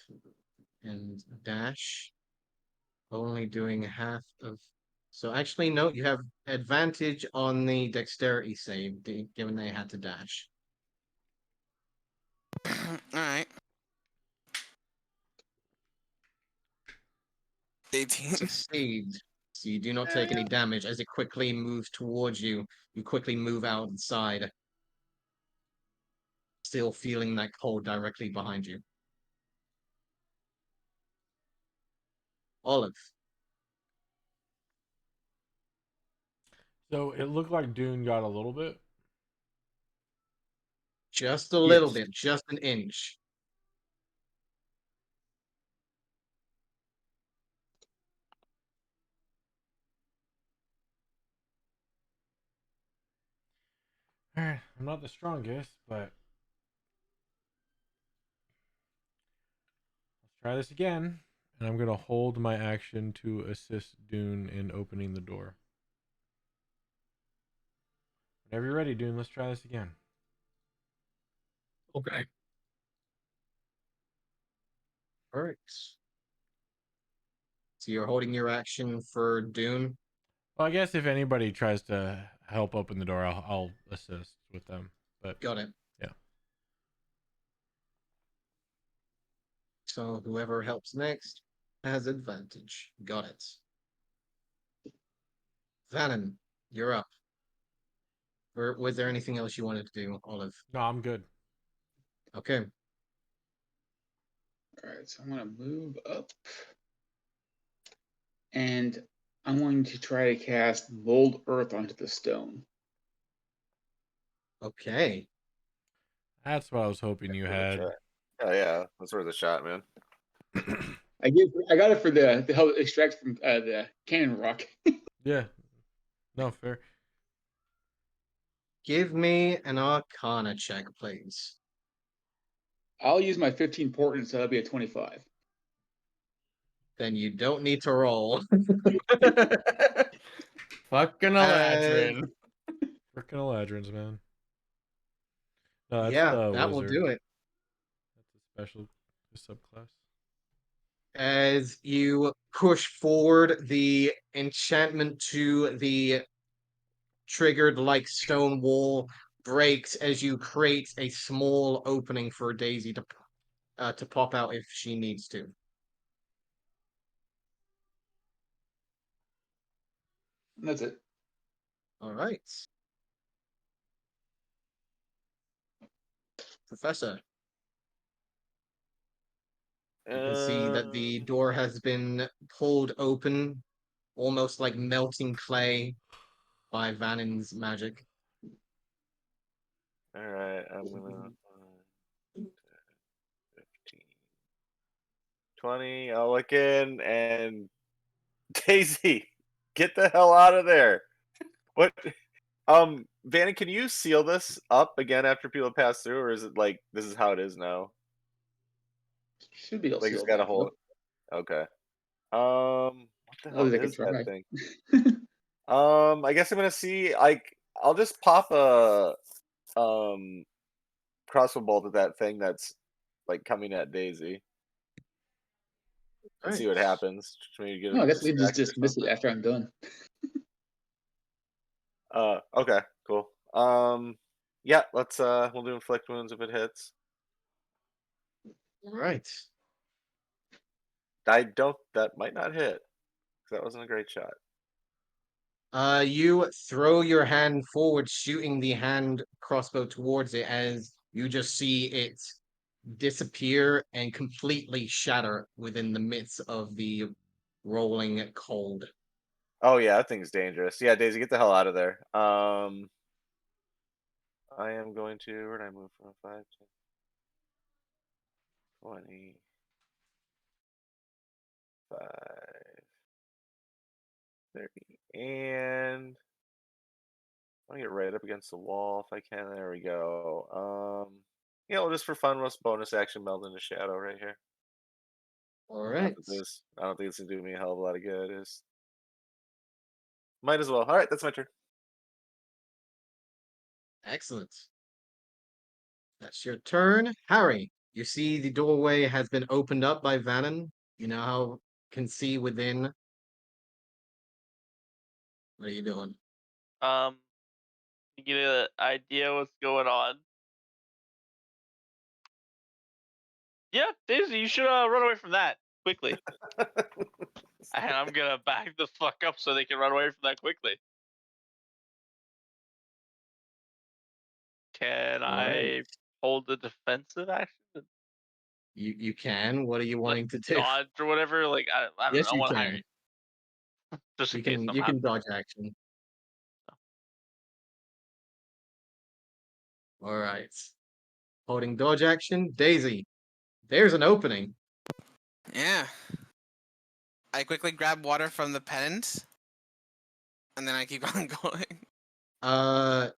S1: and dash. Only doing half of. So actually, no, you have advantage on the dexterity save, given they had to dash.
S3: All right. 18.
S1: Succeed. So you do not take any damage as it quickly moves towards you. You quickly move outside. Still feeling that cold directly behind you. Olive.
S6: So it looked like Dune got a little bit.
S1: Just a little
S2: Yes.
S1: bit, just an inch.
S6: Alright, I'm not the strongest, but let's try this again. And I'm gonna hold my action to assist Dune in opening the door. Whenever you're ready, Dune, let's try this again.
S2: Okay.
S1: All right. So you're holding your action for Dune.
S6: Well, I guess if anybody tries to help open the door, I'll assist with them. But
S1: Got it.
S6: yeah.
S1: So whoever helps next has advantage. Got it. Vannon, you're up. Or was there anything else you wanted to do, Olive?
S6: No, I'm good.
S1: Okay.
S8: All right, so I'm gonna move up, and I'm going to try to cast Bold Earth onto the stone.
S1: Okay.
S6: That's what I was hoping you had.
S4: Oh yeah, that's worth a shot, man.
S8: I got it for the help extract from the cannon rock.
S6: Yeah. No, fair.
S1: Give me an Arcana check, please.
S8: I'll use my 15 portent, so that'll be a 25.
S1: Then you don't need to roll.
S2: Fucking Eladrin.
S6: Freaking Eladrins, man. No, that's
S1: Yeah,
S6: the
S1: that will
S6: wizard.
S1: do it.
S6: That's a special subclass.
S1: As you push forward, the enchantment to the triggered like stone wall breaks as you create a small opening for Daisy to pop out if she needs to.
S8: And that's it.
S1: All right. Professor, you can see that the door has been pulled open, almost like melting clay by Vannin's magic.
S4: All right, I'm gonna 15, 20. I'll look in and Daisy, get the hell out of there. What? Vannon, can you seal this up again after people pass through, or is it like this is how it is now?
S8: Should be able to
S4: Like it's
S8: seal
S4: got a
S8: back
S4: hole.
S8: up.
S4: Okay. What the
S8: At
S4: hell
S8: least I can
S4: is that
S8: try.
S4: thing? I guess I'm gonna see. Like, I'll just pop a crossbow bolt at that thing that's like coming at Daisy and
S1: All
S4: see
S1: right.
S4: what happens. Maybe get
S8: No,
S4: it
S8: I guess we can just
S4: distracted or
S8: dismiss it
S4: something.
S8: after I'm done.
S4: Okay, cool. Yeah, we'll do inflict wounds if it hits.
S1: All right.
S4: That might not hit. That wasn't a great shot.
S1: You throw your hand forward, shooting the hand crossbow towards it as you just see it disappear and completely shatter within the midst of the rolling cold.
S4: Oh yeah, that thing's dangerous. Yeah, Daisy, get the hell out of there. I am going to. Where did I move from? 5, 10, 20, 5, 30, and I want to get right up against the wall if I can. There we go. Yeah, well, just for fun, let's bonus action meld into shadow right here.
S1: All
S4: Not
S1: right.
S4: that this, I don't think it's gonna do me a hell of a lot of good. Is might as well. All right, that's my turn.
S1: Excellent. That's your turn. Harry, you see the doorway has been opened up by Vannon. You now can see within. What are you doing?
S5: You get an idea what's going on. Yeah, Daisy, you should run away from that quickly. And I'm gonna back the fuck up so they can run away from that quickly. Can
S1: All
S5: I
S1: right.
S5: hold the defensive action?
S1: You can. What are you
S5: Like
S1: wanting to do?
S5: dodge or whatever? Like I don't know.
S1: Yes,
S5: I
S1: you
S5: want to
S1: can.
S5: hire just in
S1: You
S5: case
S1: can
S5: something
S1: you can
S5: happens.
S1: dodge action. All right. Holding dodge action. Daisy, there's an opening.
S3: Yeah. I quickly grab water from the pennant, and then I keep on going.
S1: Uh,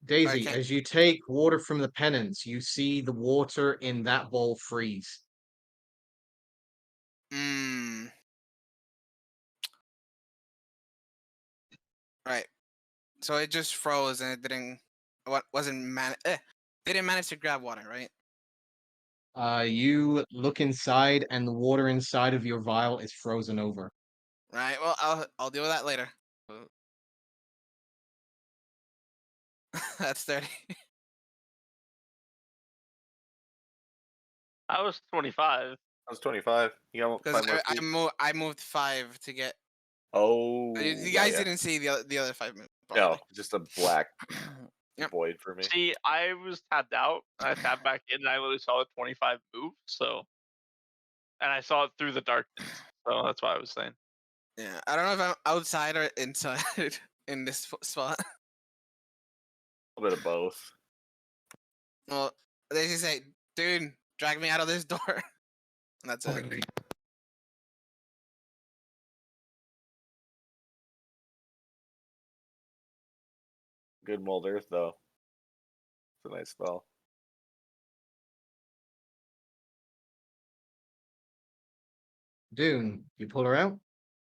S1: Daisy,
S3: Okay.
S1: as you take water from the pennants, you see the water in that bowl freeze.
S3: Hmm. Right. So it just froze and it didn't. What wasn't man? Didn't manage to grab water, right?
S1: You look inside, and the water inside of your vial is frozen over.
S3: Right. Well, I'll deal with that later. That's 30.
S5: I was 25.
S4: I was 25. You got
S3: Because
S4: 5 more feet.
S3: I moved 5 to get.
S4: Oh,
S3: You
S4: got
S3: guys
S4: ya.
S3: didn't see the other 5 minutes.
S4: No, just a black
S3: Yep.
S4: void for me.
S5: See, I was tapped out. I tapped back in, and I literally saw the 25 move. So, and I saw it through the darkness. So that's why I was saying.
S3: Yeah. I don't know if I'm outside or inside in this spot.
S4: A little bit of both.
S3: Well, they just say, "Dude, drag me out of this door." And that's it.
S4: Good mold earth though. It's a nice spell.
S1: Dune, you pull her out.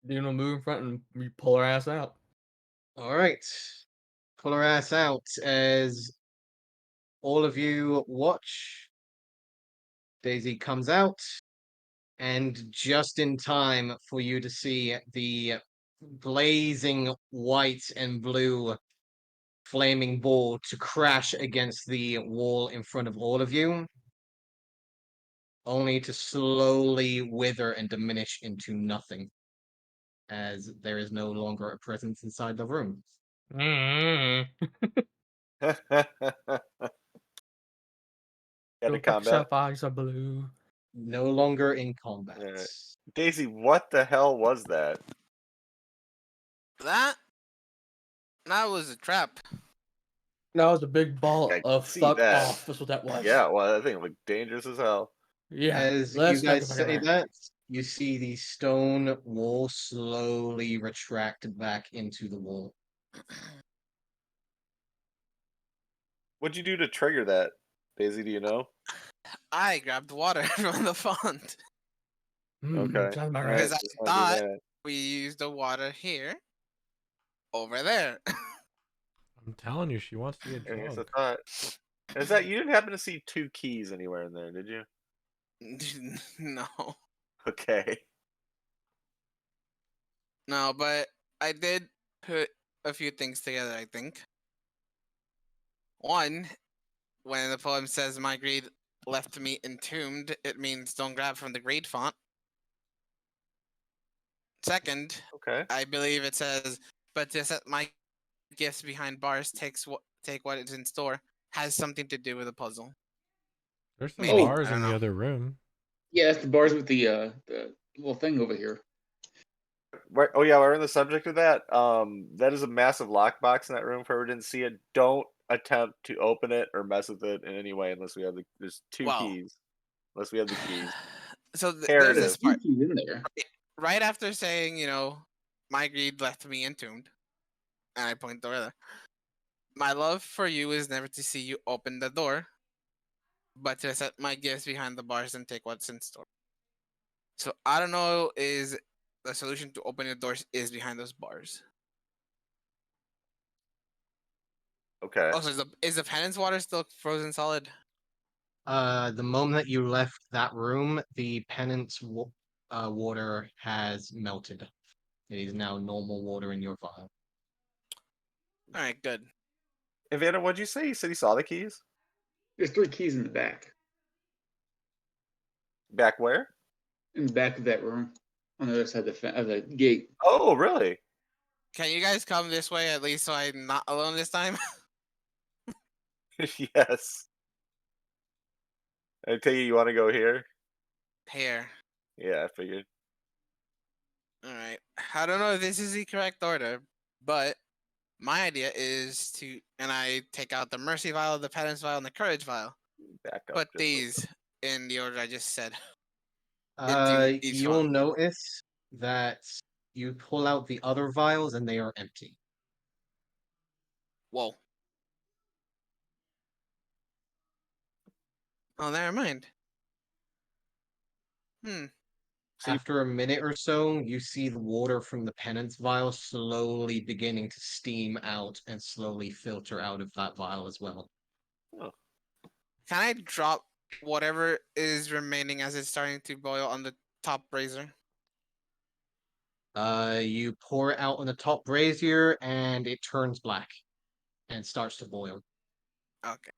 S2: Dune will move in front and we pull her ass out.
S1: All right. Pull her ass out as all of you watch. Daisy comes out, and just in time for you to see the blazing white and blue flaming ball to crash against the wall in front of all of you, only to slowly wither and diminish into nothing, as there is no longer a presence inside the room.
S4: Got to
S2: Your
S4: combat.
S2: bookshelf eyes are blue.
S1: No longer in combat.
S4: Alright. Daisy, what the hell was that?
S3: That was a trap.
S2: That was a big ball
S4: I
S2: of
S4: see
S2: fuck
S4: that.
S2: off. That's what that was.
S4: Yeah, well, that thing looked dangerous as hell.
S2: Yeah.
S1: As you
S2: Let's not go
S1: guys
S2: back
S1: say
S2: in there.
S1: that, you see the stone wall slowly retract back into the wall.
S4: What'd you do to trigger that, Daisy? Do you know?
S3: I grabbed water from the font
S4: Okay.
S2: Sounds about
S4: All
S2: right.
S3: because I
S4: just wanna do
S3: thought
S4: that.
S3: we used the water here, over there.
S6: I'm telling you, she wants to get
S4: I guess I
S6: drunk.
S4: thought. Is that you didn't happen to see 2 keys anywhere in there, did you?
S3: No,
S4: Okay.
S3: no, but I did put a few things together. I think one, when the poem says "My greed left me entombed," it means don't grab from the greed font. Second,
S4: Okay.
S3: I believe it says, but to set my gifts behind bars take what is in store has something to do with the puzzle.
S6: There's some
S3: Maybe.
S6: bars
S3: I don't
S6: in the
S3: know.
S6: other room.
S8: Yeah, that's the bars with the little thing over here.
S4: Right. Oh yeah, we're on the subject of that. That is a massive lockbox in that room. If whoever didn't see it, don't attempt to open it or mess with it in any way unless we have the. There's two
S3: Well.
S4: keys. Unless we have the keys.
S3: So there's
S4: Imperative.
S3: this part.
S8: Keys in there.
S3: Right after saying, my greed left me entombed, and I point over there. My love for you is never to see you open the door, but to set my gifts behind the bars and take what's in store. So I don't know is the solution to open the doors is behind those bars.
S4: Okay.
S3: Also, is the penance water still frozen solid?
S1: The moment that you left that room, the penance water has melted. It is now normal water in your vial.
S3: All right, good.
S4: And Vanna, what'd you say? You said you saw the keys?
S8: There's 3 keys in the back.
S4: Back where?
S8: In the back of that room, on the other side of the gate.
S4: Oh, really?
S3: Can you guys come this way at least so I'm not alone this time?
S4: Yes. I tell you, you want to go here?
S3: Here.
S4: Yeah, I figured.
S3: All right. I don't know if this is the correct order, but my idea is to, and I take out the mercy vial, the penance vial, and the courage vial.
S4: Back up.
S3: Put
S4: just a
S3: these in the order I just said. Into each
S1: You'll
S3: one.
S1: notice that you pull out the other vials and they are empty.
S3: Whoa. Oh, never mind. So
S1: After a minute or so, you see the water from the penance vial slowly beginning to steam out and slowly filter out of that vial as well.
S3: can I drop whatever is remaining as it's starting to boil on the top brazier?
S1: You pour it out on the top brazier and it turns black and starts to boil.
S3: Okay.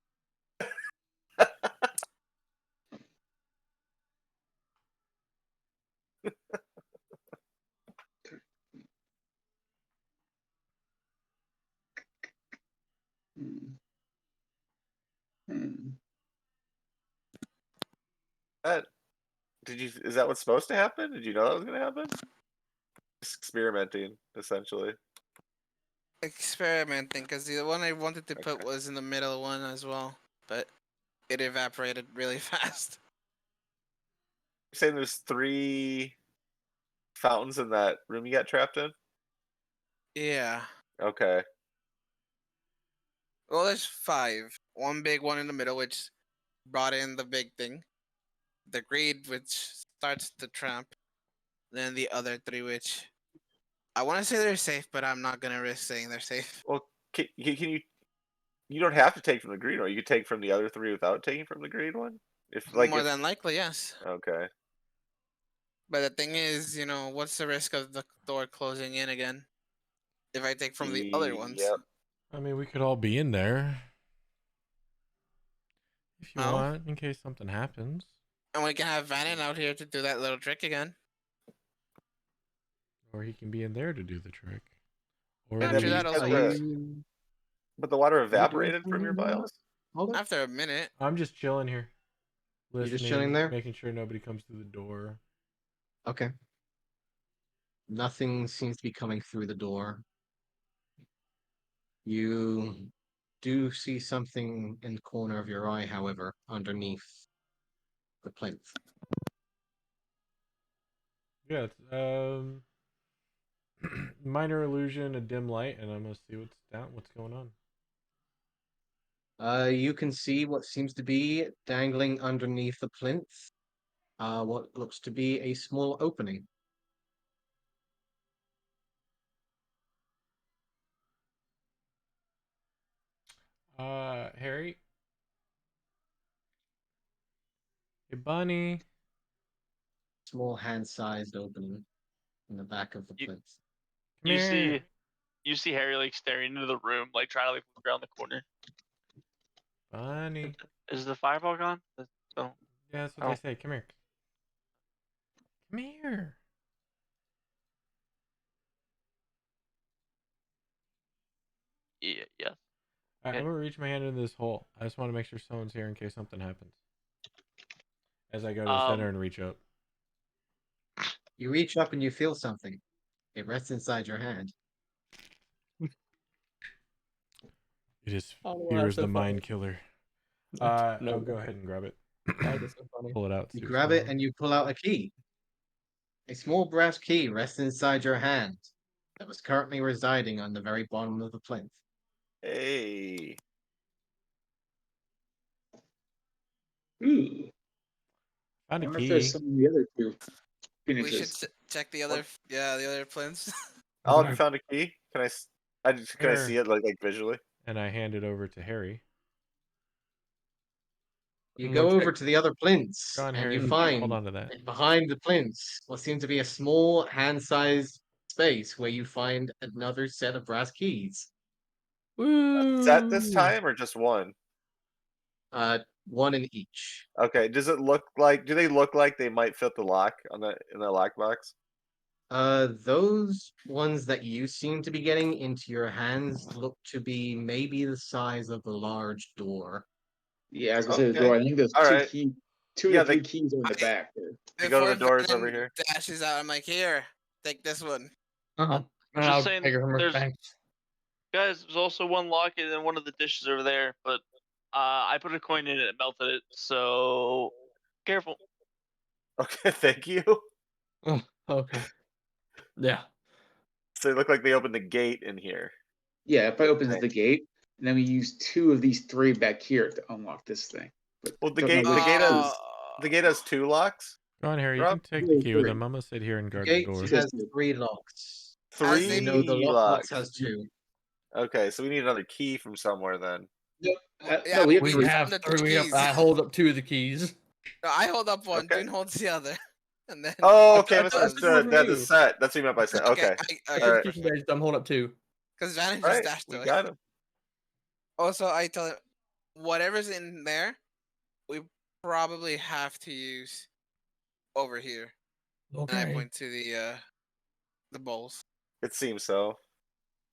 S8: Hmm. Hmm.
S4: Is that what's supposed to happen? Did you know that was going to happen? Just experimenting, essentially.
S3: Experimenting, because the one I wanted to put
S4: Okay.
S3: was in the middle one as well, but it evaporated really fast.
S4: You're saying there's 3 fountains in that room you got trapped in?
S3: Yeah.
S4: Okay.
S3: Well, there's 5. One big one in the middle, which brought in the big thing. The greed, which starts the trap. Then the other 3, which I want to say they're safe, but I'm not gonna risk saying they're safe.
S4: Well, can you? You don't have to take from the green one. You could take from the other 3 without taking from the green one.
S3: More than likely, yes.
S4: Okay.
S3: But the thing is, what's the risk of the door closing in again if I take from the other ones?
S4: Yep.
S6: I mean, we could all be in there if you
S3: Oh.
S6: want, in case something happens.
S3: And we can have Vannon out here to do that little trick again.
S6: Or he can be in there to do the trick. Or
S3: Yeah,
S4: And
S3: true,
S4: then
S3: that
S4: you
S3: also
S4: have
S3: works.
S4: but the water
S1: Are you doing
S4: evaporated from
S1: something
S4: your
S1: in there?
S4: vials?
S1: Hold up.
S3: After a minute.
S6: I'm just chilling here.
S1: You're
S6: Listening,
S1: just chilling there?
S6: making sure nobody comes through the door.
S1: Okay. Nothing seems to be coming through the door. You do see something in the corner of your eye, however, underneath the plinth.
S6: Yeah, it's minor illusion, a dim light, and I'm gonna see what's going on.
S1: You can see what seems to be dangling underneath the plinth. What looks to be a small opening.
S6: Harry. Hey, Bunny.
S1: Small hand-sized opening in the back of the
S5: You-
S1: plinth.
S6: Come
S5: You
S6: here.
S5: see Harry like staring into the room, like trying to like look around the corner.
S6: Bunny.
S5: Is the fireball gone? Oh,
S6: Yeah, that's what they say. Come here. Come here.
S5: Yeah, yes.
S6: I'm gonna reach my hand into this hole. I just want to make sure someone's here in case something happens. As I go to the center and reach up.
S1: You reach up and you feel something. It rests inside your hand.
S6: It is
S2: Oh,
S6: fear
S2: that's
S6: is
S2: so
S6: the
S2: funny.
S6: mind killer.
S2: No.
S6: I'll go ahead and grab it.
S2: That is so funny.
S6: Pull it out.
S1: You
S6: See what's
S1: grab
S6: going
S1: it
S6: on.
S1: and you pull out a key. A small brass key rests inside your hand that was currently residing on the very bottom of the plinth.
S4: Hey.
S8: Ooh. I
S6: Found a
S8: wonder if there's
S6: key.
S8: some of the other two
S3: We should
S8: phoenixes.
S3: check the other, the other plinths.
S4: Olive, you found a key? Can I
S6: Sure.
S4: see it like visually?
S6: And I hand it over to Harry.
S1: You
S2: I'm
S1: go
S2: gonna
S1: over
S2: check.
S1: to the other plinths
S6: Go on,
S1: and you
S6: Harry. Hold
S1: find
S6: on to that.
S1: behind the plinths what seems to be a small hand-sized space where you find another set of brass keys.
S4: Set this
S2: Woo!
S4: time or just one?
S1: One in each.
S4: Okay. Does it look like? Do they look like they might fit the lock on the in the lockbox?
S1: Those ones that you seem to be getting into your hands look to be maybe the size of a large door.
S8: Yeah, I was gonna say the
S4: Okay.
S8: door. I think there's
S4: All
S8: two
S4: right.
S8: keys, two
S4: Yeah,
S8: or three keys are in the
S3: I-
S8: back there.
S4: They go to
S3: Before
S4: the doors over
S3: Vernon
S4: here.
S3: dashes out, I'm like, here, take this one.
S2: Uh-huh. And
S5: Just
S2: I'll
S5: saying,
S2: take it from her
S5: there's-
S2: bank.
S5: Guys, there's also one locket in one of the dishes over there, but I put a coin in it and melted it, so careful.
S4: Okay. Thank you.
S2: Oh, okay. Yeah.
S4: So they look like they opened the gate in here.
S8: Yeah, if I opens
S4: Right.
S8: the gate, and then we use two of these three back here to unlock this thing. But
S4: Well, the
S8: don't know
S4: gate
S8: which
S4: the gate has two locks.
S6: Go on, Harry. You
S4: Rob?
S6: can take the
S8: Three.
S6: key with him. I'm gonna sit here and
S1: The
S6: guard the
S1: gate
S6: door.
S1: has
S8: two.
S1: 3 locks.
S3: As
S1: You
S3: they-
S1: know the
S4: Three
S1: lockbox
S4: locks.
S1: has 2.
S4: Okay, so we need another key from somewhere then.
S8: Yeah,
S3: Yeah,
S8: no, we have
S2: We
S8: three.
S2: have
S3: the
S2: three.
S3: keys.
S2: I hold up two of the keys.
S3: No, I hold up one,
S4: Okay.
S3: Dune holds the other. And then
S4: Oh,
S2: I
S4: okay,
S2: thought- I thought
S4: misunderstood.
S2: from
S4: That's a
S2: you.
S4: set. That's what you meant by set. Okay.
S2: I
S4: All
S2: took
S4: right.
S2: the key from you guys. I'm holding up two.
S3: because Vannon
S4: All
S3: just
S4: right.
S3: dashed
S4: We
S3: away.
S4: got him.
S3: Also, I tell him whatever's in there, we probably have to use over here. And I
S2: Okay.
S3: point to the bowls.
S4: It seems so.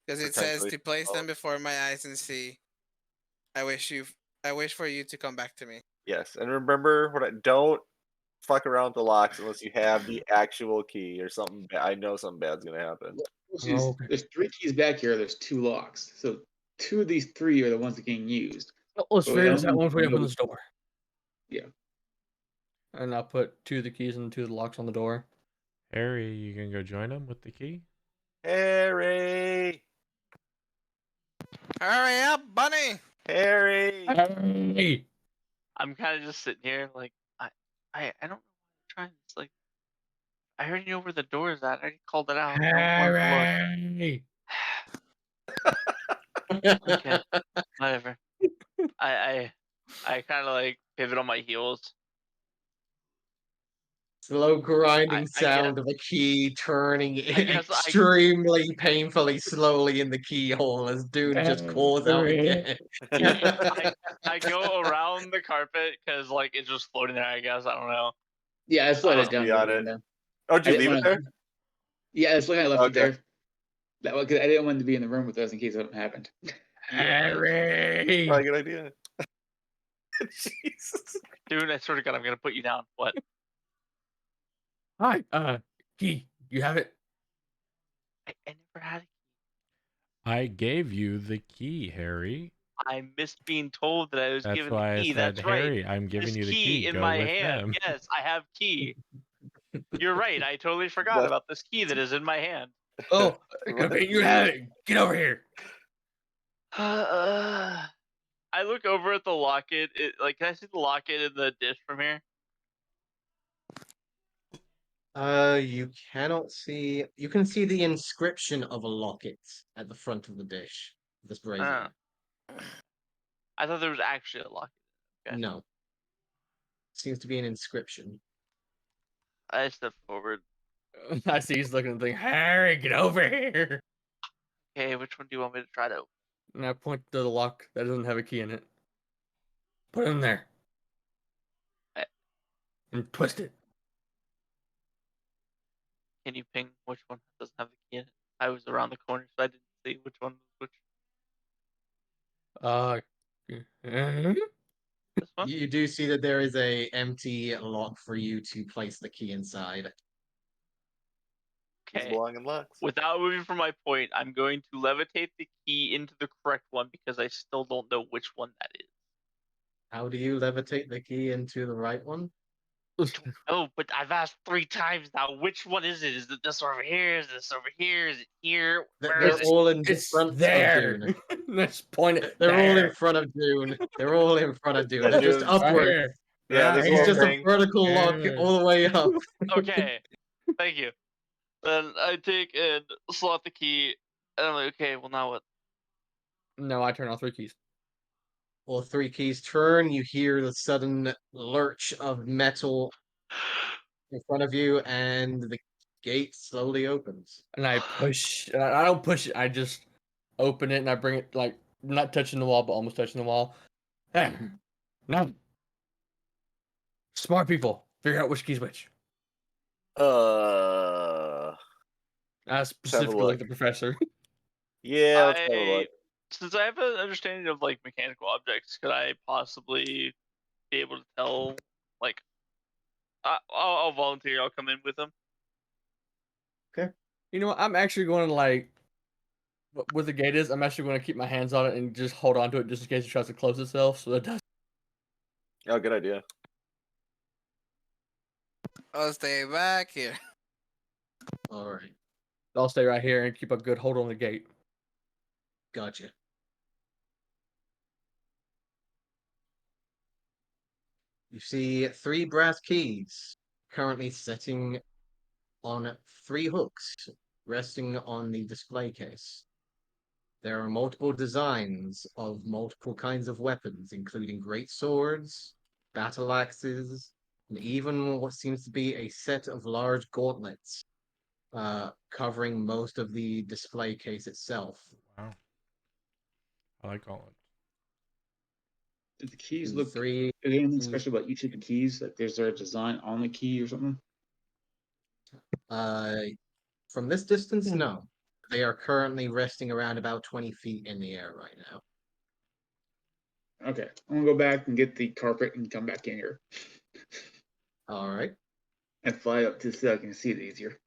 S3: Because it says
S4: Potentially.
S3: to place them
S4: Oh.
S3: before my eyes and see. I wish for you to come back to me.
S4: Yes. And remember don't fuck around with the locks unless you have the actual key or something. I know something bad's gonna happen.
S2: Okay.
S8: There's three keys back here. There's two locks. So two of these three are the ones that are getting used.
S2: Let's
S8: Well,
S2: figure
S8: I
S2: this
S8: don't
S2: out
S8: know
S2: once we
S8: if
S2: open
S8: we-
S2: this door.
S8: Yeah.
S2: And I'll put two of the keys and two of the locks on the door.
S6: Harry, you can go join him with the key.
S4: Harry!
S3: Hurry up, bunny!
S4: Harry!
S2: Hey!
S5: I'm kind of just sitting here, like I don't know what I'm trying. It's like I already know where the door is at. I already called it out. No one wanted to look. Okay, whatever. I kind of like pivot on my heels.
S1: Slow grinding
S5: I guess-
S1: sound of a key turning
S5: guess I-
S1: extremely painfully slowly in the keyhole as Dune just calls out again.
S5: I go around the carpet because like it's just floating there. I guess I don't know.
S8: Yeah, I just let
S5: Must
S8: it down.
S4: be on
S8: there
S4: it.
S8: now.
S4: Oh, did you
S8: I
S4: leave
S8: didn't
S4: it there?
S8: Yeah, that's why I left it
S4: Okay.
S8: there. That because I didn't want to be in the room with us in case something happened.
S2: Harry!
S4: Probably a good idea. Jesus.
S5: Dude, I swear to God, I'm gonna put you down. What?
S2: Hi, key. You have it?
S5: I never had.
S6: I gave you the key, Harry.
S5: I missed being told that I was
S6: That's
S5: given
S6: why
S5: the key.
S6: I said,
S5: That's right.
S6: Harry, I'm giving
S5: There's
S6: you the
S5: key
S6: key.
S5: in
S6: Go
S5: my
S6: with
S5: hand.
S6: them.
S5: Yes, I have key. You're right. I totally forgot
S4: What?
S5: about this key that is in my hand.
S2: Oh,
S4: What?
S2: okay, you have it. Get over here.
S5: I look over at the locket. Can I see the locket in the dish from here?
S1: You cannot see. You can see the inscription of a locket at the front of the dish. This brazier.
S5: I thought there was actually a locket. Okay.
S1: No. Seems to be an inscription.
S5: I step forward.
S2: I see he's looking at the thing. Harry, get over here.
S5: Okay, which one do you want me to try to open?
S2: And I point to the lock that doesn't have a key in it. Put it in there.
S5: Eh.
S2: And twist it.
S5: Can you ping which one doesn't have the key in it? I was around the corner, so I didn't see which one was which.
S2: Mhm.
S5: This one?
S1: You do see that there is a empty lock for you to place the key inside.
S4: These
S5: Okay.
S4: belong in locks.
S5: Without moving from my point, I'm going to levitate the key into the correct one because I still don't know which one that is.
S1: How do you levitate the key into the right one?
S5: Oh, but I've asked 3 times now. Which one is it? Is it this over here? Is this over here? Is it here? Where
S1: They're
S5: is it?
S1: all in
S2: It's
S1: front of
S2: there.
S1: Dune.
S2: Let's point it.
S1: They're all in
S2: there.
S1: front of Dune. They're all in front of Dune.
S4: Yeah,
S1: They're just
S4: Dune's-
S2: Right
S1: upward.
S2: here.
S4: Yeah,
S2: Right
S4: there's a
S1: It's
S4: little
S1: just a
S4: thing.
S1: vertical lock
S2: Yeah.
S1: all the way up.
S5: Okay. Thank you. Then I take and slot the key, and I'm like, okay, well now what?
S2: No, I turn all 3 keys.
S1: All 3 keys turn. You hear the sudden lurch of metal in front of you, and the gate slowly opens.
S2: And I push. I don't push it. I just open it and I bring it like not touching the wall, but almost touching the wall. No. Smart people figure out which key's which. I specifically
S4: look.
S2: like the professor.
S4: Yeah, let's have a look.
S5: Since I have an understanding of like mechanical objects, could I possibly be able to tell? Like, I'll volunteer. I'll come in with them.
S2: You know what? I'm actually going to like where the gate is. I'm actually going to keep my hands on it and just hold on to it just in case it tries to close itself. So that does.
S4: Oh, good idea.
S3: I'll stay back here.
S1: All right,
S2: I'll stay right here and keep a good hold on the gate.
S1: gotcha. You see 3 brass keys currently sitting on 3 hooks resting on the display case. There are multiple designs of multiple kinds of weapons, including great swords, battle axes, and even what seems to be a set of large gauntlets covering most of the display case itself.
S6: Wow. I like all it.
S8: Did the keys
S1: And
S8: look?
S1: 3
S8: Is there anything special about each of the keys? Like, is there a design on the key or something?
S1: From this distance, no. They are currently resting around about 20 feet in the air right now.
S8: Okay, I'm gonna go back and get the carpet and come back in here
S1: All right.
S8: and fly up to so I can see it easier.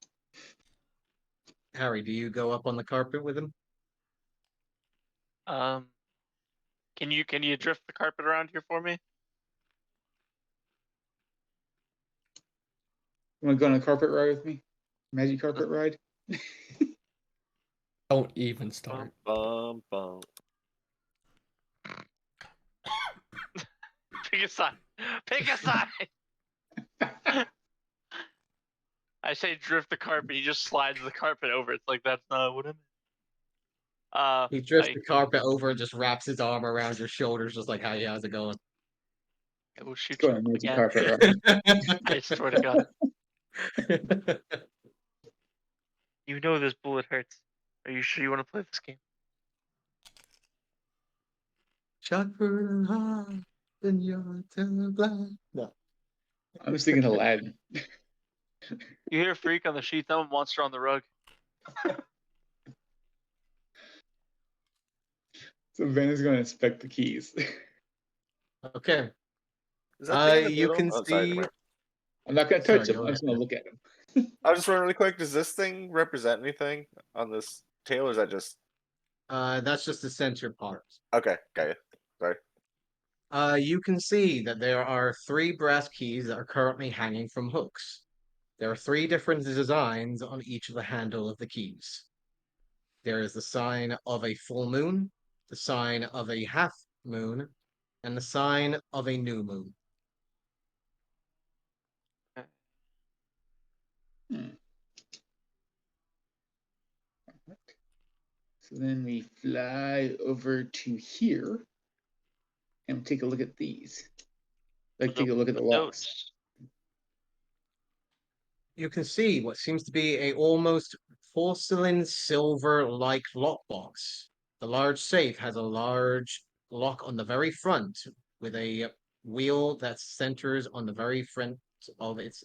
S1: Harry, do you go up on the carpet with him?
S5: Can you drift the carpet around here for me?
S8: You want to go on a carpet ride with me? Magic carpet ride?
S2: Don't even start.
S4: Bum, bum.
S5: Pick a side. Pick a side. I say drift the carpet. He just slides the carpet over. It's like that's not what I meant.
S1: He drifts the carpet over and just wraps his arm around your shoulders, just like, "Hey, how's it going?"
S5: I will shoot
S8: Go
S5: you
S8: on a magic
S5: again.
S8: carpet ride.
S5: I swear to God. You know this bullet hurts. Are you sure you want to play this game?
S1: Shot for the heart, and you're too blind. No.
S8: I was thinking Aladdin.
S5: You hear a freak on the sheets. I'm a monster on the rug.
S8: So Ben is going to inspect the keys.
S1: Okay.
S4: Is that thing in the
S1: You
S4: middle?
S1: can
S4: Oh, sorry,
S1: see.
S4: never mind.
S8: I'm not going to touch
S1: Sorry,
S8: them.
S1: go
S8: I'm just
S1: ahead.
S8: going to look at them.
S4: I was just wondering really quick, does this thing represent anything on this tail, or is that just...
S1: That's just the center part.
S4: Okay, got you. Sorry.
S1: You can see that there are 3 brass keys that are currently hanging from hooks. There are 3 different designs on each of the handle of the keys. There is the sign of a full moon, the sign of a half moon, and the sign of a new moon.
S8: Hmm. So then we fly over to here and take a look at these. Like, take a look at the locks.
S5: Notes.
S1: You can see what seems to be a almost porcelain silver-like lockbox. The large safe has a large lock on the very front with a wheel that centers on the very front of its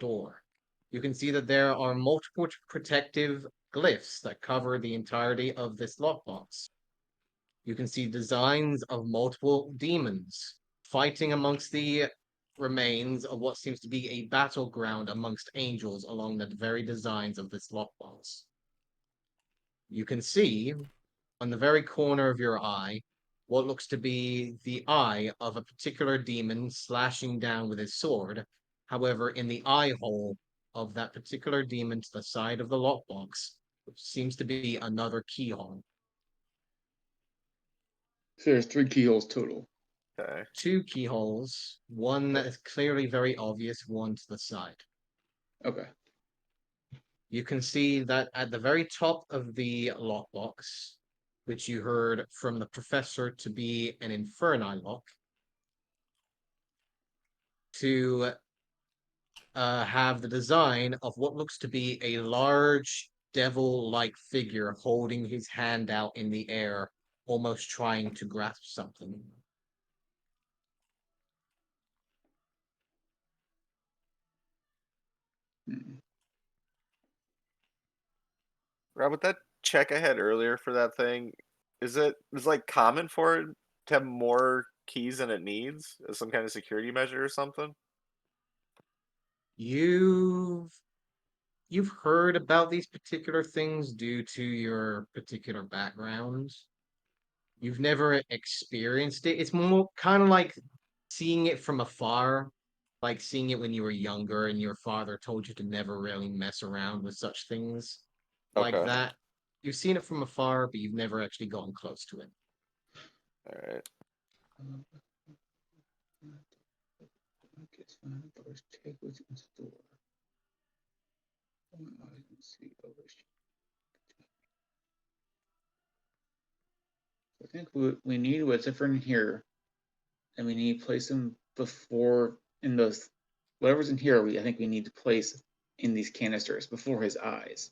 S1: door. You can see that there are multiple protective glyphs that cover the entirety of this lockbox. You can see designs of multiple demons fighting amongst the remains of what seems to be a battleground amongst angels along the very designs of this lockbox. You can see on the very corner of your eye what looks to be the eye of a particular demon slashing down with his sword. However, in the eye hole of that particular demon to the side of the lockbox, which seems to be another keyhole.
S8: So there's 3 keyholes total.
S4: Okay.
S1: 2 keyholes, one that
S8: Okay.
S1: is clearly very obvious, one to the side.
S8: Okay.
S1: You can see that at the very top of the lockbox, which you heard from the professor to be an Inferni lock, to have the design of what looks to be a large devil-like figure holding his hand out in the air, almost trying to grasp something.
S8: Hmm.
S4: Rob, with that check I had earlier for that thing, is like common for it to have more keys than it needs as some kind of security measure or something?
S1: You've you've heard about these particular things due to your particular background. You've never experienced it. It's more kind of like seeing it from afar, like seeing it when you were younger and your father told you to never really mess around with such things like
S4: Okay.
S1: that. You've seen it from afar, but you've never actually gone close to it.
S4: All right.
S8: It's fine. First, check what's in store. I think we need what's in here, and we need to place them before in those whatever's in here. I think we need to place in these canisters before his eyes.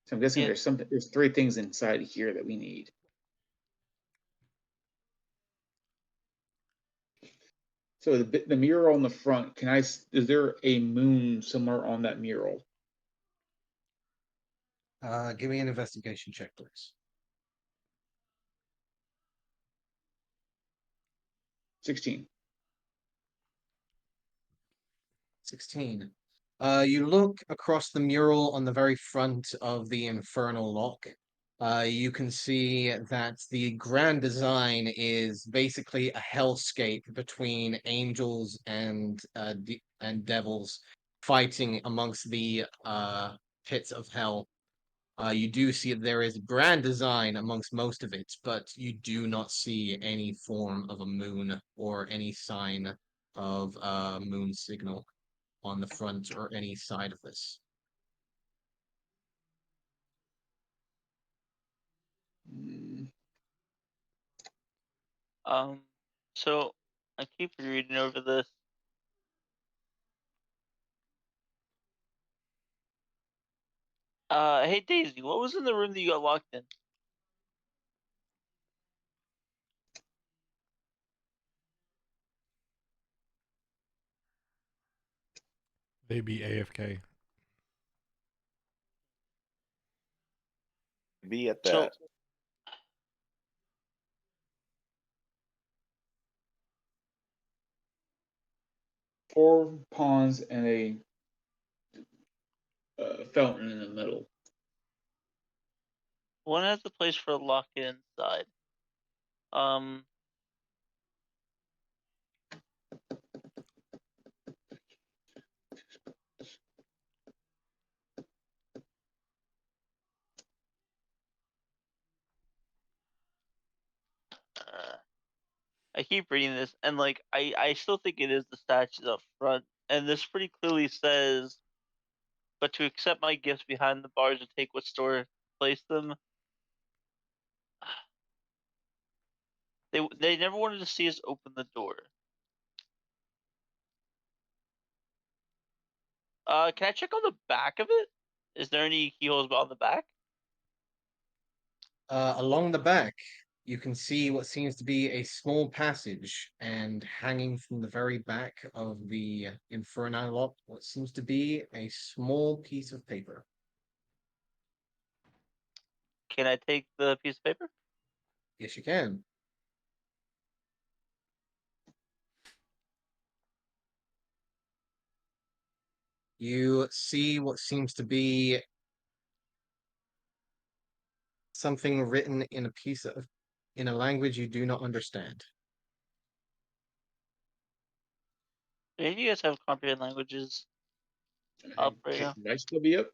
S8: So I'm guessing
S5: Yeah.
S8: there's 3 things inside here that we need. So the mural on the front, is there a moon somewhere on that mural?
S1: Give me an investigation check, please.
S8: 16.
S1: 16. You look across the mural on the very front of the Infernal Lock. You can see that the grand design is basically a hellscape between angels and devils fighting amongst the pits of hell. You do see that there is grand design amongst most of it, but you do not see any form of a moon or any sign of a moon signal on the front or any side of this.
S8: Mm,
S5: So I keep reading over this. Hey Daisy, what was in the room that you got locked in?
S6: They be AFK.
S4: Be at
S5: So
S4: that.
S8: 4 pawns and a fountain in the middle.
S5: one has a place for a lock inside. Um, I keep reading this, and like I still think it is the statues up front, and this pretty clearly says, "But to accept my gifts behind the bars and take what store place them." They never wanted to see us open the door. Can I check on the back of it? Is there any keyholes on the back?
S1: Along the back, you can see what seems to be a small passage, and hanging from the very back of the Inferni lock, what seems to be a small piece of paper.
S5: Can I take the piece of paper?
S1: Yes, you can. You see what seems to be something written in a piece of in a language you do not understand.
S5: Do you guys have comprehend languages up right now?
S8: Might still be up.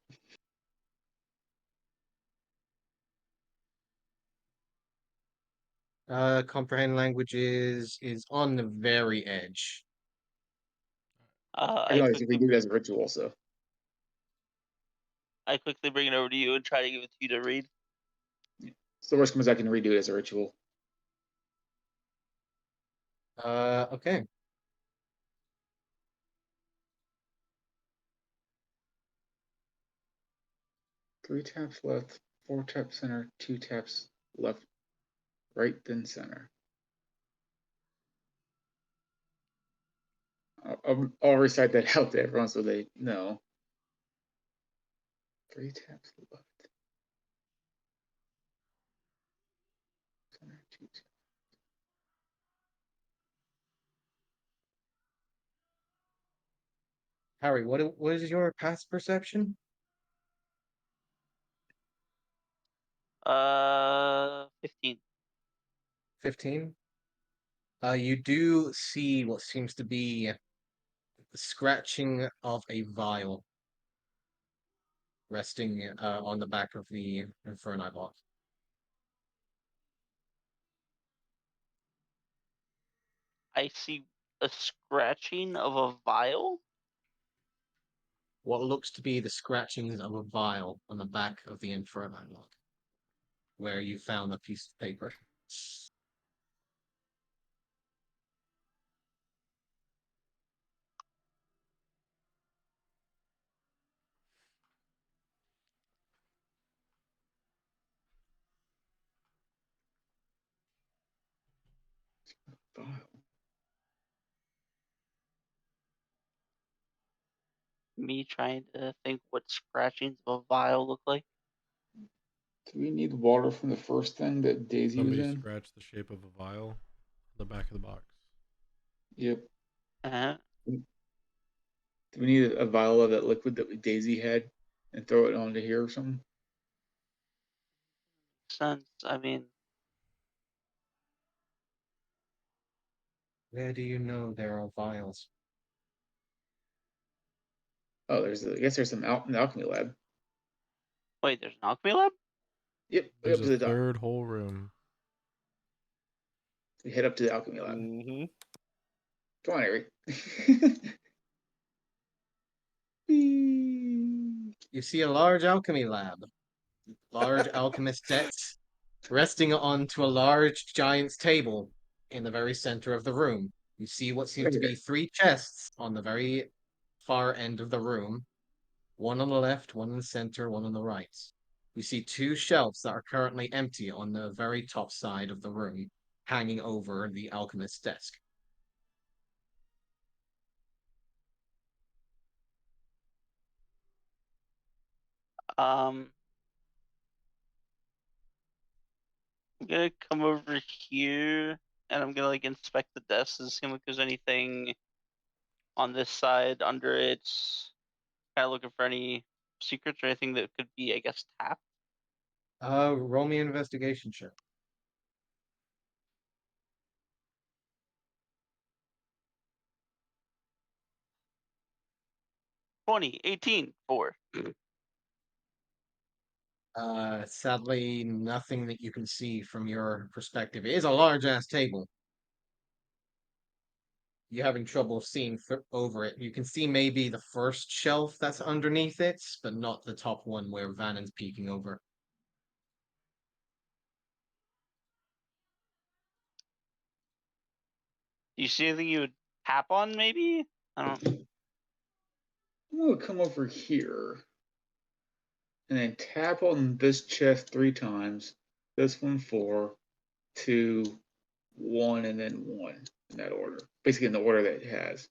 S1: Comprehend languages is on the very edge.
S8: I
S5: I
S8: can always
S5: quickly,
S8: redo it as a ritual, so.
S5: I quickly bring it over to you and try to give it to you to read.
S8: So worst comes I can redo it as a ritual.
S1: Okay.
S8: Three taps left, 4 taps center, 2 taps left, right, then center. I'll recite that out to everyone so they know. 3 taps left. Center, 2 taps.
S1: Harry, what is your past perception?
S5: 15.
S1: 15. You do see what seems to be the scratching of a vial resting on the back of the Inferni box.
S5: I see a scratching of a vial.
S1: What looks to be the scratchings of a vial on the back of the Inferni box, where you found a piece of paper.
S8: Vial.
S5: Me trying to think what scratchings of a vial look like.
S8: Do we need water from the first thing that Daisy was
S6: Somebody
S8: in?
S6: scratched the shape of a vial on the back of the box.
S8: Yep.
S5: Uh-huh.
S8: Do we need a vial of that liquid that Daisy had and throw it onto here or something?
S5: Sense. I mean,
S1: Where do you know there are vials?
S8: Oh, I guess there's some out in the alchemy lab.
S5: wait, there's an alchemy lab?
S8: Yep,
S6: There's
S8: up to
S6: a
S8: the top.
S6: third whole room.
S8: We head up to the alchemy lab.
S4: Mm-hmm.
S8: Come on, Eric.
S1: You see a large alchemy lab, large alchemist desk, resting onto a large giant's table in the very center of the room. You see what seems to be 3 chests on the very far end of the room. One on the left, one in the center, one on the right. You see 2 shelves that are currently empty on the very top side of the room, hanging over the alchemist's desk.
S5: I'm gonna come over here and I'm gonna like inspect the desks and see if there's anything on this side under it. Kind of looking for any secrets or anything that could be, I guess, tapped.
S1: Roll me an investigation check.
S5: 20, 18, 4.
S1: Sadly, nothing that you can see from your perspective. It is a large ass table. You're having trouble seeing over it. You can see maybe the first shelf that's underneath it, but not the top one where Vannon's peeking over.
S5: Do you see anything you would tap on, maybe? I don't.
S8: I'm gonna come over here and then tap on this chest 3 times. This one 4, 2, 1, and then 1 in that order. Basically in the order that it has.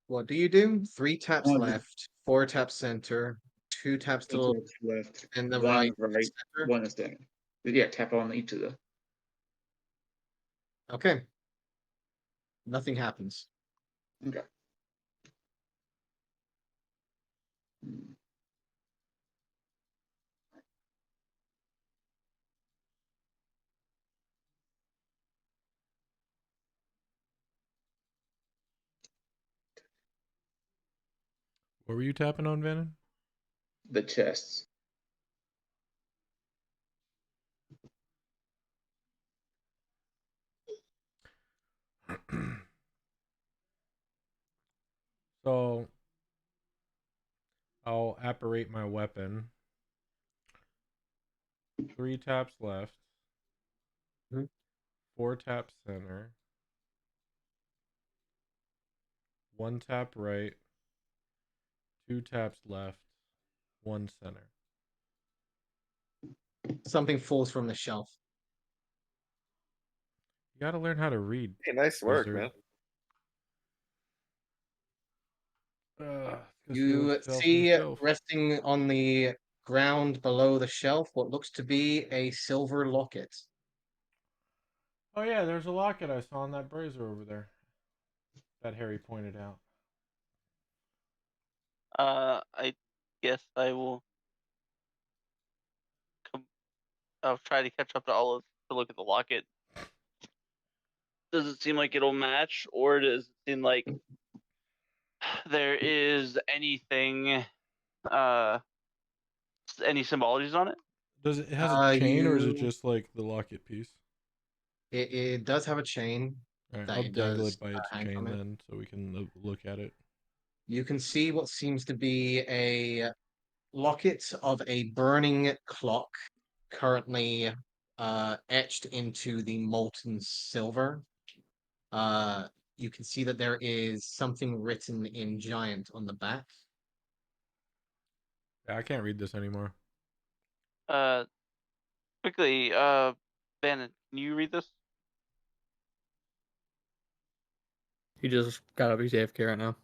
S1: What do you do? 3 taps
S8: One
S1: left, 4 taps center, 2 taps to the
S8: taps left,
S1: and the
S8: 1
S1: right,
S8: on the right,
S1: center.
S8: 1 is center. Yeah, tap on each of the.
S1: Okay. Nothing happens.
S8: Okay. Hmm.
S6: What were you tapping on, Vannon?
S8: The chests.
S6: So I'll apparate my weapon. 3 taps left.
S1: Mhm.
S6: 4 taps center. 1 tap right. 2 taps left. 1 center.
S1: Something falls from the shelf.
S6: You gotta learn how to read.
S4: Hey, nice work,
S6: Wizard.
S4: man.
S1: You see resting on the ground below the shelf what looks to be a silver locket.
S6: Oh yeah, there's a locket I saw on that brazier over there. That Harry pointed out.
S5: I guess I will come. I'll try to catch up to Olive to look at the locket. Does it seem like it'll match, or does it seem like there is anything, any symbologies on it?
S6: Does it has a chain or is it
S1: You
S6: just like the locket piece?
S1: it does have a chain
S6: All right,
S1: that
S6: I'll
S1: it
S6: dangle
S1: does
S6: it by its
S1: hang
S6: chain
S1: from it.
S6: then, so we can look at it.
S1: You can see what seems to be a locket of a burning clock currently etched into the molten silver. Uh, you can see that there is something written in giant on the back.
S6: Yeah, I can't read this anymore.
S5: Uh, quickly, Bannon, can you read this?
S2: He just got up. He's AFK right now.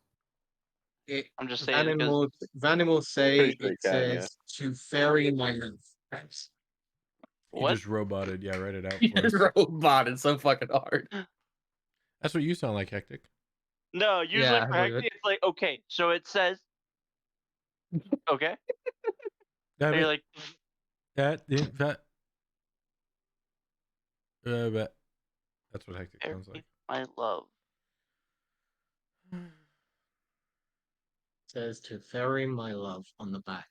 S1: It
S5: I'm just saying
S1: Vannon will say
S4: pretty sure
S1: it
S4: he can, yeah.
S1: says to ferry my love.
S6: He
S5: what?
S6: just roboted. Yeah, write it out
S2: He
S6: for
S2: just
S6: us.
S2: roboted so fucking hard.
S6: That's what you sound like, Hectic.
S5: No, usually
S2: Yeah, I
S5: for
S2: believe
S5: Hectic,
S2: it.
S5: it's like, okay, so it says, okay,
S6: Damn
S5: and you're
S6: it.
S5: like,
S6: That. But that's what Hectic sounds like.
S5: my love.
S1: Says to ferry my love on the back.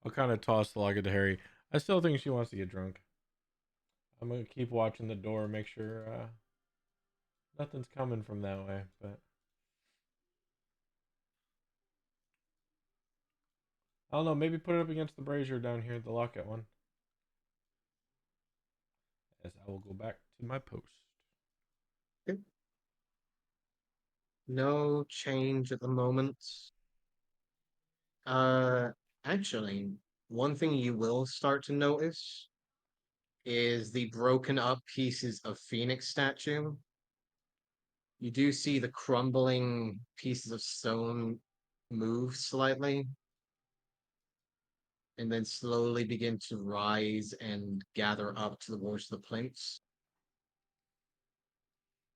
S6: I'll kind of toss the locket to Harry. I still think she wants to get drunk. I'm gonna keep watching the door, make sure nothing's coming from that way. But I don't know. Maybe put it up against the brazier down here, the locket one. As I will go back to my post.
S1: No change at the moment. Actually, one thing you will start to notice is the broken up pieces of Phoenix statue. You do see the crumbling pieces of stone move slightly and then slowly begin to rise and gather up towards the plinths.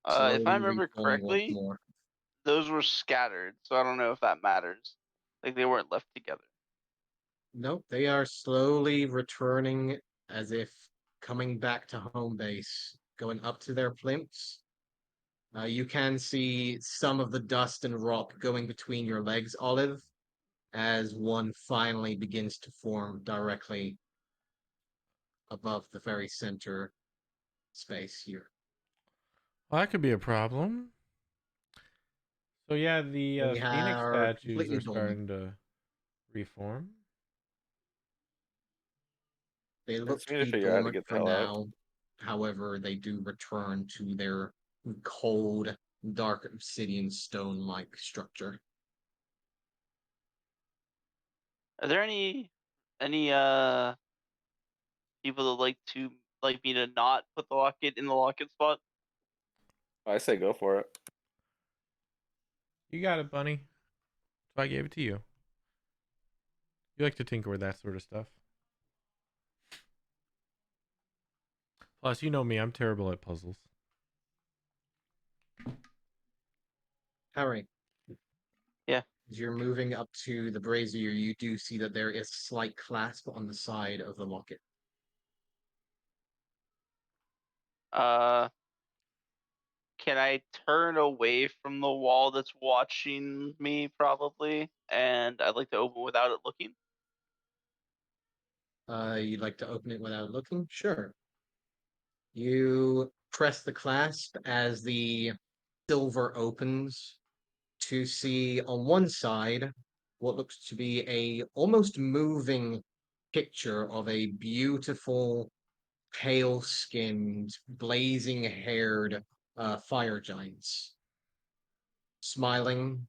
S5: If I
S1: Slowly
S5: remember
S1: reforming once
S5: correctly,
S1: more.
S5: those were scattered, so I don't know if that matters. Like they weren't left together.
S1: Nope, they are slowly returning as if coming back to home base, going up to their plinths. You can see some of the dust and rock going between your legs, Olive, as one finally begins to form directly above the very center space here.
S6: Well, that could be a problem. So yeah, the
S1: They
S6: Phoenix
S1: are
S6: statues
S1: completely
S6: are
S1: dormant.
S6: starting to reform.
S1: They look
S4: It's
S1: to
S4: me to
S1: be
S4: figure out how to
S1: dormant
S4: get the
S1: for
S4: hell out.
S1: now. However, they do return to their cold, dark obsidian stone-like structure.
S5: Are there any people that like me to not put the locket in the locket spot?
S4: I say go for it.
S6: You got it, Bunny. So I gave it to you. You like to tinker with that sort of stuff. Plus, you know me, I'm terrible at puzzles.
S1: Harry.
S5: Yeah.
S1: As you're moving up to the brazier, you do see that there is slight clasp on the side of the locket.
S5: Can I turn away from the wall that's watching me, probably? And I'd like to open without it looking.
S1: You'd like to open it without looking? Sure. You press the clasp as the silver opens to see on one side what looks to be a almost moving picture of a beautiful, pale-skinned, blazing-haired fire giant, smiling,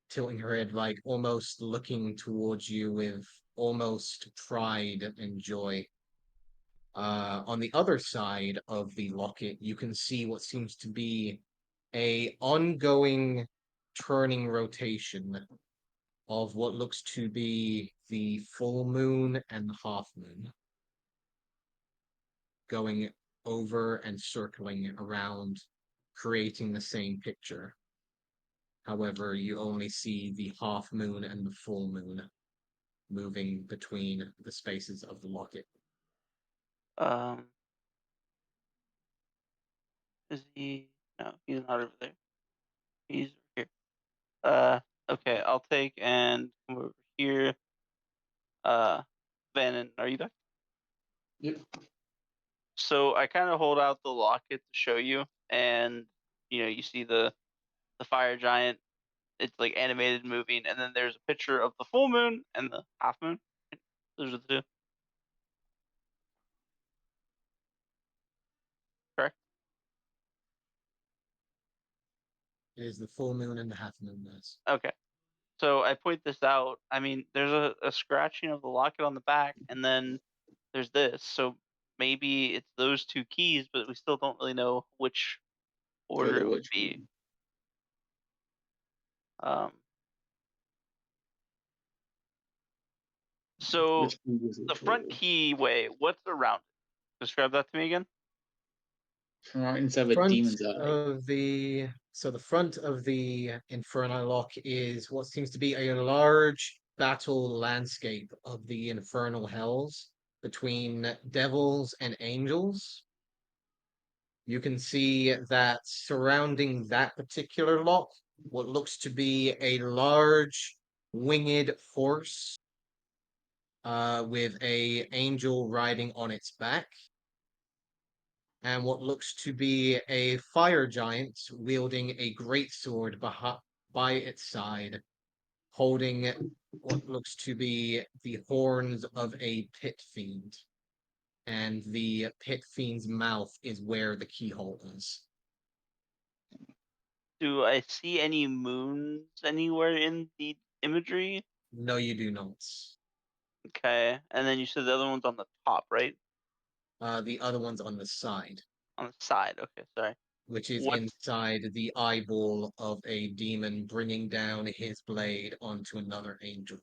S1: tilting her head, like almost looking towards you with almost pride and joy. On the other side of the locket, you can see what seems to be a ongoing turning rotation of what looks to be the full moon and the half moon, going over and circling around, creating the same picture. However, you only see the half moon and the full moon moving between the spaces of the locket.
S5: Is he? No, he's not over there. He's here. Okay, I'll take and come over here. Vannon, are you there?
S8: Yep.
S5: So I kind of hold out the locket to show you, and you see the fire giant. It's like animated moving, and then there's a picture of the full moon and the half moon. Those are the two. Correct.
S1: It is the full moon and the half moon, yes.
S5: Okay. So I point this out. I mean, there's a scratching of the locket on the back, and then there's this. So maybe it's those two keys, but we still don't really know which order it would
S8: Which
S5: be. So
S8: which key is
S5: the
S8: which
S5: front
S8: order?
S5: keyway, what's around it? Describe that to me again.
S8: From right inside of a
S1: Front
S8: demon's eye.
S1: of the the front of the Inferno lock is what seems to be a large battle landscape of the infernal hells between devils and angels. You can see that surrounding that particular lock, what looks to be a large winged horse with a angel riding on its back, and what looks to be a fire giant wielding a greatsword by its side, holding what looks to be the horns of a pit fiend. And the pit fiend's mouth is where the keyhole is.
S5: Do I see any moons anywhere in the imagery?
S1: No, you do not.
S5: Okay, and then you said the other one's on the top, right?
S1: The other one's on the side,
S5: On the side. Okay, sorry.
S1: which is
S5: What's
S1: inside the eyeball of a demon bringing down his blade onto another angel.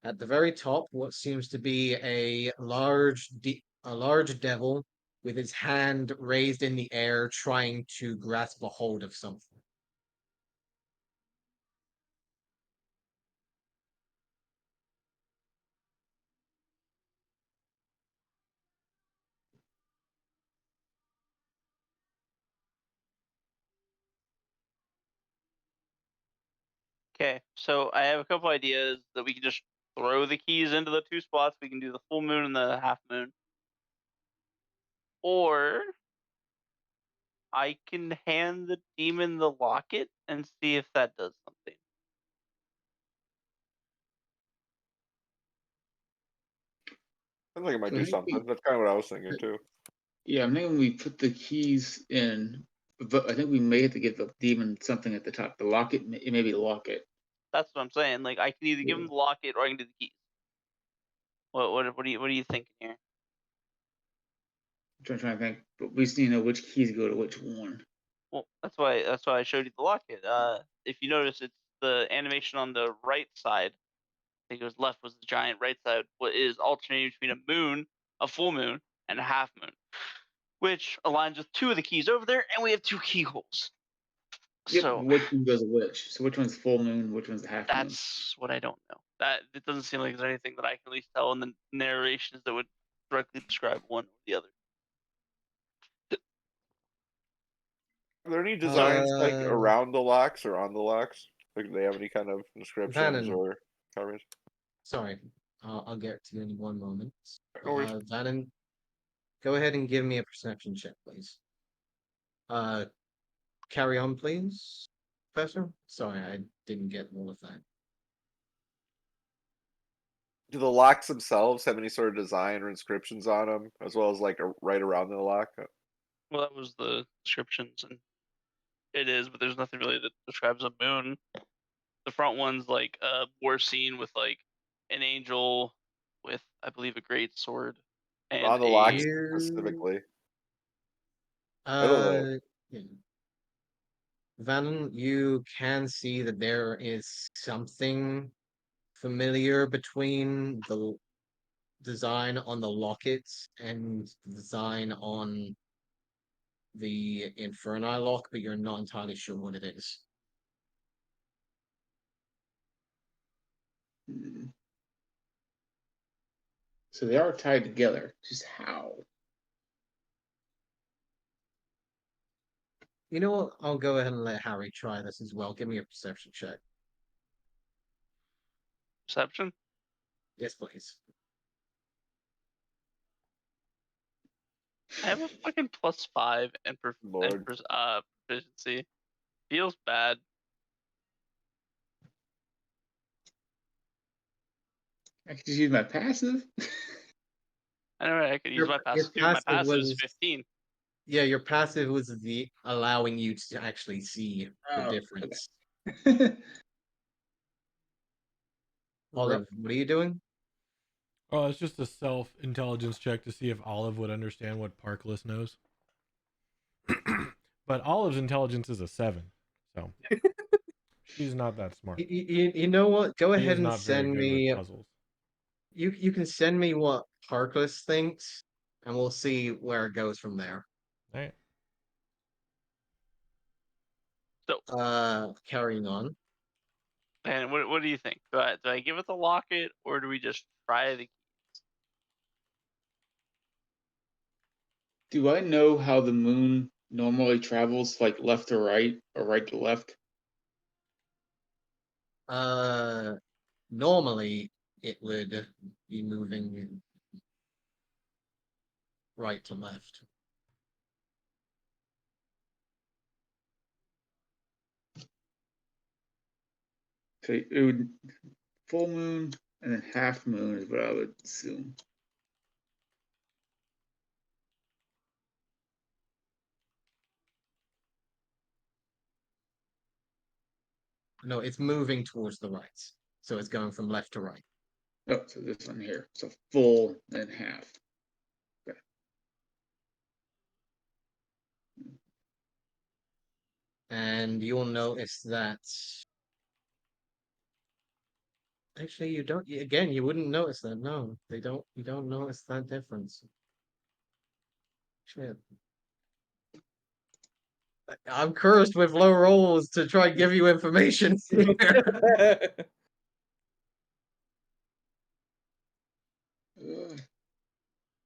S1: At the very top, what seems to be a large devil with his hand raised in the air, trying to grasp a hold of something.
S5: okay? So I have a couple ideas that we can just throw the keys into the two spots. We can do the full moon and the half moon, or I can hand the demon the locket and see if that does something.
S4: Sounds like it might
S8: So I
S4: do
S8: think
S4: something. That's kind of what I was thinking too.
S8: Yeah, I'm thinking we put the keys in, but I think we may have to give the demon something at the top. The locket, it may be the locket.
S5: That's what I'm saying. Like I can either give him the locket or I can do the keys. What are you thinking here?
S8: I'm trying to think, but we just need to know which keys go to which one.
S5: Well, that's why I showed you the locket. If you notice, it's the animation on the right side. I think it was left was the giant. Right side what is alternating between a moon, a full moon, and a half moon, which aligns with 2 of the keys over there, and we have 2 keyholes.
S8: Yep.
S5: So
S8: Which one goes which? So which one's full moon? Which one's the half moon?
S5: that's what I don't know. That it doesn't seem like there's anything that I can at least tell in the narrations that would directly describe one or the other.
S4: Are there any designs like
S1: Uh,
S4: around the locks or on the locks? Like, do they have any kind of inscriptions
S1: Vannon.
S4: or carvings?
S1: Sorry, I'll get to you in one moment.
S4: No worries.
S1: Vannon, go ahead and give me a perception check, please. Carry on, please, Professor. Sorry, I didn't get all of that.
S4: Do the locks themselves have any sort of design or inscriptions on them, as well as like right around the lock?
S5: Well, that was the descriptions, and it is, but there's nothing really that describes a moon. The front one's like a war scene with like an angel with, I believe, a great sword and
S4: On the
S5: a.
S4: locks
S1: Here,
S4: specifically. I don't know.
S1: yeah. Vannon, you can see that there is something familiar between the design on the lockets and the design on the Inferni lock, but you're not entirely sure what it is.
S8: Hmm. So they are tied together. Just how?
S1: You know what? I'll go ahead and let Harry try this as well. Give me a perception check.
S5: Perception?
S1: Yes, please.
S5: I have a fucking +5 and
S4: Lord.
S5: proficiency. Feels bad.
S8: I could just use my passive.
S5: I know I could use my
S1: Your
S5: passive too. My
S1: passive
S5: passive is
S1: was
S5: 15.
S1: yeah. Your passive was the allowing you to actually see the
S8: Oh,
S1: difference.
S8: okay.
S1: Olive, what are you doing?
S6: Oh, it's just a self-intelligence check to see if Olive would understand what Parkless knows. But Olive's intelligence is a 7, so she's not that smart.
S1: You know what? Go
S6: She
S1: ahead
S6: is
S1: and
S6: not very
S1: send
S6: good with
S1: me.
S6: puzzles.
S1: You can send me what Harkless thinks, and we'll see where it goes from there.
S6: All right.
S5: So,
S1: Carrying on.
S5: and what do you think? Do I give it the locket or do we just try the?
S8: Do I know how the moon normally travels, like left to right or right to left?
S1: Normally it would be moving right to left.
S8: So it would full moon and then half moon is what I would assume.
S1: No, it's moving towards the right. So it's going from left to right.
S8: Oh, so this one here. So full and half. Okay.
S1: And you'll notice that actually you don't again you wouldn't notice that. No, you don't notice that difference. Shit. I'm cursed with low rolls to try and give you information here.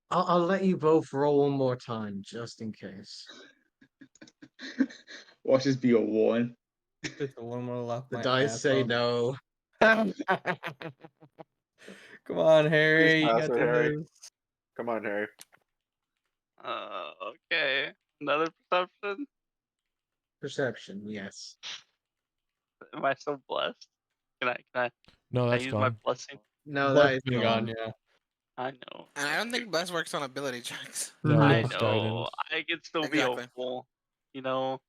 S1: I'll let you both roll one more time, just in case.
S8: Watch this be a 1.
S2: It's a one more left.
S1: The
S2: My
S1: dice
S2: ass
S1: say
S2: off.
S1: no.
S2: Come on, Harry. You
S4: pass
S2: got
S4: it, Harry.
S2: this.
S4: Come on, Harry.
S5: Okay. Another perception.
S1: Perception, yes.
S5: Am I so blessed? Can I
S6: No, that's
S5: use my
S6: gone.
S5: blessing?
S1: No,
S2: Blood's
S1: that is
S2: been
S1: gone.
S2: yeah.
S5: I know.
S3: And I don't think Bless works on ability checks.
S6: No,
S5: I
S6: that's
S5: know.
S6: guidance.
S5: I can still
S3: Exactly.
S5: be hopeful. You know.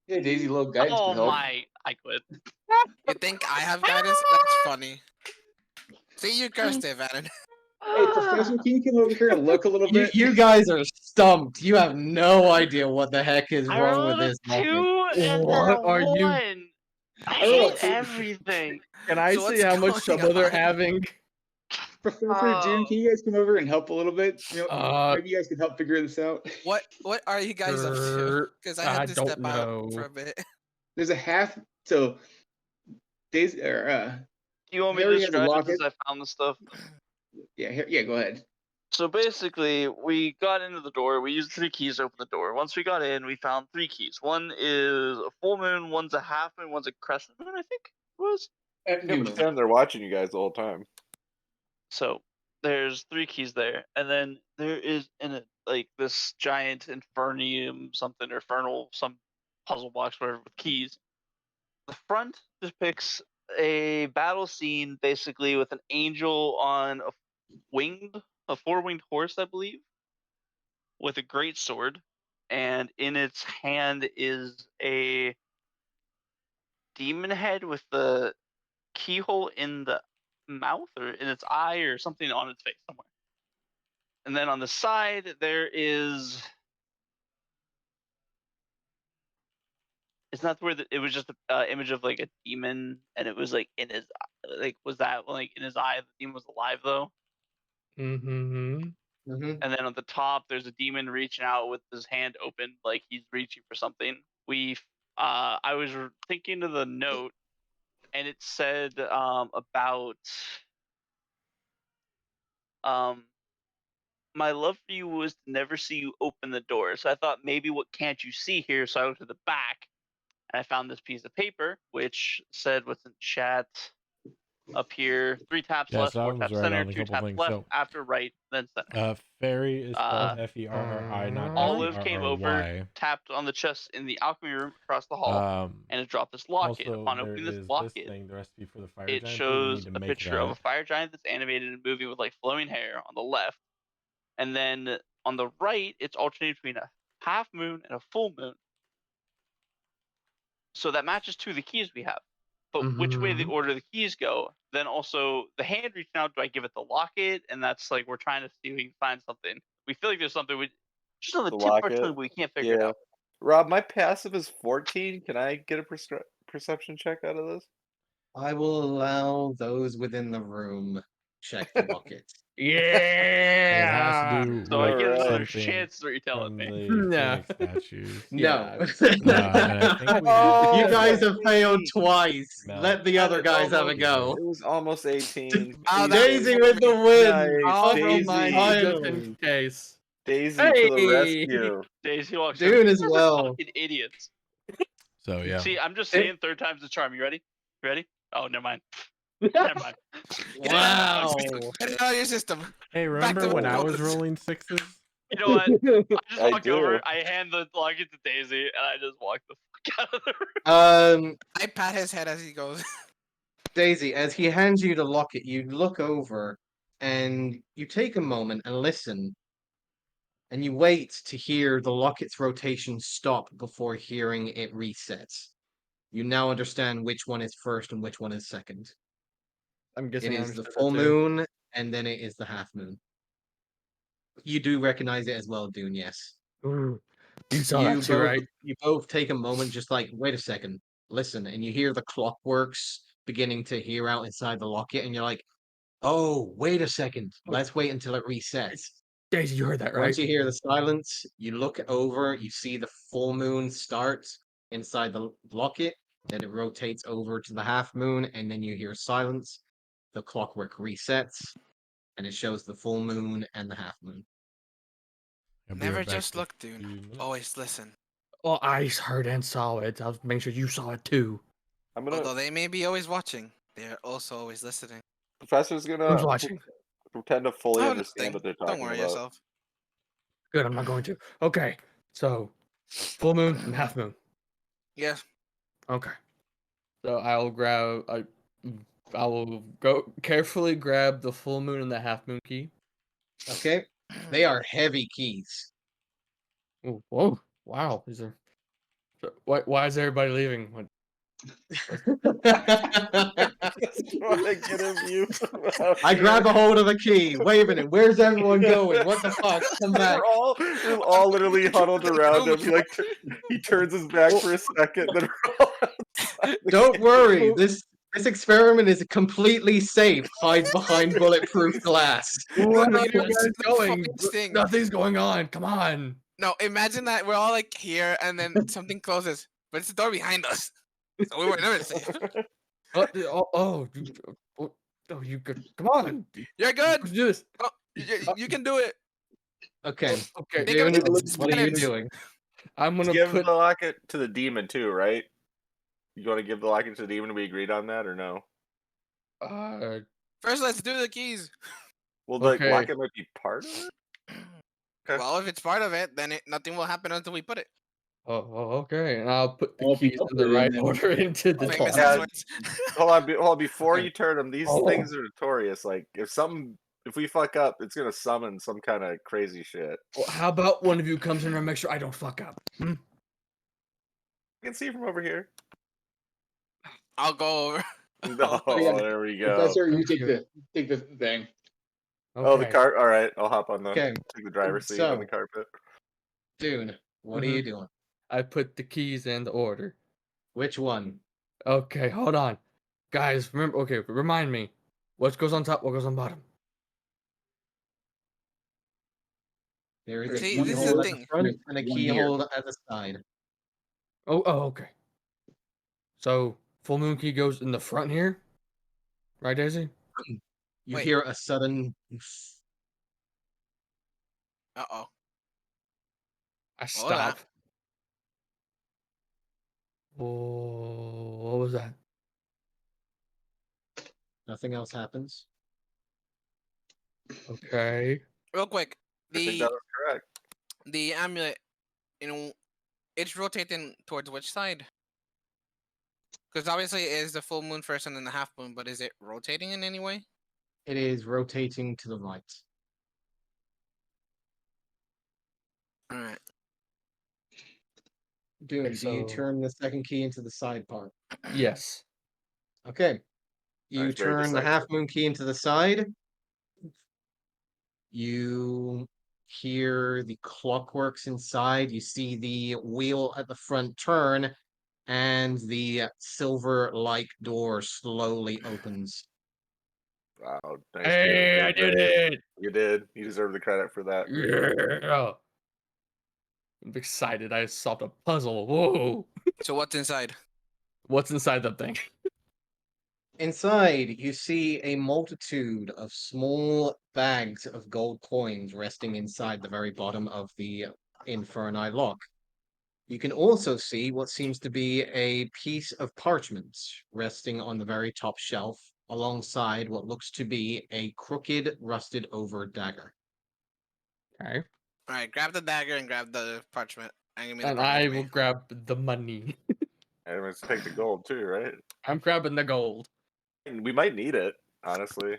S8: Yeah, Daisy, little guidance
S5: Oh
S8: could help.
S5: my! I quit.
S3: You think I have guidance? That's funny. See, you cursed it, Vannon.
S8: Hey, Professor, can you come over here and look a little bit?
S1: You guys are stumped. You have no idea what the heck is
S5: I
S1: wrong
S5: rolled
S1: with
S5: a
S1: this locket.
S5: 2 and then
S2: What
S5: a
S2: are you-
S5: 1. I
S8: rolled a
S5: hate
S8: 2.
S5: everything.
S2: Can I
S3: So
S2: see
S3: what's
S2: how much
S3: going
S2: trouble they're
S3: on?
S2: having?
S8: Professor June, can you guys come over and help a little bit? Maybe you guys can help figure this out.
S3: What are you guys up to? Because I
S2: I
S3: had to
S2: don't
S3: step out
S2: know.
S3: for a bit.
S8: There's a half. So, Daisy
S5: Do you want me to
S8: Harry has a
S5: describe it
S8: locket.
S5: since I found the stuff?
S8: Yeah, go ahead.
S5: So basically, we got into the door. We used 3 keys to open the door. Once we got in, we found 3 keys. One is a full moon, one's a half moon, one's a crescent moon, I think it was.
S4: Yeah, but stand there watching you guys the whole time.
S5: So there's 3 keys there, and then there is in it like this giant infernium something or infernal some puzzle box whatever with keys. The front depicts a battle scene basically with an angel on a 4-winged horse, I believe, with a great sword, and in its hand is a demon head with the keyhole in the mouth or in its eye or something on its face somewhere. And then on the side there is it's not where it was just an image of like a demon, and it was like in his like was that like in his eye the demon was alive though.
S2: Mm-hmm.
S1: Mhm.
S5: And then on the top there's a demon reaching out with his hand open like he's reaching for something. I was thinking of the note, and it said about my love for you was to never see you open the door. So I thought maybe what can't you see here? So I went to the back and I found this piece of paper which said what's in chat up here: 3 taps
S6: Yeah,
S5: left,
S6: so I
S5: 4
S6: was
S5: taps
S6: right
S5: center,
S6: on a
S5: 2
S6: couple
S5: taps
S6: things.
S5: left,
S6: So,
S5: after right, then center.
S6: fairy is spelled Ferri, not
S5: Olive came over,
S6: Ferry.
S5: tapped on the chest in the alchemy room across the hall, and it dropped this locket.
S6: Also,
S5: Upon
S6: there
S5: opening this
S6: is this
S5: locket,
S6: thing, the recipe for the fire
S5: it
S6: giant food. We need
S5: shows
S6: to
S5: a
S6: make
S5: picture of a
S6: that.
S5: fire giant that's animated and moving with like flowing hair on the left, and then on the right, it's alternating between a half moon and a full moon. So that matches 2 of the keys we have. But which way the order the keys go, then also the hand reaching out, do I give it the locket? And that's like we're trying to see if we can find something. We feel like there's something we just on the
S4: The
S5: tip of our
S4: locket?
S5: tongue, but we can't figure it
S4: Yeah.
S5: out.
S4: Rob, my passive is 14. Can I get a perception check out of this?
S1: I will allow those within the room check the locket.
S6: It has to
S2: Yeah.
S6: do
S5: So I
S6: with
S5: get another
S6: something
S5: chance, is what you're telling
S6: from
S5: me.
S6: the
S2: Yeah.
S6: Phoenix statues.
S1: No.
S6: And I think we have
S1: You
S4: Oh,
S1: guys have failed
S4: 18.
S1: twice.
S6: Mel.
S1: Let the other
S4: And
S1: guys have a
S4: almost-
S1: go.
S4: It was almost 18.
S3: Oh, that
S1: Daisy
S3: was
S1: with the win.
S4: Nice.
S2: I'll roll
S1: Fucking
S2: mine
S4: Daisy.
S2: just
S1: finally.
S2: in case.
S4: Daisy to the
S2: Hey!
S4: rescue.
S5: Daisy walks
S1: Dune
S5: over.
S1: as
S5: "You guys are
S1: well.
S5: fucking idiots.
S6: So yeah.
S5: See, I'm just
S1: It-
S5: saying 3rd time's the charm. You ready? You ready? Oh, never mind. Never mind.
S1: Wow.
S3: Get it out of your system.
S6: Hey,
S3: to
S6: remember
S3: the
S6: when I was
S3: woods.
S6: rolling 6s?
S5: You know what? I just
S4: I
S5: walk
S4: do.
S5: over, I hand the locket to Daisy, and I just walk the fuck out of the room.
S3: I pat his head as he goes.
S1: Daisy, as he hands you the locket, you look over and you take a moment and listen. And you wait to hear the locket's rotation stop before hearing it resets. You now understand which one is first and which one is second.
S2: I'm
S1: It
S2: guessing I
S1: is the
S2: understood
S1: full
S2: that too.
S1: moon, and then it is the half moon. You do recognize it as well, Dune, yes.
S2: Ooh, you saw that too,
S1: both,
S2: right?
S1: You both take a moment, just like, wait a second, listen, and you hear the clockworks beginning to hear out inside the locket, and you're like, oh, wait a second, let's wait until it resets.
S2: Daisy, you heard that, right?
S1: Once you hear the silence, you look over, you see the full moon start inside the locket, then it rotates over to the half moon, and then you hear silence. The clockwork resets, and it shows the full moon and the half moon.
S6: I'll be
S3: Never
S6: right back
S3: just
S6: in a
S3: look,
S6: few
S3: dude.
S6: minutes.
S3: Always listen.
S2: Well, I heard and saw it. I'll make sure you saw it too.
S4: I'm gonna.
S3: Although they may be always watching, they're also always listening.
S4: Professor's
S2: Who's
S4: gonna
S2: watching?
S4: pretend to fully
S3: Oh,
S4: understand
S3: nothing.
S4: what they're
S3: Don't
S4: talking
S3: worry
S4: about.
S3: yourself.
S2: Good, I'm not going to. Okay, so full moon and half moon.
S3: Yeah.
S2: Okay. So I will go carefully grab the full moon and the half moon key.
S1: Okay? They are heavy keys.
S2: Ooh, whoa! Wow, these are. Why is everybody leaving?
S4: Negative you.
S1: I grab a hold of the key. Wait a minute, where's everyone going? What the fuck? Come back.
S4: We're all literally huddled around him. He turns his back for a second, then we're all
S1: Don't worry, this experiment is completely safe. Hide behind bulletproof glass.
S2: Where
S3: No,
S2: are you
S3: no,
S2: guys
S3: it's the
S2: going?
S3: funniest thing.
S2: Nothing's going on. Come on.
S3: No, imagine that we're all like here, and then something closes, but it's the door behind us, so we were never safe.
S2: You could come on.
S3: You're good.
S2: Let's do this.
S3: Oh, you can do it.
S1: Okay,
S2: Okay,
S3: Think of
S1: Dune,
S3: it as
S1: what are you
S3: penance.
S1: doing?
S2: I'm gonna
S4: give
S2: put.
S4: the locket to the demon too, right? You want to give the locket to the demon? We agreed on that, or no?
S3: First, let's do the keys.
S4: Well, the
S2: Okay.
S4: locket might be part of it. Okay.
S3: Well, if it's part of it, then nothing will happen until we put it.
S2: Okay, and I'll put the
S8: I'll be
S2: keys in
S8: up
S2: the
S8: there
S2: right
S8: and then-
S2: order into the
S3: Famous
S2: closet.
S3: last words.
S4: Hold on, before
S2: Okay.
S4: you turn them, these
S2: Oh.
S4: things are notorious. Like if we fuck up, it's gonna summon some kind of crazy shit.
S2: Well, how about one of you comes in and make sure I don't fuck up?
S4: I can see from over here.
S3: I'll go over.
S4: No,
S8: yeah.
S4: there we go.
S8: Professor, you
S2: Thank
S8: take the thing.
S4: Oh, the
S2: Okay.
S4: cart. All right, I'll hop on
S1: Okay,
S4: take the driver's seat
S1: so-
S4: on the carpet.
S1: Dune, what are you doing?
S2: I put the keys in the order.
S1: Which one?
S2: Okay, hold on. Guys, remember, okay, remind me. What goes on top, what goes on bottom?
S1: There is a
S3: See,
S8: this is
S1: keyhole
S8: the
S1: at the
S3: thing.
S1: front
S8: There's
S1: and a
S8: one here.
S1: keyhole at the side.
S2: Oh, okay. So, full moon key goes in the front here? Right, Daisy?
S1: You
S3: Wait.
S1: hear a sudden
S3: Uh-oh.
S2: I
S3: What was that?
S2: stop. Oh, what was that?
S1: nothing else happens.
S2: Okay.
S3: Real quick.
S4: I think
S3: The
S4: that was correct.
S3: the amulet, it's rotating towards which side? Because obviously it is the full moon first and then the half moon, but is it rotating in any way?
S1: It is rotating to the right.
S3: Alright.
S1: Dune,
S2: Okay,
S1: do you
S2: so-
S1: turn the second key into the side part?
S2: Yes.
S1: Okay. You
S4: Nice, very
S1: turn the
S4: decisive.
S1: half moon key into the side. You hear the clockworks inside. You see the wheel at the front turn, and the silver-like door slowly opens.
S4: Wow, nice.
S2: Hey,
S4: Dune.
S2: I did it!
S4: You did. You deserve the credit for that.
S2: Yeah. I'm excited. I solved a puzzle. Whoa.
S3: So what's inside?
S2: What's inside that thing?
S1: Inside, you see a multitude of small bags of gold coins resting inside the very bottom of the Inferni lock. You can also see what seems to be a piece of parchment resting on the very top shelf, alongside what looks to be a crooked, rusted over dagger.
S2: Okay.
S3: Alright, grab the dagger and grab the parchment. And give me the
S2: And
S3: parchment
S2: I
S3: to me.
S2: will grab the money.
S4: And let's take the gold too, right?
S2: I'm grabbing the gold.
S4: And we might need it, honestly.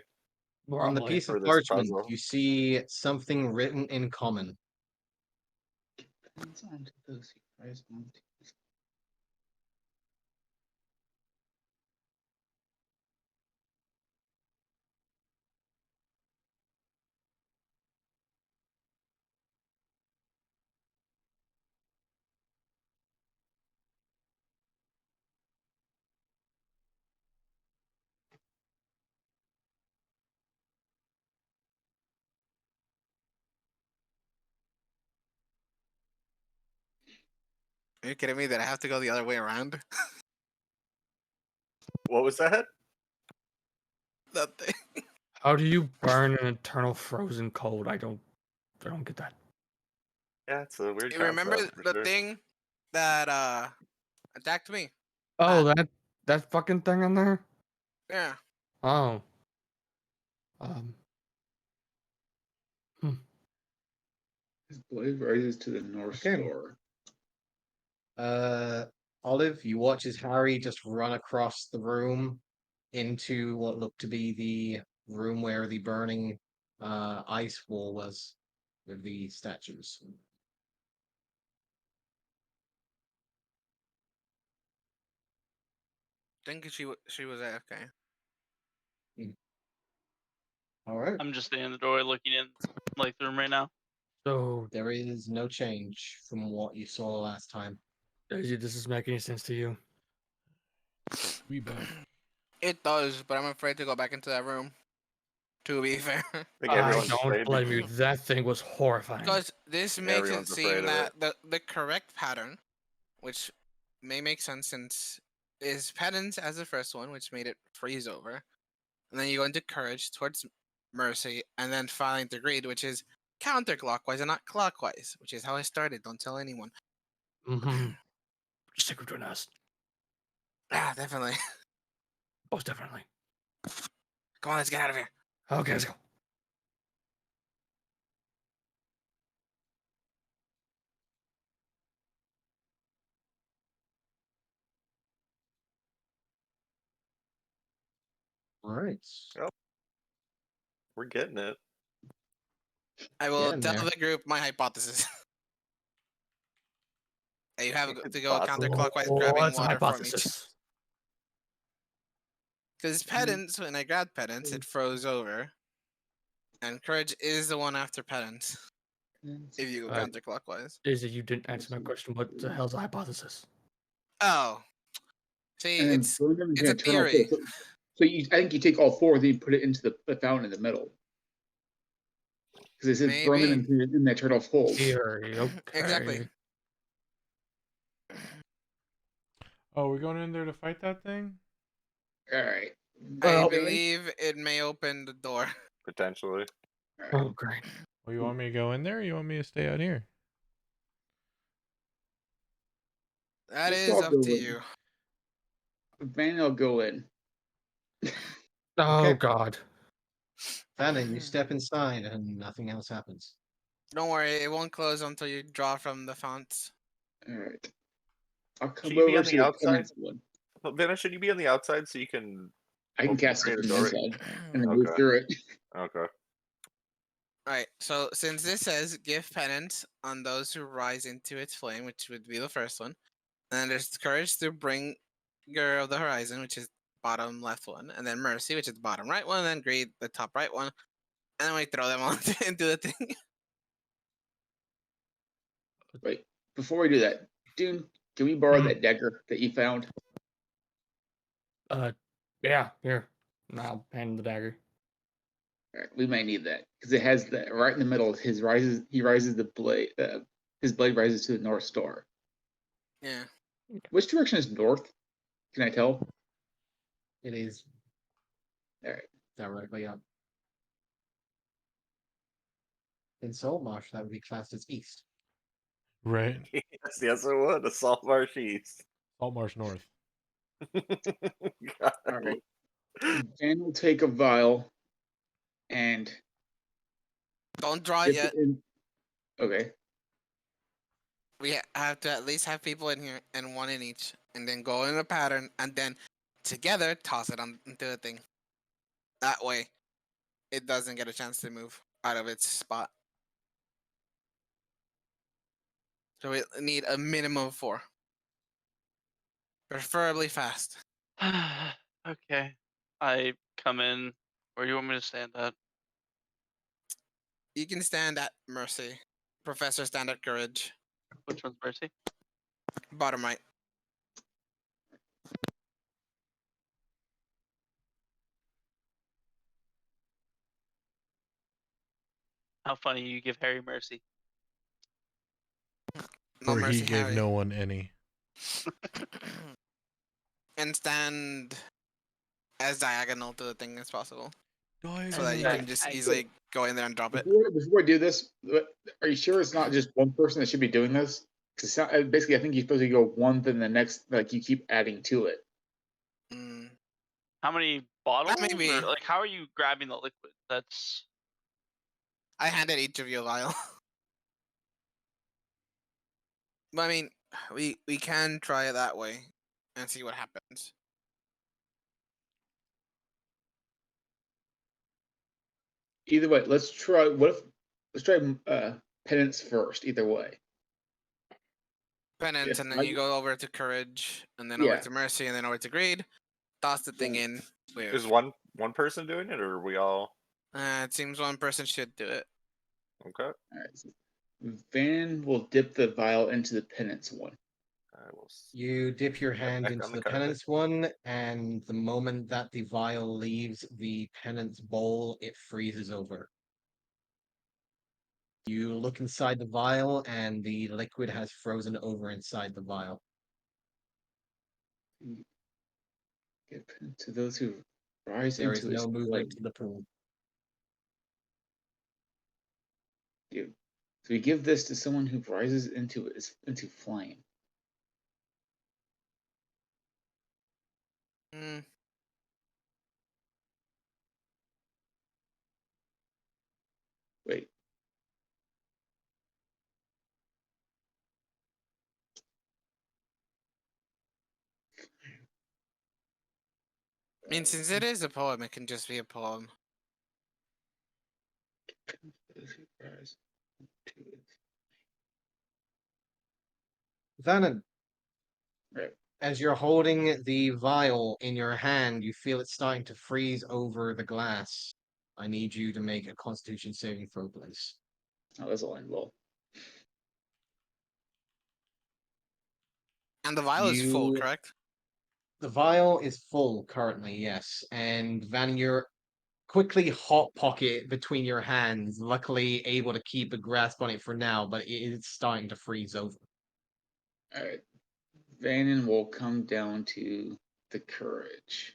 S1: On the
S2: Probably.
S1: piece
S4: For
S1: of
S4: this
S1: parchment,
S4: puzzle.
S1: you see something written in common.
S8: Hands on to those who rise on to-
S3: Are you kidding me that I have to go the other way around?
S4: What was that?
S3: Nothing.
S2: How do you burn an eternal frozen cold? I don't get that.
S4: Yeah, it's a weird
S3: You remember
S4: concept, for
S3: the
S4: sure.
S3: thing that attacked me?
S2: Oh, that fucking thing in there?
S3: Yeah.
S2: Oh. Um.
S8: His blade rises to the north
S1: Okay.
S8: door.
S1: Olive, you watch as Harry just run across the room into what looked to be the room where the burning ice wall was with the statues.
S3: Think she was AFK.
S1: All right.
S5: I'm just standing in the doorway looking in like the room right now.
S2: So,
S1: There is no change from what you saw last time.
S2: Daisy, does this make any sense to you?
S6: We back.
S3: It does, but I'm afraid to go back into that room. To be fair,
S4: I think
S2: I
S4: everyone's
S2: don't
S4: afraid.
S2: blame you. That thing was horrifying.
S3: because this makes it
S4: Everyone's afraid
S3: seem
S4: of it.
S3: that the correct pattern, which may make sense since is penance as the first one, which made it freeze over, and then you go into courage towards mercy, and then finally into greed, which is counterclockwise and not clockwise, which is how I started. Don't tell anyone.
S2: Mm-hmm. Stick between us.
S3: Ah, definitely.
S2: Most definitely.
S3: Come on, let's get out of here.
S2: Okay, let's go.
S1: All right.
S4: We're getting it.
S3: I will
S1: Getting
S3: tell
S1: there.
S3: the group my hypothesis. You have to go
S4: Hypothesis.
S3: counterclockwise, grabbing
S2: What's the
S3: water from each.
S2: hypothesis?
S3: Because penance, when I grabbed penance, it froze over. And courage is the one after penance. If you go counterclockwise.
S2: Daisy, you didn't answer my question. What the hell's a hypothesis?
S3: Oh. See,
S8: And then
S3: it's
S8: burn them into
S3: a
S8: eternal
S3: theory.
S8: flame. So I think you take all four, then you put it into the fountain in the middle. Because it says burn them
S3: Maybe.
S8: in the eternal cold.
S2: Theory, okay.
S3: Exactly.
S6: Oh, we're going in there to fight that thing?
S8: All right.
S3: I
S2: Well-
S3: believe it may open the door.
S4: Potentially.
S2: Oh, great.
S6: Well, you want me to go in there or you want me to stay out here?
S3: That
S8: Let's
S3: is
S8: all
S3: up
S8: go
S3: to
S8: in.
S3: you.
S8: Van, I'll go in.
S2: Oh,
S1: Okay.
S2: God.
S1: Fannin, you step inside and nothing else happens.
S3: Don't worry, it won't close until you draw from the font.
S8: All right. I'll come
S4: Should you be
S8: over
S4: on
S8: to
S4: the
S8: the
S4: outside?
S8: penance one.
S4: Well, Vanna, should you be on the outside so you can
S8: I can
S4: open
S8: cast it
S4: create a
S8: from the
S4: door?
S8: inside and then move
S4: Okay.
S8: through it.
S4: Okay.
S3: Alright, so since this says give penance on those who rise into its flame, which would be the first one, and then there's courage to bring Bringer of the Horizon, which is bottom left one, and then mercy, which is the bottom right one, and then greed, the top right one, and then we throw them all into the thing.
S8: Wait, before we do that, Dune, can we borrow
S2: Hmm.
S8: that dagger that you found?
S2: Yeah, here. I'll hand him the dagger.
S8: All right, we might need that because it has that right in the middle. His rises. He rises the blade. His blade rises to the North Star.
S3: Yeah.
S8: Which direction is north? Can I tell?
S1: It is
S8: All right.
S1: directly up. In Saltmarsh, that would be classed as east.
S6: Right.
S4: yes, it would. The Salt Marsh East.
S6: Saltmarsh North.
S4: God.
S8: All right. Van will take a vial and
S3: Don't draw
S8: dip
S3: yet.
S8: it in. Okay.
S3: We have to at least have people in here and one in each, and then go in a pattern, and then together toss it into the thing. That way, it doesn't get a chance to move out of its spot. So we need a minimum of 4. Preferably fast.
S5: Okay. I come in. Where do you want me to stand at?
S3: You can stand at mercy. Professor stand at courage.
S5: Which one's Mercy?
S3: Bottom right.
S5: How funny you give Harry Mercy.
S3: No
S6: Or he
S3: mercy,
S6: gave
S3: Harry.
S6: no one any.
S3: And stand as diagonal to the thing as possible, so that you
S5: Yeah,
S3: can just
S5: I-
S3: easily go in there and drop it.
S8: Before I do this, are you sure it's not just one person that should be doing this? Because basically, I think you're supposed to go one, then the next. Like you keep adding to it.
S3: Mm.
S5: How many bottles?
S3: may be.
S5: Or, like, how are you grabbing the liquid? That's
S3: I handed each of you a vial. But I mean, we can try it that way and see what happens.
S8: Either way, let's try. Let's try penance first. Either way.
S3: Penance,
S8: Yes,
S3: and then you go over to courage, and then
S8: Yeah.
S3: over to mercy, and then over to greed. Toss the thing in. Wait,
S4: Is one person doing it, or are we all?
S3: It seems one person should do it.
S4: Okay.
S8: All right. So Van will dip the vial into the penance one.
S4: I will.
S1: You dip your hand
S4: back
S1: into
S4: on the
S1: the
S4: carpet.
S1: penance one, and the moment that the vial leaves the penance bowl, it freezes over. You look inside the vial, and the liquid has frozen over inside the vial.
S8: Give to those who rise
S1: There is
S8: into its
S1: no movement
S8: flame.
S1: to the pool.
S8: So we give this to someone who rises into flame.
S3: Mm.
S8: Wait.
S3: I mean, since it is a poem, it can just be a poem.
S8: Those who rise to its
S1: Vannon,
S8: right.
S1: as you're holding the vial in your hand, you feel it starting to freeze over the glass. I need you to make a Constitution saving throw, please.
S8: Oh, that's all involved.
S3: And the vial is full, correct?
S1: The vial is full currently, yes. And Van, you're quickly hot pocket between your hands, luckily able to keep a grasp on it for now, but it is starting to freeze over.
S8: All right. Vanin will come down to the courage.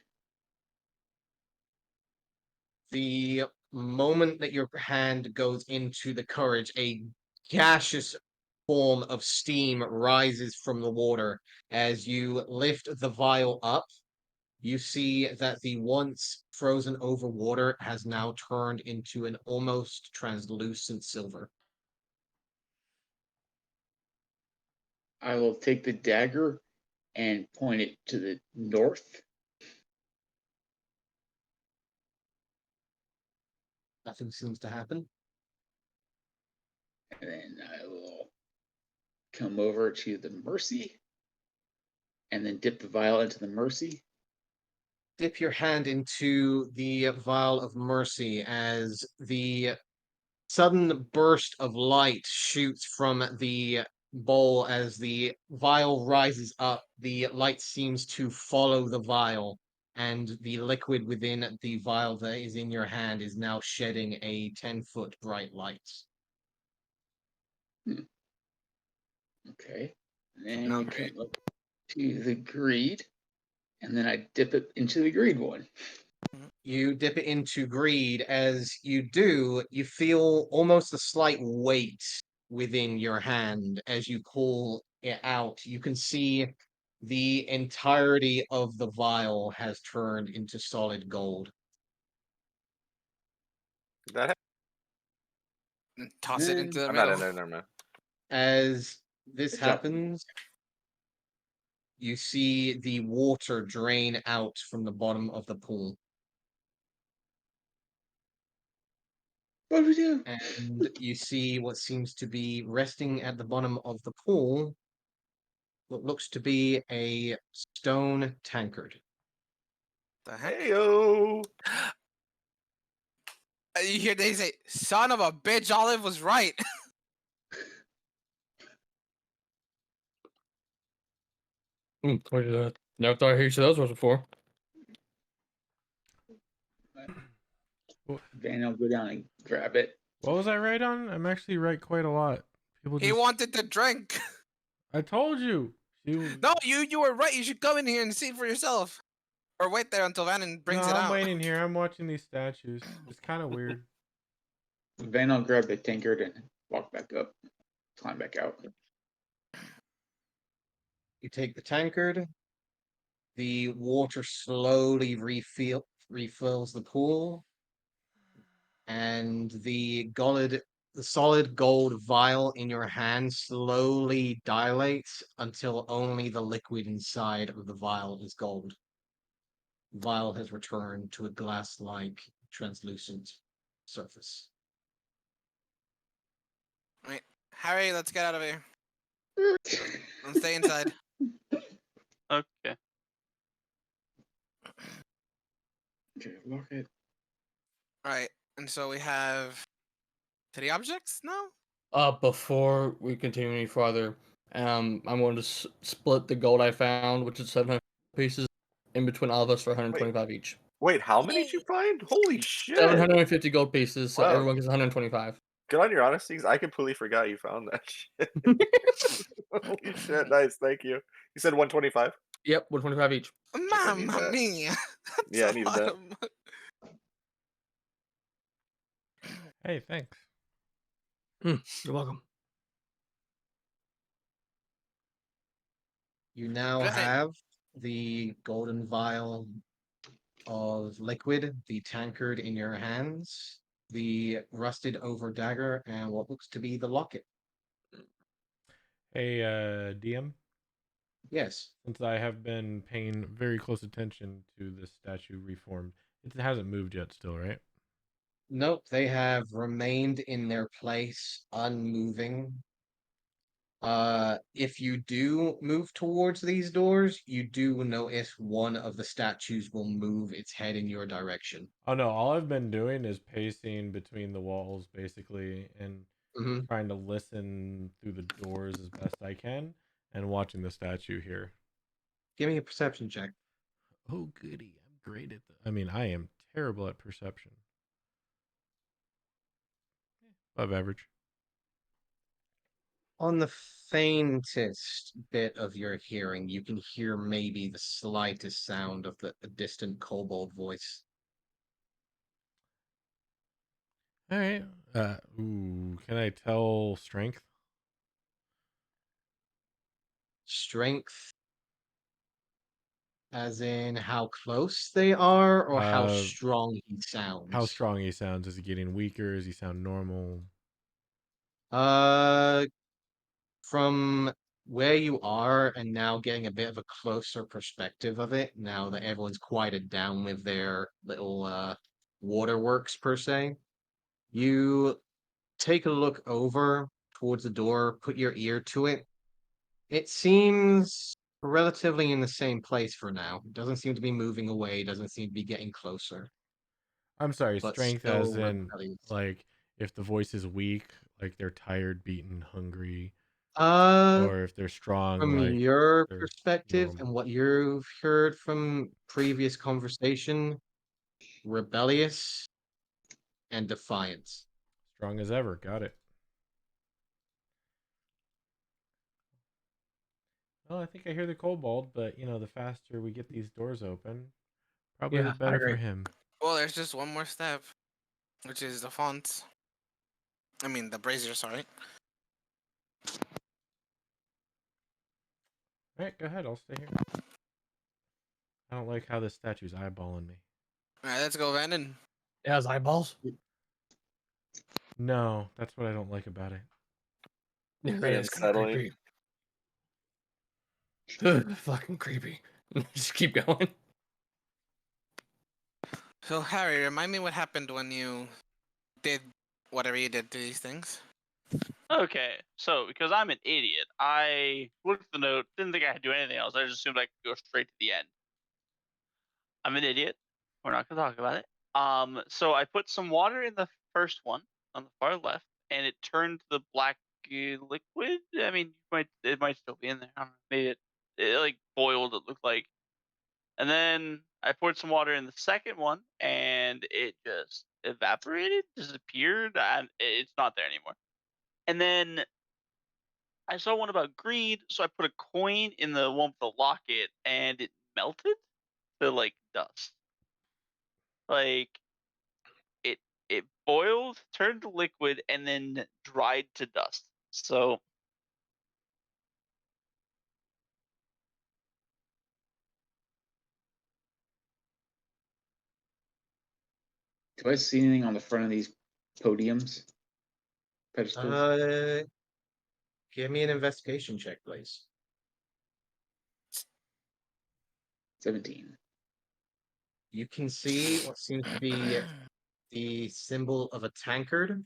S1: The moment that your hand goes into the courage, a gaseous form of steam rises from the water. As you lift the vial up, you see that the once frozen over water has now turned into an almost translucent silver.
S8: I will take the dagger and point it to the north.
S1: Nothing seems to happen.
S8: And then I will come over to the Mercy and then dip the vial into the Mercy.
S1: Dip your hand into the vial of mercy as the sudden burst of light shoots from the bowl as the vial rises up. The light seems to follow the vial, and the liquid within the vial that is in your hand is now shedding a 10-foot bright light.
S8: Okay. And then
S3: Not
S8: I
S3: great.
S8: come up to the greed, and then I dip it into the greed one.
S1: You dip it into greed. As you do, you feel almost a slight weight within your hand as you pull it out. You can see the entirety of the vial has turned into solid gold.
S4: That
S3: And toss it
S8: Then
S3: into the
S4: I'm not
S3: middle.
S4: in there. Never mind.
S1: As this
S8: Good job.
S1: happens, you see the water drain out from the bottom of the pool.
S8: what do we do?
S1: And you see what seems to be resting at the bottom of the pool, what looks to be a stone tankard.
S3: The heck?
S4: Heyo.
S3: You hear they say, "Son of a bitch, Olive was right."
S2: Never thought I'd hear you say those words before.
S8: Van will go down and grab it.
S6: What was I right on? I'm actually right quite a lot. People
S3: He
S6: just.
S3: wanted to drink.
S6: I told you.
S3: No, you were right. You should come in here and see it for yourself. Or wait there until Vannon brings
S6: No,
S3: it
S6: I'm
S3: out.
S6: waiting here. I'm watching these statues. It's kind of weird.
S8: Van will grab the tankard and walk back up, climb back out.
S1: You take the tankard, the water slowly refills the pool, and the solid gold vial in your hand slowly dilates until only the liquid inside of the vial is gold. The vial has returned to a glass-like translucent surface.
S3: Wait, Harry, let's get out of here. And stay inside.
S5: Okay.
S8: Okay, lock it.
S3: All right. And so we have 3 objects now?
S2: Before we continue any further, I'm going to split the gold I found, which is 700 pieces, in between all of us for 125 each.
S4: Wait, how many did you find? Holy shit!
S2: 750 gold pieces, so
S4: Wow.
S2: everyone gets 125.
S4: Good on your honesty, 'cause I completely forgot you found that shit. Holy shit, nice, thank you. You said 125?
S2: Yep, 125 each.
S4: I need
S3: Mamma
S4: that.
S3: mia! That's
S4: Yeah, I
S3: a
S4: needed
S3: lot
S4: that.
S3: of money.
S6: Hey, thanks.
S2: You're welcome.
S1: You now
S3: Blessing.
S1: have the golden vial of liquid, the tankard in your hands, the rusted over dagger, and what looks to be the locket.
S6: Hey, DM.
S1: Yes.
S6: Since I have been paying very close attention to this statue reformed, it hasn't moved yet. Still, right?
S1: Nope, they have remained in their place, unmoving. If you do move towards these doors, you do notice one of the statues will move its head in your direction.
S6: Oh no! All I've been doing is pacing between the walls, basically, and
S1: Mm-hmm.
S6: trying to listen through the doors as best I can, and watching the statue here.
S1: Give me a perception check.
S6: Oh goody! I'm great at I mean, I am terrible at perception. Above average.
S1: On the faintest bit of your hearing, you can hear maybe the slightest sound of a distant kobold voice.
S6: All right. Can I tell strength?
S1: Strength, as in how close they are, or how
S6: Uh,
S1: strong he sounds?
S6: How strong he sounds? Is he getting weaker? Does he sound normal?
S1: Uh, from where you are and now getting a bit of a closer perspective of it, now that everyone's quieted down with their little waterworks per se, you take a look over towards the door, put your ear to it. It seems relatively in the same place for now. It doesn't seem to be moving away, doesn't seem to be getting closer,
S6: I'm sorry,
S1: but
S6: strength as
S1: still
S6: in
S1: rebellious.
S6: like if the voice is weak, like they're tired, beaten, hungry,
S1: Uh,
S6: or if they're strong,
S1: from
S6: like
S1: your
S6: they're
S1: perspective and
S6: normal.
S1: what you've heard from previous conversation, rebellious and defiance.
S6: Strong as ever. Got it. Well, I think I hear the kobold, but the faster we get these doors open, probably the
S2: Yeah, I
S6: better for
S2: agree.
S6: him.
S3: Well, there's just one more step, which is the font. I mean, the brazier, sorry.
S6: All right, go ahead. I'll stay here. I don't like how this statue's eyeballing me.
S3: Alright, let's go, Vanden.
S2: It has eyeballs.
S6: No, that's what I don't like about it.
S2: Yeah,
S4: Very
S2: that is kind of
S4: unsettling.
S2: creepy. Fucking creepy. Just keep going.
S3: So, Harry, remind me what happened when you did whatever you did to these things.
S5: Okay, so because I'm an idiot, I looked at the note, didn't think I had to do anything else. I just assumed I could go straight to the end. I'm an idiot. We're not gonna talk about it. So I put some water in the first one on the far left, and it turned the black liquid. I mean, it might still be in there. I don't know. Maybe it like boiled. It looked like, and then I poured some water in the second one, and it just evaporated, disappeared, and it's not there anymore. And then I saw one about greed, so I put a coin in the one with the locket, and it melted to like dust. Like it boiled, turned to liquid, and then dried to dust. So
S8: Do I see anything on the front of these podiums? Pedestals?
S1: Give me an investigation check, please.
S8: 17.
S1: You can see what seems to be the symbol of a tankard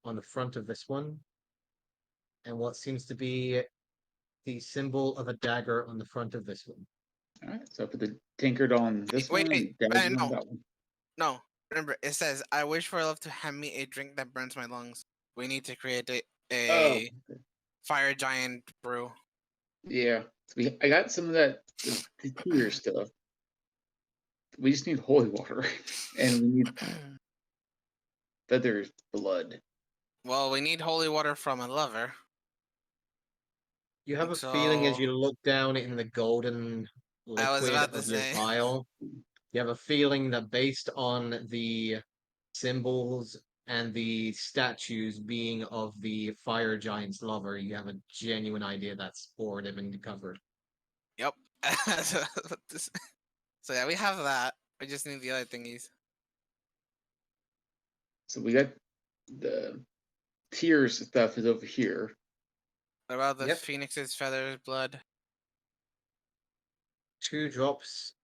S1: on the front of this one, and what seems to be the symbol of a dagger on the front of this one.
S8: All right, so I put the tankard on this
S3: Wait,
S8: one and
S3: wait,
S8: dagger
S3: no.
S8: on that one.
S3: No, Remember, it says, "I wish for love to hand me a drink that burns my lungs." We need to create
S8: Oh,
S3: a fire giant brew.
S8: yeah. So I got some of that the tear stuff. We just need holy water, and we need feather blood.
S3: Well, we need holy water from a lover.
S1: You have a
S3: So
S1: feeling as you look down in the golden
S3: I was
S1: liquid
S3: about to
S1: of your
S3: say.
S1: vial, you have a feeling that based on the symbols and the statues being of the fire giant's lover, you have a genuine idea that's already been covered.
S3: Yep. So yeah, we have that. We just need the other thingies.
S8: So we got the tears stuff is over here.
S3: What about the
S1: Yep.
S3: phoenix's feathers blood?
S1: 2 drops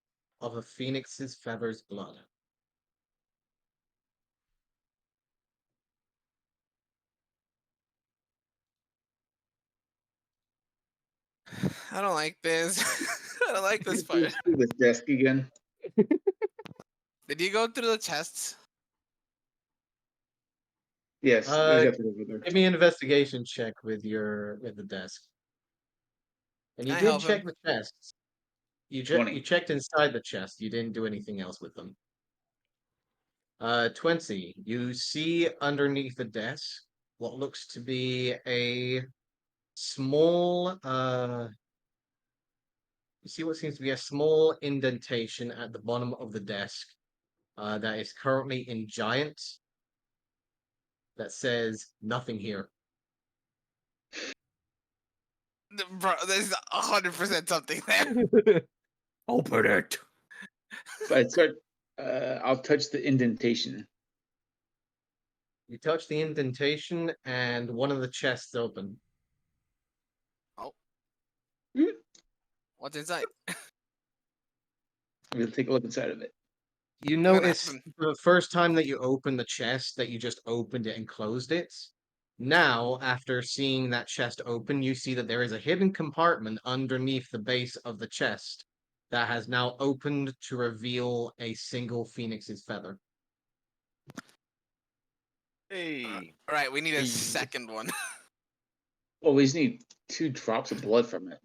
S1: of a phoenix's feathers blood.
S3: I don't like this. I don't like this
S8: Let's
S3: part.
S8: do this desk again.
S3: Did you go through the chests?
S8: Yes, we got it over there.
S1: Give me an investigation check with the desk. And you
S3: I
S1: did
S3: help
S1: check
S3: him.
S1: the chests. You
S8: 20.
S1: checked inside the chest. You didn't do anything else with them. 20. You see underneath the desk what looks to be a small you see what seems to be a small indentation at the bottom of the desk that is currently in giant that says nothing here.
S3: Bro, there's 100% something there.
S2: Open it.
S8: But I start. I'll touch the indentation.
S1: You touch the indentation and one of the chests open.
S3: What's inside?
S8: We'll take a look inside of it.
S1: You
S3: What
S1: notice
S3: happened?
S1: for the first time that you opened the chest that you just opened it and closed it. Now, after seeing that chest open, you see that there is a hidden compartment underneath the base of the chest that has now opened to reveal a single phoenix's feather.
S4: Hey.
S3: Right, we need a
S2: Hey.
S3: second one.
S8: Well, we just need 2 drops of blood from it.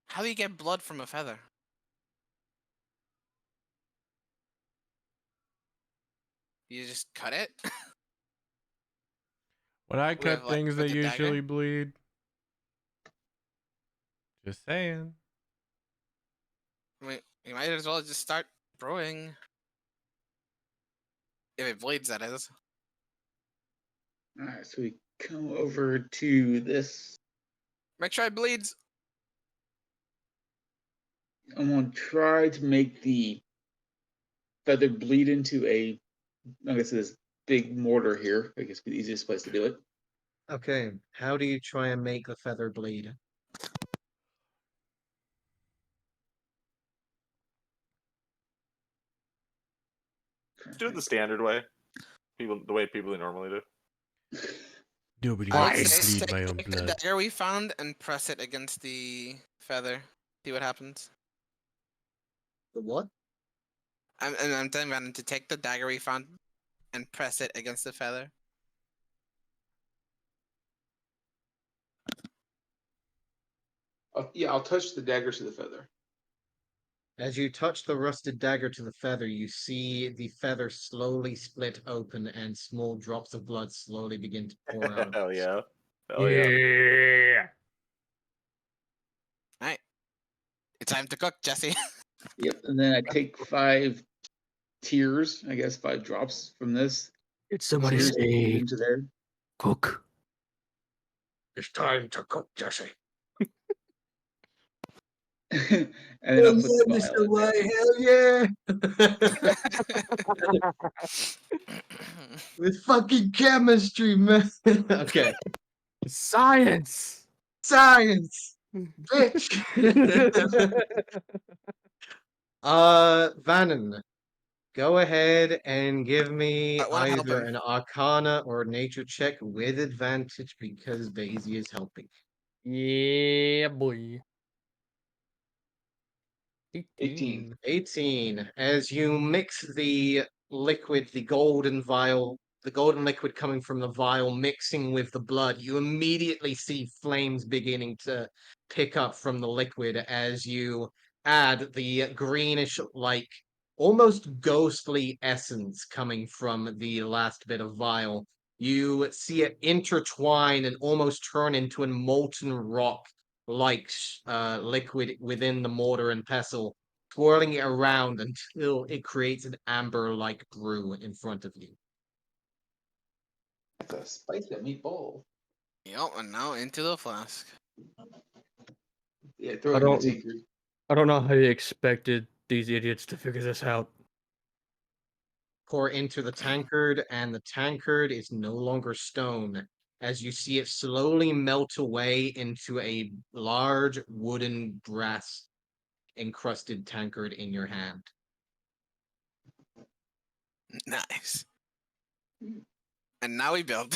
S3: How do you get blood from a feather? You just cut it?
S6: When I
S3: With,
S6: cut
S3: like,
S6: things,
S3: with
S6: they
S3: the dagger?
S6: usually bleed. Just saying.
S3: You might as well just start brewing. If it bleeds, that is.
S8: All right, so we come over to this.
S3: Make sure it bleeds.
S8: I'm gonna try to make the feather bleed into a. I guess this big mortar here. I guess be the easiest place to do it.
S1: Okay, how do you try and make the feather bleed?
S4: Do it the standard way. The way people normally do.
S6: Nobody
S3: I would
S6: makes me
S3: say
S6: bleed my own
S3: take the
S6: blood.
S3: dagger we found and press it against the feather. See what happens.
S1: The what?
S3: I'm telling Vannon to take the dagger we found and press it against the feather.
S8: Yeah, I'll touch the dagger to the feather.
S1: As you touch the rusted dagger to the feather, you see the feather slowly split open and small drops of blood slowly begin to pour out of
S4: Hell
S1: it.
S4: yeah. Hell yeah.
S3: Alright. It's time to cook, Jesse.
S8: Yep, and then I take 5 tears. I guess 5 drops from this.
S2: Did somebody
S8: Tears
S2: say
S8: into there.
S2: cook?
S1: It's time to cook, Jesse.
S8: And then I'll put the vial in there.
S1: Hell yeah! With fucking chemistry, man. Okay.
S2: Science.
S1: Science! Bitch! Vannon, go ahead and give me
S3: I wanna help
S1: either
S3: him.
S1: an Arcana or Nature check with advantage because Daisy is helping.
S2: Yeah, boy.
S8: 18.
S1: 18. As you mix the liquid, the golden vial, the golden liquid coming from the vial mixing with the blood, you immediately see flames beginning to pick up from the liquid as you add the greenish, like almost ghostly essence coming from the last bit of vial. You see it intertwine and almost turn into a molten rock like liquid within the mortar and pestle, twirling it around until it creates an amber-like brew in front of you.
S8: That's a spicy meatball.
S3: Yep, and now into the flask.
S8: Yeah, throw
S2: I
S8: it in the
S2: don't-
S8: tankard.
S2: I don't know how you expected these idiots to figure this out.
S1: Pour into the tankard, and the tankard is no longer stone, as you see it slowly melt away into a large wooden brass encrusted tankard in your hand.
S3: Nice. And now we build.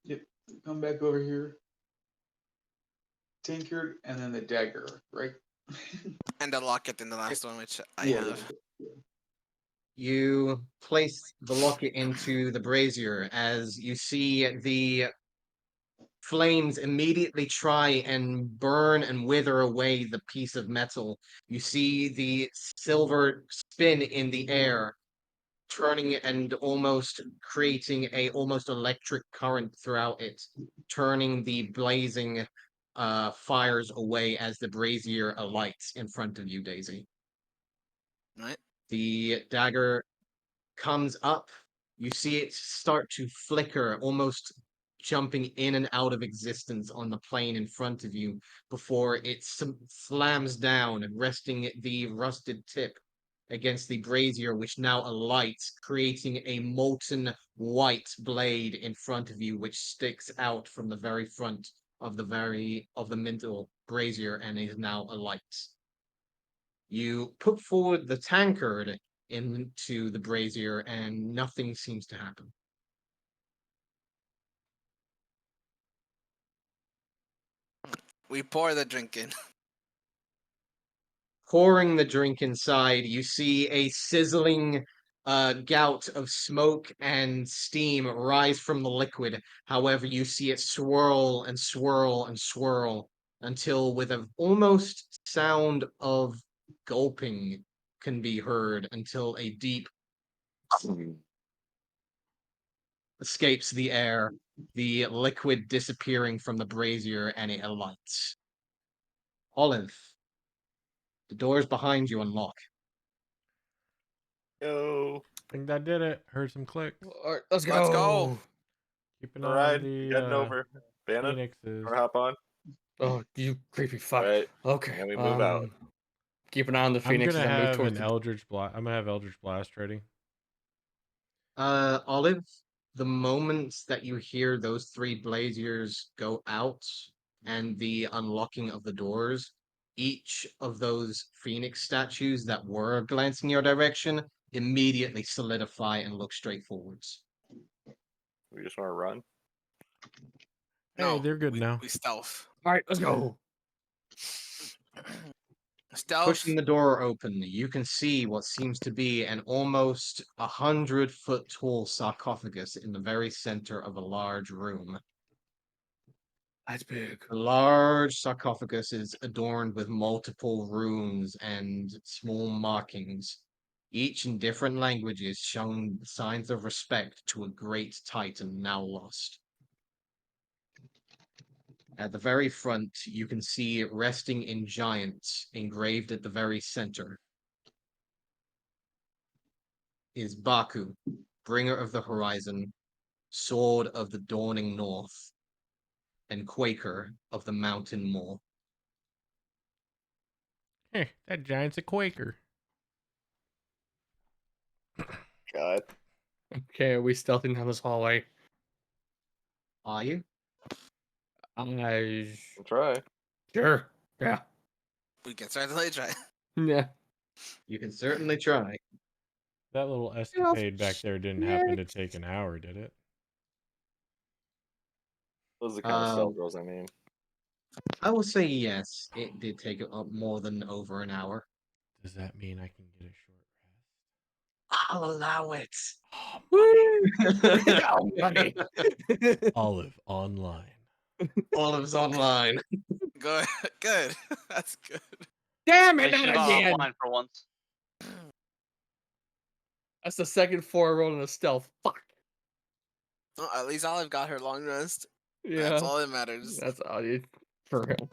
S8: Yep. Come back over here. Tankard and then the dagger, right?
S3: And the locket in the last one, which I
S8: Yeah,
S3: have.
S1: You place the locket into the brazier as you see the flames immediately try and burn and wither away the piece of metal. You see the silver spin in the air, turning and almost creating a almost electric current throughout it, turning the blazing fires away as the brazier alights in front of you, Daisy.
S3: Right?
S1: The dagger comes up. You see it start to flicker, almost jumping in and out of existence on the plane in front of you before it slams down, resting the rusted tip against the brazier, which now alights, creating a molten white blade in front of you, which sticks out from the very front of the middle brazier and is now alight. You put forward the tankard into the brazier, and nothing seems to happen.
S3: We pour the drink in.
S1: Pouring the drink inside, you see a sizzling gout of smoke and steam rise from the liquid. However, you see it swirl and swirl and swirl until, with an almost sound of gulping, can be heard until a deep escapes the air, the liquid disappearing from the brazier, and it alights. Olive, the doors behind you unlock.
S4: Yo,
S6: I think that did it. Heard some clicks.
S2: All right, let's go.
S3: Let's go.
S6: Keep an
S4: all
S6: eye
S4: right,
S6: on the
S4: heading over. Bannon,
S6: phoenixes.
S4: or hop on.
S2: Oh, you creepy fuck.
S4: All right,
S2: Okay.
S4: and we move out.
S2: Keep an eye on the
S6: I'm
S2: phoenixes
S6: gonna
S2: and move
S6: have
S2: towards
S6: an Eldritch Blast. I'm gonna have Eldritch Blast ready.
S1: Olive, the moment that you hear those three braziers go out and the unlocking of the doors, each of those phoenix statues that were glancing your direction immediately solidify and look straight forwards.
S4: We just want to run.
S6: Hey, they're good now.
S3: We stealth.
S2: All right, let's go.
S3: Stealth.
S1: Pushing the door open, you can see what seems to be an almost 100-foot tall sarcophagus in the very center of a large room.
S2: That's big.
S1: The large sarcophagus is adorned with multiple runes and small markings, each in different languages, showing signs of respect to a great titan now lost. At the very front, you can see resting in giants, engraved at the very center, is Baku, bringer of the horizon, sword of the dawning north, and Quaker of the mountain moor.
S6: Hey, that giant's a Quaker.
S4: God,
S2: Okay, are we stealthing down this hallway?
S1: Are you?
S2: I
S4: we'll try.
S2: sure. Yeah.
S3: We can certainly try.
S2: Yeah.
S1: You can certainly try.
S6: That little escapade back there didn't happen to take an hour, did it?
S4: Those are the kind of
S1: Um,
S4: stealth rolls I mean.
S1: I will say yes. It did take more than over an hour.
S6: Does that mean I can get a short
S1: I'll allow it.
S6: rest? Oh,
S2: Oh, money.
S6: Olive online.
S1: Olive's online.
S3: Good, good. That's good.
S2: Damn it,
S5: Nice
S2: not
S5: shit on
S2: again.
S5: offline for once.
S2: That's the second 4 roll in a stealth. Fuck.
S3: Well, at least Olive got her long rest.
S2: Yeah.
S3: That's all that matters.
S2: That's all you for real.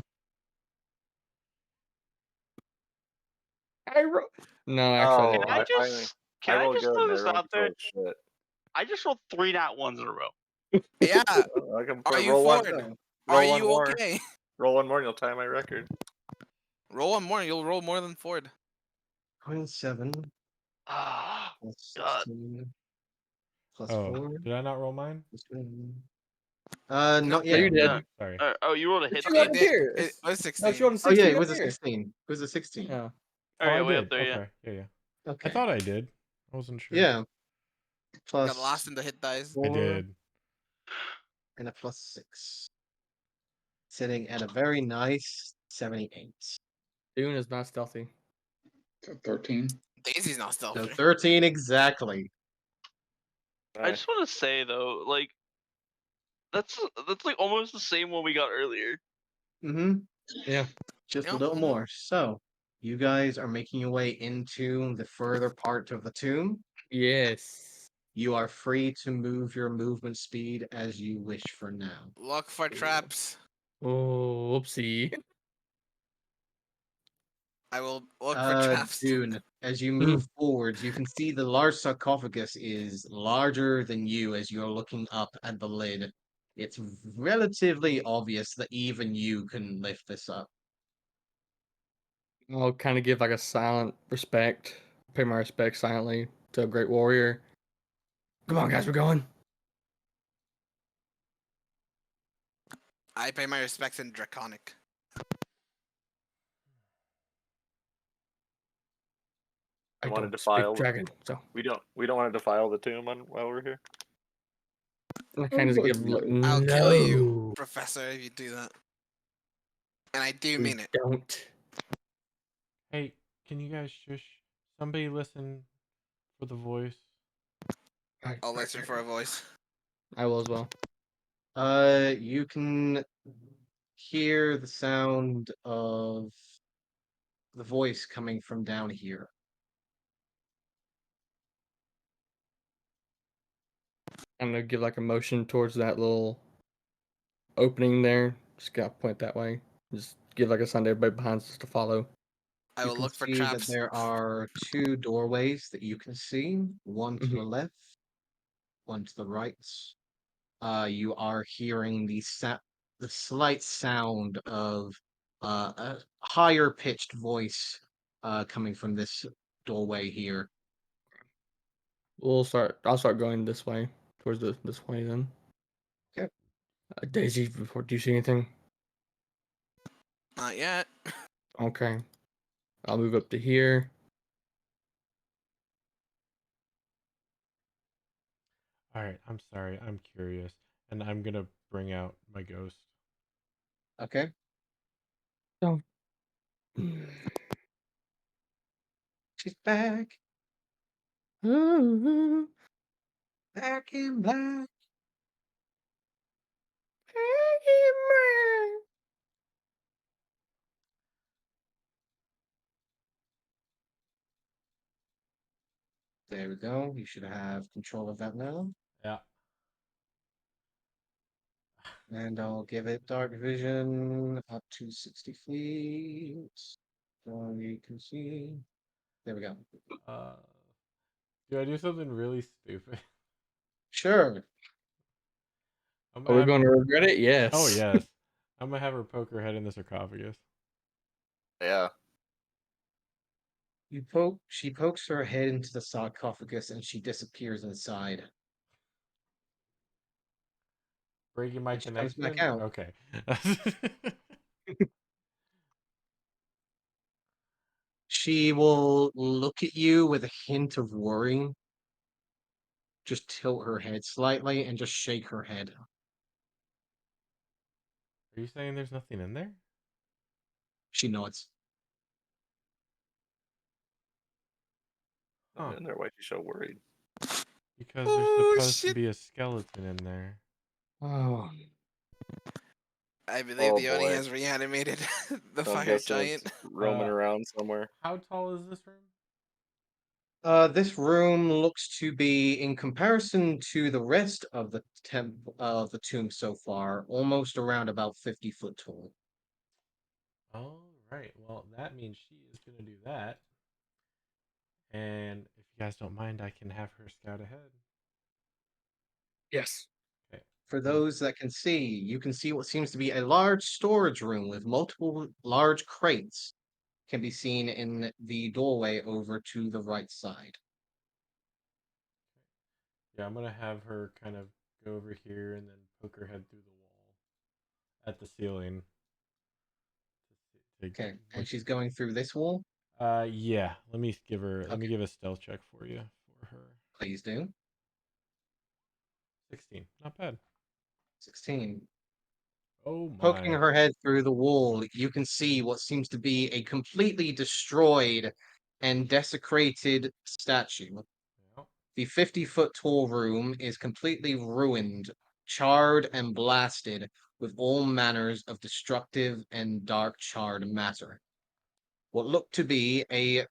S2: No, actually,
S5: Can
S4: Oh,
S5: I
S4: finally.
S5: just can I
S4: roll
S5: just
S4: good
S5: throw
S4: and
S5: this
S4: everyone
S5: out there?
S4: controls shit.
S5: I just rolled 3 nat ones in a row.
S3: Yeah.
S4: I can
S3: Are you
S4: roll one.
S3: Ford?
S1: So,
S3: Are
S4: Roll one
S3: you
S4: more.
S3: okay?
S4: Roll one more and you'll tie my record.
S3: Roll one more. You'll roll more than Ford.
S1: 27
S5: Ah,
S1: plus
S5: God.
S1: 16 plus
S6: Oh,
S1: 4
S6: did I not roll mine?
S1: plus 1.
S3: No,
S1: Not
S2: no,
S1: yet.
S2: you did.
S6: Sorry.
S5: Oh, you rolled a hit
S2: She
S3: You
S2: got
S5: die.
S2: it
S3: did.
S2: here.
S3: It was
S2: No,
S3: 16.
S2: she rolled a
S1: Oh
S2: 16
S1: yeah, it was a
S2: right there.
S1: 16. It was a 16.
S2: Yeah.
S5: Oh,
S6: Oh,
S5: yeah,
S6: I
S5: way
S6: did.
S5: up there, yeah.
S6: Okay. Yeah. I
S1: Okay.
S6: thought I did. I wasn't sure.
S1: Yeah.
S3: Got lost
S1: Plus
S3: in the hit dice.
S6: I
S1: 4
S6: did.
S1: and a plus 6. Sitting at a very nice 78.
S2: Dune is not stealthy.
S8: 13.
S3: Daisy's not
S1: So
S3: stealthy.
S1: 13 exactly.
S5: I just want to say though, like that's like almost the same one we got earlier.
S1: Mm-hmm.
S2: Yeah.
S1: Just a
S3: Yep.
S1: little more. So you guys are making your way into the further part of the tomb.
S2: Yes.
S1: You are free to move your movement speed as you wish for now.
S3: Look for traps.
S2: Oh, whoopsie.
S3: I will look for traps.
S1: Dune, as you move forwards, you can see the large sarcophagus is larger than you as you're looking up at the lid. It's relatively obvious that even you can lift this up.
S2: I'll kind of give like a silent respect, pay my respect silently to a great warrior. Come on, guys, we're going.
S3: I pay my respects in Draconic.
S2: I
S4: want to
S2: don't
S4: defile
S2: speak dragon, so
S4: We don't want to defile the tomb while we're here.
S2: I kind of give.
S3: I'll kill you,
S2: No,
S3: Professor, if you do that. And I do
S2: we
S3: mean it.
S2: don't.
S6: Hey, can you guys shush? Somebody listen for the voice.
S3: I'll listen for a voice.
S2: I will as well.
S1: You can hear the sound of the voice coming from down here.
S2: I'm gonna give like a motion towards that little opening there. Just gotta point that way. Just give like a sign to everybody behind us to follow.
S3: I
S1: You
S3: will
S1: can
S3: look for
S1: see that
S3: traps.
S1: there are 2 doorways that you can see, one to the left, one to the right. You are hearing the slight sound of a higher pitched voice coming from this doorway here.
S2: I'll start going this way towards this way then.
S1: Okay.
S2: Daisy, before do you see anything?
S3: Not yet.
S2: Okay. I'll move up to here.
S6: All right, I'm sorry. I'm curious, and I'm gonna bring out my ghost.
S1: Okay.
S2: Don't.
S1: She's back. Back in black. There we go. You should have control of that now.
S6: Yeah.
S1: And I'll give it dark vision up to 60 feet. So you can see. There we go.
S6: Uh, do I do something really stupid?
S1: Sure.
S6: I'm
S2: Are
S6: gonna
S2: we
S6: have
S2: going to
S6: her...
S2: regret it? Yes.
S6: Oh yes. I'm gonna have her poke her head in the sarcophagus.
S4: Yeah.
S1: She pokes her head into the sarcophagus and she disappears inside.
S6: Breaking my
S1: And she comes back
S6: connection.
S1: out.
S6: Okay.
S1: She will look at you with a hint of worry. Just tilt her head slightly and just shake her head.
S6: Are Are you saying there's nothing in there?
S1: She nods.
S6: Huh.
S4: In there, why'd you so worried?
S6: Because there's
S3: Oh,
S6: supposed to
S3: shit.
S6: be a skeleton in there.
S1: Oh,
S3: I believe the Oni
S4: boy.
S3: has reanimated the
S4: So I'm
S3: fire
S4: guessing
S3: giant.
S4: it's roaming around somewhere.
S6: How tall is this room?
S1: this room looks to be, in comparison to the rest of the the tomb so far, almost around about 50 foot tall.
S6: All right. Well, that means she is going to do that. And if you guys don't mind, I can have her scout ahead.
S2: Yes.
S6: Okay.
S1: For those that can see, you can see what seems to be a large storage room with multiple large crates can be seen in the doorway over to the right side.
S6: Yeah, I'm going to have her kind of go over here and then poke her head through the wall at the ceiling.
S1: Okay, and she's going through this wall.
S6: Yeah. Let me give her. Let me
S1: Okay.
S6: give a stealth check for you for her.
S1: Please do.
S6: 16. Not bad.
S1: 16.
S6: Oh
S1: Poking
S6: my.
S1: her head through the wall, you can see what seems to be a completely destroyed and desecrated statue.
S6: Yeah.
S1: The 50-foot tall room is completely ruined, charred, and blasted with all manners of destructive and dark charred matter. What looked to be a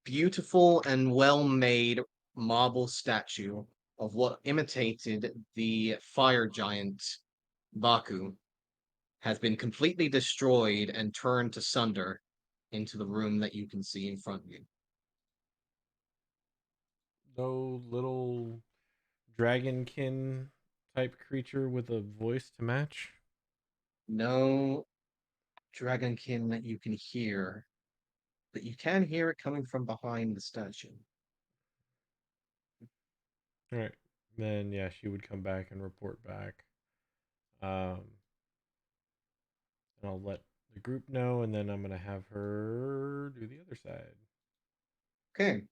S1: beautiful and well-made marble statue of what imitated the fire giant Baku has been completely destroyed and turned to sunder into the room that you can see in front of you.
S6: No little dragonkin type creature with a voice to match.
S1: No dragonkin that you can hear, but you can hear it coming from behind the statue.
S6: All right. Then yeah, she would come back and report back. And I'll let the group know, and then I'm gonna have her do the other side.
S1: Okay.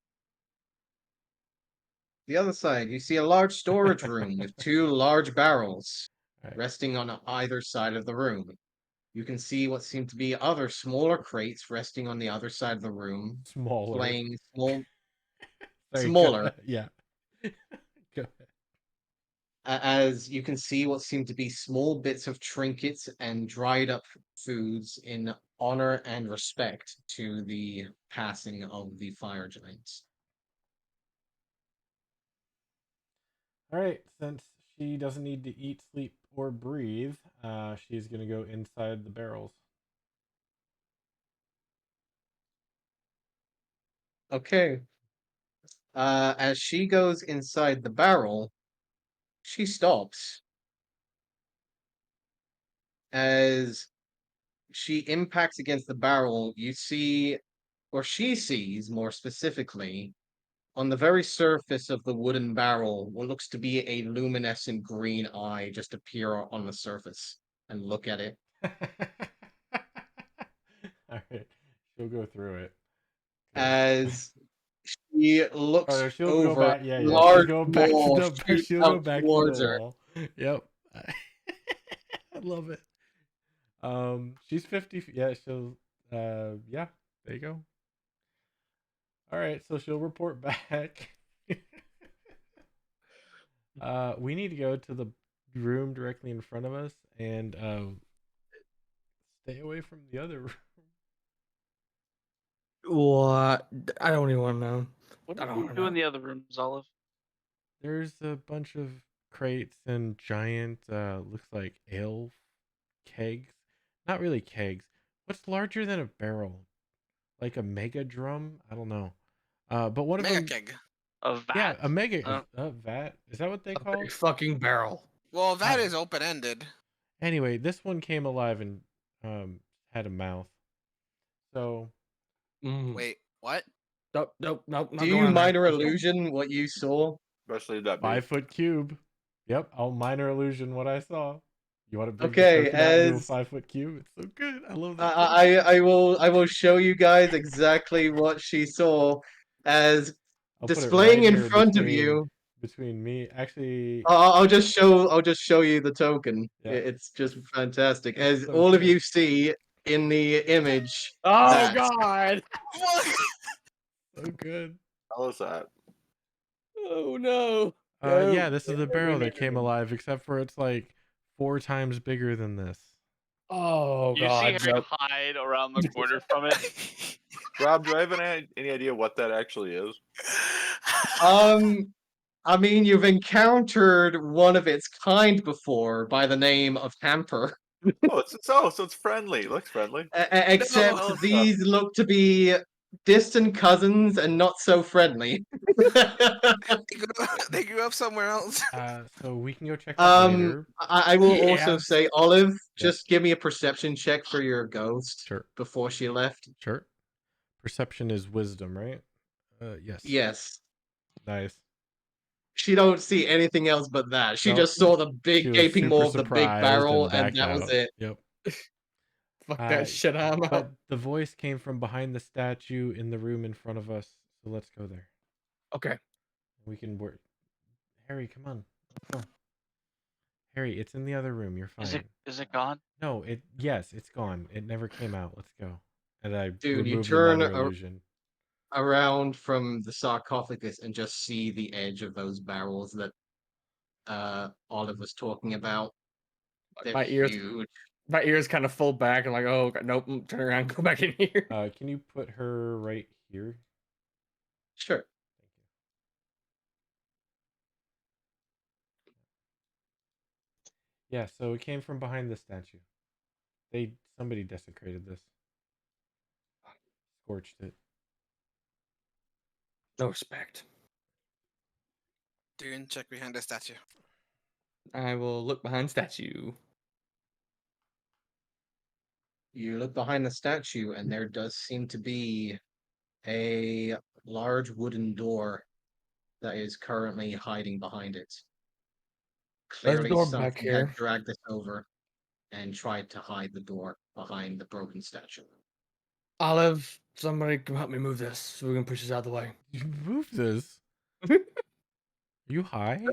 S1: The other side, you see a large storage room with two large barrels
S6: All right.
S1: resting on either side of the room. You can see what seem to be other smaller crates resting on the other side of the room,
S6: Smaller.
S1: playing small,
S6: Sorry,
S1: smaller.
S6: Yeah. Go ahead.
S1: As you can see what seem to be small bits of trinkets and dried up foods in honor and respect to the passing of the fire giants.
S6: All right. Since she doesn't need to eat, sleep, or breathe, she's gonna go inside the barrels.
S1: Okay. As she goes inside the barrel, she stops. As she impacts against the barrel, you see, or she sees more specifically, on the very surface of the wooden barrel, what looks to be a luminescent green eye just appear on the surface and look at it.
S6: All right. She'll go through it.
S1: As she looks
S6: Oh, she'll go
S1: over,
S6: back. Yeah, yeah. She's
S1: large
S6: going back to
S1: wall
S6: the.
S1: shoots
S6: She'll go
S1: out
S6: back to the
S1: towards her.
S6: wall. Yep. I love it. She's 50. Yeah, she'll. Yeah. There you go. All right, so she'll report back. We need to go to the room directly in front of us and stay away from the other room.
S2: What? I don't even want to know.
S5: What
S2: I
S5: do
S2: don't
S5: you
S2: wanna
S5: do in
S2: know.
S5: the other rooms, Olive?
S6: There's a bunch of crates and giant, looks like ale kegs. Not really kegs. What's larger than a barrel? Like a mega drum? I don't know. But one of
S3: Mega
S6: them,
S3: keg.
S5: A vat?
S6: yeah, a mega
S5: Uh,
S6: vat. Is that what they
S2: A
S6: call
S2: big
S6: it?
S2: fucking barrel.
S3: Well, that
S6: Oh.
S3: is open ended.
S6: Anyway, this one came alive and had a mouth. So
S3: Wait, what?
S2: Nope, nope, nope. Not
S1: Do
S2: going
S1: you
S2: on there.
S1: minor
S2: Let's go.
S1: illusion what you saw?
S4: Especially that big.
S6: 5-foot cube. Yep, I'll minor illusion what I saw. You want to bring
S1: Okay,
S6: the token out into a
S1: as
S6: 5-foot cube? It's so good. I love that.
S1: I will show you guys exactly what she saw as
S6: I'll put it
S1: displaying
S6: right
S1: in
S6: here
S1: front of
S6: between
S1: you.
S6: between me. Actually,
S1: I'll just show you the token.
S6: Yeah.
S1: It's just fantastic.
S6: It's
S1: As
S6: so
S1: all of
S6: good.
S1: you see in the image.
S2: Oh
S1: that-
S2: God!
S6: So good.
S4: How is that?
S2: Oh no!
S6: Yeah, this is the barrel that came alive, except for it's like 4 times bigger than this.
S2: Oh
S5: You see
S2: God!
S5: Harry
S2: Joe.
S5: hide around the corner from it.
S4: Rob, do I have any idea what that actually is?
S1: I mean, you've encountered one of its kind before by the name of Hamper.
S4: Oh, so it's friendly. It looks friendly.
S1: Except
S4: No.
S1: these look to be distant cousins and not so friendly.
S3: They grew up somewhere else.
S6: So we can go check that later.
S1: I will also
S2: Yes.
S1: say, Olive, just give me a perception check for your ghost
S6: Sure.
S1: before she left.
S6: Sure. Perception is wisdom, right? Yes.
S1: Yes.
S6: Nice.
S1: She don't see anything else but that. She
S6: Nope.
S1: just saw the
S6: She
S1: big
S6: was
S1: gaping
S6: super
S1: maw of the big
S6: surprised
S1: barrel,
S6: and
S1: and
S6: backed
S1: that was
S6: out.
S1: it.
S6: Yep.
S2: Fuck that shit! I'm out.
S6: But the voice came from behind the statue in the room in front of us. So let's go there.
S2: Okay.
S6: We can work. Harry, come on. Let's go. Harry, it's in the other room. You're fine.
S5: Is it gone?
S6: No, yes, it's gone. It never came out. Let's go. And I
S1: Dude, you
S6: removed
S1: turn
S6: the minor illusion.
S1: around from the sarcophagus and just see the edge of those barrels that Olive was talking about. They're
S2: My ears,
S1: huge.
S2: my ears kind of fold back and like, oh God, nope, turn around, go back in here.
S6: Can you put her right here?
S1: Sure.
S6: Yeah, so it came from behind the statue. Somebody desecrated this. Scorched it.
S2: No respect.
S3: Dune, check behind the statue.
S2: I will look behind statue.
S1: You look behind the statue, and there does seem to be a large wooden door that is currently hiding behind it.
S2: There's a
S1: Clearly,
S2: door back
S1: something
S2: here.
S1: had dragged this over and tried to hide the door behind the broken statue.
S2: Olive, somebody come help me move this so we can push this out of the way.
S6: You moved this. You high?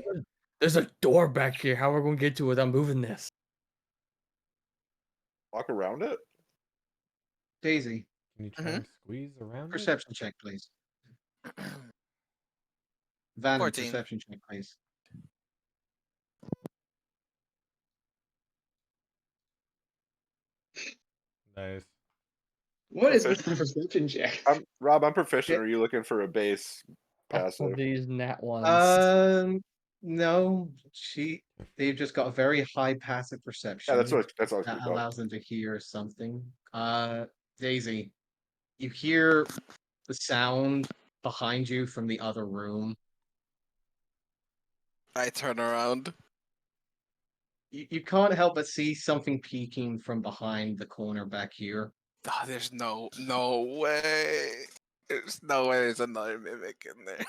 S2: There's a door back here. How are we going to get to it without moving this?
S4: Walk around it?
S1: Daisy,
S6: Can you try and squeeze around
S1: perception check, please. Vanna,
S3: 14.
S1: perception check, please.
S6: it? Nice.
S8: What is
S4: Proficient.
S8: my perception check?
S4: Rob, I'm proficient.
S1: Yeah.
S4: Are you looking for a base passive?
S2: These nat ones.
S1: No, they've just got a very high passive perception.
S4: Yeah, that's what I was
S1: that
S4: thinking.
S1: allows them to hear something. Daisy, you hear the sound behind you from the other room.
S3: I turn around.
S1: You can't help but see something peeking from behind the corner back here.
S3: Oh, there's no way. There's no way there's another mimic in there.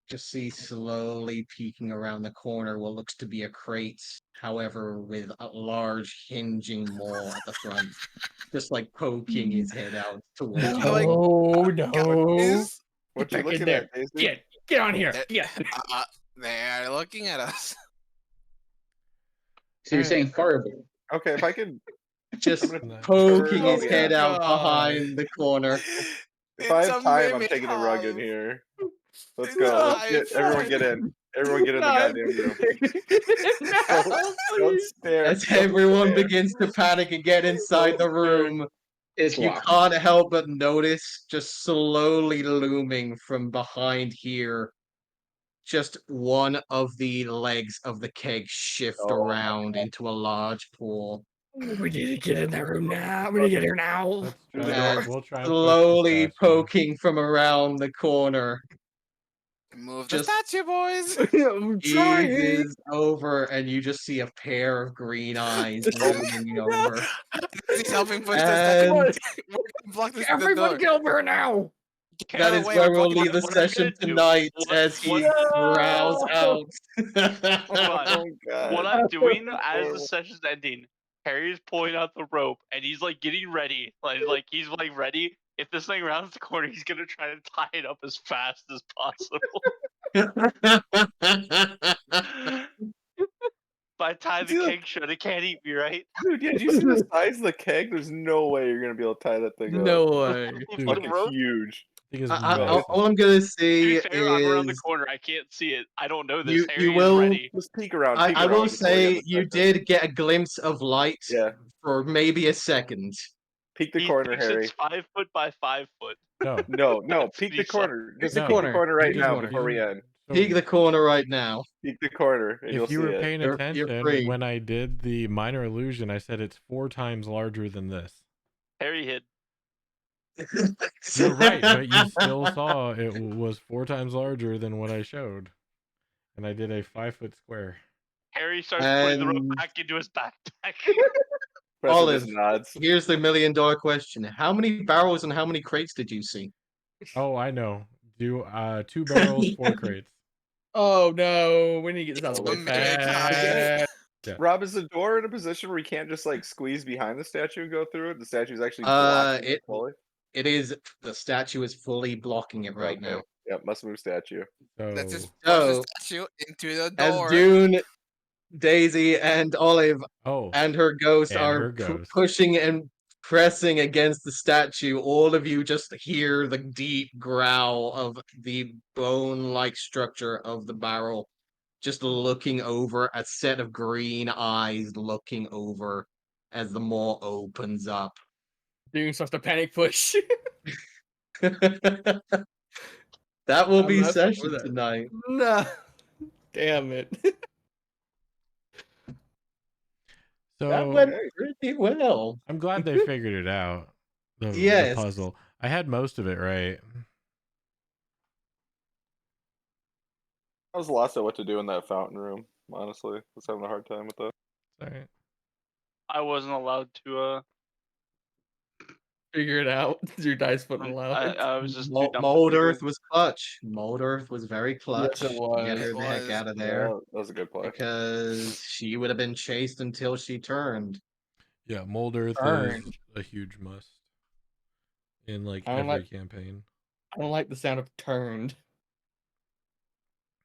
S1: Just see slowly peeking around the corner what looks to be a crate, however, with a large hinging maw at the front, just like poking his head out towards you.
S2: No, no.
S3: Guys,
S4: What you
S2: Get back in
S4: looking
S2: there.
S4: at, Daisy?
S2: Get on here.
S3: They're-
S2: Get.
S3: they are looking at us.
S8: So you're saying fireball?
S4: Okay, if I can,
S1: Just
S4: I'm gonna
S1: poking
S4: turn-
S1: his head out behind the corner.
S4: if I
S3: It's
S4: have
S3: a
S4: time, I'm
S3: mimic,
S4: taking a rug in
S3: Olive.
S4: here. Let's
S3: It's
S4: go.
S3: a
S4: Everyone get in. Everyone get in the goddamn room. Don't stare.
S1: As
S4: Don't
S1: everyone
S4: stare.
S1: begins to panic and get inside the room,
S8: It's
S1: you
S8: locked.
S1: can't help but notice just slowly looming from behind here, just one of the legs of the keg shift
S4: Oh my
S1: around into a large pool.
S2: We need to get in that room now. We need to get here now.
S6: Let's
S4: Through the
S6: try.
S4: door.
S6: We'll try and push the
S1: Slowly
S6: statue.
S1: poking from around the corner,
S3: Move
S1: Just-
S3: the statue, boys.
S2: I'm trying.
S1: eases over, and you just see a pair of green eyes looming over.
S3: He's helping push the
S1: And
S3: statue. We're gonna block this the
S2: Everybody
S3: door.
S2: get over here now.
S3: Get
S1: that
S3: out of
S1: is
S3: the way,
S1: where
S3: we're
S1: we'll
S3: blocking
S1: leave the
S5: what I'm
S1: session
S5: gonna do.
S1: tonight
S5: What-
S1: as he
S5: what-
S1: growls out.
S5: Hold on.
S4: Oh god.
S5: What I'm doing as the
S4: Horrible.
S5: session's ending, Harry's pulling out the rope and he's like getting ready. Like he's like ready. If this thing rounds the corner, he's gonna try to tie it up as fast as possible. If I tie the
S4: See,
S5: keg shut, it can't eat me, right?
S4: Dude, yeah, do you see the size of the keg? There's no way you're gonna be able to tie that thing up.
S2: No way.
S5: If
S6: Dude.
S5: the
S4: Fucking
S5: rope-
S4: huge.
S6: Thing is
S1: all
S6: massive.
S1: I'm gonna
S5: To
S1: say
S5: be fair, I'm around the
S1: is
S5: corner. I can't see it. I don't know this.
S1: you
S5: Harry is
S1: will.
S5: ready.
S4: Just peek around.
S1: I
S4: Peek
S1: will
S4: around before we end
S1: say
S4: the
S1: you
S4: session.
S1: did get a glimpse of light
S4: Yeah,
S1: for maybe a second.
S4: peek the
S5: He
S4: corner,
S5: thinks
S4: Harry.
S5: it's 5 foot by 5 foot.
S6: No.
S4: No,
S5: That's
S4: peek
S5: what
S4: the
S5: he saw.
S4: corner. Just
S2: the
S4: peek
S2: corner.
S4: the corner right
S2: Peek the
S4: now
S2: corner.
S4: before we end.
S1: Peek the corner right now.
S4: Peek the corner, and you'll
S6: If you
S4: see
S6: were
S4: it.
S6: paying
S1: You're
S6: attention,
S1: free.
S6: when I did the minor illusion, I said it's 4 times larger than this.
S5: Harry hid.
S6: You're right, but you still saw it was 4 times larger than what I showed. And I did a 5-foot square.
S5: Harry starts putting the rope
S1: And-
S5: back into his backpack.
S4: Preston
S1: Olive.
S4: just nods.
S1: Here's the $1 million question: how many barrels and how many crates did you see?
S6: Oh, I know. Do 2 barrels, 4 crates.
S2: Oh no, we need to get this out of the way
S3: It's a big
S2: fast.
S4: Rob, is the door in a position where you can't just like squeeze behind the statue and go through it? The statue's actually
S1: Uh,
S4: blocking it fully.
S1: It is the statue is fully blocking it right now.
S4: Yep, must move statue.
S3: Let's just
S6: So,
S3: push the
S1: So,
S3: statue into the
S1: as
S3: door.
S1: Dune, Daisy, and Olive
S6: oh,
S1: and her ghost
S6: And
S1: are
S6: her ghost.
S1: pushing and pressing against the statue, all of you just hear the deep growl of the bone-like structure of the barrel, just looking over, a set of green eyes looking over as the maw opens up.
S2: Dune starts to panic push.
S1: That will
S2: I'm
S1: be
S2: not for
S1: session
S2: that.
S1: tonight.
S2: No. Damn it.
S1: That
S6: so
S1: went pretty well.
S6: I'm glad they figured it out. The
S1: Yes.
S6: puzzle. I had most of it right.
S4: I was lost at what to do in that fountain room. Honestly, I was having a hard time with that.
S6: Sorry.
S5: I wasn't allowed to.
S2: Figure it out. Your dice wouldn't allow it.
S5: I was just too dumb to
S1: Mold
S5: figure.
S1: Earth was clutch. Mold Earth was very clutch.
S2: Yes, it was.
S1: Get her
S3: It
S1: the heck
S3: was.
S1: out of
S4: Yeah,
S1: there
S4: that was a good play.
S1: because she would have been chased until she turned.
S6: Yeah, Mold Earth is
S2: Turned.
S6: a huge must in like
S2: I don't
S6: every
S2: like-
S6: campaign.
S2: I don't like the sound of turned.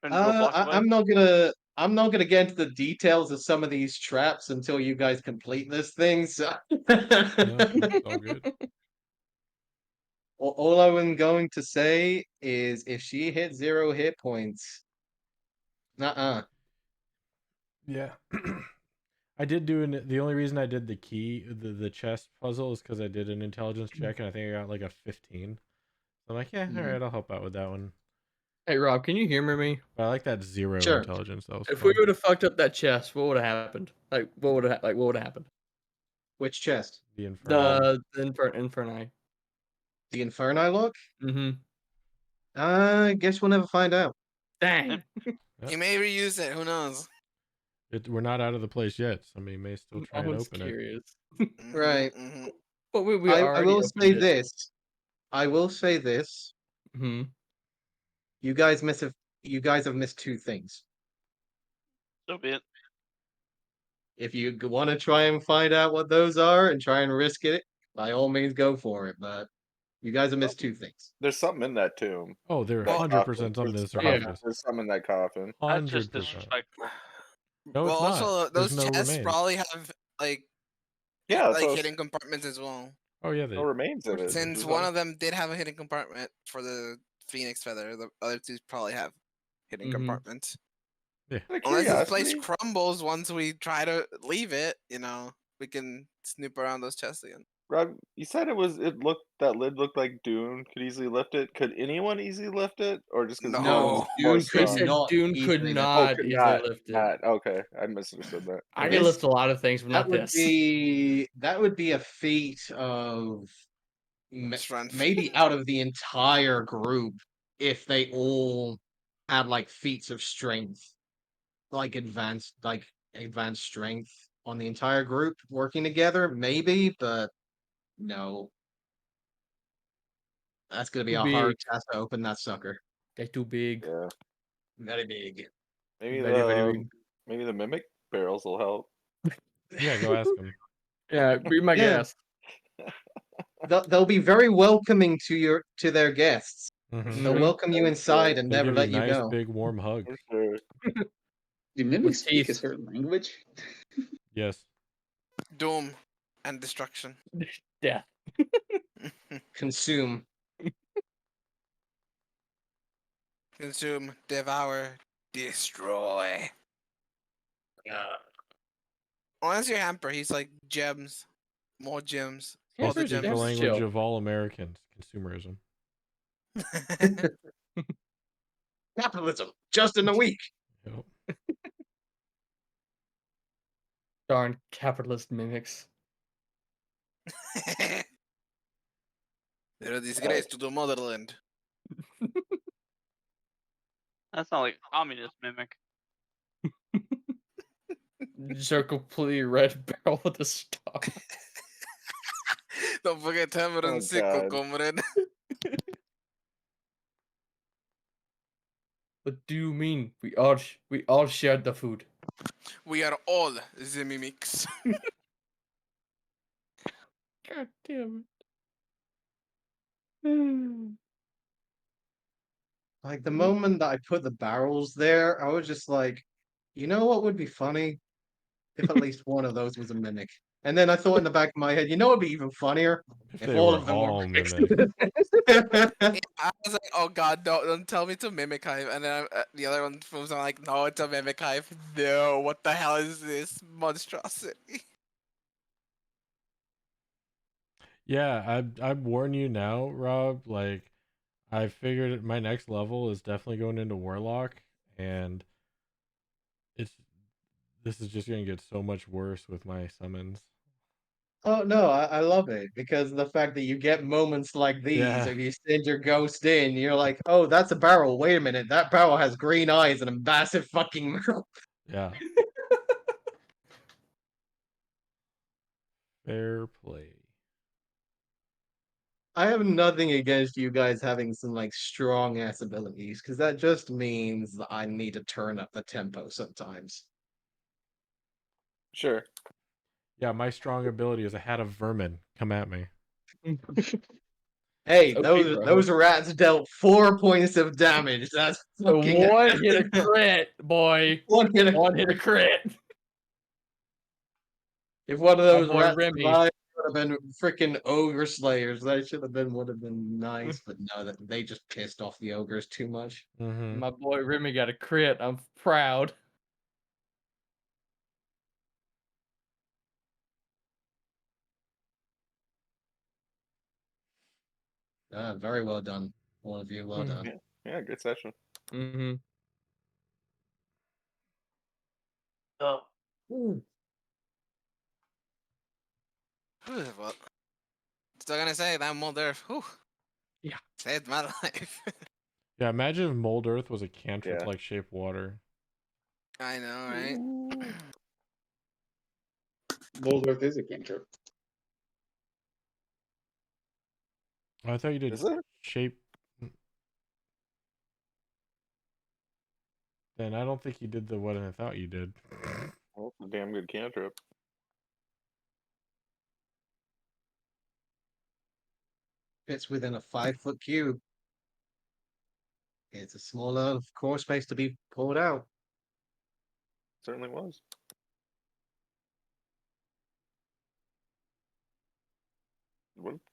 S5: Turn into a block of
S1: I'm
S5: ice.
S1: not gonna get into the details of some of these traps until you guys complete this thing. So
S6: No, it's all good.
S1: all I'm going to say is if she hit 0 hit points,
S6: Yeah. I did do the only reason I did the key, the chest puzzle is because I did an intelligence check and I think I got like a 15. So I'm like, yeah, all right, I'll help out with that one.
S2: Hey Rob, can you humor me?
S6: But I like that 0
S1: Sure.
S6: intelligence. That was
S2: If
S6: fun.
S2: we would have fucked up that chest, what would have happened? Like what would have happened?
S1: which chest?
S6: The Inferno.
S2: The Inferni.
S1: The Inferni look?
S2: Mm-hmm.
S1: I guess we'll never find out.
S2: Dang.
S3: He may reuse it. Who knows?
S6: We're not out of the place yet. Somebody may still try
S2: I
S6: and
S2: was
S6: open it.
S2: curious.
S3: Mhm,
S1: Right.
S3: mhm.
S2: But we
S1: I
S2: already
S1: will
S2: opened
S1: say
S2: it.
S1: this. I will say this.
S2: Mm-hmm.
S1: You guys have missed 2 things.
S5: So be it.
S1: If you want to try and find out what those are and try and risk it, by all means go for it. But you guys have missed 2 things.
S4: There's something in that tomb.
S6: Oh, they're
S3: Well,
S6: 100% something in the
S4: There's
S6: sarcophagus.
S4: there's something in that coffin.
S5: That's just
S6: 100%.
S5: disrespectful.
S6: No, it's
S3: Well,
S6: not.
S3: also
S6: There's
S3: those
S6: no
S3: chests
S6: remains.
S3: probably have like
S4: Yeah, that's
S3: like
S4: what I was-
S3: hidden compartments as well.
S6: Oh yeah, they.
S4: no remains in it.
S3: Since one of them did have a hidden compartment for the Phoenix feather, the other 2 probably have hidden
S2: Mhm.
S3: compartments.
S4: Out of
S3: Unless this place
S4: curiosity,
S3: crumbles once we try to leave it, we can snoop around those chests again.
S4: Rob, you said that lid looked like Dune could easily lift it. Could anyone easily lift it, or just because
S3: No.
S1: Dune
S2: He
S1: could
S2: said
S1: not
S2: Dune
S1: easily
S2: could
S1: lift it.
S2: not
S4: could
S2: easily
S4: not,
S2: lift it.
S4: Okay, I misunderstood that.
S2: I
S1: This-
S2: can lift a lot of things, but
S1: That
S2: not
S1: would
S2: this.
S1: be a feat of
S3: Strength.
S1: maybe out of the entire group if they all had like feats of strength, like advanced strength on the entire group working together, maybe, but no. That's gonna be
S2: Too
S1: a hard
S2: big.
S1: task to open that sucker.
S2: They're too big.
S4: Yeah,
S1: Very big.
S4: maybe
S2: Very big.
S4: maybe the mimic barrels will help.
S6: Yeah, go ask them.
S2: Yeah, be my
S1: Yeah.
S2: guest.
S1: They'll be very welcoming to their guests.
S6: Mhm.
S1: They'll welcome you inside and
S6: They'll
S1: never
S6: give you
S1: let you
S6: nice,
S1: go.
S6: big, warm hug.
S4: For sure.
S8: Do mimics
S2: With
S8: speak a
S2: teeth.
S8: certain language?
S6: Yes.
S3: Doom and destruction.
S2: Death.
S1: Consume.
S3: Consume, devour, destroy. Unless you're Hamper, he's like gems. More gems.
S2: Yeah,
S3: All the
S6: They speak the
S3: gems.
S6: language
S2: chill.
S6: of all Americans. Consumerism.
S1: Capitalism. Just in a week.
S6: Yep.
S2: Darn capitalist mimics.
S3: They're a disgrace to the motherland.
S5: That's not like a communist mimic.
S2: Just a completely red barrel with a star.
S3: Don't forget Hammer
S4: Oh,
S3: and Sickle,
S4: God.
S3: comrade.
S2: What do you mean? We all shared the food.
S3: We are all the mimics.
S2: God damn it.
S1: Like the moment that I put the barrels there, I was just like, you know what would be funny? If at least one of those was a mimic. And then I thought in the back of my head, you know what would be even funnier?
S6: If
S1: If
S6: they
S1: all
S6: were
S1: of them were
S6: all
S1: mimics.
S3: I was like, oh god, don't tell me it's a mimic hive. And then the other one was like, no, it's a mimic hive. No, what the hell is this monstrosity?
S6: Yeah, I warn you now, Rob. Like, I figured my next level is definitely going into Warlock, and this is just gonna get so much worse with my summons.
S1: Oh no, I love it because the fact that you get moments like these,
S6: Yeah.
S1: if you send your ghost in, you're like, oh, that's a barrel. Wait a minute, that barrel has green eyes and a massive fucking mouth.
S6: Yeah. Fair play.
S1: I have nothing against you guys having some like strong ass abilities, because that just means that I need to turn up the tempo sometimes.
S4: Sure.
S6: Yeah, my strong ability is a hat of vermin. Come at me.
S1: Hey,
S2: Okay,
S1: those rats dealt 4 points of damage. That's fucking
S2: One hit a crit, boy.
S1: one hit.
S2: One hit a crit.
S1: If one of
S2: My
S1: those
S2: boy
S1: rats
S2: Remy.
S1: survived, it would have been freaking ogre slayers. That would have been nice, but no, that they just pissed off the ogres too much.
S6: Mm-hmm.
S2: My boy Remy got a crit. I'm proud.
S1: Very well done, all of you. Well done.
S4: Yeah, good session.
S2: Mm-hmm.
S5: Oh.
S3: Well, still gonna say that Mulder, whew,
S2: Yeah.
S3: saved my life.
S6: Yeah, imagine if Mold Earth was a cantrip
S4: Yeah.
S6: like Shape Water.
S3: I know, right?
S8: Mold Earth is a cantrip.
S6: Oh, I thought you did
S4: Is it?
S6: Shape. Then I don't think you did the what I thought you did.
S4: Well, it's a damn good cantrip.
S1: Fits within a 5-foot cube. It's a small enough core space to be pulled out.
S4: Certainly was.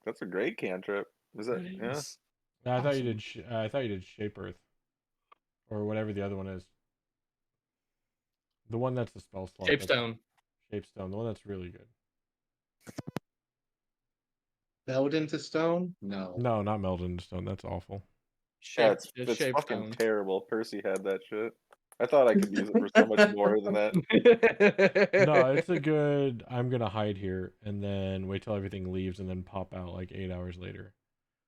S4: That's a great cantrip. Is it? Yeah.
S6: No, I thought you
S2: Awesome.
S6: did. I thought you did Shape Earth, or whatever the other one is. The one that's the spell slot.
S2: Shape Stone.
S6: Shape Stone. The one that's really good.
S1: Meld into stone? No.
S6: No, not Meld into Stone. That's awful.
S4: Yeah,
S2: Shape,
S4: it's
S2: Shape
S4: fucking
S2: Stone.
S4: terrible. Percy had that shit. I thought I could use it for so much more than that.
S6: No, it's a good. I'm gonna hide here and then wait till everything leaves and then pop out like 8 hours later.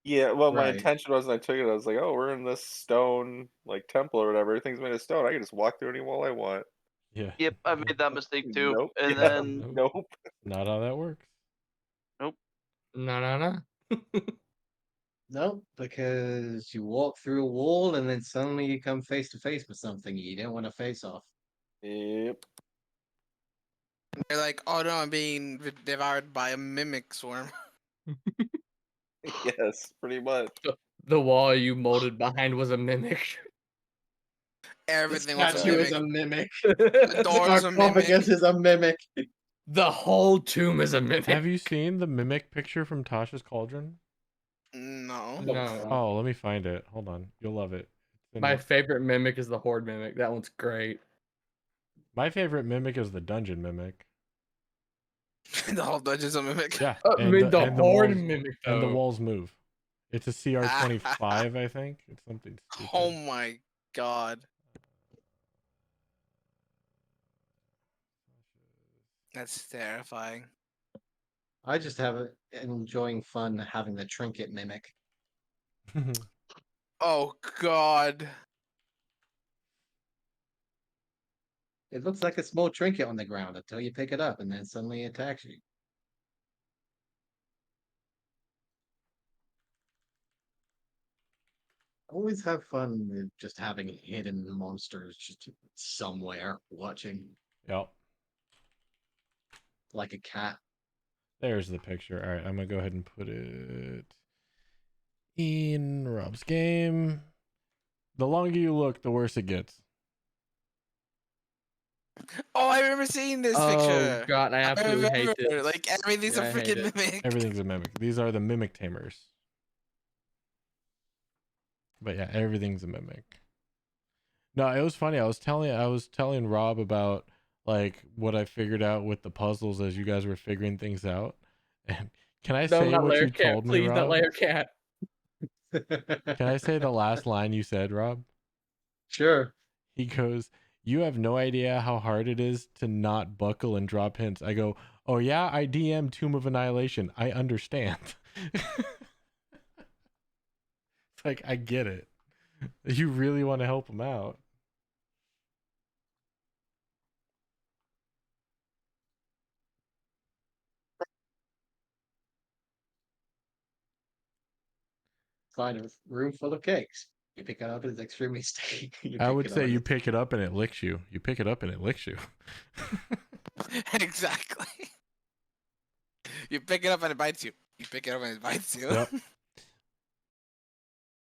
S4: Yeah, well, my
S1: Right.
S4: intention was when I took it, I was like, oh, we're in this stone, like, temple or whatever. Everything's made of stone. I can just walk through any wall I want.
S6: Yeah.
S5: Yep, I made that mistake too.
S4: Nope.
S5: And
S4: Yeah,
S5: then
S4: nope.
S6: Not how that works.
S2: No.
S1: No, because you walk through a wall and then suddenly you come face to face with something you don't want to face off.
S4: Yep.
S3: They're like, oh no, I'm being devoured by a mimic swarm.
S4: Yes, pretty much.
S2: The wall you molded behind was a mimic.
S1: The
S3: Everything was a
S1: statue
S3: mimic.
S1: is a mimic.
S3: The
S1: The
S3: door's a mimic.
S1: sarcophagus is a mimic.
S2: The whole tomb is a mimic.
S6: Have you seen the mimic picture from Tasha's Cauldron?
S3: No.
S2: No.
S6: Oh, let me find it. Hold on. You'll love it. It's in
S2: My
S6: one-
S2: favorite mimic is the horde mimic. That one's great.
S6: My favorite mimic is the dungeon mimic.
S3: The whole dungeon's a mimic.
S6: Yeah.
S2: I mean, the horde
S6: walls,
S2: mimic,
S6: and the
S2: though.
S6: walls move. It's a CR25, I think. It's something stupid.
S3: Oh my god. That's terrifying.
S1: I just enjoying fun having the trinket mimic.
S3: Oh god.
S1: It looks like a small trinket on the ground until you pick it up and then suddenly it attacks you. Always have fun with just having hidden monsters just somewhere watching,
S6: Yep.
S1: like a cat.
S6: There's the picture. All right, I'm gonna go ahead and put it in Rob's game. The longer you look, the worse it gets.
S3: Oh, I remember seeing this
S2: Oh
S3: picture.
S2: god, I absolutely hate
S3: remember,
S2: this.
S3: like everything's
S2: Yeah,
S3: a
S2: I hate
S3: freaking
S2: it.
S3: mimic.
S6: Everything's a mimic. These are the mimic tamers. But yeah, everything's a mimic. No, it was funny. I was telling Rob about like what I figured out with the puzzles as you guys were figuring things out. And can I
S2: No,
S6: say
S2: not
S6: what
S2: layer
S6: you
S2: cat.
S6: told me,
S2: Please, not
S6: Rob?
S2: layer cat.
S6: Can I say the last line you said, Rob?
S1: Sure.
S6: He goes, "You have no idea how hard it is to not buckle and drop hints." I go, "Oh yeah, I DM Tomb of Annihilation. I understand." It's like, I get it. You really want to help him out.
S1: Find a room full of cakes. You pick it up, it's extremely sticky.
S6: I would say you pick it up and it licks you. You pick it up and it licks you.
S3: Exactly. You pick it up and it bites you. You pick it up and it bites you.
S6: Yep.